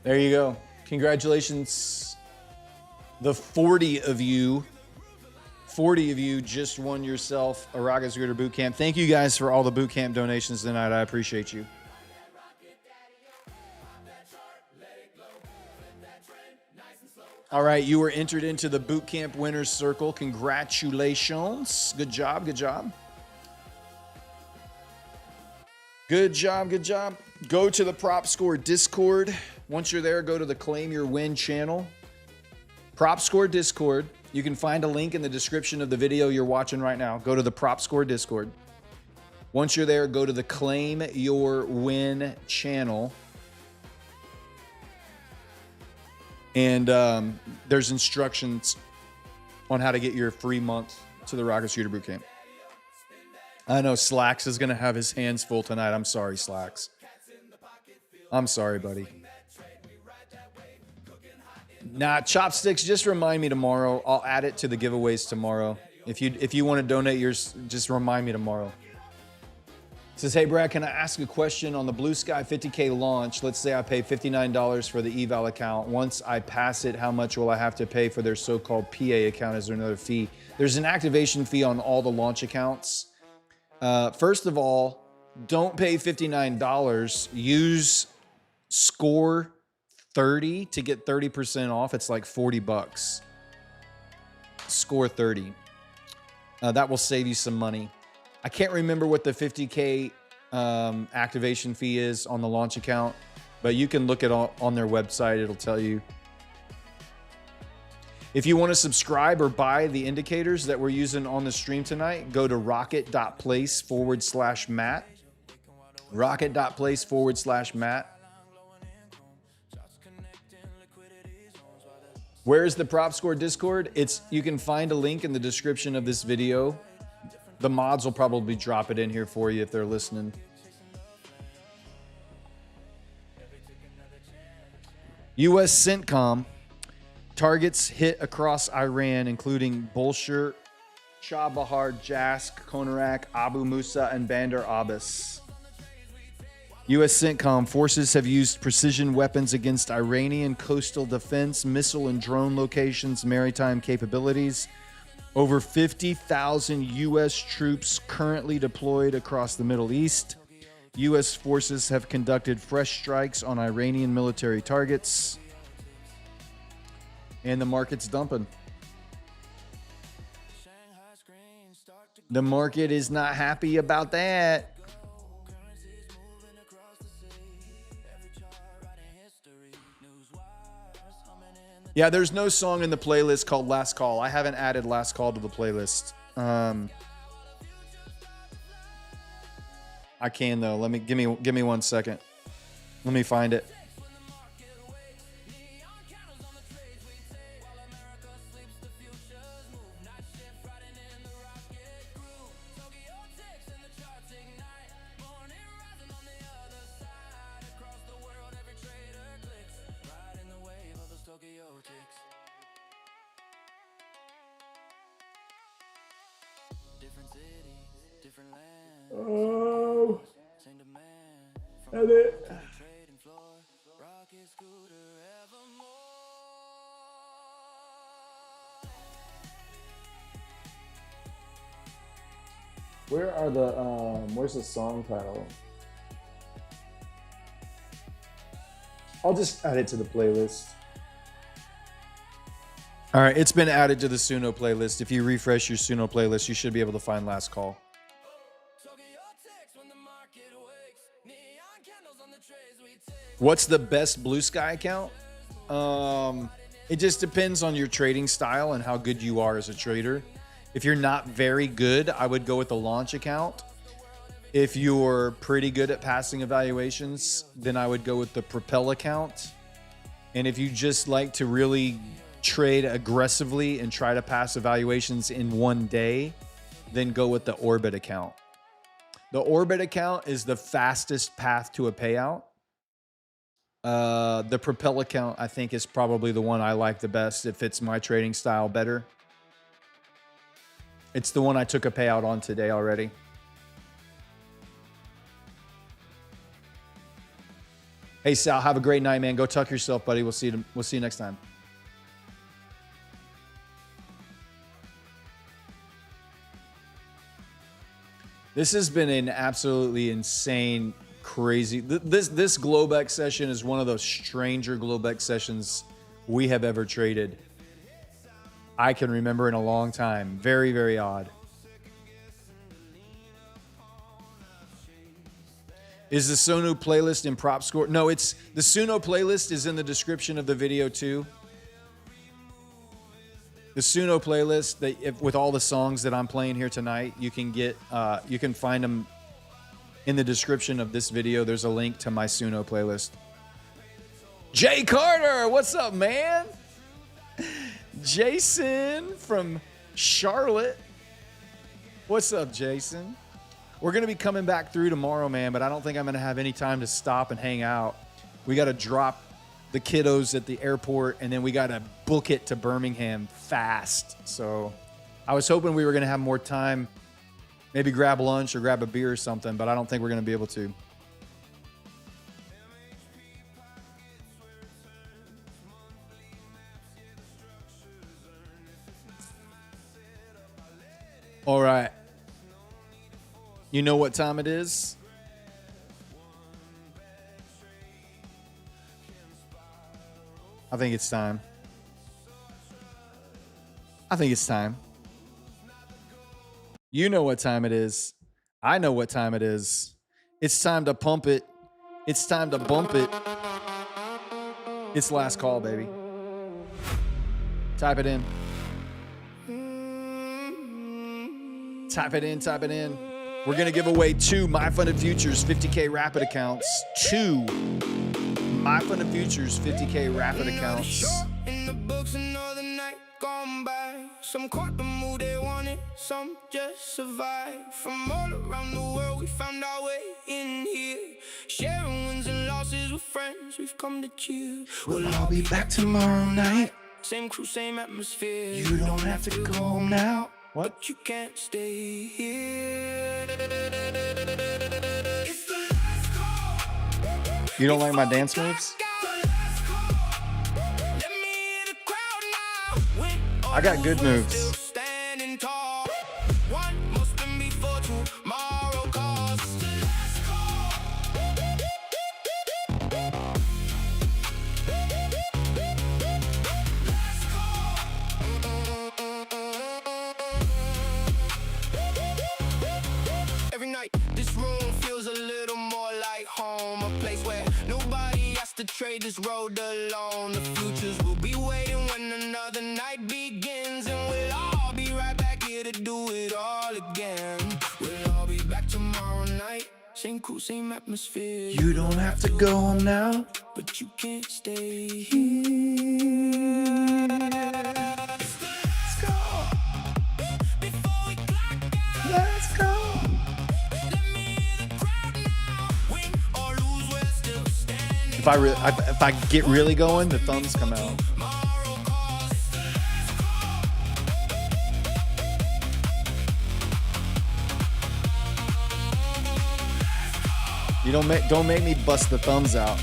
There you go. Congratulations. The 40 of you just won yourself a Rocket Scooter Boot Camp. Thank you guys for all the boot camp donations tonight. I appreciate you. All right, you were entered into the boot camp winners circle. Congratulations. Good job, good job. Good job, good job. Go to the Prop Score Discord. Once you're there, go to the Claim Your Win channel. Prop Score Discord. You can find a link in the description of the video you're watching right now. Go to the Prop Score Discord. Once you're there, go to the Claim Your Win channel. And there's instructions on how to get your free month to the Rocket Shooter Bootcamp. I know Slacks is going to have his hands full tonight. I'm sorry, Slacks. I'm sorry, buddy. Nah, Chopsticks, just remind me tomorrow. I'll add it to the giveaways tomorrow. If you want to donate yours, just remind me tomorrow. Says, hey, Brad, can I ask a question on the Blue Sky 50K launch? Let's say I pay $59 for the eval account. Once I pass it, how much will I have to pay for their so-called PA account? Is there another fee? There's an activation fee on all the launch accounts. First of all, don't pay $59. Use Score 30 to get 30% off. It's like $40. Score 30. That will save you some money. I can't remember what the 50K activation fee is on the launch account, but you can look it on their website. It'll tell you. If you want to subscribe or buy the indicators that we're using on the stream tonight, go to rocket.place/Matt. Rocket.place/Matt. Where's the Prop Score Discord? You can find a link in the description of this video. The mods will probably drop it in here for you if they're listening. U.S. CENTCOM targets hit across Iran, including Bolshir, Chabahar, Jask, Konarak, Abu Musa, and Bandar Abbas. U.S. CENTCOM forces have used precision weapons against Iranian coastal defense, missile and drone locations, maritime capabilities. Over 50,000 U.S. troops currently deployed across the Middle East. U.S. forces have conducted fresh strikes on Iranian military targets. And the market's dumping. The market is not happy about that. Yeah, there's no song in the playlist called Last Call. I haven't added Last Call to the playlist. I can though. Give me 1 second. Let me find it. Oh, edit. Where are the where's the song title? I'll just add it to the playlist. All right, it's been added to the Suno playlist. If you refresh your Suno playlist, you should be able to find Last Call. What's the best Blue Sky account? It just depends on your trading style and how good you are as a trader. If you're not very good, I would go with the launch account. If you're pretty good at passing evaluations, then I would go with the Propel account. And if you just like to really trade aggressively and try to pass evaluations in one day, then go with the Orbit account. The Orbit account is the fastest path to a payout. The Propel account, I think, is probably the one I like the best. It fits my trading style better. It's the one I took a payout on today already. Hey, Sal, have a great night, man. Go tuck yourself, buddy. We'll see you next time. This has been an absolutely insane, crazy. This Globex session is one of those stranger Globex sessions we have ever traded. I can remember in a long time. Very, very odd. Is the Suno playlist in Prop Score? No, it's the Suno playlist is in the description of the video too. The Suno playlist with all the songs that I'm playing here tonight, you can find them in the description of this video. There's a link to my Suno playlist. Jay Carter, what's up, man? Jason from Charlotte. What's up, Jason? We're going to be coming back through tomorrow, man, but I don't think I'm going to have any time to stop and hang out. We got to drop the kiddos at the airport, and then we got to book it to Birmingham fast. So I was hoping we were going to have more time, Maybe grab lunch or grab a beer or something, but I don't think we're going to be able to. All right. You know what time it is? I think it's time. I think it's time. You know what time it is. I know what time it is. It's time to pump it. It's time to bump it. It's last call, baby. Type it in. Type it in, type it in. We're going to give away 2 My Funded Futures 50K Rapid accounts. 2 My Funded Futures 50K Rapid accounts. In the books another night gone by. Some caught the mood they wanted, some just survived. From all around the world we found our way in here. Sharing wins and losses with friends, we've come to cheer. We'll all be back tomorrow night. Same crew, same atmosphere. You don't have to go home now. What? But you can't stay here. It's the last call. You don't like my dance moves? I got good moves. Every night, this room feels a little more like home. A place where nobody has to trade this road alone. The futures will be waiting when another night begins. And we'll all be right back here to do it all again. We'll all be back tomorrow night. Same crew, same atmosphere. You don't have to go home now. But you can't stay here. Let's go. Before we clock out. Let's go. If I get really going, the thumbs come out. You don't make me bust the thumbs out.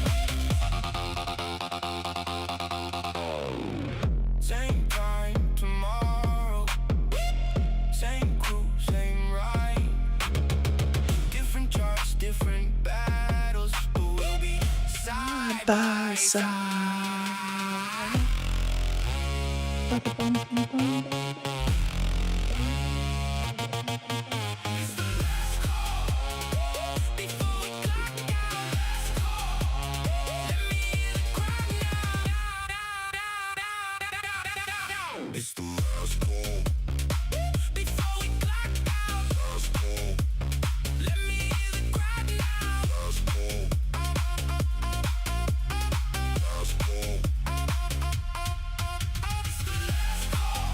Same time tomorrow. Same crew, same ride. Different charts, different battles, but we'll be side by side. It's the last call. Before we clock out. Last call. Let me hear the crowd now. Last call. Last call. It's the last call.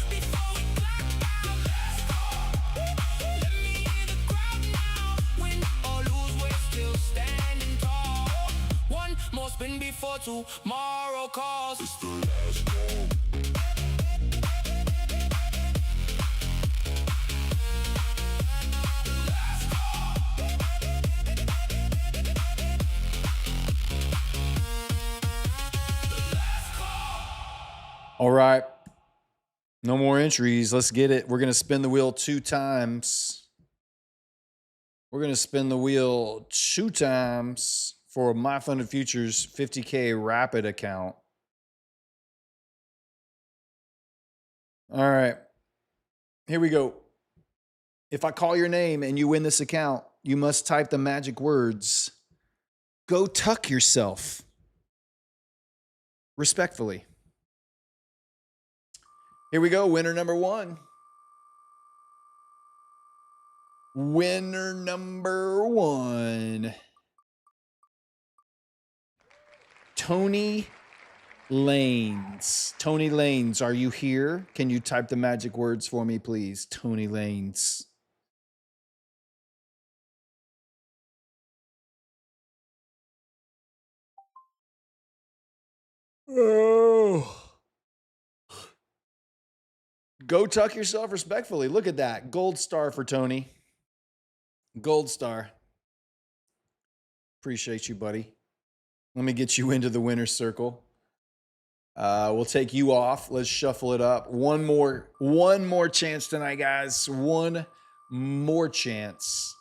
Before we clock out. Last call. Let me hear the crowd now. Win or lose, we're still standing tall. One more spin before tomorrow calls. It's the last call. All right. No more entries. Let's get it. We're going to spin the wheel 2 times. We're going to spin the wheel 2 times for My Funded Futures 50K Rapid account. All right. Here we go. If I call your name and you win this account, you must type the magic words, "Go tuck yourself." Respectfully. Here we go. Winner number 1. Winner number 1. Tony Lanes. Tony Lanes, are you here? Can you type the magic words for me, please? Tony Lanes. Oh. Go tuck yourself respectfully. Look at that. Gold star for Tony. Gold star. Appreciate you, buddy. Let me get you into the winner's circle. We'll take you off. Let's shuffle it up. One more chance tonight, guys. One more chance.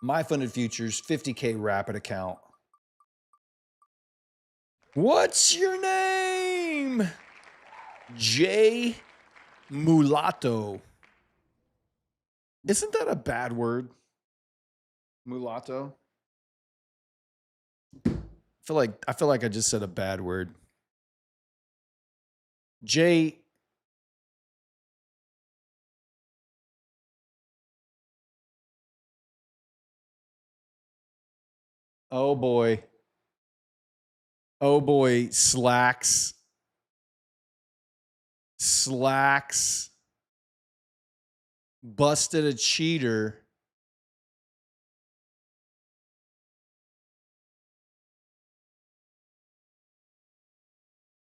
My Funded Futures 50K Rapid account. What's your name? J Mulatto. Isn't that a bad word? Mulatto? I feel like I just said a bad word. J. Oh boy. Oh boy. Slacks. Busted a cheater.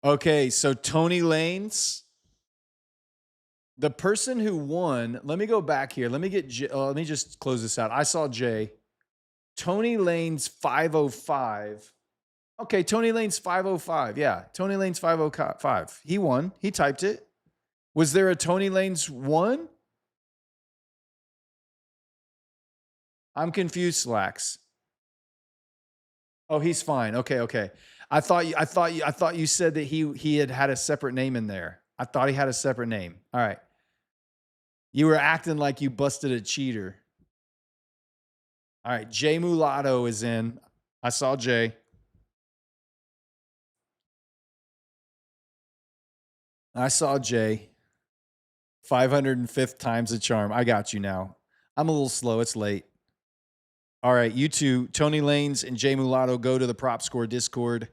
Okay, so Tony Lanes, the person who won, let me go back here. Let me just close this out. I saw Jay. Tony Lanes 505. Okay, Tony Lanes 505. Yeah, Tony Lanes 505. He won. He typed it. Was there a Tony Lanes 1? I'm confused, Slacks. Oh, he's fine. Okay. I thought you said that he had a separate name in there. I thought he had a separate name. All right. You were acting like you busted a cheater. All right, Jay Mulatto is in. I saw Jay. I saw Jay. 505th time's a charm. I got you now. I'm a little slow. It's late. All right, you two, Tony Lanes and Jay Mulatto, go to the Prop Score Discord.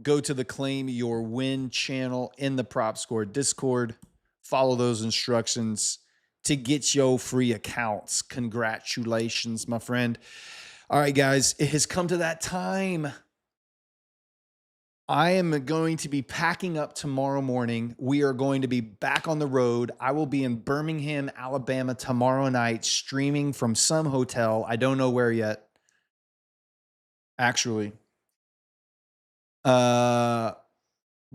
Go to the Claim Your Win channel in the Prop Score Discord. Follow those instructions to get your free accounts. Congratulations, my friend. All right, guys, it has come to that time. I am going to be packing up tomorrow morning. We are going to be back on the road. I will be in Birmingham, Alabama tomorrow night, streaming from some hotel. I don't know where yet, actually. But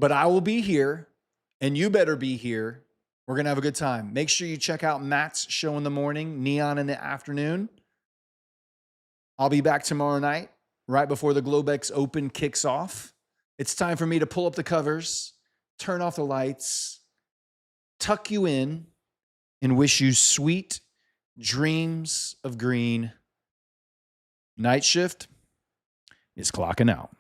I will be here, and you better be here. We're going to have a good time. Make sure you check out Matt's show in the morning, Neon in the afternoon. I'll be back tomorrow night, right before the Globex Open kicks off. It's time for me to pull up the covers, turn off the lights, tuck you in, and wish you sweet dreams of green. Night shift is clocking out.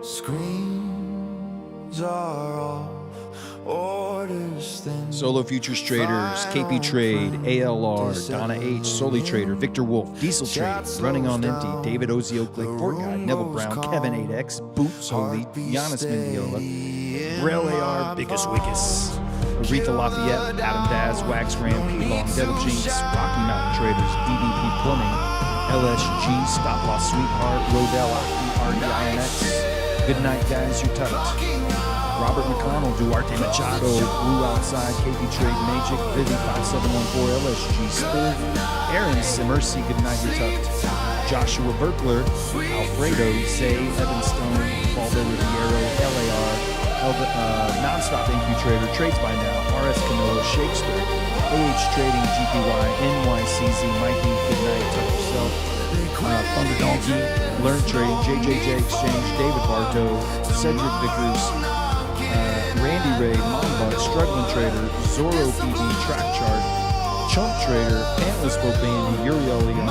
Screens are off, orders thin. Solo Futures Traders, KP Trade, ALR, Donna H, Soli Trader, Victor Wolf, Diesel Trader, Running on Empty, David Ozzy Oakley, Fort Guy, Neville Brown, Kevin 8X, Boots Holy, Giannis Mendiola, Braille AR, Biggest Wickus, Aretha Lafayette, Adam Daz, Wax Ram, P Long, Devil Jinx, Rocky Mountain Traders, DDP Plumbing, LSG, Stop Loss Sweetheart, Rodell, RDINX. Good night, guys. You're tight. Robert McConnell, Duarte Machado, Blue Outside, KP Trade Magic, Vivi 5714, LSG Spur, Aaron Simmercy, good night, you're tucked. Joshua Berkler, Alfredo, Zay, Evan Stone, Baldo Riviero, LAR, Nonstop NQ Trader, Trades by Now, RS Camillo, Shakespeare, AH Trading, GPY, NYCZ, Mikey, good night, tuck yourself. Thunder Donkey, Learn Trading, JJJ Exchange, David Bartow, Cedric Vickers, Randy Ray, Mombuck, Struggling Trader, Zorro PB, Track Chart, Chump Trader, Pantless Bobandy, Uriel Leon,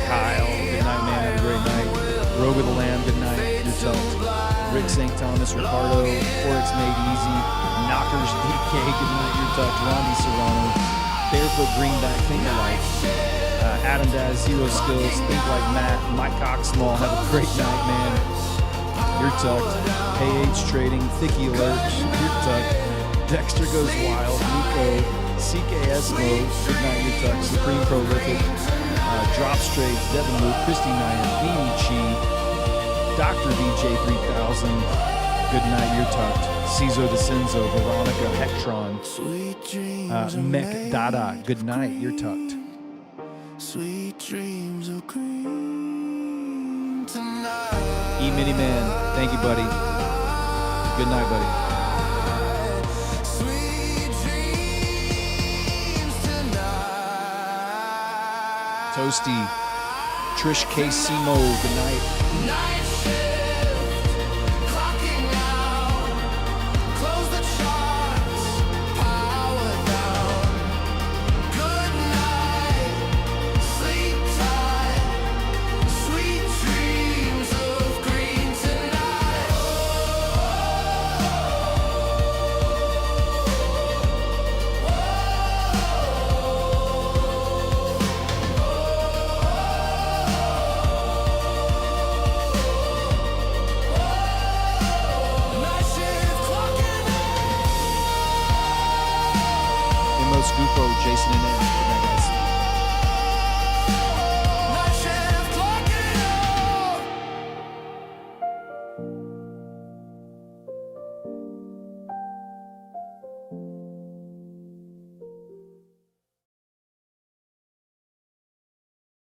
Kyle, good night, man, have a great night. Rogue of the Lamb, good night, you're tucked. Rick St. Thomas, Ricardo, Forex Made Easy, Knockers DK, good night, you're tucked. Rondi Serrano, Barefoot Greenback, Think Alike. Adam Daz, Zero Skills, Think Like Matt, Mike Cox Small, have a great night, man. You're tucked. AH Trading, Thicky Alert, you're tucked. Dexter Goes Wild, Nico, CKS Mode, good night, you're tucked. Supreme Prolific, Drops Trades, Devin Luke, Christy Nyan, Beanie Chi, Dr. VJ 3000, Good Night, You're Tucked, Cizo DeCenzo, Veronica Hectron, Sweet dreams Mech Dada, Good Night, You're Tucked. Sweet dreams of green tonight. E Mini Man, thank you, buddy. Good night, buddy. Sweet dreams tonight. Toasty, Trish K. Simo, good night. Night shift, clocking out. Close the charts, power down. Good night, sleep tight. Sweet dreams of green tonight. Night shift, clocking out. Emos Gufo, Jason and Ed. Good night, guys.